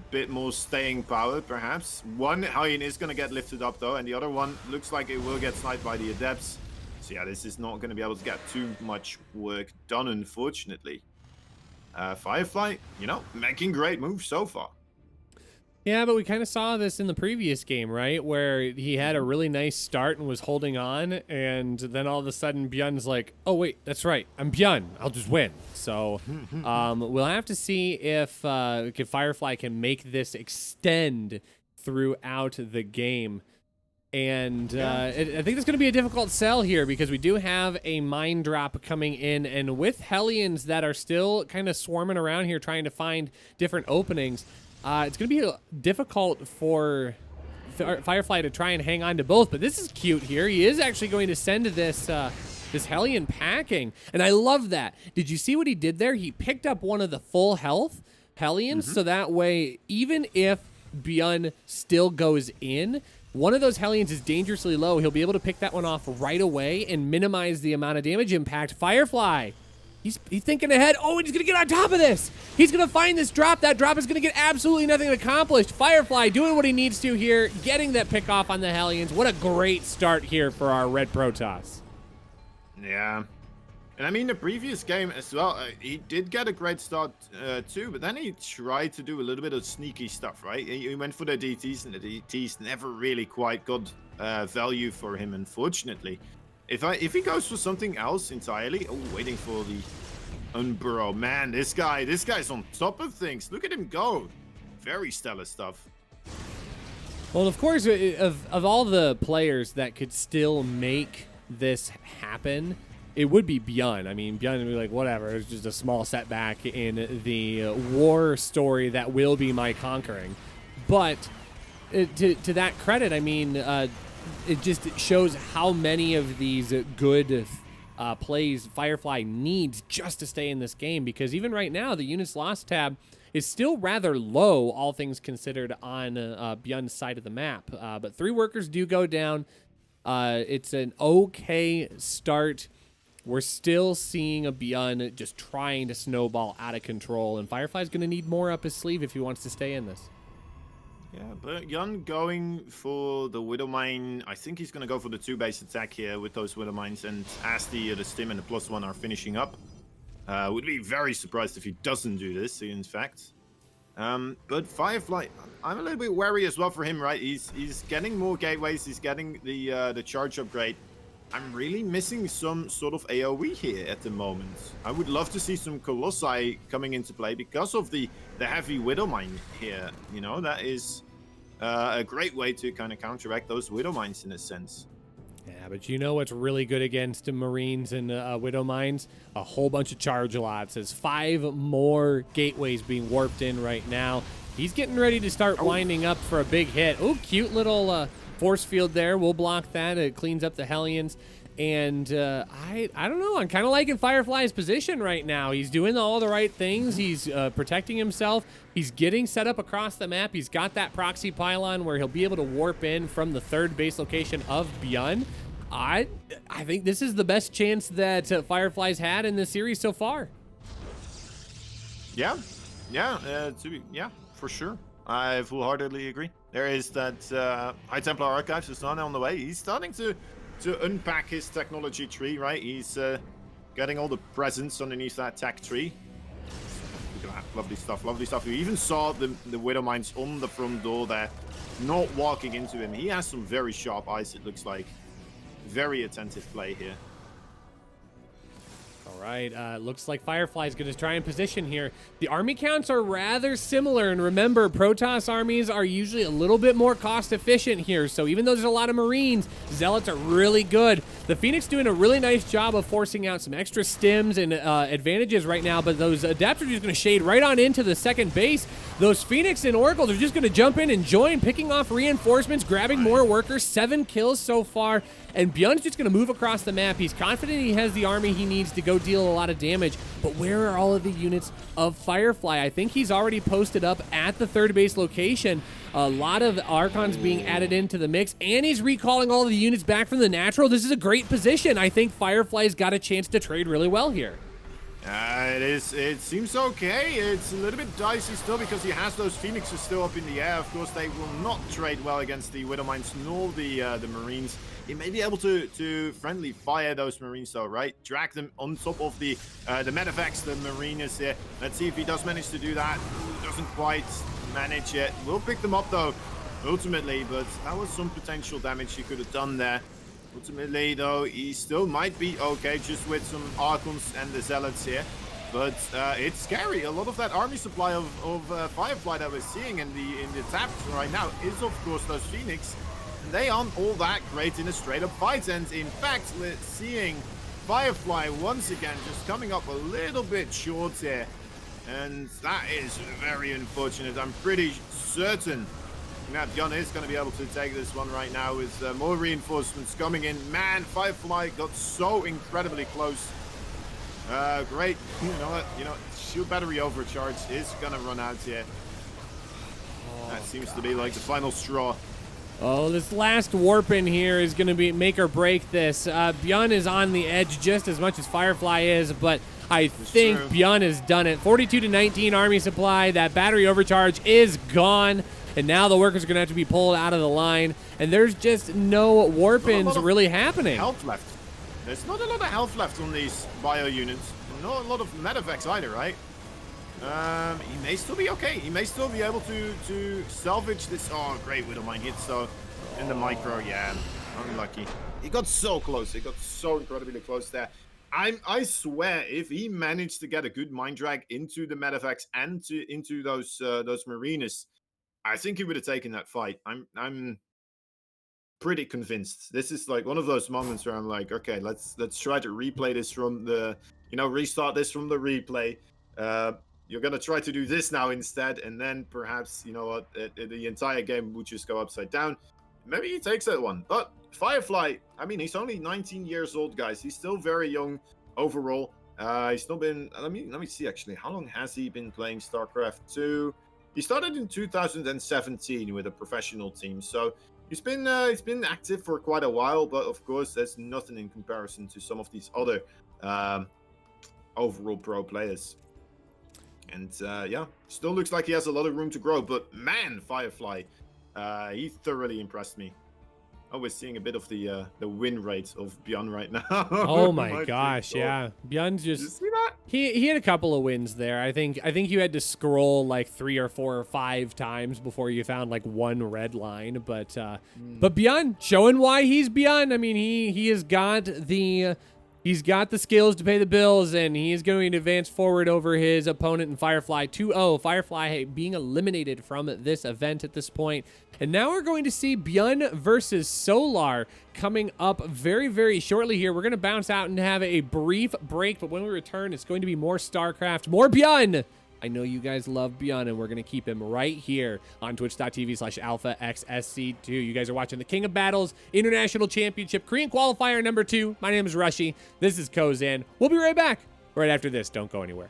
Bit more staying power, perhaps. One Hellion is going to get lifted up, though, and the other one looks like it will get sniped by the Adepts. So yeah, this is not going to be able to get too much work done, unfortunately. Firefly, you know, making great moves so far. Yeah, but we kind of saw this in the previous game, right? Where he had a really nice start and was holding on, and then all of a sudden Bjorn's like, oh, wait, that's right. I'm Bjorn. I'll just win. So we'll have to see if Firefly can make this extend throughout the game. And I think it's going to be a difficult sell here because we do have a mine drop coming in, and with Hellions that are still kind of swarming around here trying to find different openings, it's going to be difficult for Firefly to try and hang on to both, but this is cute here. He is actually going to send this this Hellion packing, and I love that. Did you see what he did there? He picked up one of the full health Hellions, so that way, even if Bjorn still goes in, one of those Hellions is dangerously low. He'll be able to pick that one off right away and minimize the amount of damage impact. Firefly, he's thinking ahead. Oh, and he's going to get on top of this. He's going to find this drop. That drop is going to get absolutely nothing accomplished. Firefly doing what he needs to here, getting that pick off on the Hellions. What a great start here for our Red Protoss. Yeah. And I mean, the previous game as well, he did get a great start too, but then he tried to do a little bit of sneaky stuff, right? He went for the DTs, and the DTs never really quite got value for him, unfortunately. If he goes for something else entirely, waiting for the unburrow, man, this guy's on top of things. Look at him go. Very stellar stuff. Well, of course, of all the players that could still make this happen, it would be Bjorn. I mean, Bjorn would be like, whatever, it's just a small setback in the war story that will be my conquering. But to that credit, I mean, it just shows how many of these good plays Firefly needs just to stay in this game, because even right now, the units lost tab is still rather low, all things considered, on Bjorn's side of the map. But 3 workers do go down. It's an okay start. We're still seeing a Bjorn just trying to snowball out of control, and Firefly's going to need more up his sleeve if he wants to stay in this. Yeah, but Bjorn going for the Widow Mine. I think he's going to go for the 2-base attack here with those Widow Mines, and as the Stim and the +1 are finishing up. Would be very surprised if he doesn't do this, in fact. But Firefly, I'm a little bit wary as well for him, right? He's getting more gateways, he's getting the charge upgrade. I'm really missing some sort of AoE here at the moment. I would love to see some Colossi coming into play because of the heavy Widow Mine here. You know, that is a great way to kind of counteract those Widow Mines in a sense. Yeah, but you know what's really good against Marines and Widow Mines? A whole bunch of charge lots. There's 5 more gateways being warped in right now. He's getting ready to start winding up for a big hit. Oh, cute little force field there. We'll block that. It cleans up the Hellions. And I don't know. I'm kind of liking Firefly's position right now. He's doing all the right things. He's protecting himself. He's getting set up across the map. He's got that proxy pylon where he'll be able to warp in from the 3rd base location of Bjorn. I think this is the best chance that Firefly's had in this series so far. Yeah, for sure. I full-heartedly agree. There is that High Templar Archives is not on the way. He's starting to unpack his technology tree, right? He's getting all the presents underneath that tech tree. Look at that. Lovely stuff, lovely stuff. We even saw the Widow Mines on the front door there, not walking into him. He has some very sharp eyes, it looks like. Very attentive play here. All right, looks like Firefly's going to try and position here. The army counts are rather similar, and remember, Protoss armies are usually a little bit more cost efficient here, so even though there's a lot of Marines, Zealots are really good. The Phoenix doing a really nice job of forcing out some extra stims and advantages right now, but those Adepts are just going to shade right on into the second base. Those Phoenix and Oracles are just going to jump in and join, picking off reinforcements, grabbing more workers, 7 kills so far, and Bjorn's just going to move across the map. He's confident he has the army he needs to go deal a lot of damage, but where are all of the units of Firefly? I think he's already posted up at the third base location. A lot of Archons being added into the mix, and he's recalling all of the units back from the natural. This is a great position. I think Firefly's got a chance to trade really well here. It seems okay. It's a little bit dicey still because he has those Phoenixes still up in the air. Of course, they will not trade well against the Widowmines nor the Marines. He may be able to friendly fire those Marines though, right? Drag them on top of the Medivacs, the Mariners here. Let's see if he does manage to do that. Doesn't quite manage it. We'll pick them up though, ultimately, but that was some potential damage he could have done there. Ultimately, though, he still might be okay just with some Archons and the Zealots here. But it's scary. A lot of that army supply of Firefly that we're seeing in the tap right now is, of course, those Phoenix. And they aren't all that great in a straight-up fight. And in fact, we're seeing Firefly once again just coming up a little bit short here. And that is very unfortunate. I'm pretty certain that Bjorn is going to be able to take this one right now with more reinforcements coming in. Man, Firefly got so incredibly close. Great. You know, shield battery overcharge is going to run out here. That seems to be like the final straw. Oh, this last warp in here is going to be make or break this. Bjorn is on the edge just as much as Firefly is, but I think Bjorn has done it. 42 to 19 army supply. That battery overcharge is gone. And now the workers are going to have to be pulled out of the line. And there's just no warp-ins really happening. Health left. There's not a lot of health left on these bio units. Not a lot of Medivacs either, right? He may still be okay. He may still be able to salvage this. Oh, great Widowmine hits though. In the micro, yeah. Unlucky. He got so close. He got so incredibly close there. I swear, if he managed to get a good mind drag into the Medivacs and into those Mariners, I think he would have taken that fight. I'm pretty convinced. This is like one of those moments where I'm like, okay, let's try to replay this from the, restart this from the replay. You're gonna try to do this now instead, and then perhaps, the entire game would just go upside down. Maybe he takes that one. But Firefly, I mean, he's only 19 years old, guys. He's still very young overall. He's still been. Let me see actually. How long has he been playing StarCraft 2? He started in 2017 with a professional team, so he's been active for quite a while. But of course, there's nothing in comparison to some of these other overall pro players. And yeah, still looks like he has a lot of room to grow. But man, Firefly, he thoroughly impressed me. Oh, we're seeing a bit of the win rate of Bjorn right now. Oh my gosh, yeah. Bjorn's just. Did you see that? He had a couple of wins there. I think you had to scroll like 3 or 4 or 5 times before you found like one red line. But Bjorn showing why he's Bjorn. I mean, he has got the. He's got the skills to pay the bills, and he is going to advance forward over his opponent in Firefly 2-0. Firefly being eliminated from this event at this point. And now we're going to see Bjorn versus Solar coming up very, very shortly here. We're going to bounce out and have a brief break, but when we return, it's going to be more StarCraft, more Bjorn. I know you guys love Bjorn, and we're going to keep him right here on twitch.tv/alphaxsc2. You guys are watching the King of Battles International Championship Korean Qualifier number 2. My name is Rushy. This is Kozan. We'll be right back right after this. Don't go anywhere.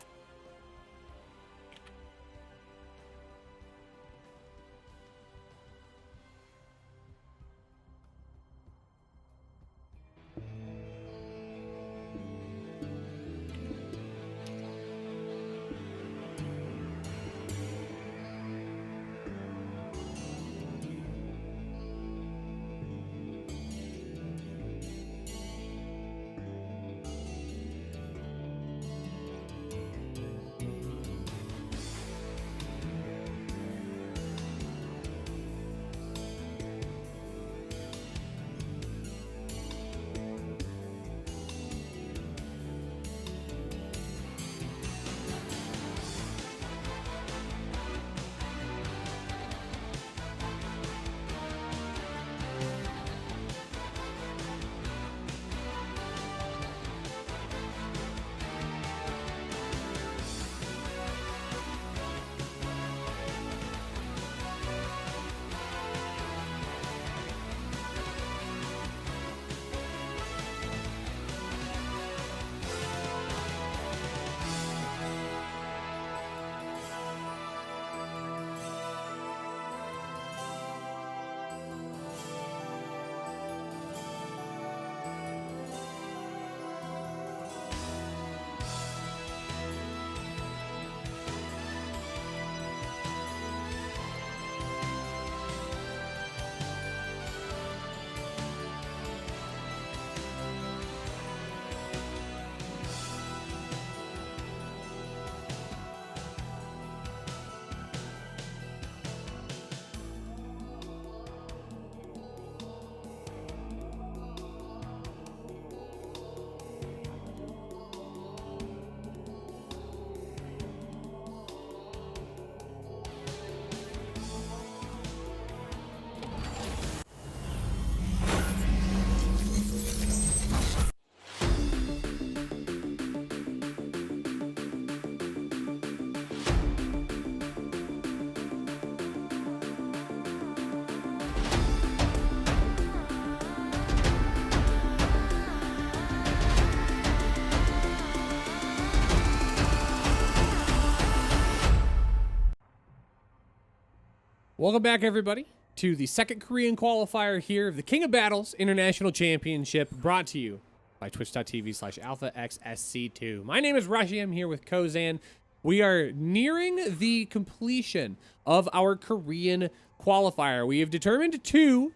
Welcome back, everybody, to the second Korean qualifier here of the King of Battles International Championship, brought to you by twitch.tv/alphaxsc2. My name is Rashi. I'm here with Kozan. We are nearing the completion of our Korean qualifier. We have determined 2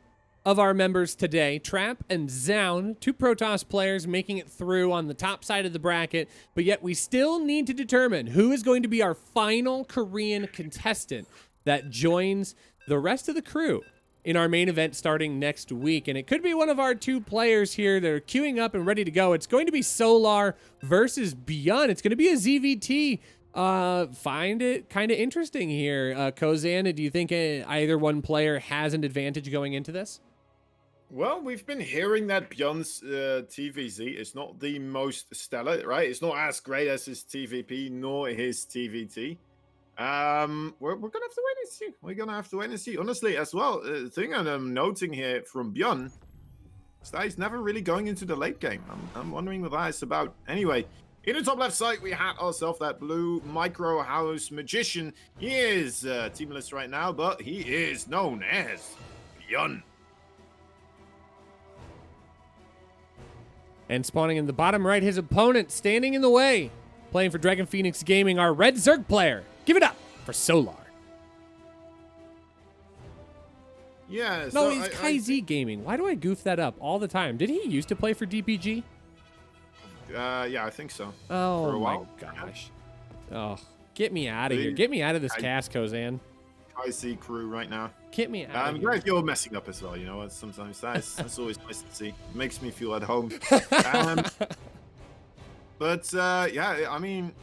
of our members today, Trap and Zoun, 2 Protoss players making it through on the top side of the bracket, but yet we still need to determine who is going to be our final Korean contestant that joins the rest of the crew in our main event starting next week. And it could be one of our 2 players here that are queuing up and ready to go. It's going to be Solar versus Beyond. It's going to be a ZVT. Find it kind of interesting here. Kozan, do you think either one player has an advantage going into this? Well, we've been hearing that Bjorn's TVZ is not the most stellar, right? It's not as great as his TVP nor his TVT. We're gonna have to wait and see. We're gonna have to wait and see. Honestly, as well, the thing I'm noting here from Bjorn is that he's never really going into the late game. I'm wondering what that is about. Anyway, in the top left side, we had ourselves that blue micro house magician. He is teamless right now, but he is known as Bjorn. And spawning in the bottom right, his opponent standing in the way. Playing for Dragon Phoenix Gaming, our Red Zerg player. Give it up for Solar. Yeah. No, so he's KZ Gaming. Why do I goof that up all the time? Did he used to play for DPG? Yeah, I think so. Oh For a my while. gosh. Oh, get me out of The- here. Get me out of this cast, Kozan. IC crew right now. Get me out I'm of here. glad you're messing up as well. You know, sometimes that's always nice to see. It makes me feel at home. But yeah, I mean,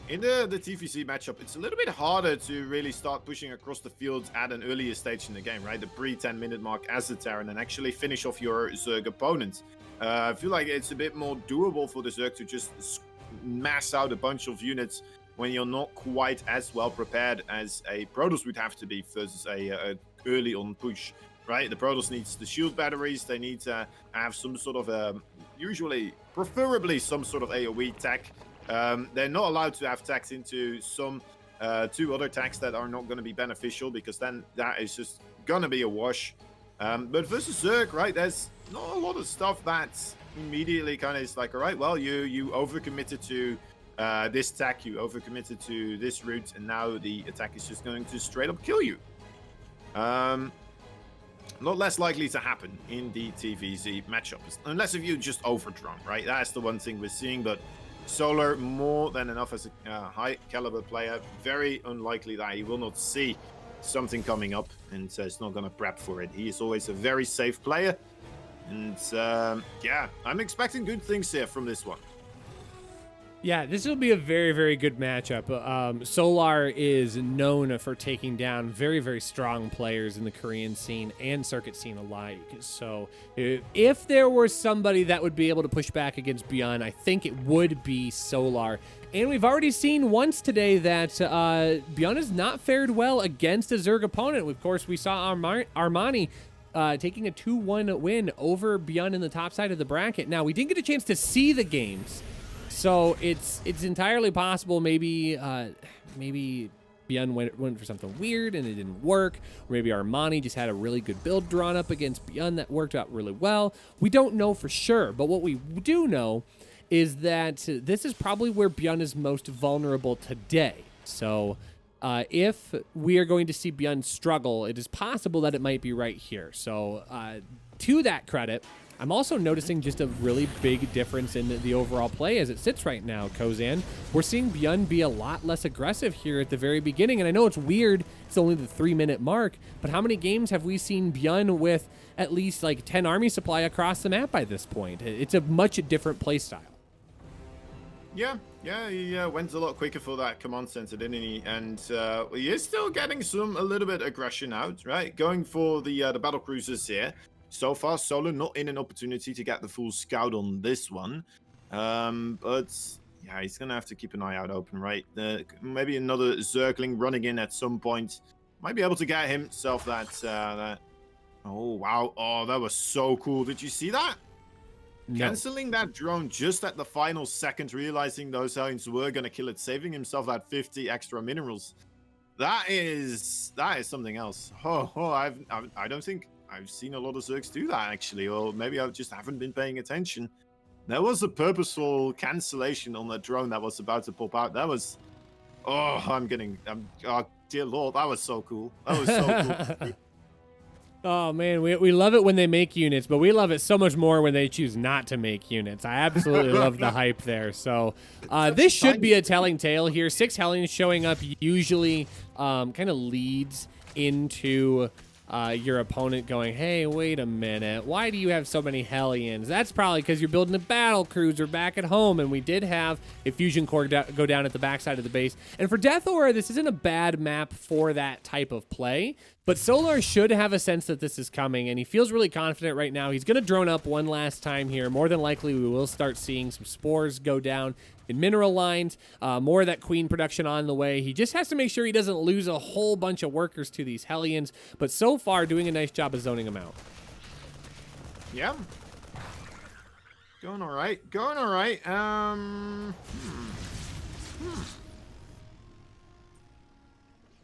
in the TVC matchup, it's a little bit harder to really start pushing across the field at an earlier stage in the game, right? The pre-10-minute mark as a Terran and actually finish off your Zerg opponent. I feel like it's a bit more doable for the Zerg to just mass out a bunch of units when you're not quite as well prepared as a Protoss would have to be versus a early on push, right? The Protoss needs the shield batteries. They need to have some sort of preferably some sort of AoE tech. They're not allowed to have techs into some 2 other techs that are not going to be beneficial, because then that is just going to be a wash. But versus Zerg, right, there's not a lot of stuff that's immediately kind of is like, all right, well, you overcommitted to this tech, you overcommitted to this route, and now the attack is just going to straight up kill you. Not less likely to happen in the TVZ matchup, unless if you just overdrawn, right? That's the one thing we're seeing, but Solar more than enough as a high caliber player. Very unlikely that he will not see something coming up and it's not going to prep for it. He is always a very safe player, and yeah, I'm expecting good things here from this one. Yeah, this will be a very, very good matchup. Solar is known for taking down very, very strong players in the Korean scene and circuit scene alike. So if there were somebody that would be able to push back against Beyond, I think it would be Solar. And we've already seen once today that Beyond has not fared well against a Zerg opponent. Of course, we saw Armani taking a 2-1 win over Beyond in the top side of the bracket. Now, we didn't get a chance to see the games, so it's entirely possible maybe Beyond went for something weird and it didn't work. Or maybe Armani just had a really good build drawn up against Beyond that worked out really well. We don't know for sure, but what we do know is that this is probably where Beyond is most vulnerable today. So if we are going to see Beyond struggle, it is possible that it might be right here. So to that credit, I'm also noticing just a really big difference in the overall play as it sits right now, Kozan. We're seeing Beyond be a lot less aggressive here at the very beginning, and I know it's weird, it's only the 3-minute mark, but how many games have we seen Beyond with at least like 10 army supply across the map by this point? It's a much different play style. Yeah, he went a lot quicker for that command center, didn't he? And he is still getting a little bit aggression out, right? Going for the battle cruisers here. So far, Solar not in an opportunity to get the full scout on this one. But yeah, he's going to have to keep an eye out open, right? Maybe another Zergling running in at some point. Might be able to get himself that... Oh, wow. Oh, that was so cool. Did you see that? No. Canceling that drone just at the final second, realizing those Hellions were going to kill it, saving himself that 50 extra minerals. That is something else. I don't think I've seen a lot of Zergs do that actually, or maybe I just haven't been paying attention. There was a purposeful cancellation on that drone that was about to pop out. That was, oh, oh, dear Lord, that was so cool. That was so cool. Oh man, we love it when they make units, but we love it so much more when they choose not to make units. I absolutely love the hype there. So this should be a telling tale here. 6 Hellions showing up usually kind of leads into your opponent going, hey, wait a minute, why do you have so many Hellions? That's probably because you're building a battle cruiser back at home, and we did have a fusion core go down at the backside of the base. And for Death Aura, this isn't a bad map for that type of play, but Solar should have a sense that this is coming, and he feels really confident right now. He's going to drone up one last time here. More than likely, we will start seeing some spores go down in mineral lines, more of that queen production on the way. He just has to make sure he doesn't lose a whole bunch of workers to these Hellions, but so far doing a nice job of zoning them out. Yeah. Going all right. Going all right.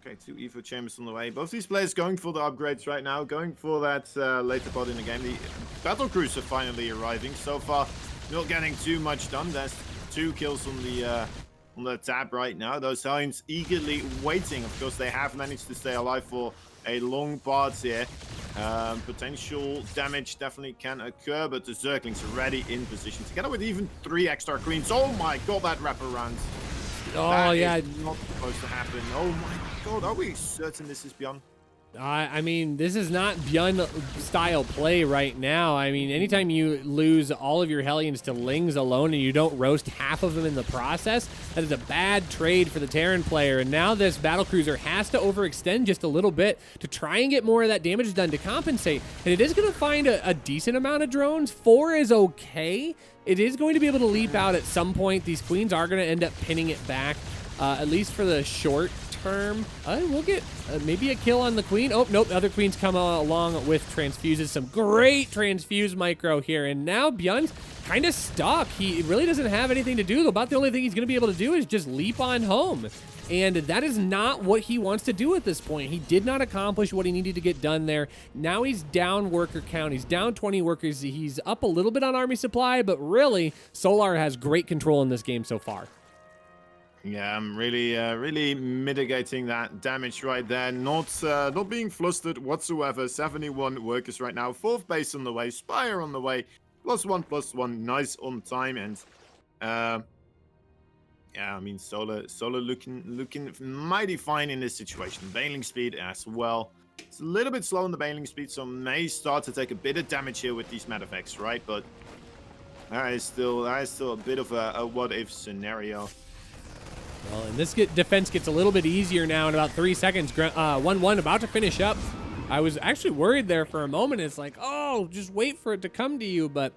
Okay, 2 Evo chambers on the way. Both these players going for the upgrades right now, going for that later part in the game. The battle crews are finally arriving. So far, not getting too much done. There's 2 kills on the tab right now. Those Hellions eagerly waiting. Of course, they have managed to stay alive for a long part here. Potential damage definitely can occur, but the Zerglings are already in position together with even 3 extra queens. Oh my god, that wraparound. Oh, that yeah. is not supposed to happen. Oh my god, are we certain this is Beyond? I mean, this is not Bjorn style play right now. I mean, anytime you lose all of your Hellions to Lings alone and you don't roast half of them in the process, that is a bad trade for the Terran player. And now this battlecruiser has to overextend just a little bit to try and get more of that damage done to compensate. And it is going to find a decent amount of drones. 4 is okay. It is going to be able to leap out at some point. These queens are going to end up pinning it back, at least for the short term. We'll get maybe a kill on the queen. Oh, nope. Other queens come along with transfuses. Some great transfuse micro here. And now Bjorn's kind of stuck. He really doesn't have anything to do. About the only thing he's going to be able to do is just leap on home. And that is not what he wants to do at this point. He did not accomplish what he needed to get done there. Now he's down worker count. He's down 20 workers. He's up a little bit on army supply, but really, Solar has great control in this game so far. Yeah, I'm really mitigating that damage right there. Not being flustered whatsoever. 71 workers right now. 4th base on the way. Spire on the way. +1/+1. Nice on time. And yeah, I mean Solar looking mighty fine in this situation. Bailing speed as well. It's a little bit slow on the bailing speed, so may start to take a bit of damage here with these meta effects, right? But that is still a bit of a what-if scenario. Well, and this defense gets a little bit easier now in about 3 seconds. 1-1 about to finish up. I was actually worried there for a moment. It's like, oh, just wait for it to come to you. But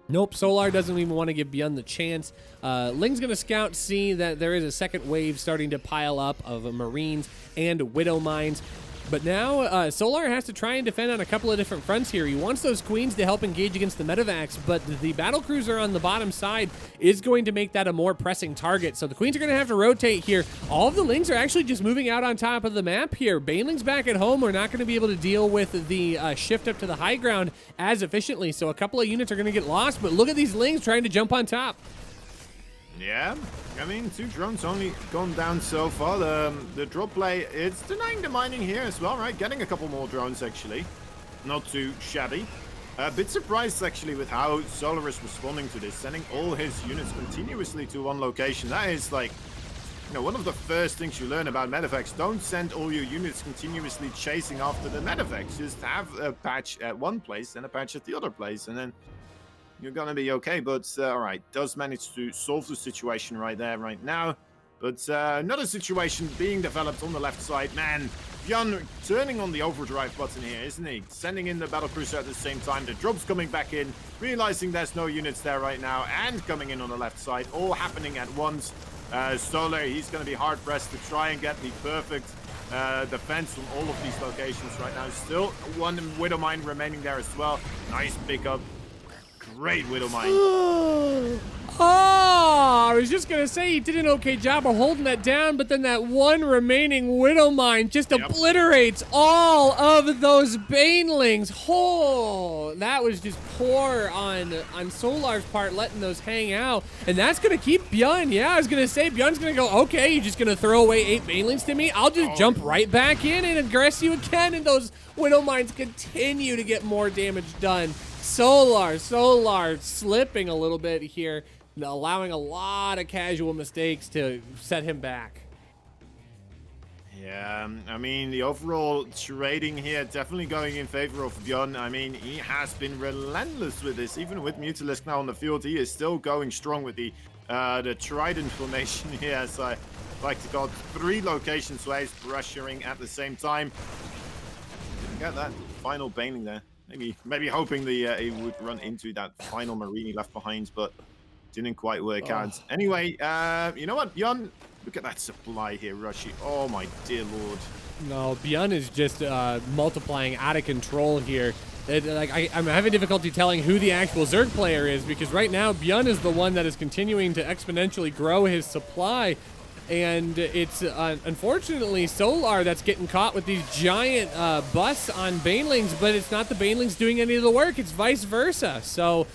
nope, Solar doesn't even want to give Bjorn the chance. Ling's going to scout, see that there is a second wave starting to pile up of Marines and Widow Mines. But now Solar has to try and defend on a couple of different fronts here. He wants those queens to help engage against the Medivacs, but the battlecruiser on the bottom side is going to make that a more pressing target. So the queens are going to have to rotate here. All of the Lings are actually just moving out on top of the map here. Baneling's back at home. We're not going to be able to deal with the shift up to the high ground as efficiently. So a couple of units are going to get lost, but look at these Lings trying to jump on top. Yeah, I mean, 2 drones only gone down so far. The drop play, it's denying the mining here as well, right? Getting a couple more drones, actually. Not too shabby. A bit surprised, actually, with how Solar is responding to this. Sending all his units continuously to one location. That is, like, you know, one of the first things you learn about Medivacs. Don't send all your units continuously chasing after the Medivacs. Just have a patch at one place and a patch at the other place, and then you're gonna be okay. But all right, does manage to solve the situation right there, right now. But another situation being developed on the left side. Man, Bjorn turning on the overdrive button here, isn't he? Sending in the battlecruiser at the same time. The drops coming back in, realizing there's no units there right now, and coming in on the left side, all happening at once. Solar, he's gonna be hard pressed to try and get the perfect defense from all of these locations right now. Still one Widow Mine remaining there as well. Nice pickup. Great Widow Mine. Oh, I was just gonna say he did an okay job of holding that down, but then that one remaining Widow Mine just obliterates all of those Banelings. Oh, that was just poor on Solar's part, letting those hang out. And that's gonna keep Bjorn. Yeah, I was gonna say, Bjorn's gonna go, okay, you're just gonna throw away 8 Banelings to me? I'll just jump right back in and aggress you again, and those Widow Mines continue to get more damage done. Solar slipping a little bit here, allowing a lot of casual mistakes to set him back. Yeah, I mean, the overall trading here definitely going in favor of Bjorn. I mean, he has been relentless with this. Even with Mutalisk now on the field, he is still going strong with the Trident formation here. So I like to call it 3 locations where he's pressuring at the same time. Didn't get that final Baneling there. Maybe hoping he would run into that final Marini left behind, but didn't quite work out. Anyway, you know what, Bjorn? Look at that supply here, Rushy. Oh my dear lord. No, Bjorn is just multiplying out of control here. I'm having difficulty telling who the actual Zerg player is, because right now Bjorn is the one that is continuing to exponentially grow his supply. And it's unfortunately Solar that's getting caught with these giant busts on Banelings, but it's not the Banelings doing any of the work. It's vice versa. So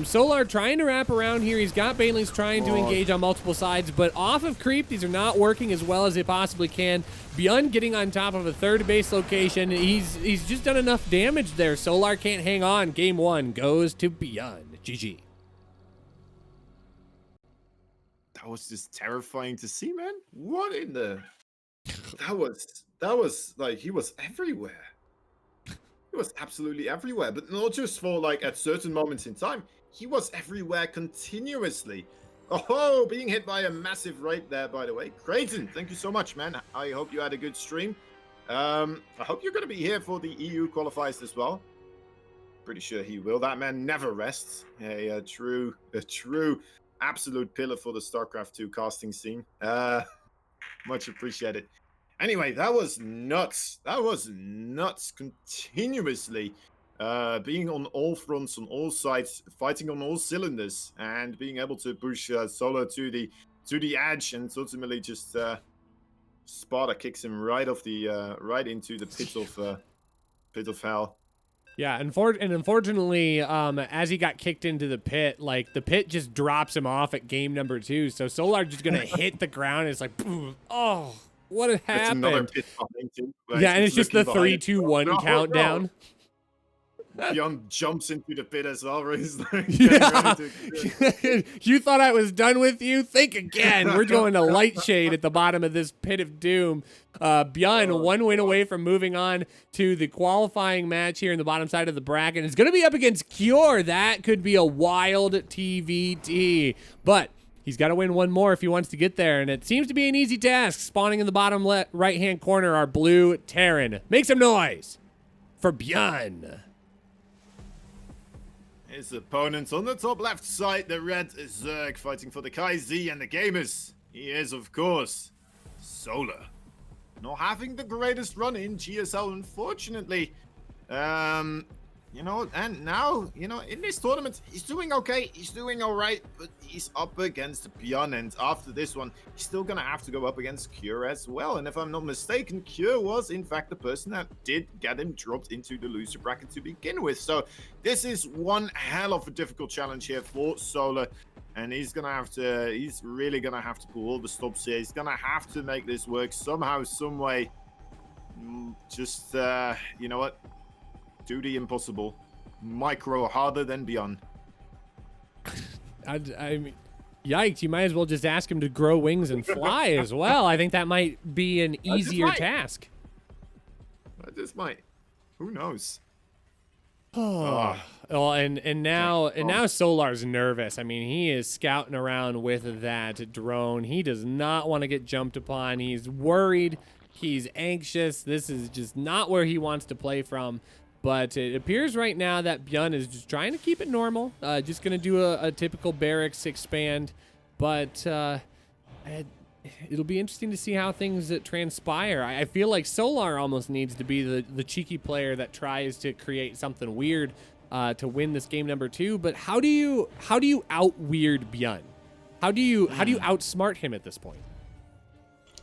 Solar trying to wrap around here. He's got Banelings trying to engage on multiple sides, but off of creep, these are not working as well as they possibly can. Bjorn getting on top of a 3rd base location. He's just done enough damage there. Solar can't hang on. Game 1 goes to Bjorn. GG. That was just terrifying to see, man. What in the? That was like he was everywhere. He was absolutely everywhere, but not just for like at certain moments in time. He was everywhere continuously. Oh, being hit by a massive raid there, by the way. Creighton, thank you so much, man. I hope you had a good stream. I hope you're going to be here for the EU qualifiers as well. Pretty sure he will. That man never rests. A true absolute pillar for the StarCraft 2 casting scene. Much appreciated. Anyway, that was nuts. That was nuts. Continuously being on all fronts, on all sides, fighting on all cylinders, and being able to push Solar to the edge, and ultimately just Sparta kicks him right off the right into the pit of hell. Yeah, and unfortunately, as he got kicked into the pit, like, the pit just drops him off at game number 2. So Solar just gonna hit the ground. And it's like, oh, what had happened? Another pit behind him, yeah, and it's just the 3, 2, 1 countdown. Bjorn jumps into the pit as well. Where he's like, yeah. You thought I was done with you? Think again. We're going to Lightshade at the bottom of this pit of doom. Bjorn, 1 win away from moving on to the qualifying match here in the bottom side of the bracket. It's going to be up against Cure. That could be a wild TVT. But he's got to win 1 more if he wants to get there, and it seems to be an easy task. Spawning in the bottom right-hand corner are Blue Terran. Make some noise for Bjorn. His opponents on the top left side, the red Zerg fighting for the Kai Z and the Gamers. He is, of course, Solar. Not having the greatest run in GSL, unfortunately. You know, and now, you know, in this tournament, he's doing okay. He's doing all right, but he's up against Bjorn. And after this one, he's still going to have to go up against Cure as well. And if I'm not mistaken, Cure was, in fact, the person that did get him dropped into the loser bracket to begin with. So this is one hell of a difficult challenge here for Solar. And he's really going to have to pull all the stops here. He's going to have to make this work somehow, some way. Just, you know what? Do the impossible. Micro harder than Bjorn. I mean, yikes, you might as well just ask him to grow wings and fly as well. I think that might be an easier task. I just might. Who knows? Oh, well, and now Solar's nervous. I mean, he is scouting around with that drone. He does not want to get jumped upon. He's worried. He's anxious. This is just not where he wants to play from. But it appears right now that Bjorn is just trying to keep it normal. Just going to do a typical barracks expand. But it'll be interesting to see how things transpire. I feel like Solar almost needs to be the cheeky player that tries to create something weird to win this game number 2. But how do you out weird Byun? How do you outsmart him at this point?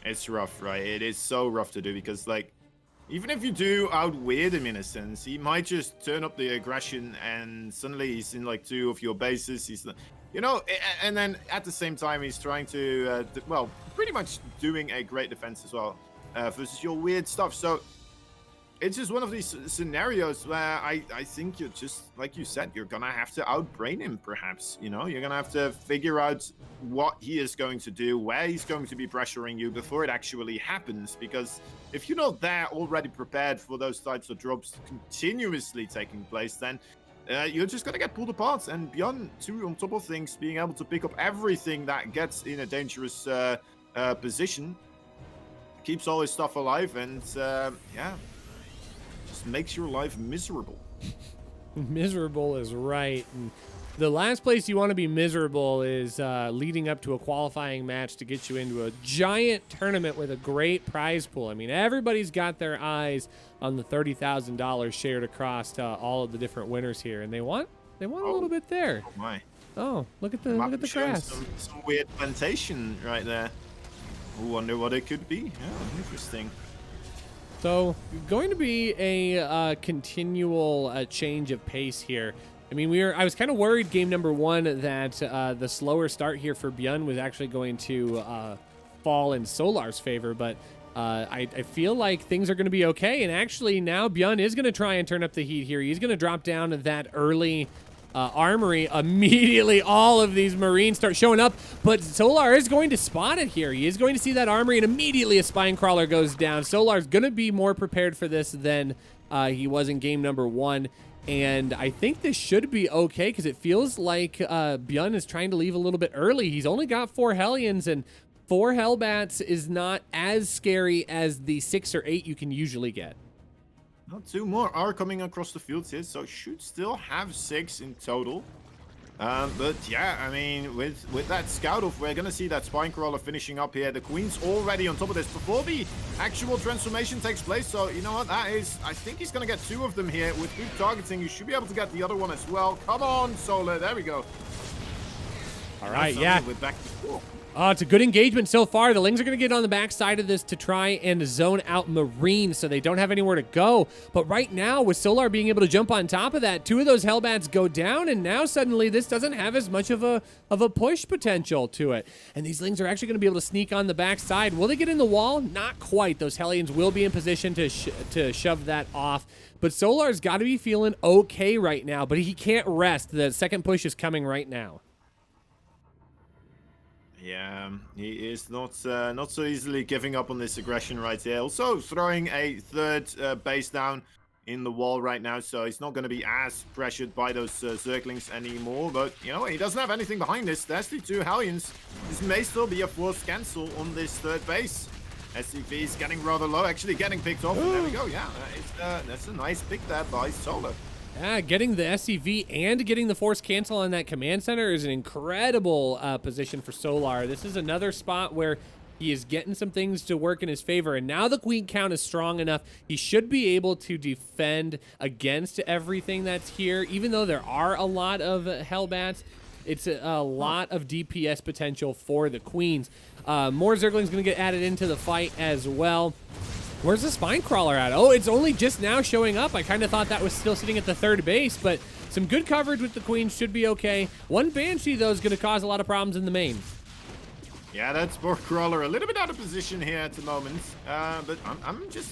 It's rough, right? It is so rough to do because, like, even if you do out-weird him in a sense, he might just turn up the aggression and suddenly he's in, like, 2 of your bases. He's, you know, and then at the same time, he's trying to, well, pretty much doing a great defense as well versus your weird stuff. So it's just one of these scenarios where I think you're just, like you said, you're going to have to outbrain him, perhaps. You know, you're going to have to figure out what he is going to do, where he's going to be pressuring you before it actually happens. Because if you're not there already prepared for those types of drops continuously taking place, then you're just going to get pulled apart. And beyond, too, on top of things, being able to pick up everything that gets in a dangerous position keeps all his stuff alive. And, yeah. Makes your life miserable. Miserable is right. And the last place you want to be miserable is leading up to a qualifying match to get you into a giant tournament with a great prize pool. I mean, everybody's got their eyes on the $30,000 shared across all of the different winners here, and they want a little bit there. Oh my! Oh, look at the grass. Some weird plantation right there. I wonder what it could be. Yeah, interesting. So, going to be a continual change of pace here. I mean, I was kind of worried game number 1 that the slower start here for Byun was actually going to fall in Solar's favor, but I feel like things are going to be okay. And actually, now Byun is going to try and turn up the heat here. He's going to drop down that early armory. Immediately, all of these Marines start showing up, but Solar is going to spot it here. He is going to see that armory, and immediately a Spine Crawler goes down. Solar's going to be more prepared for this than he was in game number 1, and I think this should be okay because it feels like Byun is trying to leave a little bit early. He's only got 4 Hellions, and 4 Hellbats is not as scary as the 6 or 8 you can usually get. Not 2 more are coming across the field here, so should still have 6 in total. But yeah, I mean, with that scout off, we're gonna see that Spine Crawler finishing up here. The Queen's already on top of this before the actual transformation takes place. So you know what? That is, I think he's gonna get 2 of them here with good targeting. You should be able to get the other one as well. Come on, Solar. There we go. All right, yeah. With back to 4. It's a good engagement so far. The Lings are going to get on the back side of this to try and zone out Marine so they don't have anywhere to go. But right now, with Solar being able to jump on top of that, 2 of those Hellbats go down, and now suddenly this doesn't have as much of a push potential to it. And these Lings are actually going to be able to sneak on the back side. Will they get in the wall? Not quite. Those Hellions will be in position to shove that off. But Solar's got to be feeling okay right now, but he can't rest. The second push is coming right now. Yeah, he is not so easily giving up on this aggression right here. Also throwing a 3rd base down in the wall right now, so he's not going to be as pressured by those Zerglings anymore. But, you know, he doesn't have anything behind this. There's the 2 Hellions. This may still be a forced cancel on this 3rd base. SCV is getting rather low, actually getting picked off. And there we go, yeah. That's a nice pick there by Solar. Yeah, getting the SCV and getting the force cancel on that command center is an incredible position for Solar. This is another spot where he is getting some things to work in his favor, and now the Queen count is strong enough. He should be able to defend against everything that's here, even though there are a lot of Hellbats. It's a lot of DPS potential for the Queens. More Zerglings going to get added into the fight as well. Where's the Spine Crawler at? Oh, it's only just now showing up. I kind of thought that was still sitting at the 3rd base, but some good coverage with the Queen should be okay. One Banshee, though, is going to cause a lot of problems in the main. Yeah, that Spore Crawler a little bit out of position here at the moment, but I'm just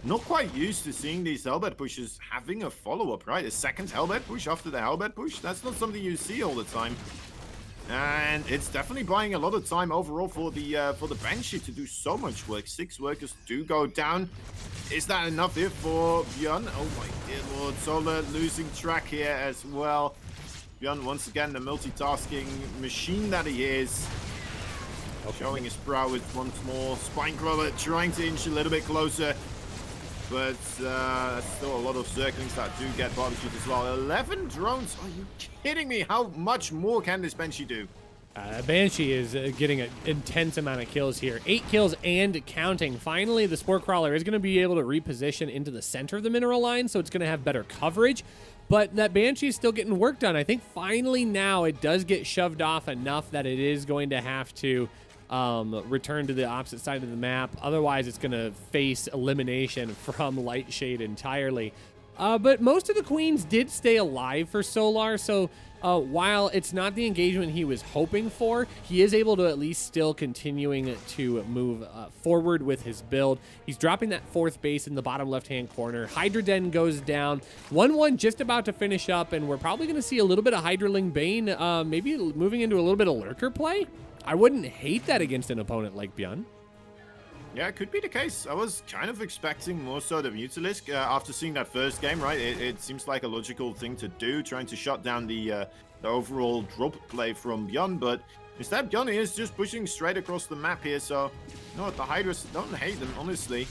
not quite used to seeing these Hellbat pushes having a follow-up, right? A 2nd Hellbat push after the Hellbat push? That's not something you see all the time. And it's definitely buying a lot of time overall for the Banshee to do so much work. 6 workers do go down. Is that enough here for Byun? Oh my dear lord, Solar losing track here as well. Byun once again the multitasking machine that he is. Showing his prowess once more. Spine Crawler trying to inch a little bit closer. But that's still a lot of Zerglings that do get barbecued as well. 11 drones? Are you kidding me? How much more can this Banshee do? Banshee is getting an intense amount of kills here. 8 kills and counting. Finally, the Spore Crawler is going to be able to reposition into the center of the mineral line, so it's going to have better coverage. But that Banshee is still getting work done. I think finally now it does get shoved off enough that it is going to have to return to the opposite side of the map. Otherwise, it's going to face elimination from Lightshade entirely. But most of the queens did stay alive for Solar, so while it's not the engagement he was hoping for, he is able to at least still continuing to move forward with his build. He's dropping that 4th base in the bottom left-hand corner. Hydra Den goes down. 1-1 just about to finish up, and we're probably going to see a little bit of Hydraling Bane, maybe moving into a little bit of Lurker play. I wouldn't hate that against an opponent like Bjorn. Yeah, it could be the case. I was kind of expecting more so the Mutalisk after seeing that first game, right? It seems like a logical thing to do, trying to shut down the overall drop play from Bjorn, but instead Bjorn is just pushing straight across the map here, so you know what, the Hydras don't hate them, honestly.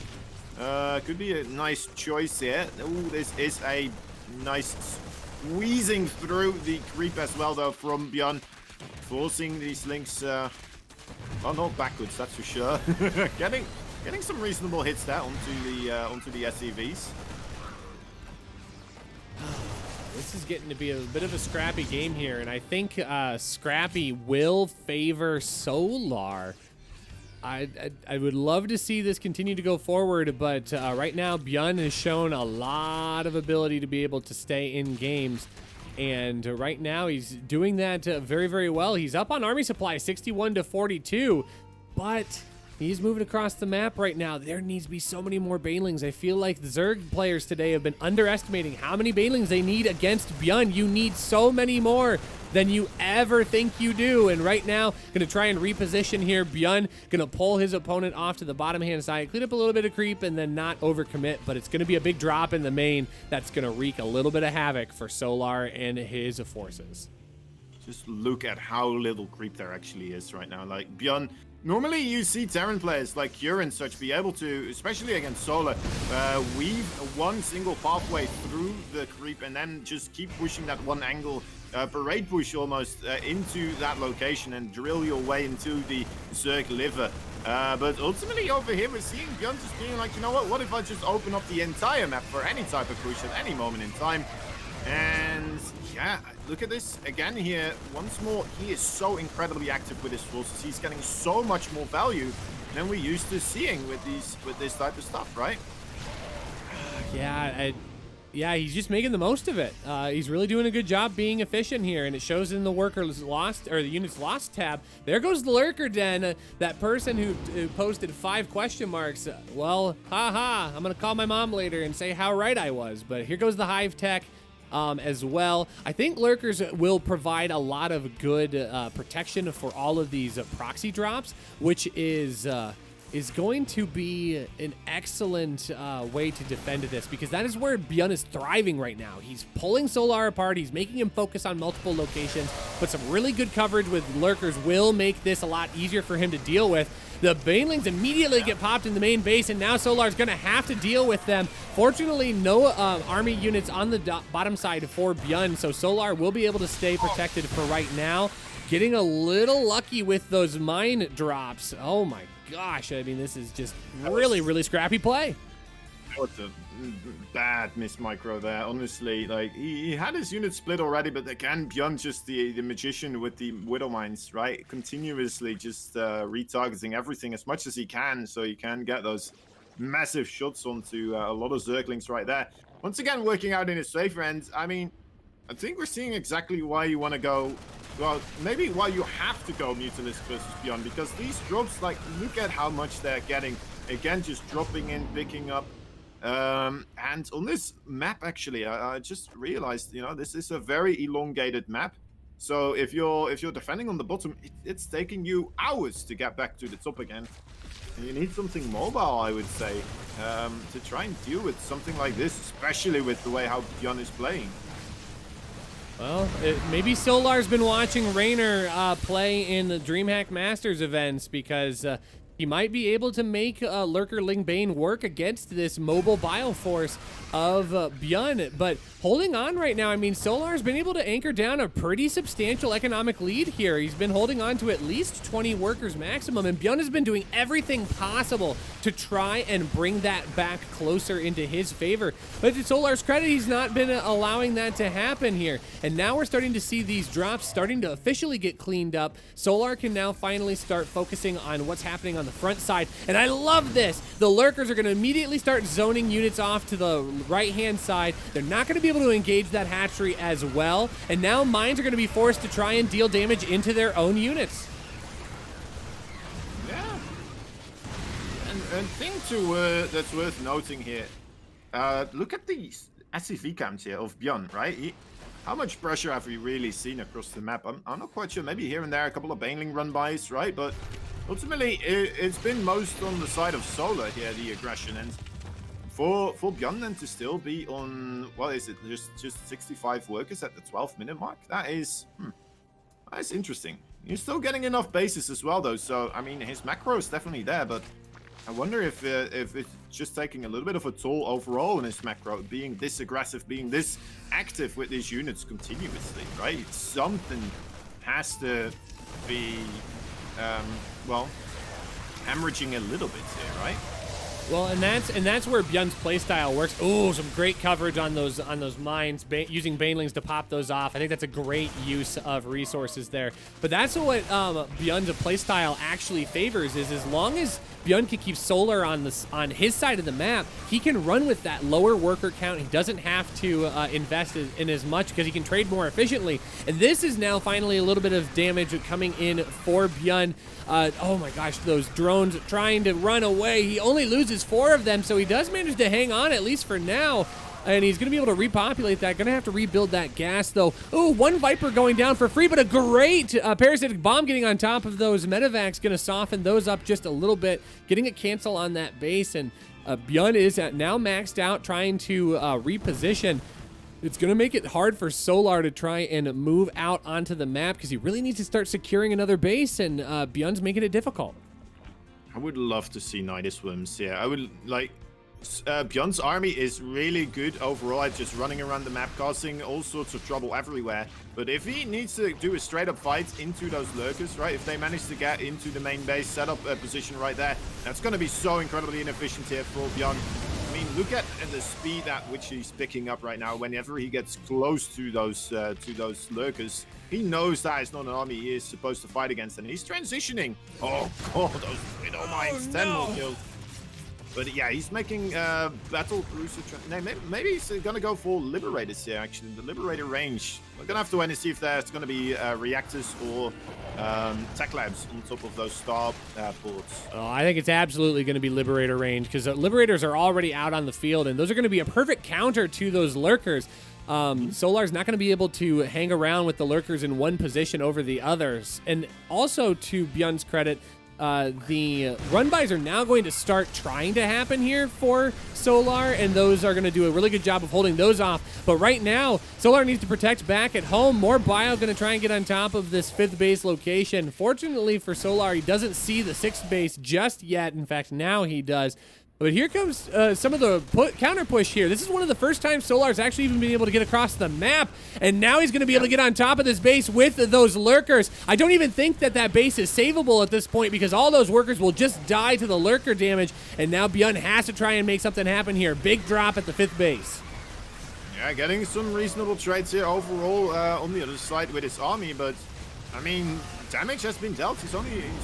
Could be a nice choice here. Ooh, this is a nice squeezing through the creep as well, though, from Bjorn, forcing these links well, not backwards, that's for sure. getting some reasonable hits there onto the SCVs. This is getting to be a bit of a scrappy game here, and I think scrappy will favor Solar. I would love to see this continue to go forward, but right now Bjorn has shown a lot of ability to be able to stay in games. And right now he's doing that very, very well. He's up on army supply 61 to 42, but he's moving across the map right now. There needs to be so many more Banelings. I feel like the Zerg players today have been underestimating how many Banelings they need against Bjorn. You need so many more than you ever think you do. And right now, going to try and reposition here. Bjorn going to pull his opponent off to the bottom-hand side, clean up a little bit of creep, and then not overcommit. But it's going to be a big drop in the main that's going to wreak a little bit of havoc for Solar and his forces. Just look at how little creep there actually is right now. Like, Bjorn, normally you see Terran players like Cure and such be able to, especially against Solar, weave one single pathway through the creep and then just keep pushing that one angle, parade push almost, into that location and drill your way into the Zerg liver. But ultimately over here we're seeing Bjorn just being like, you know what if I just open up the entire map for any type of push at any moment in time? And yeah, look at this again here. Once more, he is so incredibly active with his forces. He's getting so much more value than we're used to seeing with this type of stuff, right? Yeah, he's just making the most of it. He's really doing a good job being efficient here, and it shows in the workers lost, or the units lost tab. There goes the Lurker Den. That person who posted 5 question marks. Well, haha, I'm gonna call my mom later and say how right I was. But here goes the Hive Tech. As well. I think Lurkers will provide a lot of good protection for all of these proxy drops, which is going to be an excellent way to defend this, because that is where Bjorn is thriving right now. He's pulling Solar apart, he's making him focus on multiple locations, but some really good coverage with Lurkers will make this a lot easier for him to deal with. The Banelings immediately get popped in the main base, and now Solar's going to have to deal with them. Fortunately, no army units on the bottom side for Bjorn, so Solar will be able to stay protected for right now. Getting a little lucky with those mine drops. Oh my gosh, I mean, this is just really, really scrappy play. What a bad miss micro there, honestly. Like, he had his unit split already, but again, Bjorn, just the magician with the Widow Mines, right? Continuously just retargeting everything as much as he can, so you can get those massive shots onto a lot of Zerglings right there. Once again, working out in his favor, and I mean, I think we're seeing exactly why you want to go, well, maybe why you have to go Mutalisk versus Bjorn, because these drops, like, look at how much they're getting. Again, just dropping in, picking up. And on this map, actually, I just realized, you know, this is a very elongated map. So if you're defending on the bottom, it's taking you hours to get back to the top again. And you need something mobile, I would say, to try and deal with something like this, especially with the way how Bjorn is playing. Well, maybe Solar's been watching Raynor play in the DreamHack Masters events, because he might be able to make Lurker Lingbane work against this mobile Bioforce of Bjorn. But holding on right now, I mean, Solar's been able to anchor down a pretty substantial economic lead here. He's been holding on to at least 20 workers maximum, and Bjorn has been doing everything possible to try and bring that back closer into his favor. But to Solar's credit, he's not been allowing that to happen here. And now we're starting to see these drops starting to officially get cleaned up. Solar can now finally start focusing on what's happening on the front side. And I love this. The Lurkers are going to immediately start zoning units off to the right-hand side. They're not going to be able to engage that hatchery as well. And now mines are going to be forced to try and deal damage into their own units. Yeah. And thing that's worth noting here, look at the SCV cams here of Bjorn, right? How much pressure have we really seen across the map? I'm not quite sure. Maybe here and there a couple of Baneling run-bys, right? But ultimately, it's been most on the side of Solar here, the aggression. And for Bjorn then to still be on, what is it, just 65 workers at the 12-minute mark? That is interesting. He's still getting enough bases as well, though. So, I mean, his macro is definitely there, but I wonder if it's just taking a little bit of a toll overall in his macro, being this aggressive, being this active with these units continuously, right? Something has to be, well, hemorrhaging a little bit here, right? Well, and that's where Bjorn's playstyle works. Oh, some great coverage on those mines, using Banelings to pop those off. I think that's a great use of resources there. But that's what Bjorn's playstyle actually favors, is as long as Bjorn can keep Solar on his side of the map, he can run with that lower worker count. He doesn't have to invest in as much because he can trade more efficiently. And this is now finally a little bit of damage coming in for Bjorn. Oh my gosh, those drones trying to run away. He only loses 4 of them, so he does manage to hang on, at least for now. And he's going to be able to repopulate that. Going to have to rebuild that gas, though. Ooh, 1 Viper going down for free, but a great parasitic bomb getting on top of those medevacs. Going to soften those up just a little bit. Getting a cancel on that base, and Bjorn is now maxed out, trying to reposition. It's going to make it hard for Solar to try and move out onto the map because he really needs to start securing another base, and Bjorn's making it difficult. I would love to see Night Swims here. I would like... Bjorn's army is really good overall at just running around the map, causing all sorts of trouble everywhere. But if he needs to do a straight up fight into those lurkers, right? If they manage to get into the main base, set up a position right there, that's going to be so incredibly inefficient here for Bjorn. I mean, look at the speed at which he's picking up right now. Whenever he gets close to those lurkers, he knows that it's not an army he is supposed to fight against, and he's transitioning. Oh god, those Widow Mines, 10 more kills. But yeah, he's making battle cruiser. Maybe he's gonna go for liberators here. Actually, the liberator range. We're gonna have to wait and see if there's gonna be reactors or tech labs on top of those star ports. Oh, I think it's absolutely going to be liberator range because liberators are already out on the field, and those are going to be a perfect counter to those lurkers. Solar's not going to be able to hang around with the lurkers in one position over the others. And also, to Bjorn's credit, the run-bys are now going to start trying to happen here for Solar, and those are going to do a really good job of holding those off. But right now, Solar needs to protect back at home. More bio going to try and get on top of this 5th base location. Fortunately for Solar, he doesn't see the 6th base just yet. In fact, now he does. But here comes some of the counter push here. This is one of the first times Solar's actually even been able to get across the map. And now he's going to be able to get on top of this base with those lurkers. I don't even think that base is savable at this point because all those workers will just die to the lurker damage. And now Bjorn has to try and make something happen here. Big drop at the 5th base. Yeah, getting some reasonable trades here overall on the other side with his army. But, I mean, damage has been dealt. He's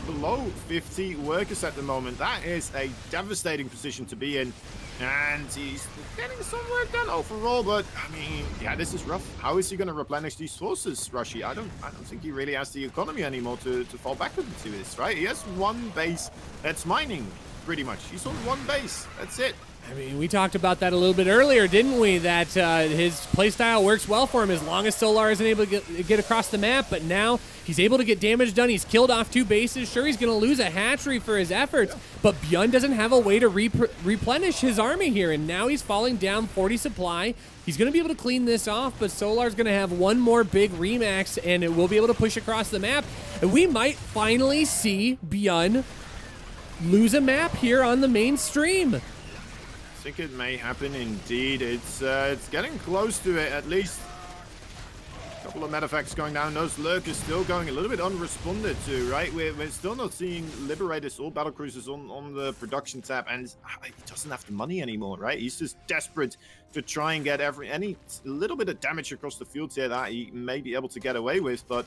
below 50 workers at the moment. That is a devastating position to be in. And he's getting some work done overall, but I mean, yeah, this is rough. How is he going to replenish these forces, Rashi? I don't think he really has the economy anymore to fall back into this, right? He has 1 base that's mining, pretty much. He's on 1 base. That's it. I mean, we talked about that a little bit earlier, didn't we? That his playstyle works well for him as long as Solar isn't able to get across the map. But now he's able to get damage done. He's killed off 2 bases. Sure, he's going to lose a hatchery for his efforts, but Bjorn doesn't have a way to replenish his army here. And now he's falling down 40 supply. He's going to be able to clean this off, but Solar's going to have 1 more big remax, and it will be able to push across the map. And we might finally see Bjorn lose a map here on the main stream. I think it may happen indeed. It's getting close to it at least. A couple of medeffects going down. Those lurkers still going a little bit unresponded to, right? We're still not seeing Liberators or battlecruisers on the production tab, and he doesn't have the money anymore, right? He's just desperate to try and get any little bit of damage across the field here that he may be able to get away with, but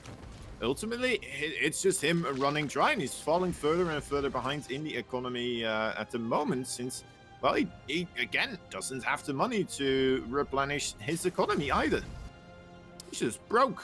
ultimately it's just him running dry, and he's falling further and further behind in the economy at the moment, since, well, he again doesn't have the money to replenish his economy either. He's just broke.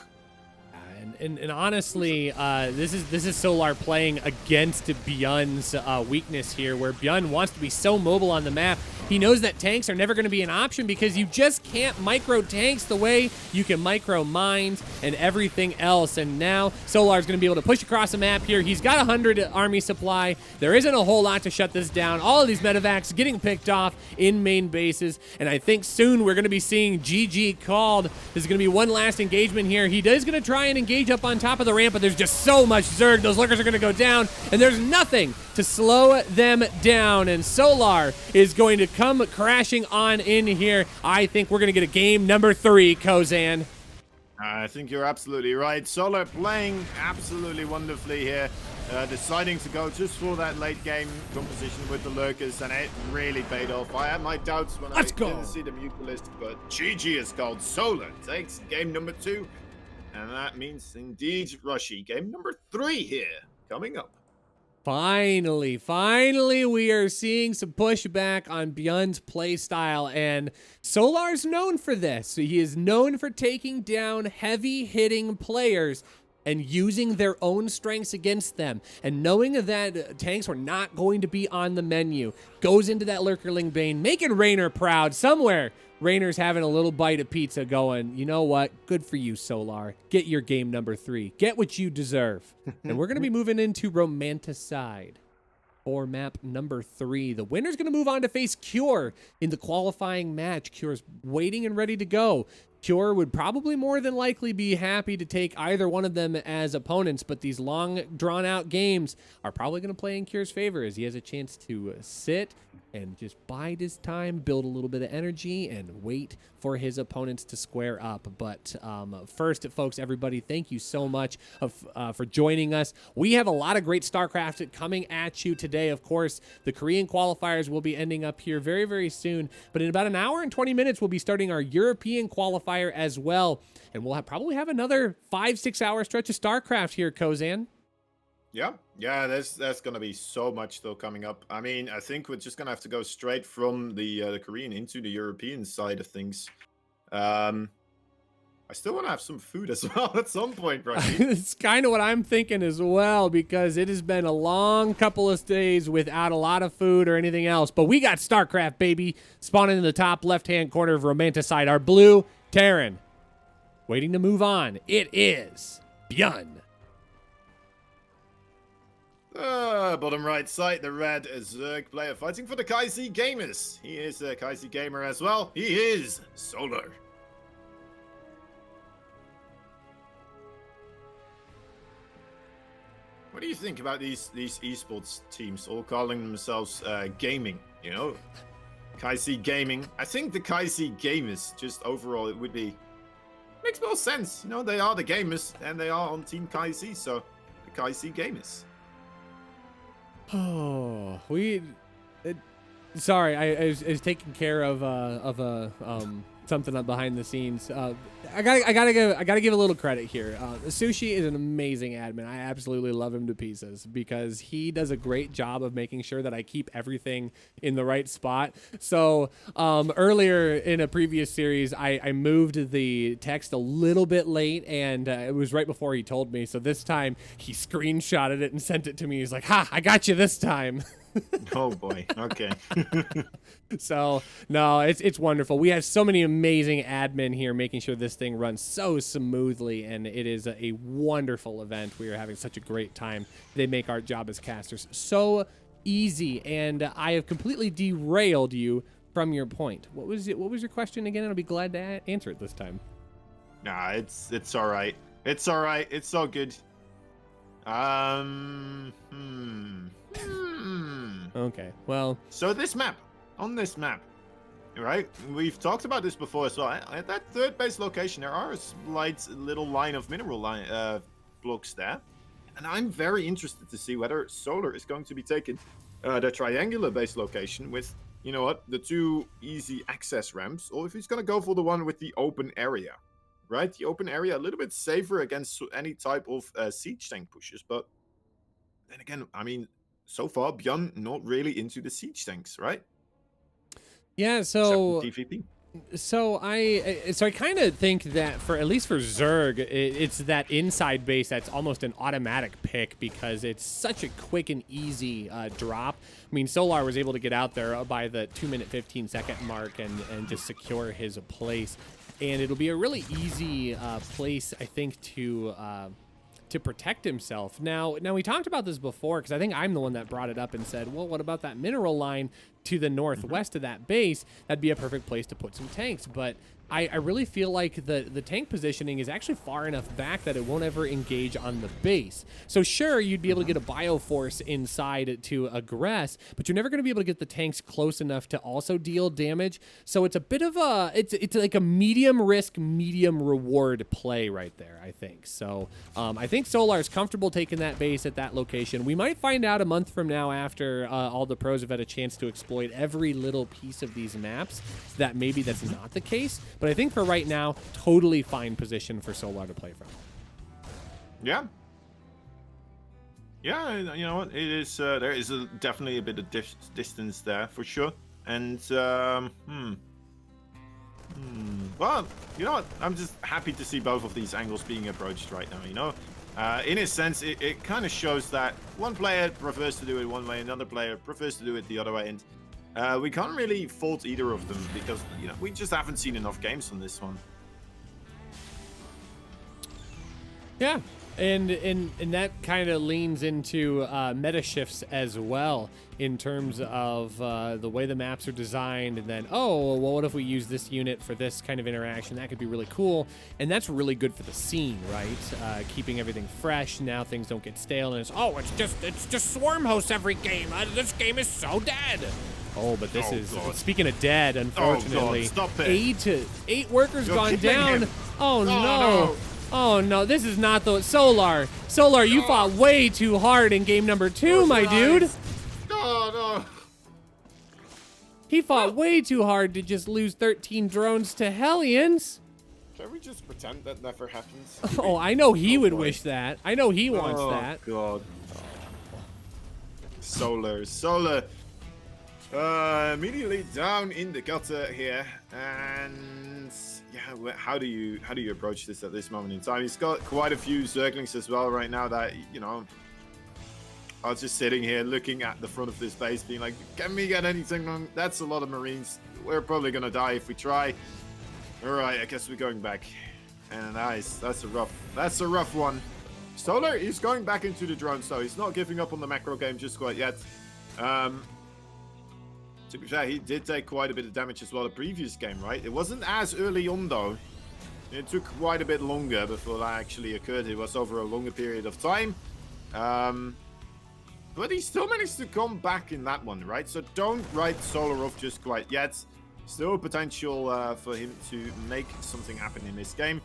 And honestly, this is Solar playing against Bjorn's weakness here, where Bjorn wants to be so mobile on the map. He knows that tanks are never going to be an option because you just can't micro tanks the way you can micro mines and everything else. And now Solar is going to be able to push across the map here. He's got 100 army supply. There isn't a whole lot to shut this down. All of these medevacs getting picked off in main bases. And I think soon we're going to be seeing GG called. This is going to be one last engagement here. He is going to try and engage up on top of the ramp, but there's just so much Zerg. Those lurkers are going to go down, and there's nothing to slow them down. And Solar is going to come crashing on in here. I think we're going to get a game number 3, Kozan. I think you're absolutely right. Solar playing absolutely wonderfully here, deciding to go just for that late game composition with the lurkers, and it really paid off. I had my doubts when didn't see the Mutalist, but GG is called. Solar takes game number 2, and that means indeed Rushy. Game number 3 here coming up. Finally, we are seeing some pushback on Bjorn's playstyle, and Solar's known for this. He is known for taking down heavy-hitting players and using their own strengths against them. And knowing that tanks were not going to be on the menu, goes into that Lurkerling Bane, making Raynor proud. Somewhere, Raynor's having a little bite of pizza going, you know what? Good for you, Solar. Get your game number 3. Get what you deserve. And we're going to be moving into Romanticide for map number 3. The winner's going to move on to face Cure in the qualifying match. Cure's waiting and ready to go. Cure would probably more than likely be happy to take either one of them as opponents, but these long, drawn-out games are probably going to play in Cure's favor as he has a chance to sit and just bide his time, build a little bit of energy, and wait for his opponents to square up. But first, folks, everybody, thank you so much for joining us. We have a lot of great StarCraft coming at you today. Of course, the Korean qualifiers will be ending up here very, very soon. But in about an hour and 20 minutes, we'll be starting our European qualifier as well. And we'll probably have another 5-6 hour stretch of StarCraft here, Kozan. Yeah, there's gonna be so much though coming up. I mean, I think we're just gonna have to go straight from the Korean into the European side of things. I still want to have some food as well at some point, right? It's kind of what I'm thinking as well, because it has been a long couple of days without a lot of food or anything else. But we got StarCraft, baby, spawning in the top left-hand corner of Romanticide. Our blue Terran waiting to move on. It is Bjorn. Bottom right side, the red Zerg player fighting for the Kaisi Gamers. He is a Kaisi Gamer as well. He is Solar. What do you think about these esports teams all calling themselves gaming, you know? Kaisi Gaming. I think the Kaisi Gamers, just overall, it would be... Makes more sense. You know, they are the gamers, and they are on Team Kaisi, so the Kaisi Gamers. Oh, sorry, I was taking care of something up behind the scenes. I gotta give a little credit here. Sushi is an amazing admin. I absolutely love him to pieces because he does a great job of making sure that I keep everything in the right spot. So earlier in a previous series, I moved the text a little bit late, and it was right before he told me. So this time he screenshotted it and sent it to me. He's like, "Ha! I got you this time." Oh boy. Okay. So no, it's wonderful. We have so many amazing admin here making sure this thing runs so smoothly, and it is a wonderful event. We are having such a great time. They make our job as casters so easy, and I have completely derailed you from your point. What was your question again? I'll be glad to answer it this time. Nah, it's all right. It's all right. It's all good. Okay. Well, So this map, on this map, right? We've talked about this before as well. At that third base location, there are a slight little line of mineral blocks there. And I'm very interested to see whether Solar is going to be taking the triangular base location with, you know what, the 2 easy access ramps, or if he's going to go for the one with the open area, right? The open area, a little bit safer against any type of siege tank pushes. But then again, I mean, so far, Björn not really into the siege tanks, right? yeah. Except So for TVP. So I kind of think that for at least for Zerg, it's that inside base that's almost an automatic pick because it's such a quick and easy drop. I mean, Solar was able to get out there by the 2-minute 15-second mark and just secure his place, and it'll be a really easy place, I think, to protect himself. Now we talked about this before because I think I'm the one that brought it up and said, well, what about that mineral line to the northwest of that base? That'd be a perfect place to put some tanks. But I really feel like the tank positioning is actually far enough back that it won't ever engage on the base. So sure, you'd be able to get a bioforce inside to aggress, but you're never going to be able to get the tanks close enough to also deal damage. So it's a bit of a, it's like a medium risk, medium reward play right there, I think. So I think Solar is comfortable taking that base at that location. We might find out a month from now after all the pros have had a chance to exploit every little piece of these maps that maybe that's not the case. But I think for right now, totally fine position for Solar to play from. Yeah. Yeah, you know what? It is. There is definitely a bit of distance there for sure. And well, you know what? I'm just happy to see both of these angles being approached right now. You know, in a sense, it kind of shows that one player prefers to do it one way, another player prefers to do it the other way, and we can't really fault either of them because, you know, we just haven't seen enough games on this one. Yeah, and that kind of leans into meta shifts as well in terms of the way the maps are designed, and then, oh, well, what if we use this unit for this kind of interaction? That could be really cool, and that's really good for the scene, right? Keeping everything fresh. Now things don't get stale, and it's just swarm hosts every game. This game is so dead. Oh, but this is God. Speaking of dead, unfortunately, Stop it. 8 workers You're gone killing down. him. Oh no. No. Oh no, this is not the Solar. You fought way too hard in game number 2, my dude. No. He fought way too hard to just lose 13 drones to Hellions. Can we just pretend that never happens? Oh, I know he would wish that. I know he wants that. God. Solar. Immediately down in the gutter here, and yeah, how do you approach this at this moment in time? He's got quite a few Zerglings as well right now that, you know, are just sitting here looking at the front of this base, being like, "Can we get anything wrong?" That's a lot of Marines. We're probably gonna die if we try. All right, I guess we're going back. And nice. That's a rough one. Solar is going back into the drone, so he's not giving up on the macro game just quite yet. To be fair, he did take quite a bit of damage as well the previous game, right? It wasn't as early on, though. It took quite a bit longer before that actually occurred. It was over a longer period of time. But he still managed to come back in that one, right? So don't write Solar off just quite yet. Still potential for him to make something happen in this game.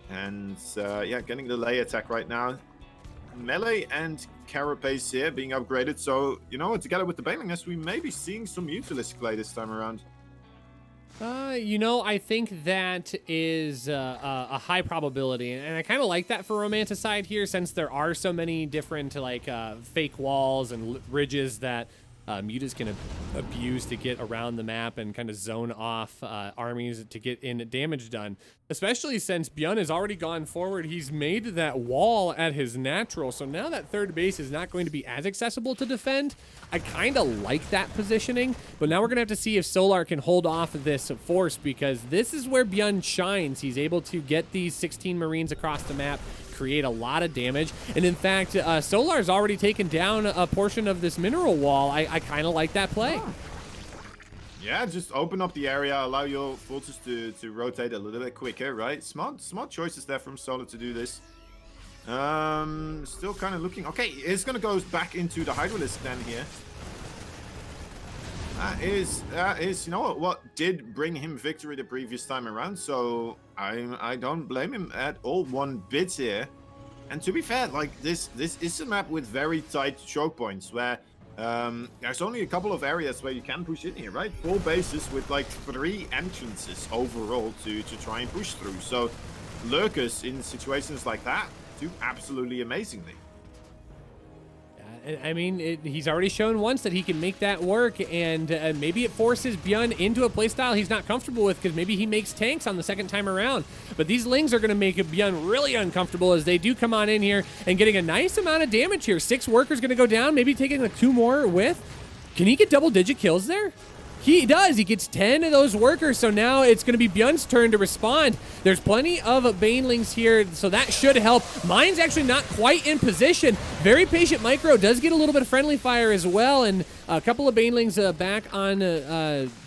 And yeah, getting the lay attack right now. Melee and Carapace here being upgraded, so you know, together with the Bailing Nest, we may be seeing some Mutalisk play this time around. You know, I think that is a high probability, and I kind of like that for Romanticide here, since there are so many different like fake walls and ridges that Mutas can abuse to get around the map and kind of zone off armies to get in damage done. Especially since Björn has already gone forward. He's made that wall at his natural. So now that third base is not going to be as accessible to defend. I kind of like that positioning. But now we're going to have to see if Solar can hold off this force, because this is where Björn shines. He's able to get these 16 Marines across the map, create a lot of damage, and in fact Solar's already taken down a portion of this mineral wall. I kind of like that play. Yeah, just open up the area, allow your forces to rotate a little bit quicker, right? Smart choices there from Solar to do this. Still kind of looking okay. It's gonna go back into the Hydralisk then here. That is, you know what did bring him victory the previous time around. So I don't blame him at all one bit here. And to be fair, like this is a map with very tight choke points where there's only a couple of areas where you can push in here, right? 4 bases with like 3 entrances overall to try and push through. So lurkers in situations like that do absolutely amazingly. I mean, he's already shown once that he can make that work, and maybe it forces Bjorn into a playstyle he's not comfortable with, because maybe he makes tanks on the second time around. But these Lings are going to make Bjorn really uncomfortable as they do come on in here and getting a nice amount of damage here. 6 workers going to go down, maybe taking like 2 more with. Can he get double-digit kills there? He does. He gets 10 of those workers, so now it's going to be Bjorn's turn to respond. There's plenty of Banelings here, so that should help. Mine's actually not quite in position. Very patient Micro does get a little bit of friendly fire as well, and a couple of Banelings back on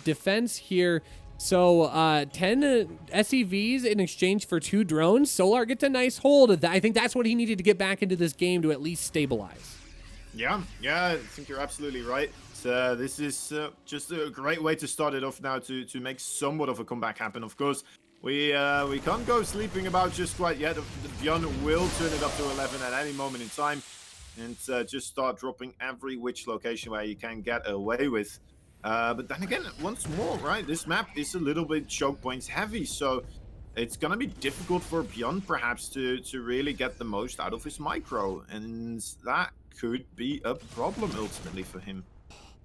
defense here. So 10 SCVs in exchange for 2 drones. Solar gets a nice hold of that. I think that's what he needed to get back into this game to at least stabilize. Yeah, I think you're absolutely right. This is just a great way to start it off now to make somewhat of a comeback happen. Of course, we can't go sleeping about just quite yet. Bjorn will turn it up to 11 at any moment in time and just start dropping every which location where you can get away with. But then again, once more, right, this map is a little bit choke points heavy, so it's going to be difficult for Bjorn perhaps to really get the most out of his micro, and that could be a problem ultimately for him.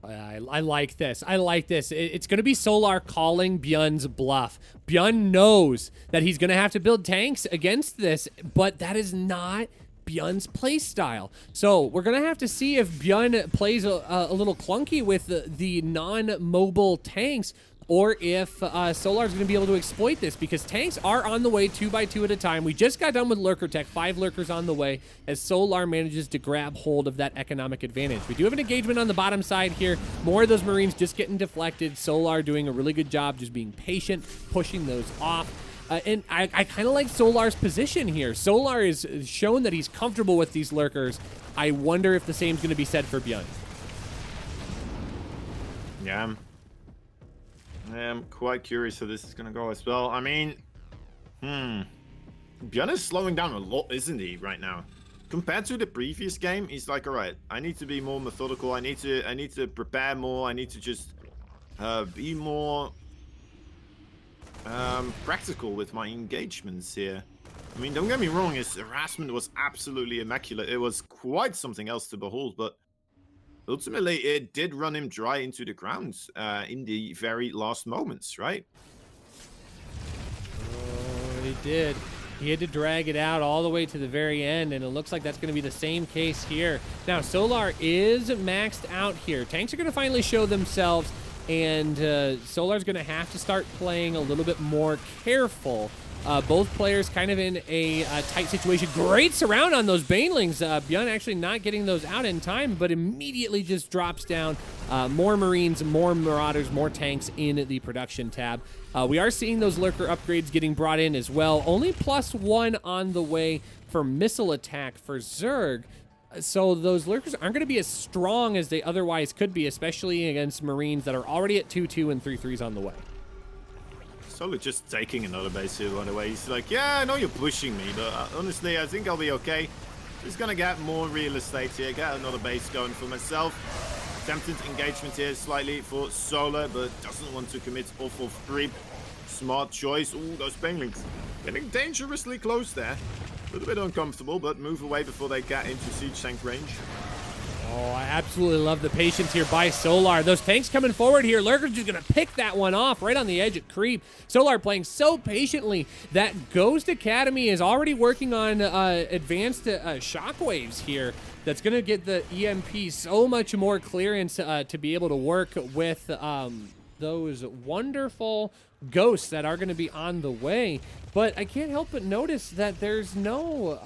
I like this. I like this. It's going to be Solar calling Bjorn's bluff. Bjorn knows that he's going to have to build tanks against this, but that is not Bjorn's playstyle. So we're going to have to see if Bjorn plays a little clunky with the non-mobile tanks, or if Solar's going to be able to exploit this, because tanks are on the way 2 by 2 at a time. We just got done with Lurker Tech, 5 Lurkers on the way, as Solar manages to grab hold of that economic advantage. We do have an engagement on the bottom side here. More of those Marines just getting deflected. Solar doing a really good job just being patient, pushing those off. And I kind of like Solar's position here. Solar is shown that he's comfortable with these Lurkers. I wonder if the same's going to be said for Bjorn. Yeah. I'm quite curious how this is going to go as well. I mean, Bjorn is slowing down a lot, isn't he, right now? Compared to the previous game, he's like, all right, I need to be more methodical. I need to prepare more. I need to just be more practical with my engagements here. I mean, don't get me wrong, his harassment was absolutely immaculate. It was quite something else to behold, but ultimately, it did run him dry into the ground in the very last moments, right? Oh, he did. He had to drag it out all the way to the very end, and it looks like that's going to be the same case here. Now, Solar is maxed out here. Tanks are going to finally show themselves, and Solar's going to have to start playing a little bit more careful. Both players kind of in a tight situation. Great surround on those Banelings. Bjorn actually not getting those out in time, but immediately just drops down. More Marines, more Marauders, more tanks in the production tab. We are seeing those Lurker upgrades getting brought in as well. Only +1 on the way for missile attack for Zerg. So those Lurkers aren't going to be as strong as they otherwise could be, especially against Marines that are already at 2-2 and 3-3s on the way. Solar just taking another base here, by the way. He's like, yeah, I know you're pushing me, but honestly, I think I'll be okay. Just gonna get more real estate here, get another base going for myself. Attempted engagement here slightly for Solar, but doesn't want to commit off of creep. Smart choice. Ooh, those Banelings getting dangerously close there. A little bit uncomfortable, but move away before they get into siege tank range. Oh, I absolutely love the patience here by Solar. Those tanks coming forward here. Lurker's just going to pick that one off right on the edge at creep. Solar playing so patiently that Ghost Academy is already working on advanced shockwaves here. That's going to get the EMP so much more clearance to be able to work with those wonderful ghosts that are going to be on the way. But I can't help but notice that there's no,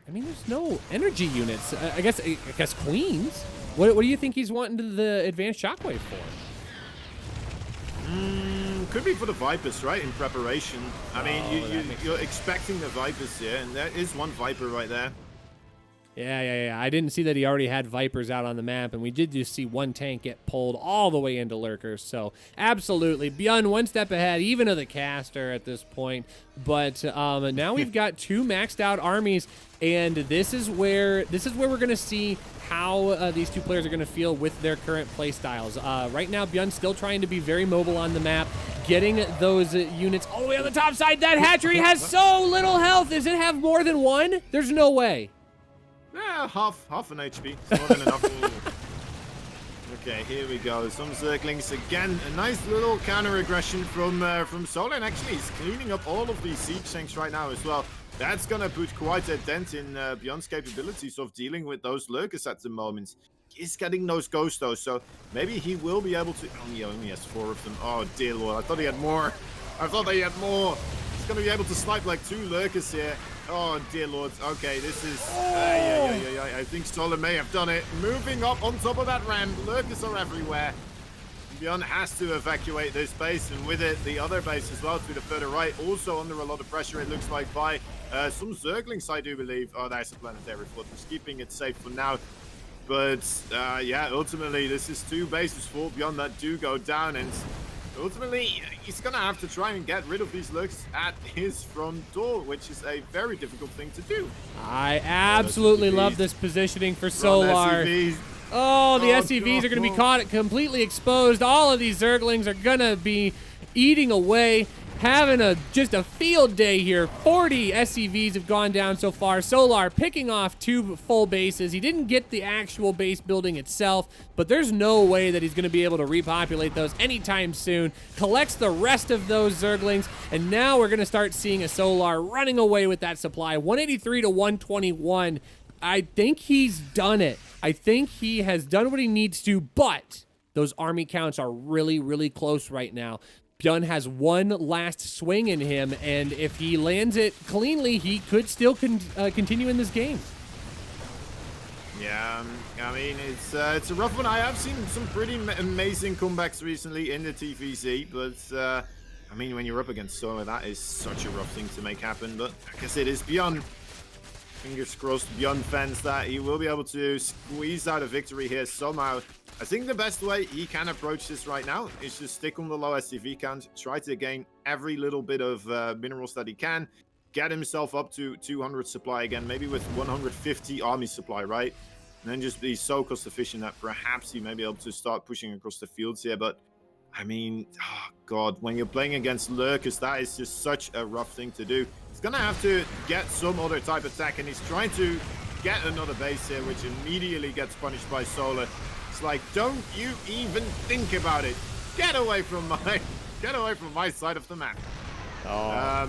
there's no energy units. I guess Queens. What do you think he's wanting the advanced shockwave for? Could be for the Vipers, right? In preparation. I mean, you're expecting the Vipers here, and there is one Viper right there. Yeah. I didn't see that he already had Vipers out on the map, and we did just see one tank get pulled all the way into Lurkers. So absolutely, Bjorn one step ahead, even of the caster at this point. But now we've got 2 maxed out armies, and this is where we're gonna see how these 2 players are gonna feel with their current play styles. Right now, Bjorn's still trying to be very mobile on the map, getting those units all the way on the top side. That hatchery has so little health. Does it have more than 1? There's no way. Yeah, half an HP. It's more than enough. Okay, here we go. Some Zerglings again. A nice little counter aggression from Solar, and actually he's cleaning up all of these siege tanks right now as well. That's gonna put quite a dent in Bjorn's capabilities of dealing with those lurkers at the moment. He's getting those ghosts though, so maybe he will be able to. Oh, he only has 4 of them. Oh dear lord, I thought he had more. He's gonna be able to snipe like 2 lurkers here. Oh dear lord. Okay, this is. I think Solar may have done it. Moving up on top of that ramp. Lurkers are everywhere. Bjorn has to evacuate this base, and with it, the other base as well to the further right, also under a lot of pressure, it looks like, by some Zerglings, I do believe. Oh, there's a planetary flood. Just keeping it safe for now. But yeah, ultimately, this is 2 bases for Bjorn that do go down, and ultimately, he's going to have to try and get rid of these lurks at his front door, which is a very difficult thing to do. I absolutely love this positioning for Solar. SCVs. Oh, the SCVs are going to be caught completely exposed. All of these Zerglings are going to be eating away, having just a field day here. 40 SCVs have gone down so far. Solar picking off 2 full bases. He didn't get the actual base building itself, but there's no way that he's going to be able to repopulate those anytime soon. Collects the rest of those Zerglings, and now we're going to start seeing a Solar running away with that supply. 183 to 121. I think he's done it. I think he has done what he needs to, but those army counts are really, really close right now. Bjorn has one last swing in him, and if he lands it cleanly, he could still continue in this game. Yeah, I mean, it's a rough one. I have seen some pretty amazing comebacks recently in the TVZ, but I mean, when you're up against Solar, that is such a rough thing to make happen. But I guess it is Bjorn. Fingers crossed, Bjorn fans, that he will be able to squeeze out a victory here somehow. I think the best way he can approach this right now is to stick on the low SCV count, try to gain every little bit of minerals that he can, get himself up to 200 supply again, maybe with 150 army supply, right? And then just be so cost efficient that perhaps he may be able to start pushing across the fields here. But I mean, oh God, when you're playing against lurkers, that is just such a rough thing to do. He's gonna have to get some other type of attack, and he's trying to get another base here, which immediately gets punished by Solar. It's like, don't you even think about it. Get away from my side of the map. Oh.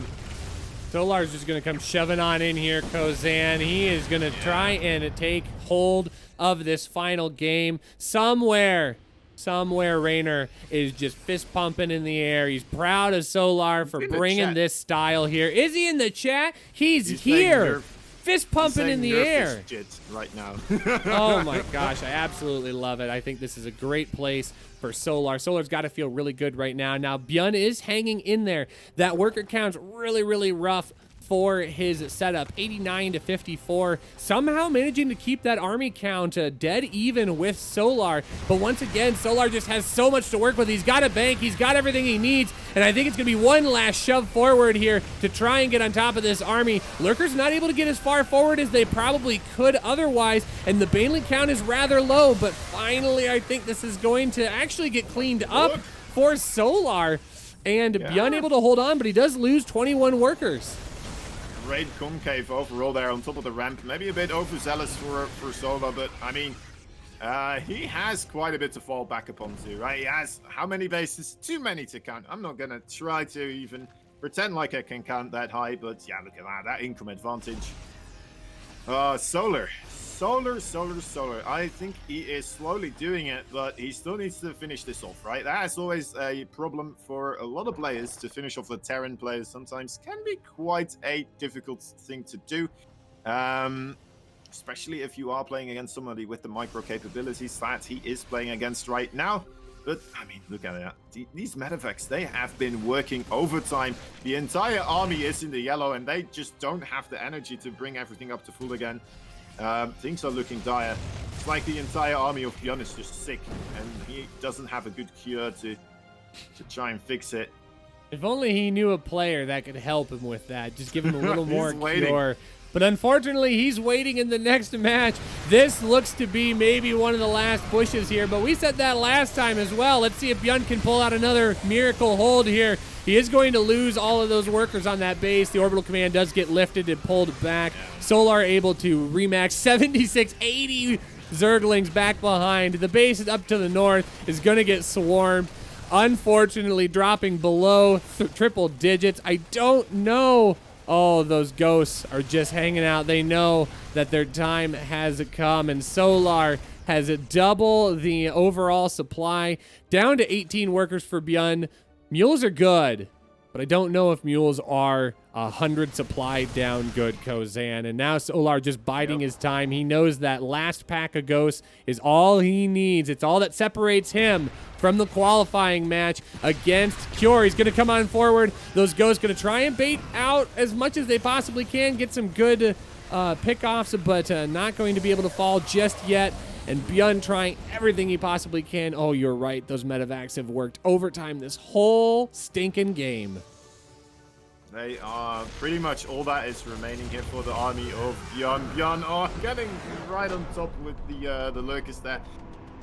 Solar's just going to come shoving on in here, Kozan. He is going to try and take hold of this final game. Somewhere, Raynor is just fist pumping in the air. He's proud of Solar for bringing this style here. Is he in the chat? He's here. Fist pumping in the air right now. Oh my gosh, I absolutely love it. I think this is a great place for Solar. Solar's got to feel really good right now. Now, Bjorn is hanging in there. That worker count's really, really rough for his setup, 89 to 54, somehow managing to keep that army count dead even with Solar. But once again, Solar just has so much to work with. He's got a bank, he's got everything he needs, and I think it's gonna be one last shove forward here to try and get on top of this army. Lurker's not able to get as far forward as they probably could otherwise, and the Baneling count is rather low, but finally I think this is going to actually get cleaned up for Solar, and Bjorn able to hold on, but he does lose 21 workers. Great concave overall there on top of the ramp. Maybe a bit overzealous for Solar, but I mean, he has quite a bit to fall back upon too, right? He has how many bases? Too many to count. I'm not gonna try to even pretend like I can count that high, but yeah, look at that income advantage. Solar. I think he is slowly doing it, but he still needs to finish this off, right? That's always a problem for a lot of players, to finish off the Terran players. Sometimes can be quite a difficult thing to do, especially if you are playing against somebody with the micro capabilities that he is playing against right now. But, I mean, look at that. These medevacs, they have been working overtime. The entire army is in the yellow, and they just don't have the energy to bring everything up to full again. things are looking dire. It's like the entire army of Bjorn is just sick, and he doesn't have a good cure to try and fix it. If only he knew a player that could help him with that. Just give him a little more He's waiting. cure. But unfortunately, he's waiting in the next match. This looks to be maybe one of the last pushes here, but we said that last time as well. Let's see if Bjorn can pull out another miracle hold here. He is going to lose all of those workers on that base. The orbital command does get lifted and pulled back. Solar able to remax 7680 Zerglings back behind. The base is up to the north is going to get swarmed. Unfortunately, dropping below triple digits. I don't know. Oh, those ghosts are just hanging out. They know that their time has come, and Solar has double the overall supply, down to 18 workers for Bjorn. Mules are good, but I don't know if mules are 100 supply down good, Kozan. And now Solar just biding his time. He knows that last pack of ghosts is all he needs. It's all that separates him from the qualifying match against Cure. He's going to come on forward. Those ghosts going to try and bait out as much as they possibly can, get some good pickoffs, but not going to be able to fall just yet. And Bjorn trying everything he possibly can. Oh, you're right. Those medevacs have worked overtime this whole stinking game. They are pretty much all that is remaining here for the army of Bjorn. Bjorn are getting right on top with the Lurkers there.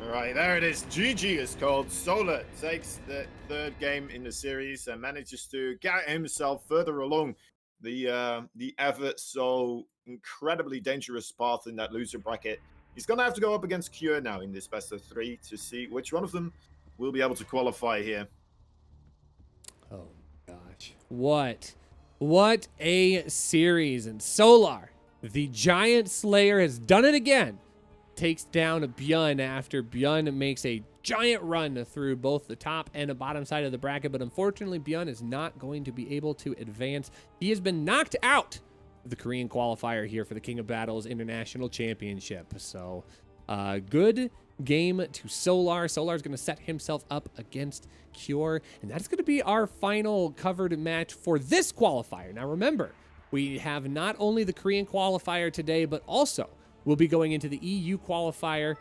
All right, there it is. GG is called. Solar takes the third game in the series and manages to get himself further along the ever so incredibly dangerous path in that loser bracket. He's going to have to go up against Cure now in this best of 3 to see which one of them will be able to qualify here. Oh, gosh. What a series. And Solar, the Giant Slayer, has done it again. Takes down Bjorn after Bjorn makes a giant run through both the top and the bottom side of the bracket. But unfortunately, Bjorn is not going to be able to advance. He has been knocked out of the Korean qualifier here for the King of Battles International Championship. So good game to Solar. Solar is going to set himself up against Cure. And that's going to be our final covered match for this qualifier. Now remember, we have not only the Korean qualifier today, but also we'll be going into the EU qualifier.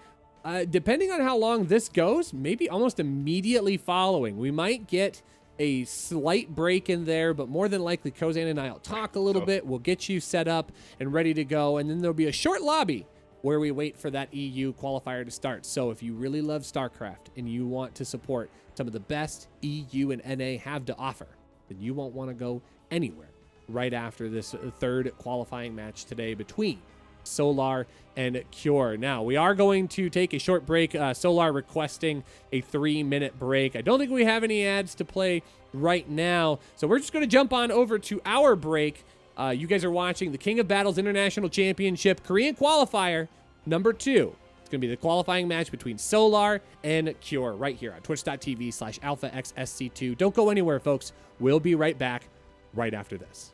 Depending on how long this goes, maybe almost immediately following. We might get a slight break in there, but more than likely Kozan and I will talk a little bit. We'll get you set up and ready to go. And then there'll be a short lobby where we wait for that EU qualifier to start. So if you really love StarCraft and you want to support some of the best EU and NA have to offer, then you won't want to go anywhere right after this third qualifying match today between Solar and Cure. Now, we are going to take a short break. Solar requesting a 3-minute break. I don't think we have any ads to play right now, so we're just going to jump on over to our break. You guys are watching the King of Battles International Championship Korean Qualifier number 2. It's going to be the qualifying match between Solar and Cure right here on twitch.tv/alphaxsc2. Don't go anywhere, folks. We'll be right back right after this.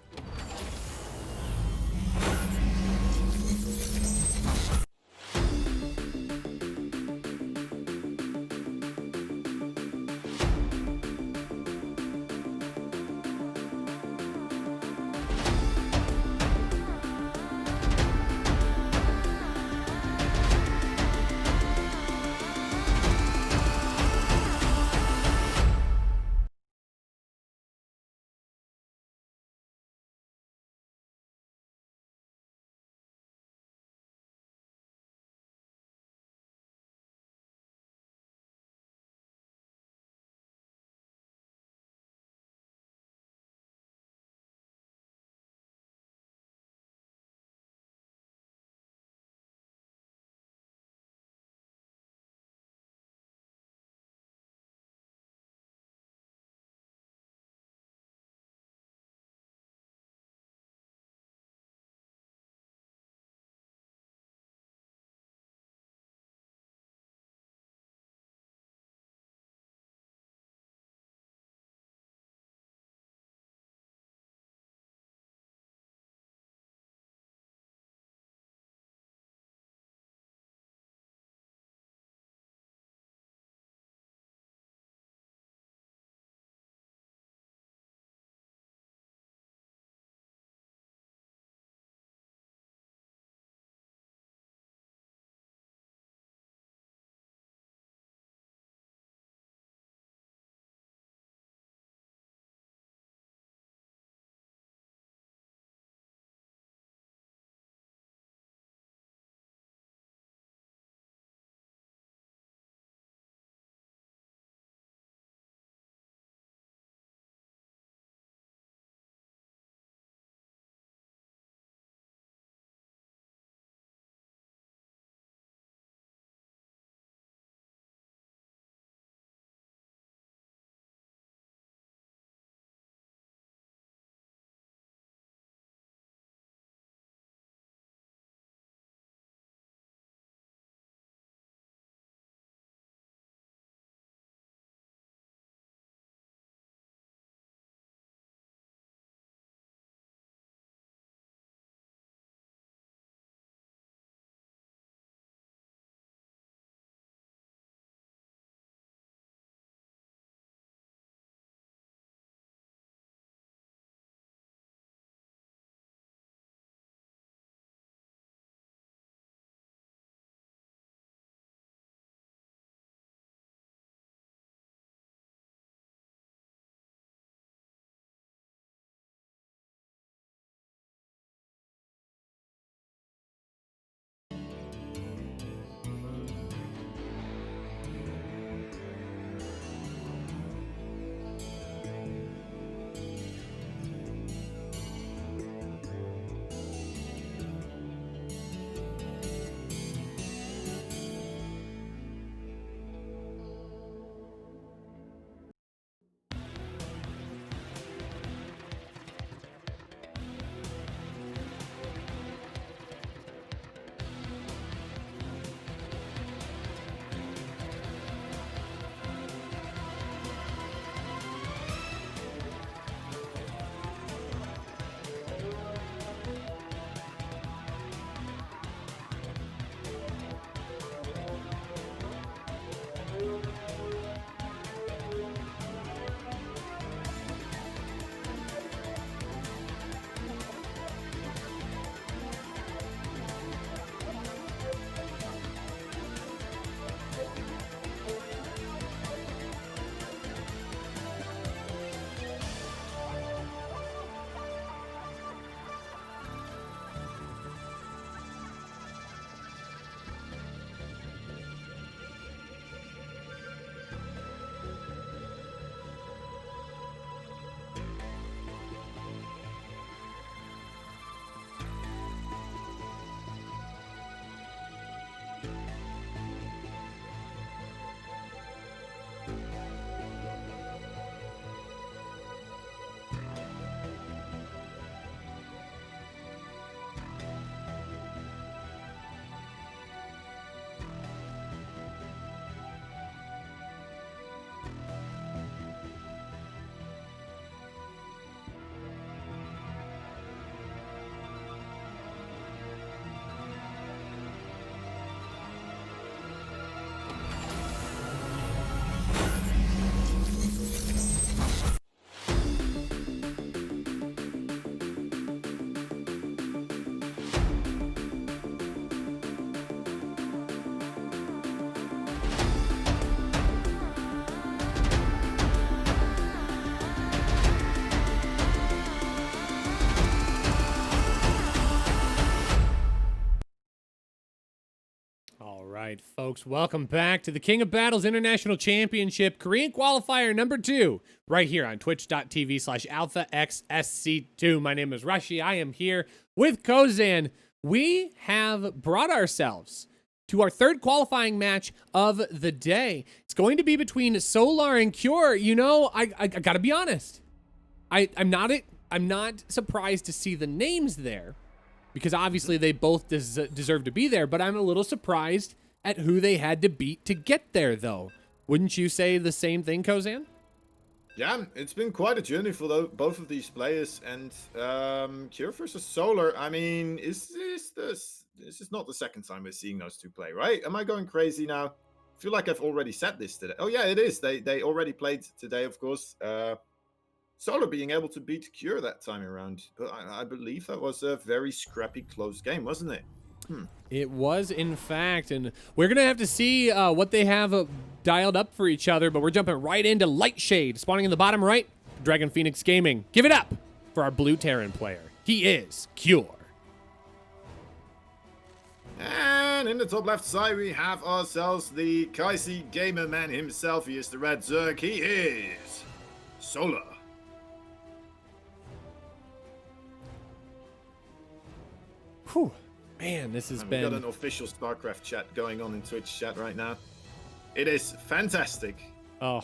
All right, folks, welcome back to the King of Battles International Championship Korean Qualifier number 2, right here on twitch.tv/alphaxsc2. My name is Rushi. I am here with Kozan. We have brought ourselves to our third qualifying match of the day. It's going to be between Solar and Cure. You know, I gotta be honest. I'm not surprised to see the names there, because obviously they both deserve to be there, but I'm a little surprised at who they had to beat to get there, though. Wouldn't you say the same thing, Kozan? Yeah, it's been quite a journey for both of these players, and Cure versus Solar. I mean, this is not the second time we're seeing those two play, right? Am I going crazy now? I feel like I've already said this today. Oh yeah, it is. They already played today, of course. Solar being able to beat Cure that time around, but I believe that was a very scrappy, close game, wasn't it? It was, in fact, and we're going to have to see what they have dialed up for each other, but we're jumping right into Lightshade, spawning in the bottom right, Dragon Phoenix Gaming. Give it up for our Blue Terran player. He is Cure. And in the top left side, we have ourselves the Kaisi gamer man himself. He is the Red Zerg. He is Solar. Whew. Man, this has And been... we've got an official StarCraft chat going on in Twitch chat right now. It is fantastic. Oh,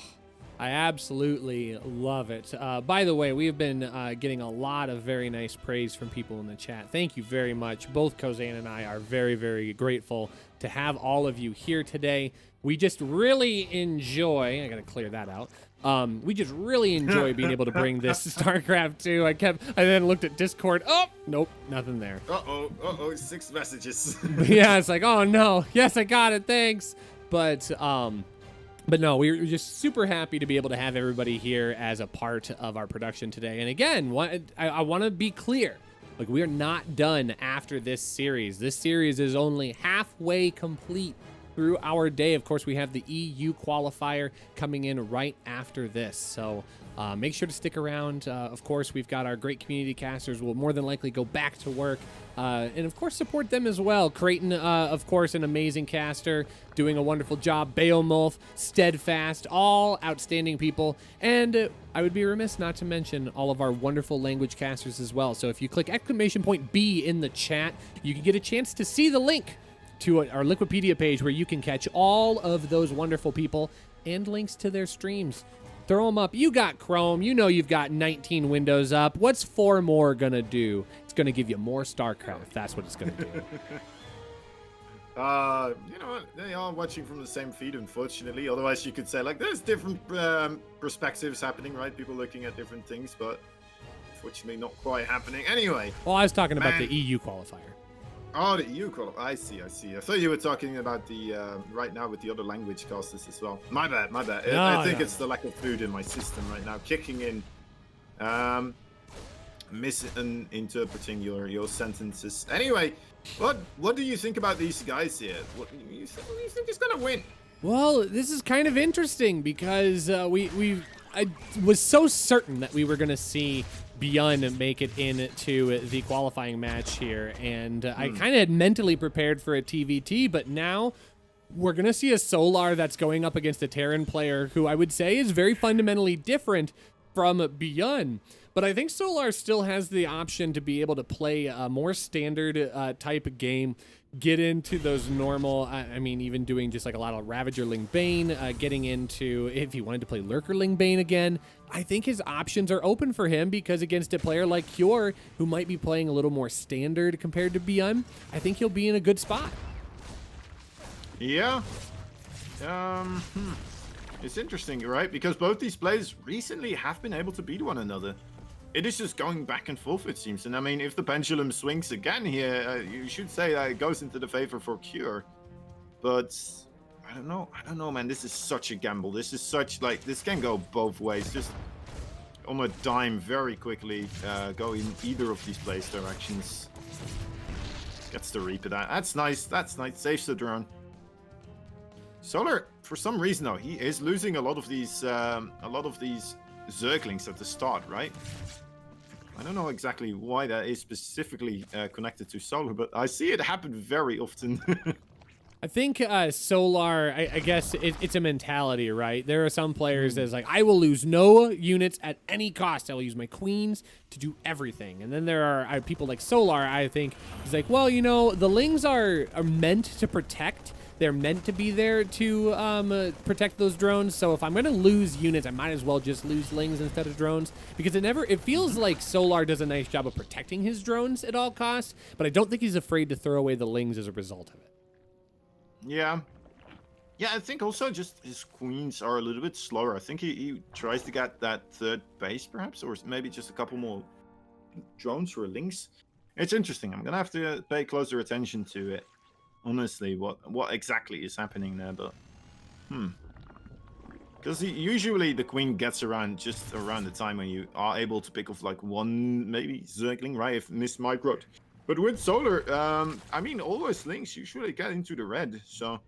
I absolutely love it. By the way, we've been getting a lot of very nice praise from people in the chat. Thank you very much. Both Kozan and I are very, very grateful to have all of you here today. We just really enjoy... I gotta clear that out. We just really enjoy being able to bring this to StarCraft 2. I then looked at Discord. Oh, nope, nothing there. Uh-oh, 6 messages. Yeah, it's like, oh no, yes, I got it, thanks. But no, we're just super happy to be able to have everybody here as a part of our production today. And again, I want to be clear. Like, we are not done after this series. This series is only halfway complete through our day. Of course, we have the EU qualifier coming in right after this. So make sure to stick around. Of course, we've got our great community casters. We'll more than likely go back to work. And of course, support them as well. Creighton, of course, an amazing caster, doing a wonderful job. Beowulf, Steadfast, all outstanding people. And I would be remiss not to mention all of our wonderful language casters as well. So if you click !B in the chat, you can get a chance to see the link to our Liquipedia page where you can catch all of those wonderful people and links to their streams. Throw them up. You got Chrome. You know you've got 19 windows up. What's 4 more gonna do? It's gonna give you more StarCraft. That's what it's gonna do. You know what? They are watching from the same feed, unfortunately. Otherwise, you could say, like, there's different perspectives happening, right? People looking at different things, but unfortunately not quite happening. Anyway. Well, I was talking about the EU qualifier. Oh, the EU qualifier. I see. I thought you were talking about the right now with the other language casters as well. My bad. I think it's the lack of food in my system right now kicking in, misinterpreting your sentences. Anyway, what do you think about these guys here? What do you think is gonna win? Well, this is kind of interesting because I was so certain that we were gonna see Beyond make it into the qualifying match here, and I kind of had mentally prepared for a TVT, but now we're gonna see a Solar that's going up against a Terran player who I would say is very fundamentally different from Beyond. But I think Solar still has the option to be able to play a more standard type of game, get into those normal, I mean, even doing just like a lot of Ravagerling Bane, getting into, if he wanted to play Lurkerling Bane again, I think his options are open for him because against a player like Cure, who might be playing a little more standard compared to Beyond, I think he'll be in a good spot. Yeah. It's interesting, right? Because both these players recently have been able to beat one another. It is just going back and forth, it seems. And I mean, if the pendulum swings again here, you should say that it goes into the favor for Cure. But I don't know, man. This is such a gamble. This is such, like, this can go both ways. Just on a dime very quickly go in either of these players' directions. Gets the Reaper. That's nice. That's nice. Saves the drone. Solar, for some reason, though, he is losing a lot of these Zerglings at the start, right? I don't know exactly why that is specifically connected to Solar, but I see it happen very often. I think Solar, I guess it's a mentality, right? There are some players that's like, I will lose no units at any cost. I will use my queens to do everything. And then there are people like Solar, I think, is like, well, you know, the Lings are meant to protect. They're meant to be there to protect those drones. So if I'm going to lose units, I might as well just lose Lings instead of drones. Because it feels like Solar does a nice job of protecting his drones at all costs. But I don't think he's afraid to throw away the Lings as a result of it. Yeah. Yeah, I think also just his queens are a little bit slower. I think he tries to get that third base, perhaps, or maybe just a couple more drones or links. It's interesting. I'm gonna have to pay closer attention to it. Honestly, what exactly is happening there? But because usually the queen gets around just around the time when you are able to pick off like one maybe Zergling, right? If Miss Microt. But with Solar, I mean, all those links usually get into the red, so.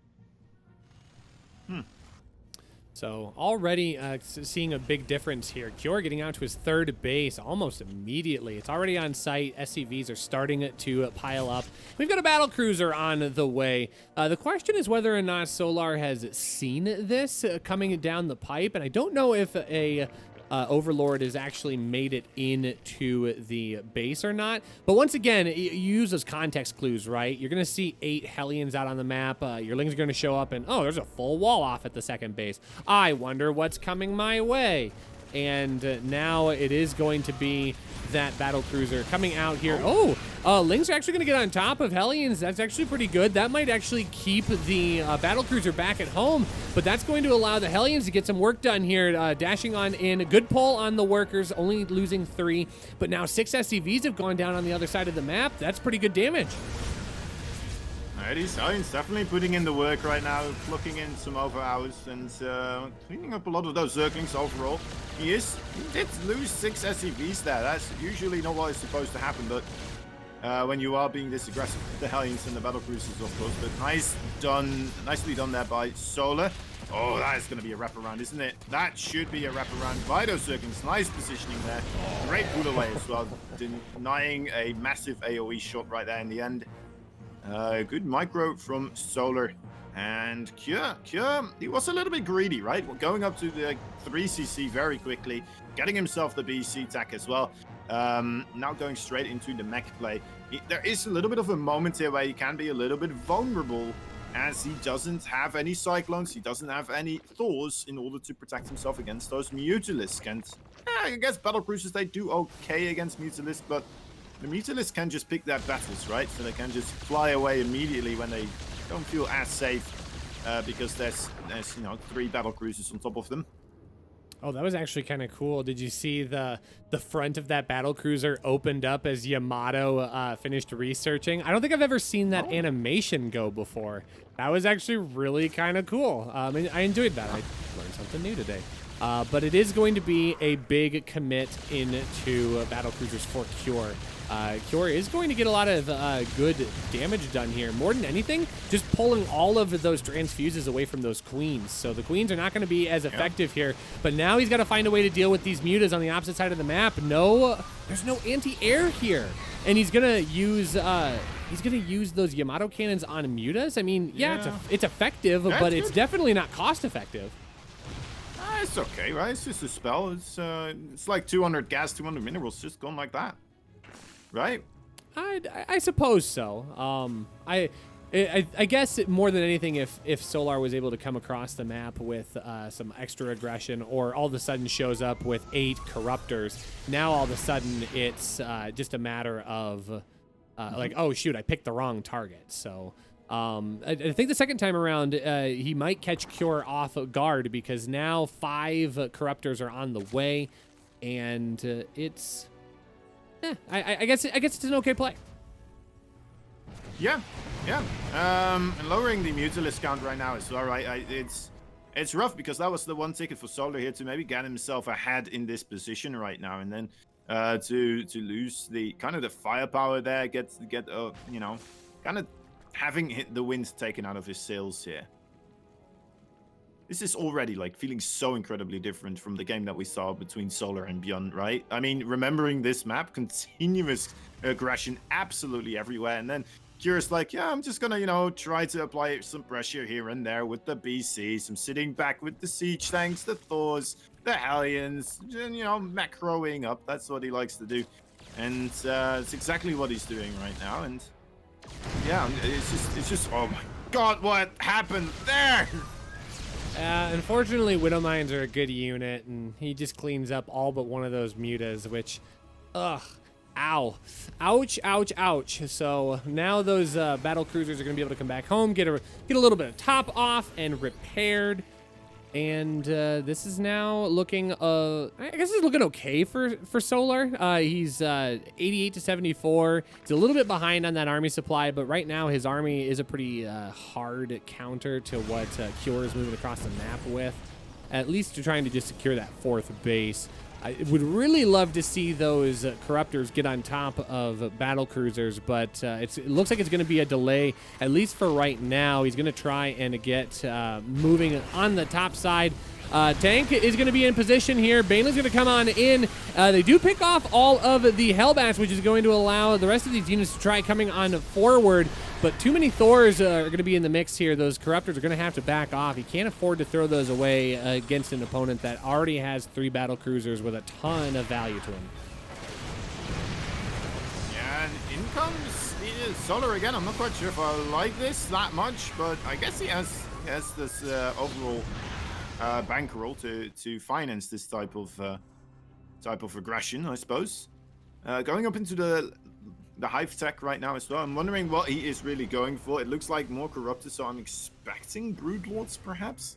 So already seeing a big difference here. Cure getting out to his third base almost immediately. It's already on site. SCVs are starting to pile up. We've got a battle cruiser on the way. The question is whether or not Solar has seen this coming down the pipe, and I don't know if a Overlord has actually made it into the base or not. But once again, you use those context clues, right? You're going to see 8 Hellions out on the map. Your Lings are going to show up and, oh, there's a full wall off at the second base. I wonder what's coming my way. And now it is going to be that battle cruiser coming out here. Oh, Lings are actually going to get on top of Hellions. That's actually pretty good. That might actually keep the battle cruiser back at home, but that's going to allow the Hellions to get some work done here. Dashing on in. A good pull on the workers, only losing 3, but now 6 SCVs have gone down on the other side of the map. That's pretty good damage. These Hellions definitely putting in the work right now, plucking in some over hours and cleaning up a lot of those Zerglings overall. He did lose 6 SCVs there. That's usually not what is supposed to happen, but when you are being this aggressive with the Hellions and the battle cruisers, of course. But nicely done there by Solar. Oh, that is going to be a wraparound, isn't it? That should be a wraparound by those Zerglings. Nice positioning there. Great pull away as well, denying a massive AoE shot right there in the end. Good micro from Solar. And Cure, he was a little bit greedy, right? Going up to the 3cc very quickly, getting himself the BC tack as well. Now going straight into the mech play. There is a little bit of a moment here where he can be a little bit vulnerable, as he doesn't have any Cyclones, he doesn't have any Thors in order to protect himself against those Mutalisks. And I guess battle cruisers, they do okay against Mutalisks, but the Mutalisks can just pick their battles, right? So they can just fly away immediately when they don't feel as safe because there's 3 battle cruisers on top of them. Oh, that was actually kind of cool. Did you see the front of that battle cruiser opened up as Yamato finished researching? I don't think I've ever seen that animation go before. That was actually really kind of cool. I enjoyed that. I learned something new today. But it is going to be a big commit into battle cruisers for Cure. Cure is going to get a lot of good damage done here. More than anything, just pulling all of those transfuses away from those queens. So the queens are not going to be as effective here. But now he's got to find a way to deal with these mutas on the opposite side of the map. There's no anti-air here, and he's gonna use those Yamato cannons on mutas. I mean, it's effective, but it's definitely not cost effective. It's okay, right? It's just a spell. It's like 200 gas, 200 minerals, just going like that. Right? I suppose so. I guess more than anything, if Solar was able to come across the map with some extra aggression, or all of a sudden shows up with 8 Corruptors, now all of a sudden it's just a matter of like, oh shoot, I picked the wrong target. So I think the second time around he might catch Cure off guard, because now 5 Corruptors are on the way, and it's. I guess it's an okay play. Yeah. And lowering the Mutalisk count right now is all right. It's rough, because that was the one ticket for Solar here to maybe get himself ahead in this position right now, and then to lose the kind of the firepower there, get kind of having hit the wind taken out of his sails here. this is already like feeling so incredibly different from the game that we saw between Solar and Beyond, right? I mean, remembering this map, continuous aggression absolutely everywhere, and then Curious like, yeah, I'm just gonna, you know, try to apply some pressure here and there with the BCs. I'm sitting back with the siege tanks, the Thors, the Hellions, and, you know, macroing up. That's what he likes to do, and it's exactly what he's doing right now. And yeah, it's just, oh my God, what happened there? Unfortunately, Widow Mines are a good unit, and he just cleans up all but one of those mutas, which, ugh, ow, ouch, ouch, ouch. So now those battle cruisers are going to be able to come back home, get a little bit of top off and repaired. And this is now looking, I guess it's looking okay for Solar. He's 88 to 74. He's a little bit behind on that army supply, but right now his army is a pretty hard counter to what Cure is moving across the map with. At least trying to just secure that 4th base. I would really love to see those corruptors get on top of battle cruisers, but it looks like it's going to be a delay, at least for right now. He's going to try and get moving on the top side. Tank is going to be in position here. Banelin's going to come on in. They do pick off all of the Hellbats, which is going to allow the rest of these units to try coming on forward. But too many Thors are going to be in the mix here. Those Corruptors are going to have to back off. He can't afford to throw those away against an opponent that already has 3 battle cruisers with a ton of value to him. Yeah, and in comes Solar again. I'm not quite sure if I like this that much, but I guess he has this overall bankroll to finance this type of aggression, I suppose. Going up into the Hive Tech right now as well. I'm wondering what he is really going for. It looks like more Corrupted, so I'm expecting Broodlords perhaps.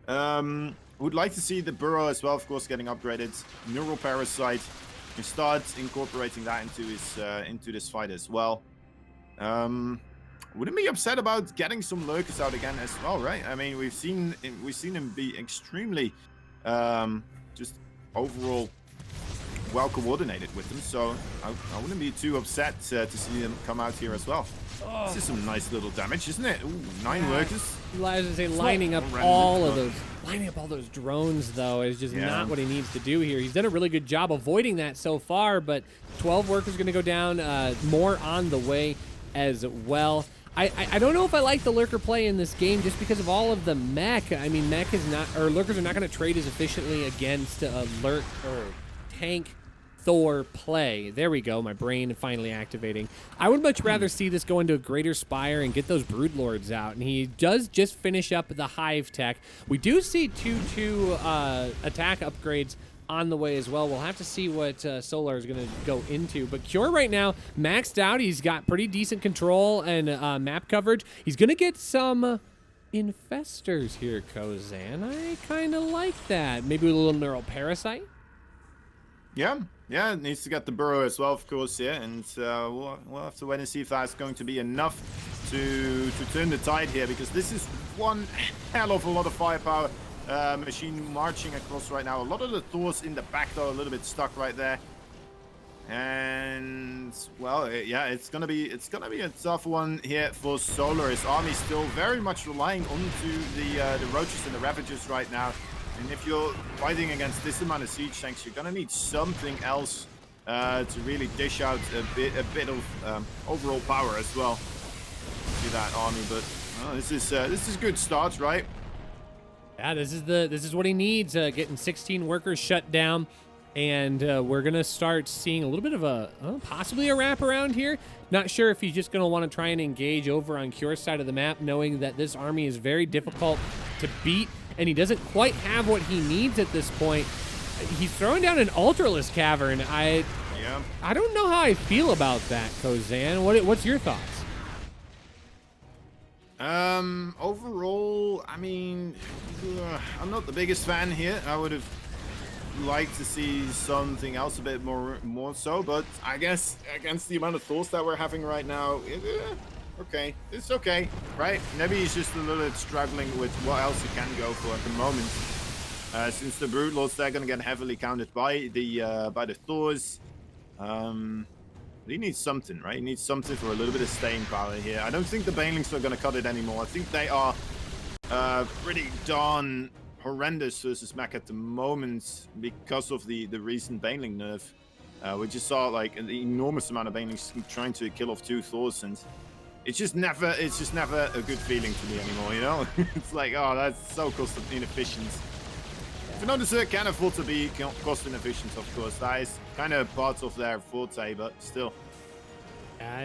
Would like to see the Burrow as well, of course, getting upgraded. Neural Parasite. He starts incorporating that into this fight as well. Wouldn't be upset about getting some Lurkers out again as well, right? I mean, we've seen him be extremely just overall well coordinated with them, so I wouldn't be too upset to see them come out here as well. Oh. This is some nice little damage, isn't it? Ooh, 9 Lurkers. I was say lining up all those drones though is just not what he needs to do here. He's done a really good job avoiding that so far, but 12 workers going to go down, more on the way as well. I don't know if I like the lurker play in this game just because of all of the mech. I mean, lurkers are not going to trade as efficiently against lurk or tank Thor play. There we go. My brain finally activating. I would much rather see this go into a Greater Spire and get those Broodlords out. And he does just finish up the Hive Tech. We do see 2 attack upgrades on the way as well. We'll have to see what Solar is going to go into. But Cure right now, maxed out. He's got pretty decent control and map coverage. He's going to get some infestors here, Kozan. I kind of like that. Maybe with a little Neural Parasite. Yeah, it needs to get the Burrow as well, of course, yeah. And we'll have to wait and see if that's going to be enough to turn the tide here, because this is one hell of a lot of firepower. Machine marching across right now. A lot of the Thors in the back though, a little bit stuck right there. And well, yeah, it's gonna be a tough one here for Solar. His army's still very much relying onto the Roaches and the Ravagers right now. And if you're fighting against this amount of siege tanks, you're gonna need something else to really dish out a bit of overall power as well to that army. But this is good start, right? Yeah, this is what he needs. Getting 16 workers shut down, and we're gonna start seeing a little bit of a possibly a wraparound here. Not sure if he's just gonna want to try and engage over on Cure's side of the map, knowing that this army is very difficult to beat, and he doesn't quite have what he needs at this point. He's throwing down an Ultralisk Cavern. I don't know how I feel about that, Kozan. What's your thoughts? Overall, I mean, I'm not the biggest fan here. I would have liked to see something else a bit more so, but I guess against the amount of Thors that we're having right now, okay, it's okay, right? Maybe he's just a little bit struggling with what else he can go for at the moment. Since the Broodlords, they're gonna get heavily counted by the Thors. He needs something, right? He needs something for a little bit of staying power here. I don't think the Banelings are going to cut it anymore. I think they are pretty darn horrendous versus Mac at the moment because of the recent Baneling nerf. We just saw like an enormous amount of Banelings trying to kill off 2 Thors, and it's just never a good feeling to me anymore, you know? It's like, oh, that's so cost inefficient. Fernandez can afford to be cost inefficient, of course. That is kind of part of their forte, but still.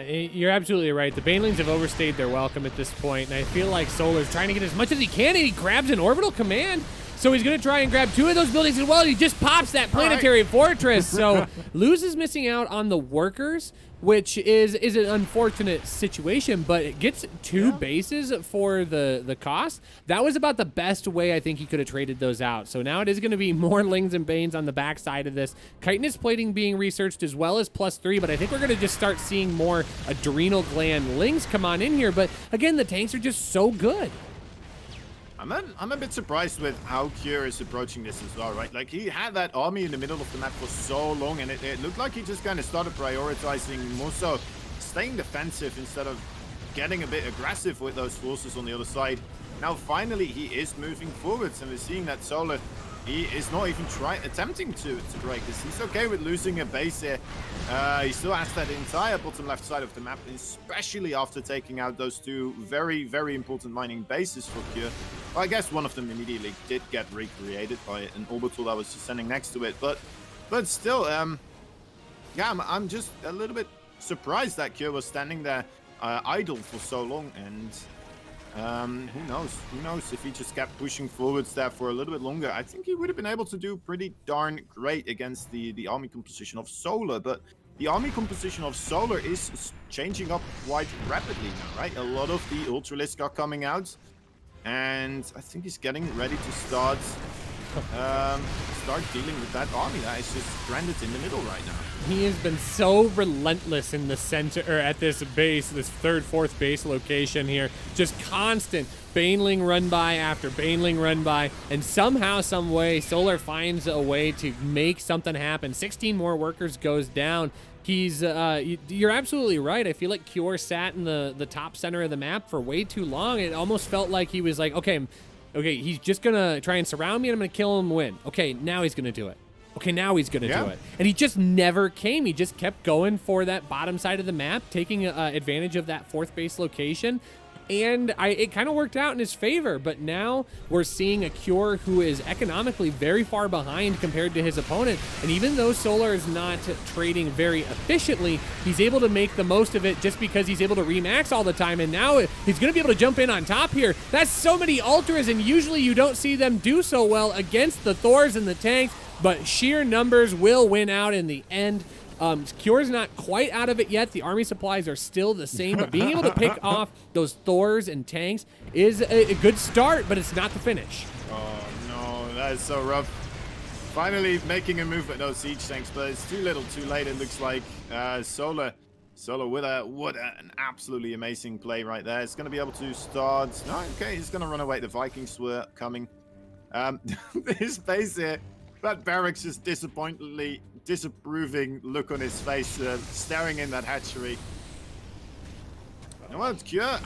You're absolutely right. The Banelings have overstayed their welcome at this point, and I feel like Solar's trying to get as much as he can, and he grabs an orbital command. So he's going to try and grab 2 of those buildings as well, and he just pops that planetary fortress. So Luz is missing out on the workers, which is an unfortunate situation, but it gets 2 bases for the cost. That was about the best way I think he could have traded those out. So now it is going to be more Lings and Banes on the backside of this. Chitinous plating being researched as well as +3, but I think we're going to just start seeing more adrenal gland Lings come on in here. But again, the tanks are just so good. I'm a bit surprised with how Cure is approaching this as well, right? Like, he had that army in the middle of the map for so long, and it looked like he just kind of started prioritizing more so staying defensive instead of getting a bit aggressive with those forces on the other side. Now, finally, he is moving forwards, and we're seeing that Solar, he is not even attempting to break this. He's okay with losing a base here. He still has that entire bottom left side of the map, especially after taking out those 2 very, very important mining bases for Cure. Well, I guess one of them immediately did get recreated by an orbital that was just standing next to it, but still, yeah, I'm just a little bit surprised that Cure was standing there idle for so long, and who knows if he just kept pushing forwards there for a little bit longer. I think he would have been able to do pretty darn great against the army composition of Solar, but the army composition of Solar is changing up quite rapidly now, right? A lot of the Ultralisk are coming out, and I think he's getting ready to start dealing with that army that is just stranded in the middle right now. He has been so relentless in the center, or at this base, this 3rd, 4th base location here. Just constant Baneling run by after Baneling run by, and somehow, some way, Solar finds a way to make something happen. 16 more workers goes down. He's, you're absolutely right. I feel like Cure sat in the top center of the map for way too long. It almost felt like he was like, okay, he's just gonna try and surround me, and I'm gonna kill him and win. Okay, now he's gonna do it. Okay, now he's gonna do it. And he just never came. He just kept going for that bottom side of the map, taking advantage of that 4th base location. And it kind of worked out in his favor, but now we're seeing a Cure who is economically very far behind compared to his opponent. And even though Solar is not trading very efficiently, he's able to make the most of it just because he's able to remax all the time. And now he's going to be able to jump in on top here. That's so many Ultras, and usually you don't see them do so well against the Thors and the tanks, but sheer numbers will win out in the end. Cure's not quite out of it yet. The army supplies are still the same, but being able to pick off those Thors and tanks is a good start, but it's not the finish. Oh, no, that is so rough. Finally making a move with those siege tanks, but it's too little, too late, it looks like. Solar with an absolutely amazing play right there. It's going to be able to start. No, okay, he's going to run away. The Vikings were coming. His base here, that barracks is disapproving look on his face, staring in that hatchery. You know what, Cure?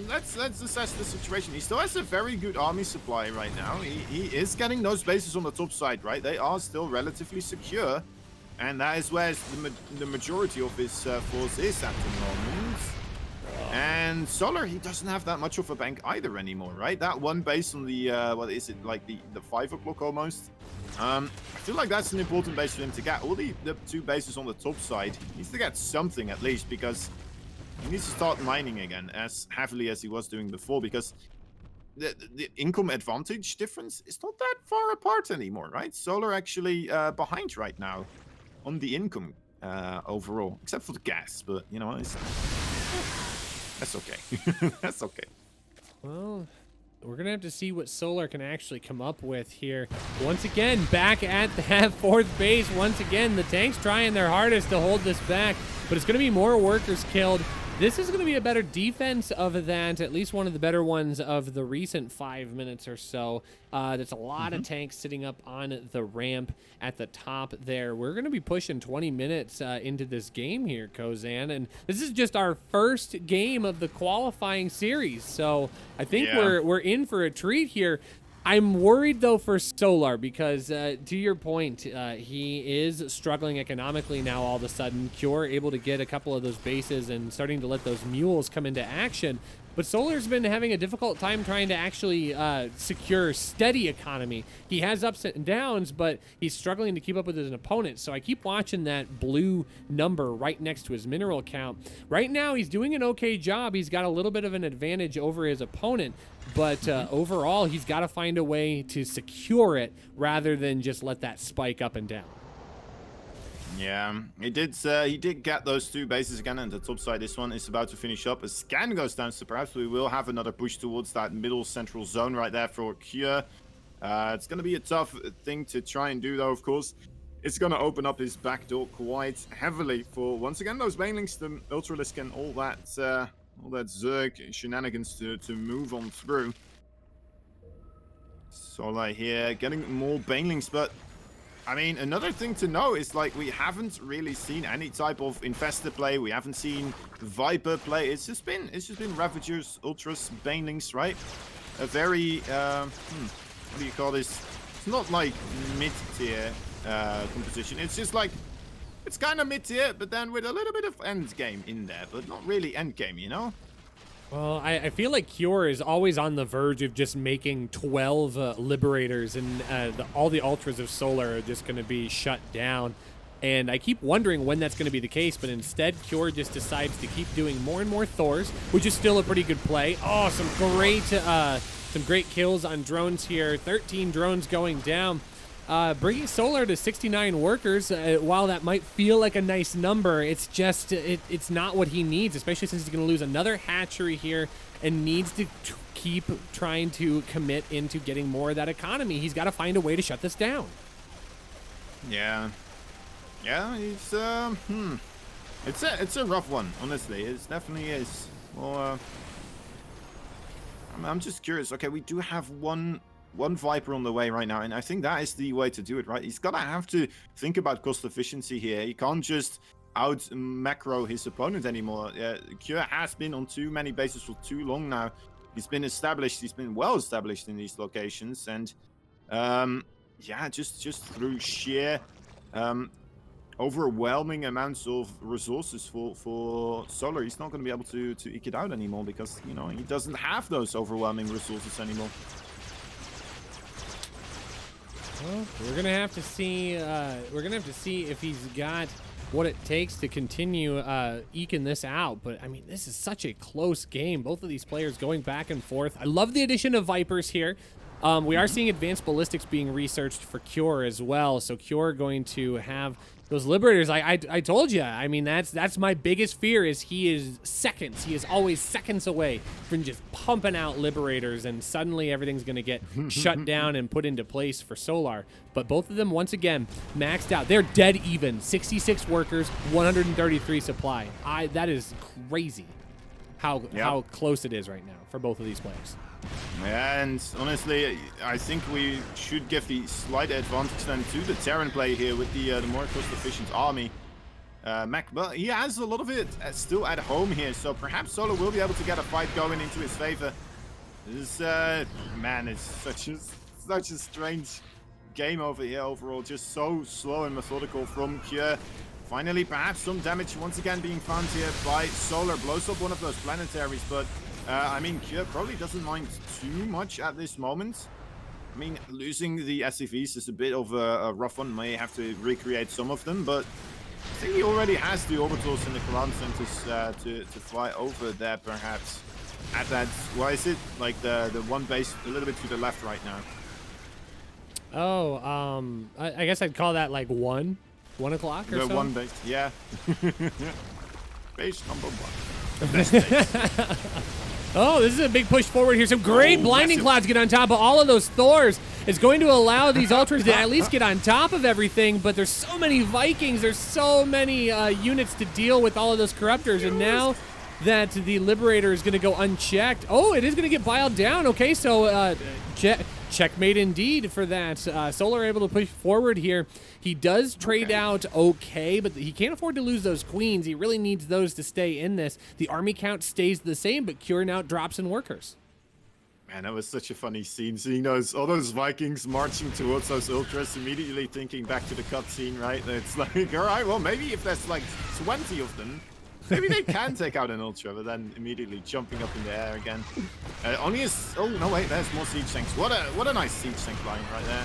Let's assess the situation. He still has a very good army supply right now. He is getting those bases on the top side, right? They are still relatively secure, and that is where the majority of his force is at the moment. And Solar, he doesn't have that much of a bank either anymore, right? That one base on the, what is it, like the 5 o'clock almost? I feel like that's an important base for him to get. All the 2 bases on the top side, he needs to get something at least, because he needs to start mining again as heavily as he was doing before, because the income advantage difference is not that far apart anymore, right? Solar actually behind right now on the income overall, except for the gas, but you know, that's okay. That's okay. Well, we're going to have to see what Solar can actually come up with here. Once again, back at that 4th base. Once again, the tanks trying their hardest to hold this back, but it's going to be more workers killed. This is going to be a better defense of that, at least one of the better ones of the recent 5 minutes or so. There's a lot of tanks sitting up on the ramp at the top there. We're going to be pushing 20 minutes into this game here, Kozan, and this is just our first game of the qualifying series, so I think we're in for a treat here. I'm worried, though, for Solar because, to your point, he is struggling economically now all of a sudden. Cure able to get a couple of those bases and starting to let those mules come into action. But Solar's been having a difficult time trying to actually secure steady economy. He has ups and downs, but he's struggling to keep up with his opponent. So I keep watching that blue number right next to his mineral count. Right now, he's doing an okay job. He's got a little bit of an advantage over his opponent. But overall, he's got to find a way to secure it rather than just let that spike up and down. Yeah, he did get those 2 bases again on the top side. This one is about to finish up. A scan goes down, so perhaps we will have another push towards that middle central zone right there for Cure. It's going to be a tough thing to try and do, though, of course. It's going to open up his back door quite heavily for, once again, those Banelings, the Ultralisk, and all that Zerg shenanigans to move on through. Solar here getting more Banelings, but I mean, another thing to know is, like, we haven't really seen any type of Infestor play. We haven't seen Viper play. It's just been Ravagers, Ultras, Banelings, right? A very, what do you call this? It's not like mid-tier composition. It's just like, it's kind of mid-tier, but then with a little bit of end game in there, but not really end game, you know? Well, I feel like Cure is always on the verge of just making 12 Liberators, and all the Ultras of Solar are just going to be shut down. And I keep wondering when that's going to be the case, but instead Cure just decides to keep doing more and more Thors, which is still a pretty good play. Oh, some great kills on drones here. 13 drones going down. Bringing Solar to 69 workers, while that might feel like a nice number, it's just, it's not what he needs, especially since he's going to lose another hatchery here and needs to keep trying to commit into getting more of that economy. He's got to find a way to shut this down. Yeah. Yeah, it's a rough one, honestly. It definitely is. Well, I'm just curious. Okay, we do have one Viper on the way right now, and I think that is the way to do it, right? He's gonna have to think about cost efficiency here. He can't just out macro his opponent anymore. Cure has been on too many bases for too long now. He's been established. He's been well established in these locations, and yeah, just through sheer overwhelming amounts of resources for Solar, he's not going to be able to eke it out anymore because, you know, he doesn't have those overwhelming resources anymore. Well, we're gonna have to see. If he's got what it takes to continue eking this out. But I mean, this is such a close game. Both of these players going back and forth. I love the addition of Vipers here. We are seeing advanced ballistics being researched for Cure as well. So Cure going to have those Liberators. I told you. I mean, that's my biggest fear is he is seconds. He is always seconds away from just pumping out Liberators, and suddenly everything's going to get shut down and put into place for Solar. But both of them, once again, maxed out. They're dead even. 66 workers, 133 supply. That is crazy how close it is right now for both of these players. And honestly, I think we should give the slight advantage then to the Terran play here with the more cost-efficient army. Mac, but he has a lot of it still at home here, so perhaps Solar will be able to get a fight going into his favor. This man, it's such a strange game over here overall, just so slow and methodical from Cure. Finally, perhaps some damage once again being found here by Solar. Blows up one of those planetaries, but I mean, Cure probably doesn't mind too much at this moment. I mean, losing the SCVs is a bit of a rough one. May have to recreate some of them, but I think he already has the orbitals and the command centers to fly over there, perhaps. At that, why is it like the one base a little bit to the left right now? Oh, I guess I'd call that like 1 o'clock or so. The one base, yeah. Base number 1. The best base. Oh, this is a big push forward here. Some great blinding clouds get on top of all of those Thors. It's going to allow these Ultras to at least get on top of everything, but there's so many Vikings. There's so many units to deal with all of those Corruptors, and now that the Liberator is going to go unchecked. Oh, it is going to get biled down. Okay, so checkmate indeed for that. Solar able to push forward here. He does trade out okay, but he can't afford to lose those queens. He really needs those to stay in this. The army count stays the same, but Cure now drops in workers. Man, that was such a funny scene, seeing all those Vikings marching towards those ultras, immediately thinking back to the cutscene, right? It's like, all right, well, maybe if there's like 20 of them, maybe they can take out an ultra, but then immediately jumping up in the air again. Only is, oh no, wait, there's more siege tanks. What a nice siege tank line right there.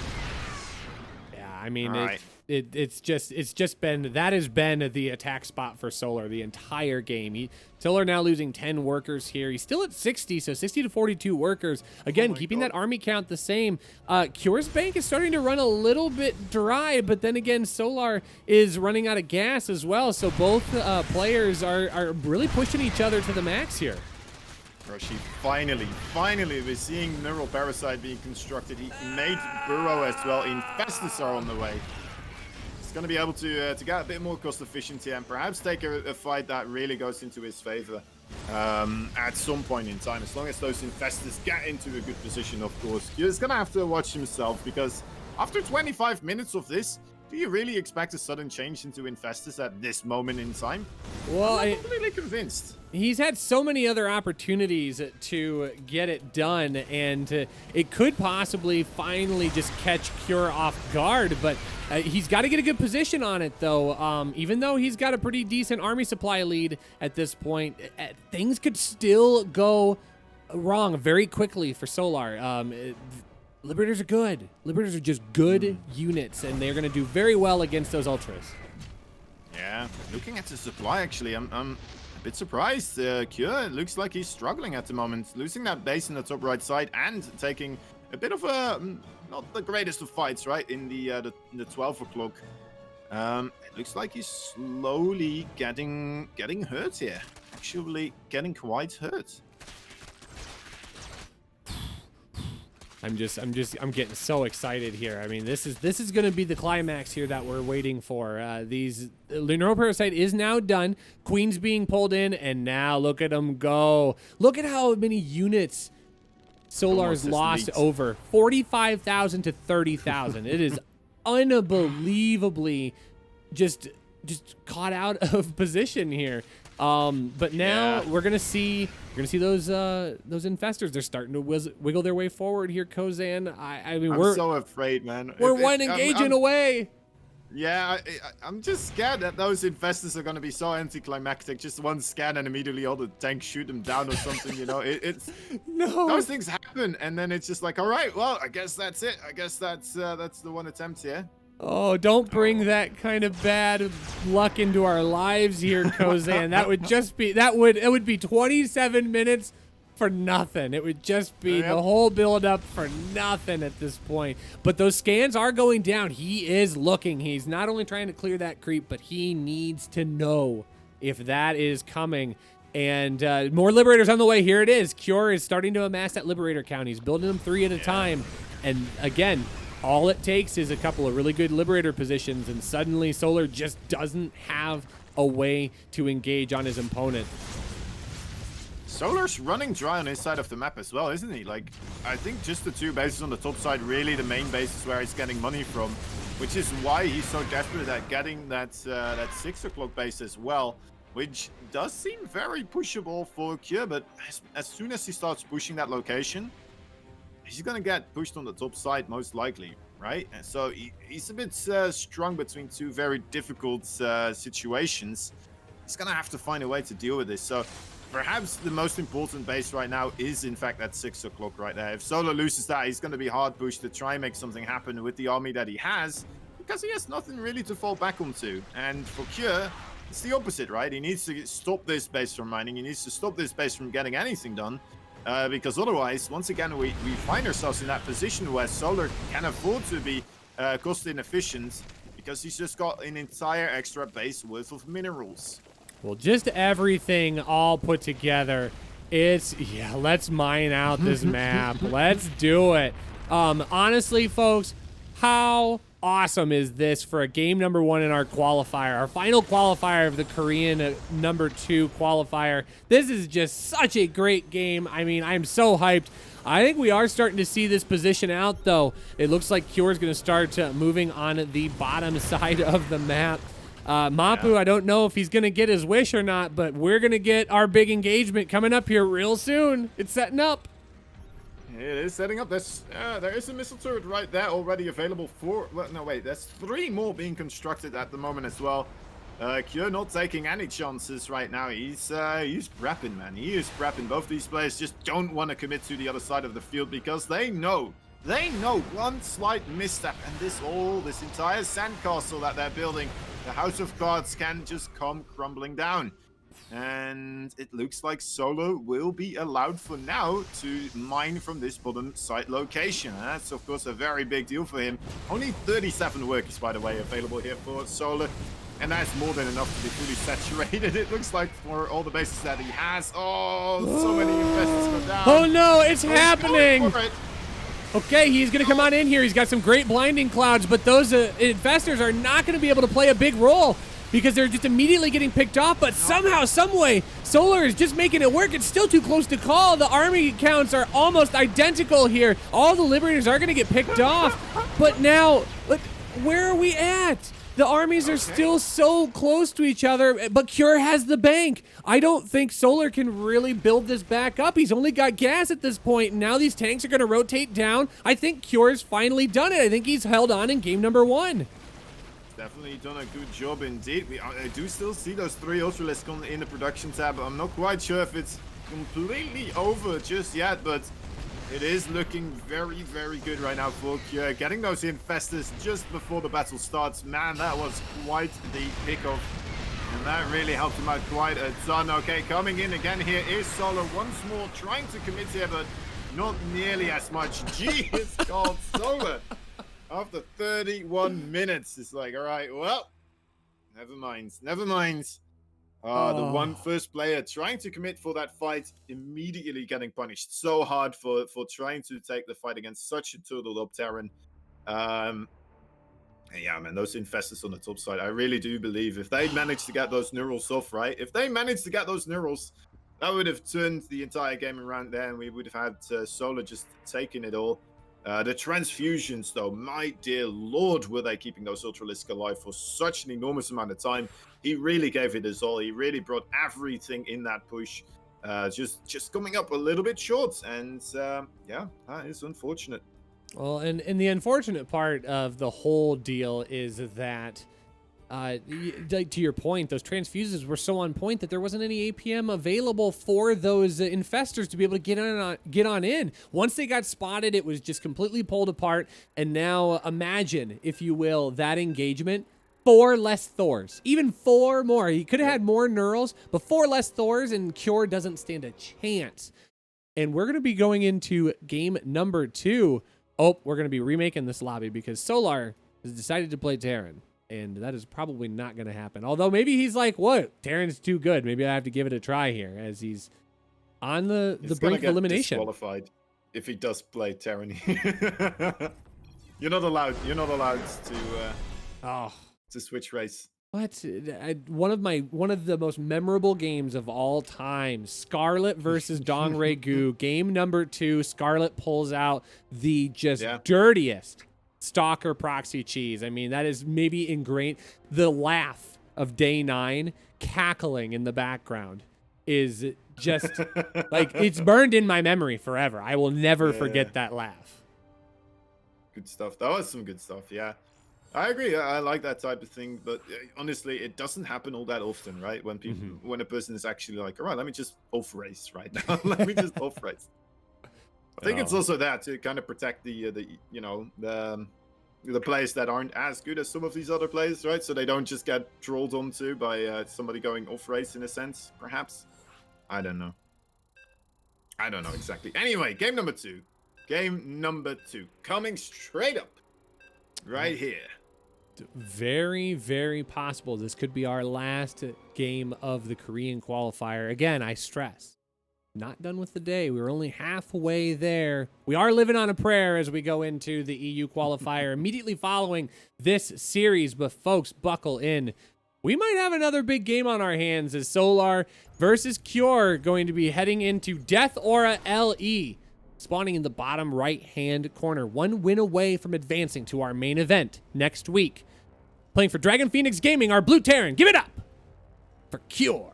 Yeah, I mean, right. it's just been, that has been the attack spot for Solar the entire game. Solar now losing 10 workers here. He's still at 60, so 60 to 42 workers. Again, keeping that army count the same. Cure's bank is starting to run a little bit dry, but then again, Solar is running out of gas as well. So both players are really pushing each other to the max here. Roshi, finally, we're seeing Neural Parasite being constructed. He made Burrow as well. Infestus are on the way. He's going to be able to get a bit more cost efficiency and perhaps take a fight that really goes into his favor at some point in time. As long as those Infestus get into a good position, of course. He's going to have to watch himself, because after 25 minutes of this, do you really expect a sudden change into Infestus at this moment in time? Well, I'm not completely convinced. He's had so many other opportunities to get it done, and it could possibly finally just catch Cure off guard, but he's got to get a good position on it, though. Even though he's got a pretty decent army supply lead at this point, things could still go wrong very quickly for Solar. Liberators are good. Liberators are just good units, and they're going to do very well against those Ultras. Yeah, looking at the supply, actually, I'm a bit surprised. Cure looks like he's struggling at the moment, losing that base in the top right side and taking a bit of a not the greatest of fights, right, in the 12 o'clock. It looks like he's slowly getting hurt here. Actually, getting quite hurt. I'm getting so excited here. I mean, this is going to be the climax here that we're waiting for. Neural Parasite is now done. Queen's being pulled in, and now look at them go. Look at how many units Solar's lost over. 45,000 to 30,000. It is unbelievably just caught out of position here. But now we're gonna see those infestors. They're starting to wiggle their way forward here, Kozan. I mean, I'm so afraid, man. We're one engaging away. Yeah, I'm just scared that those infestors are gonna be so anticlimactic. Just one scan and immediately all the tanks shoot them down or something. You know, it's no. Those things happen, and then it's just like, all right, well, I guess that's it. I guess that's the one attempt here. Oh, don't bring that kind of bad luck into our lives here, Kozan. That would just be it would be 27 minutes for nothing. It would just be the whole build up for nothing at this point. But those scans are going down. He is looking. He's not only trying to clear that creep, but he needs to know if that is coming. And more Liberators on the way. Here it is. Cure is starting to amass that Liberator count. He's building them 3 at a time. And again, all it takes is a couple of really good Liberator positions, and suddenly Solar just doesn't have a way to engage on his opponent. Solar's running dry on his side of the map as well, isn't he? Like, I think just the 2 bases on the top side, really the main bases where he's getting money from, which is why he's so desperate at getting that 6 o'clock base as well, which does seem very pushable for Cure, but as soon as he starts pushing that location, he's going to get pushed on the top side, most likely, right? And so he's a bit strung between 2 very difficult situations. He's going to have to find a way to deal with this. So perhaps the most important base right now is, in fact, that 6 o'clock right there. If Solar loses that, he's going to be hard pushed to try and make something happen with the army that he has, because he has nothing really to fall back onto. And for Cure, it's the opposite, right? He needs to stop this base from mining. He needs to stop this base from getting anything done. Because otherwise, once again, we find ourselves in that position where Solar can afford to be cost inefficient, because he's just got an entire extra base worth of minerals. Well, just everything all put together. Let's mine out this map. Let's do it. Honestly, folks, how awesome is this for a game number 1 in our qualifier, our final qualifier of the Korean number 2 qualifier. This is just such a great game. I mean, I'm so hyped. I think we are starting to see this position out, though. It looks like Cure is going to start moving on the bottom side of the map. Mapu, yeah. I don't know if he's going to get his wish or not, but we're going to get our big engagement coming up here real soon. It's setting up. It is setting up. There is a missile turret right there already available for... Well, no, wait. There's 3 more being constructed at the moment as well. Cure not taking any chances right now. He's prepping, man. He is prepping. Both these players just don't want to commit to the other side of the field because they know one slight misstep and this entire sandcastle that they're building, the House of Cards, can just come crumbling down. And it looks like Solo will be allowed for now to mine from this bottom site location. And that's, of course, a very big deal for him. Only 37 workers, by the way, available here for Solo. And that's more than enough to be fully saturated, it looks like, for all the bases that he has. Oh, so many investors go down. Oh, no, it's happening. Okay, he's going to come on in here. He's got some great blinding clouds, but those investors are not going to be able to play a big role because they're just immediately getting picked off, but somehow, someway, Solar is just making it work. It's still too close to call. The army counts are almost identical here. All the Liberators are going to get picked off, but now, look, where are we at? The armies are still so close to each other, but Cure has the bank. I don't think Solar can really build this back up. He's only got gas at this point, and now these tanks are going to rotate down. I think Cure's finally done it. I think he's held on in game number 1. Definitely done a good job indeed. I do still see those 3 Ultralisks in the production tab. I'm not quite sure if it's completely over just yet, but it is looking very, very good right now for Cure. Getting those infestors just before the battle starts, man, that was quite the pickoff. And that really helped him out quite a ton. Okay, coming in again here is Solo once more, trying to commit here, but not nearly as much. G is called Solo. After 31 minutes, it's like, all right, well, never mind. The one first player trying to commit for that fight, immediately getting punished so hard for trying to take the fight against such a turtled up Terran. Yeah, man, those infestors on the top side, I really do believe if they manage to get those neurals off, right? If they manage to get those neurals, that would have turned the entire game around there, and we would have had Solar just taking it all. The transfusions, though, my dear lord, were they keeping those Ultralisks alive for such an enormous amount of time. He really gave it his all. He really brought everything in that push. Just coming up a little bit short, and yeah, that is unfortunate. Well, and the unfortunate part of the whole deal is that, to your point, those transfuses were so on point that there wasn't any APM available for those infestors to be able to get on in. Once they got spotted, it was just completely pulled apart. And now imagine, if you will, that engagement. 4 less Thors, even 4 more. He could have had more Neurals, but 4 less Thors, and Cure doesn't stand a chance. And we're going to be going into game number 2. Oh, we're going to be remaking this lobby because Solar has decided to play Terran. And that is probably not going to happen. Although maybe he's like, what? Terran's too good. Maybe I have to give it a try here as he's on the brink of elimination. Disqualified if he does play Terran. You're not allowed to switch race. What? One of the most memorable games of all time, Scarlet versus Dongray Gu. Game number 2, Scarlet pulls out the dirtiest stalker proxy cheese. I mean, that is maybe ingrained. The laugh of day 9 cackling in the background is just like, it's burned in my memory forever. I will never forget that laugh. Good stuff. That was some good stuff. Yeah, I agree. I like that type of thing, but honestly, it doesn't happen all that often, right? When people, when a person is actually like, all right, let me just off race right now. Let me just off race. I think it's also that to kind of protect the players that aren't as good as some of these other players, right? So they don't just get trolled onto by somebody going off race in a sense, perhaps. I don't know exactly. Anyway, game number 2. Game number 2 coming straight up right here. Very, very possible this could be our last game of the Korean qualifier. Again, I stress, not done with the day. We're only halfway there. We are living on a prayer as we go into the EU qualifier immediately following this series. But folks, buckle in. We might have another big game on our hands as Solar versus Cure going to be heading into Death Aura LE, spawning in the bottom right-hand corner. One win away from advancing to our main event next week. Playing for Dragon Phoenix Gaming, our Blue Terran. Give it up for Cure.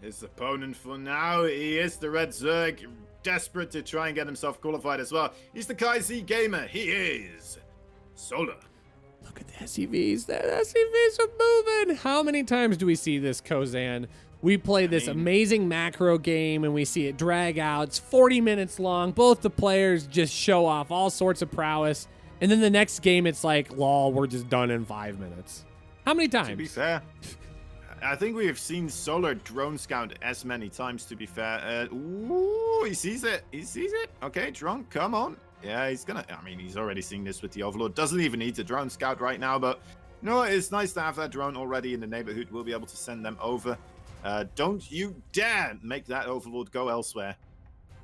His opponent for now, he is the Red Zerg, desperate to try and get himself qualified as well. He's the Kai Z Gamer. He is Solar. Look at the SCVs. The SCVs are moving. How many times do we see this, Kozan? We play this amazing macro game and we see it drag out. It's 40 minutes long. Both the players just show off all sorts of prowess. And then the next game, it's like, lol, we're just done in 5 minutes. How many times? To be fair, I think we have seen Solar drone scout as many times, to be fair. Ooh, he sees it. He sees it. Okay, drone, come on. Yeah, he's gonna, I mean, he's already seen this with the Overlord. Doesn't even need the drone scout right now, but you know what? It's nice to have that drone already in the neighborhood. We'll be able to send them over. Don't you dare make that Overlord go elsewhere.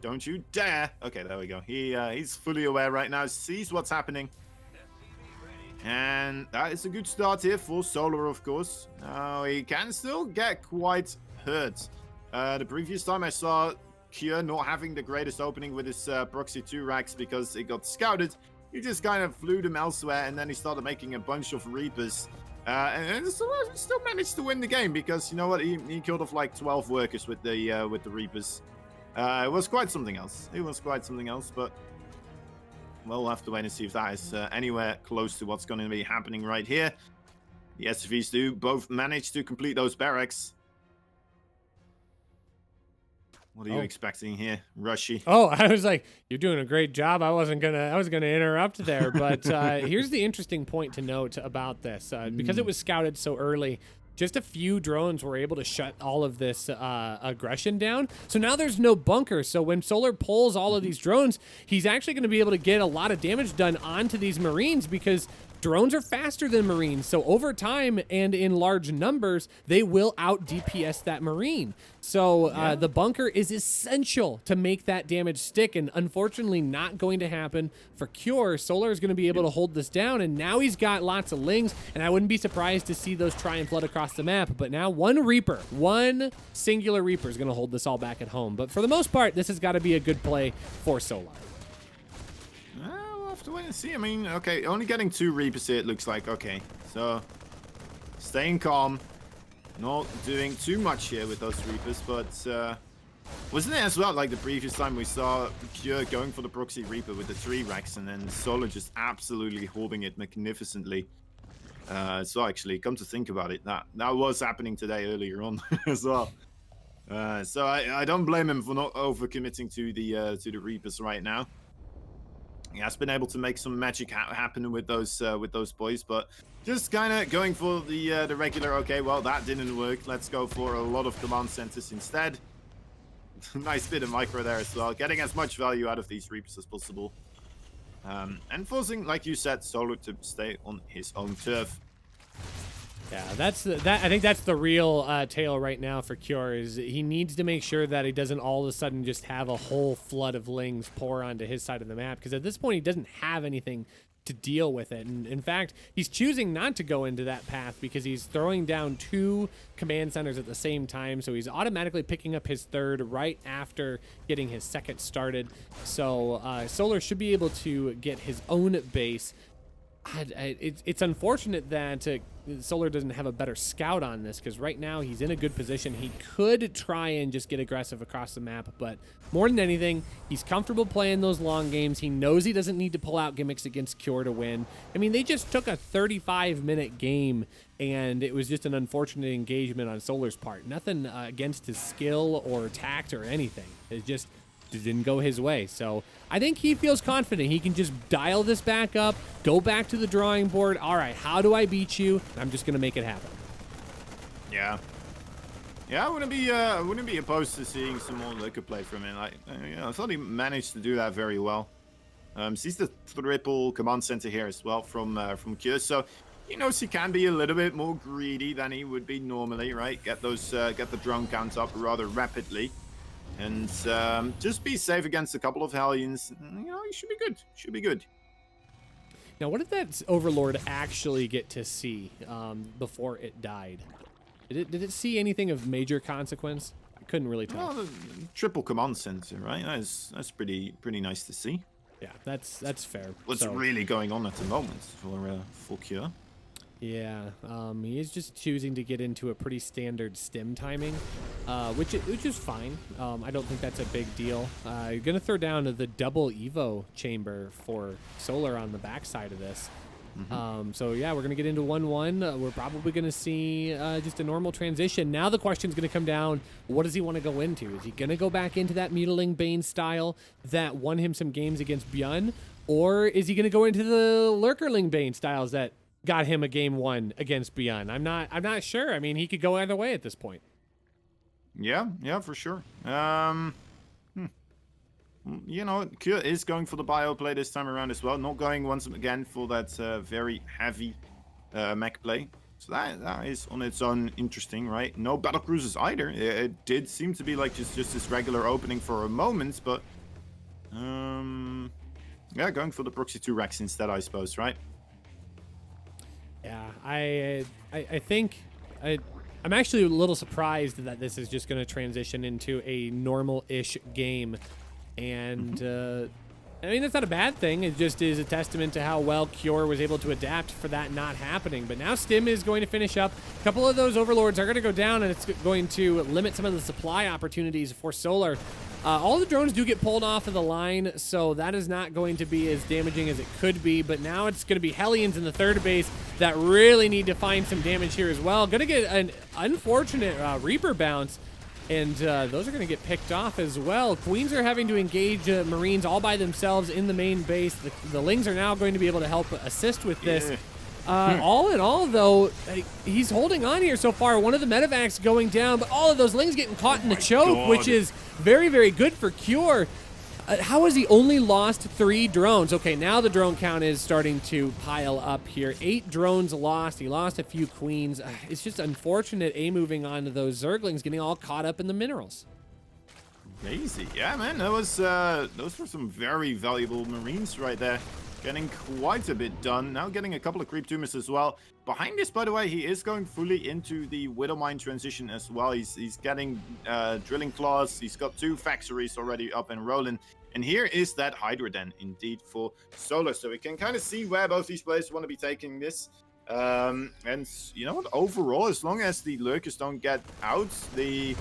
Don't you dare. Okay, there we go. He's fully aware right now, sees what's happening. And that is a good start here for Solar, of course. He can still get quite hurt. The previous time I saw Cure not having the greatest opening with his Proxy 2 racks because it got scouted, he just kind of flew them elsewhere, and then he started making a bunch of Reapers. And still managed to win the game because, you know what, he killed off like 12 workers with the Reapers. It was quite something else. It was quite something else, but we'll have to wait and see if that is anywhere close to what's going to be happening right here. The SCVs do both manage to complete those barracks. What are you expecting here, Rushy? Oh, I was like, you're doing a great job. I was gonna interrupt there, but here's the interesting point to note about this. Because it was scouted so early, just a few drones were able to shut all of this aggression down. So now there's no bunker. So when Solar pulls all of these drones, he's actually going to be able to get a lot of damage done onto these Marines because drones are faster than Marines. So over time and in large numbers, they will out DPS that Marine. So the bunker is essential to make that damage stick, and unfortunately not going to happen for Cure. Solar is going to be able to hold this down, and now he's got lots of Lings, and I wouldn't be surprised to see those try and flood across the map. But now one singular Reaper is going to hold this all back at home. But for the most part, this has got to be a good play for Solar. We'll have to wait and see. I mean, okay, only getting 2 Reapers here, it looks like. Okay, so staying calm. Not doing too much here with those Reapers, but wasn't it as well like the previous time we saw Cure going for the Proxy Reaper with the 3 racks and then Solar just absolutely holding it magnificently? So actually, come to think about it, that was happening today earlier on as well. So I don't blame him for not overcommitting to the Reapers right now. He has been able to make some magic happen with those boys, but just kind of going for the regular. Okay, well that didn't work. Let's go for a lot of command centers instead. Nice bit of micro there as well, getting as much value out of these Reapers as possible, and forcing, like you said, Solar to stay on his own turf. Yeah, I think that's the real tale right now for Cure, is he needs to make sure that he doesn't all of a sudden just have a whole flood of Lings pour onto his side of the map, because at this point he doesn't have anything to deal with it. And in fact, he's choosing not to go into that path because he's throwing down 2 command centers at the same time, so he's automatically picking up his 3rd right after getting his 2nd started. So Solar should be able to get his own base. It's unfortunate that Solar doesn't have a better scout on this, because right now he's in a good position. He could try and just get aggressive across the map, but more than anything, he's comfortable playing those long games. He knows he doesn't need to pull out gimmicks against Cure to win. I mean, they just took a 35-minute game, and it was just an unfortunate engagement on Solar's part. Nothing against his skill or tact or anything. It just didn't go his way. So I think he feels confident he can just dial this back up, go back to the drawing board. All right, how do I beat you? I'm just gonna make it happen. Yeah, I wouldn't be opposed to seeing some more liquor play from him. I thought he managed to do that very well. Sees the triple command center here as well from Cure. So he knows he can be a little bit more greedy than he would be normally, right? Get the drone counts up rather rapidly, and just be safe against a couple of Hellions. You know, he should be good. Should be good. Now, what did that Overlord actually get to see before it died? Did it see anything of major consequence? I couldn't really tell. Well, the triple command center, right? That's pretty nice to see. Yeah, that's fair. What's So, really going on at the moment for Cure? yeah, he is just choosing to get into a pretty standard stim timing, which is fine. I don't think that's a big deal. You're gonna throw down the double Evo chamber for Solar on the backside of this. So yeah, we're gonna get into 1-1. We're probably gonna see just a normal transition. Now the question's gonna come down: what does he want to go into? Is he gonna go back into that Mutiling Bane style that won him some games against Bjorn, or is he gonna go into the Lurkerling Bane styles that got him a game 1 against Bjorn? I'm not sure. I mean, he could go either way at this point. Yeah, for sure. You know, Kure is going for the bio play this time around as well. Not going once again for that very heavy mech play. So that is on its own interesting, right? No battle cruisers either. It did seem to be like just this regular opening for a moment, but yeah, going for the proxy 2 racks instead, I suppose, right? Yeah, I think I'm actually a little surprised that this is just going to transition into a normal-ish game, and I mean, that's not a bad thing. It just is a testament to how well Cure was able to adapt for that not happening. But now Stim is going to finish up. A couple of those Overlords are going to go down, and it's going to limit some of the supply opportunities for Solar. All the drones do get pulled off of the line, so that is not going to be as damaging as it could be. But now it's going to be Hellions in the third base that really need to find some damage here as well. Going to get an unfortunate Reaper bounce. And those are going to get picked off as well. Queens are having to engage Marines all by themselves in the main base. The Lings are now going to be able to help assist with this. All in all, though, he's holding on here so far. One of the medevacs going down, but all of those Lings getting caught in the choke, which is very, very good for Cure. How has he only lost 3 drones? Okay, now the drone count is starting to pile up here. 8 drones lost. He lost a few queens. It's just unfortunate moving on to those Zerglings getting all caught up in the minerals. Crazy. Yeah, man, that was those were some very valuable Marines right there. Getting quite a bit done. Now getting a couple of creep tumors as well. Behind this, by the way, he is going fully into the Widowmine transition as well. He's getting drilling claws. He's got 2 factories already up and rolling. And here is that Hydra Den, indeed, for Solar. So we can kind of see where both these players want to be taking this. And you know what? Overall, as long as the Lurkers don't get out, the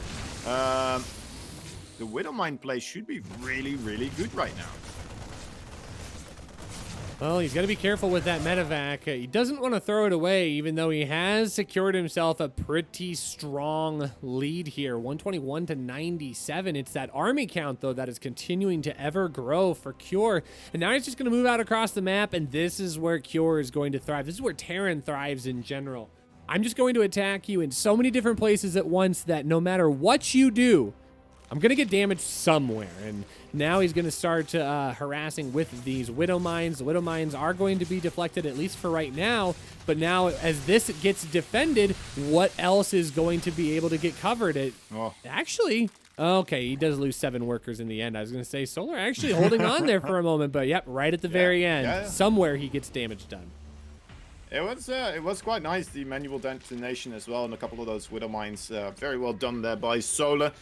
Widowmine play should be really, really good right now. Well, he's got to be careful with that medevac. He doesn't want to throw it away, even though he has secured himself a pretty strong lead here. 121 to 97. It's that army count, though, that is continuing to ever grow for Cure. And now he's just going to move out across the map, and this is where Cure is going to thrive. This is where Terran thrives in general. I'm just going to attack you in so many different places at once that no matter what you do, I'm going to get damaged somewhere. And now he's going to start harassing with these Widow Mines. The Widow Mines are going to be deflected, at least for right now. But now, as this gets defended, what else is going to be able to get covered? Actually, okay, he does lose 7 workers in the end. I was going to say Solar actually holding on there for a moment. But yep, right at the very end, somewhere he gets damage done. It was quite nice, the manual detonation as well, and a couple of those Widow Mines. Very well done there by Solar.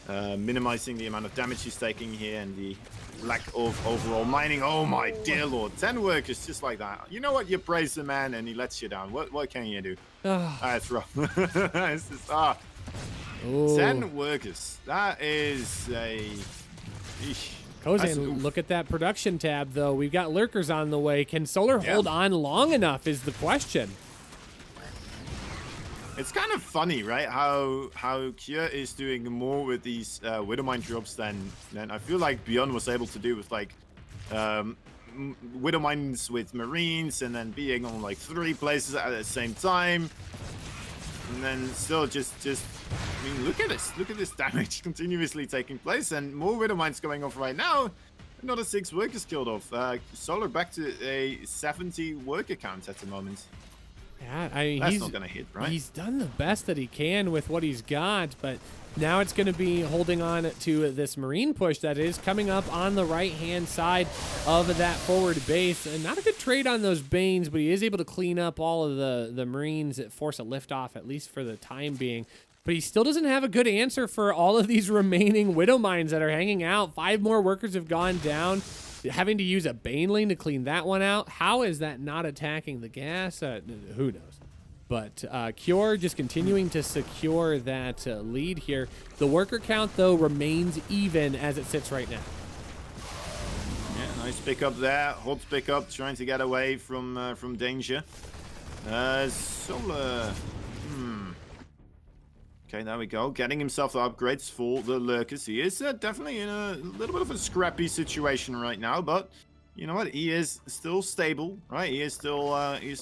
Minimizing the amount of damage he's taking here and the lack of overall mining. Oh my dear lord, 10 workers just like that. You know what? You praise the man and he lets you down. What can you do? That's rough. It's just, 10 workers. That is a... Kozan, look at that production tab, though. We've got Lurkers on the way. Can Solar hold on long enough is the question. It's kind of funny, right? How Cure is doing more with these Widowmine drops than I feel like Bjorn was able to do with like Widowmines with Marines, and then being on like 3 places at the same time, and then still just I mean, look at this damage continuously taking place, and more Widowmines going off right now. Another 6 workers killed off. Solar back to a 70 worker count at the moment. Yeah, I mean, That's not gonna hit, right? He's done the best that he can with what he's got, but now it's going to be holding on to this Marine push that is coming up on the right-hand side of that forward base. And not a good trade on those Banes, but he is able to clean up all of the Marines that force a liftoff, at least for the time being. But he still doesn't have a good answer for all of these remaining Widow Mines that are hanging out. 5 more workers have gone down. Having to use a Baneling to clean that one out. How is that not attacking the gas? Who knows? But Cure just continuing to secure that lead here. The worker count, though, remains even as it sits right now. Yeah, nice pick up there. Hot pick up, trying to get away from danger. Solar. Okay, there we go. Getting himself the upgrades for the Lurkers. He is definitely in a little bit of a scrappy situation right now, but you know what? He is still stable, right? He is still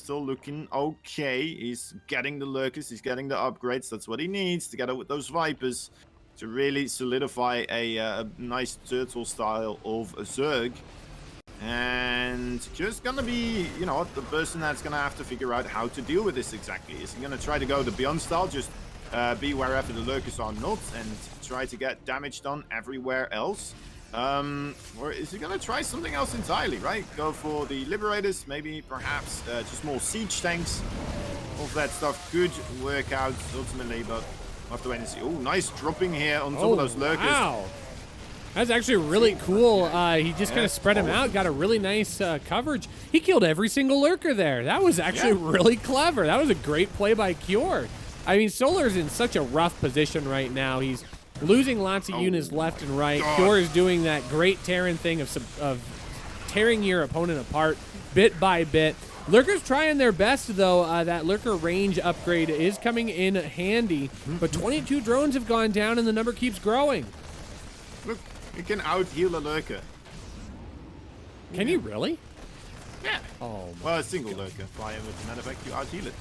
looking okay. He's getting the Lurkers. He's getting the upgrades. That's what he needs to get out with those Vipers to really solidify a nice turtle style of Zerg. And just gonna be, you know, the person that's gonna have to figure out how to deal with this exactly. Is he gonna try to go the Beyond style, just be wherever the Lurkers are not, and try to get damage done everywhere else? Or is he gonna try something else entirely, right? Go for the Liberators, maybe, perhaps, just more siege tanks. All of that stuff could work out ultimately, but we'll have to wait and see. Oh, nice dropping here on top of those Lurkers. Wow. That's actually really cool. He just kind of spread him out, got a really nice coverage. He killed every single Lurker there. That was actually really clever. That was a great play by Cure. I mean, Solar's in such a rough position right now. He's losing lots of units left and right. Cure is doing that great Terran thing of tearing your opponent apart bit by bit. Lurkers trying their best, though. That Lurker range upgrade is coming in handy, but 22 drones have gone down, and the number keeps growing. Look, you can out-heal a Lurker. Can you really? Yeah. Oh, well, a single Lurker. Fire with the matter of fact, you out-heal it.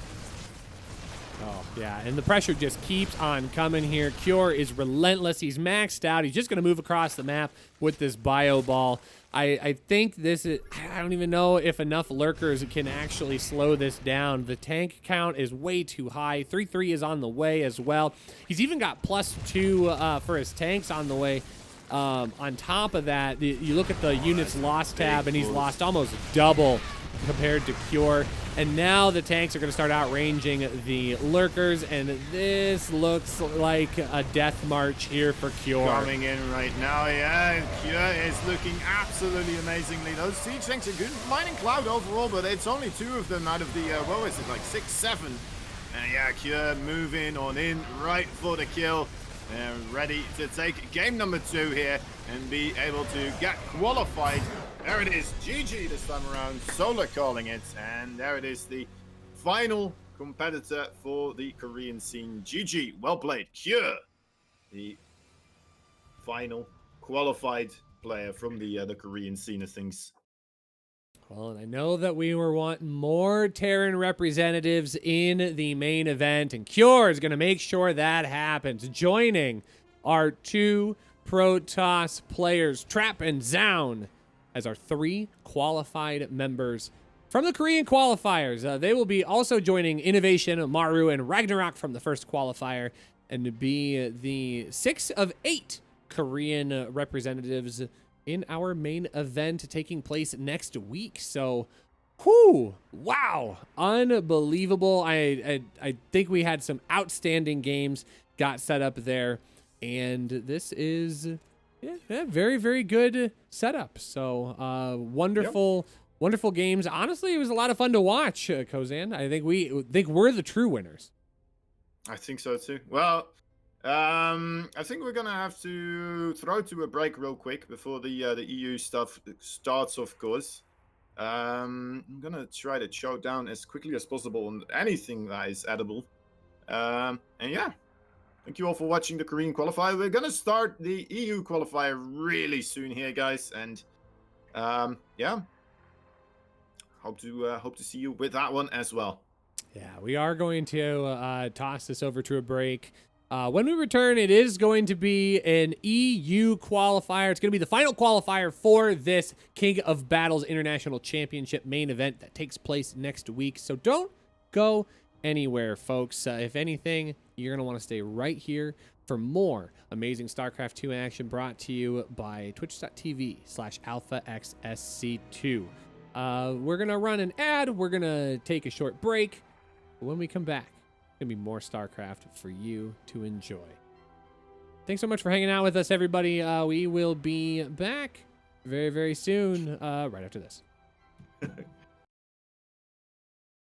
Oh, yeah, and the pressure just keeps on coming here. Cure is relentless. He's maxed out. He's just going to move across the map with this bio ball. I think this is... I don't even know if enough Lurkers can actually slow this down. The tank count is way too high. 3-3 is on the way as well. He's even got +2 for his tanks on the way. On top of that, you look at the units lost tab, and he's lost almost double compared to Cure. And now the tanks are going to start outranging the Lurkers, and this looks like a death march here for Cure. Coming in right now, yeah. Cure is looking absolutely amazingly. Those siege tanks are good. Mining Cloud overall, but it's only 2 of them out of the, what was it, like 6, 7. And yeah, Cure moving on in right for the kill. They're ready to take game number 2 here and be able to get qualified. There it is, GG this time around, Solar calling it. And there it is, the final competitor for the Korean scene. GG, well played. Cure, the final qualified player from the Korean scene of things. Well, and I know that we were wanting more Terran representatives in the main event, and Cure is going to make sure that happens. Joining our 2 Protoss players, Trap and Zown, as our 3 qualified members from the Korean qualifiers. They will be also joining Innovation, Maru, and Ragnarok from the first qualifier, and to be the 6 of 8 Korean representatives in our main event taking place next week. So, whew, wow, unbelievable. I think we had some outstanding games got set up there, and this is very, very good setup. So, wonderful games. Honestly, it was a lot of fun to watch, Kozan. I think we're the true winners. I think so too. Well, I think we're gonna have to throw to a break real quick before the EU stuff starts, of course. I'm gonna try to chow down as quickly as possible on anything that is edible. And yeah, thank you all for watching the Korean qualifier. We're gonna start the EU qualifier really soon here, guys, and yeah, hope to see you with that one as well. Yeah, we are going to toss this over to a break. When we return, it is going to be an EU qualifier. It's going to be the final qualifier for this King of Battles International Championship main event that takes place next week. So don't go anywhere, folks. If anything, you're going to want to stay right here for more amazing StarCraft 2 action brought to you by twitch.tv/alphaxsc2. We're going to run an ad. We're going to take a short break. When we come back, it's going to be more StarCraft for you to enjoy. Thanks so much for hanging out with us, everybody. We will be back very, very soon, right after this.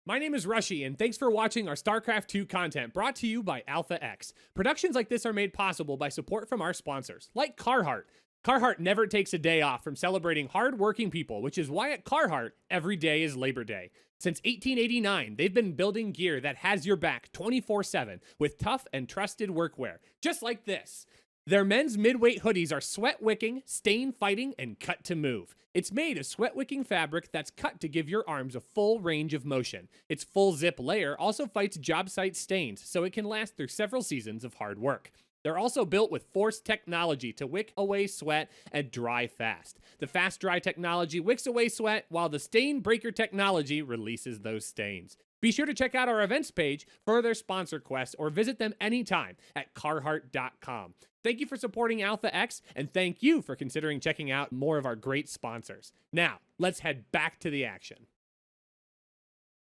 My name is Rushy, and thanks for watching our StarCraft 2 content brought to you by Alpha X. Productions like this are made possible by support from our sponsors, like Carhartt. Carhartt never takes a day off from celebrating hard-working people, which is why at Carhartt, every day is Labor Day. Since 1889, they've been building gear that has your back 24/7 with tough and trusted workwear, just like this. Their men's midweight hoodies are sweat-wicking, stain-fighting, and cut to move. It's made of sweat-wicking fabric that's cut to give your arms a full range of motion. Its full zip layer also fights job site stains, so it can last through several seasons of hard work. They're also built with force technology to wick away sweat and dry fast. The fast dry technology wicks away sweat, while the stain breaker technology releases those stains. Be sure to check out our events page for their sponsor quest or visit them anytime at carhartt.com. Thank you for supporting Alpha X, and thank you for considering checking out more of our great sponsors. Now, let's head back to the action.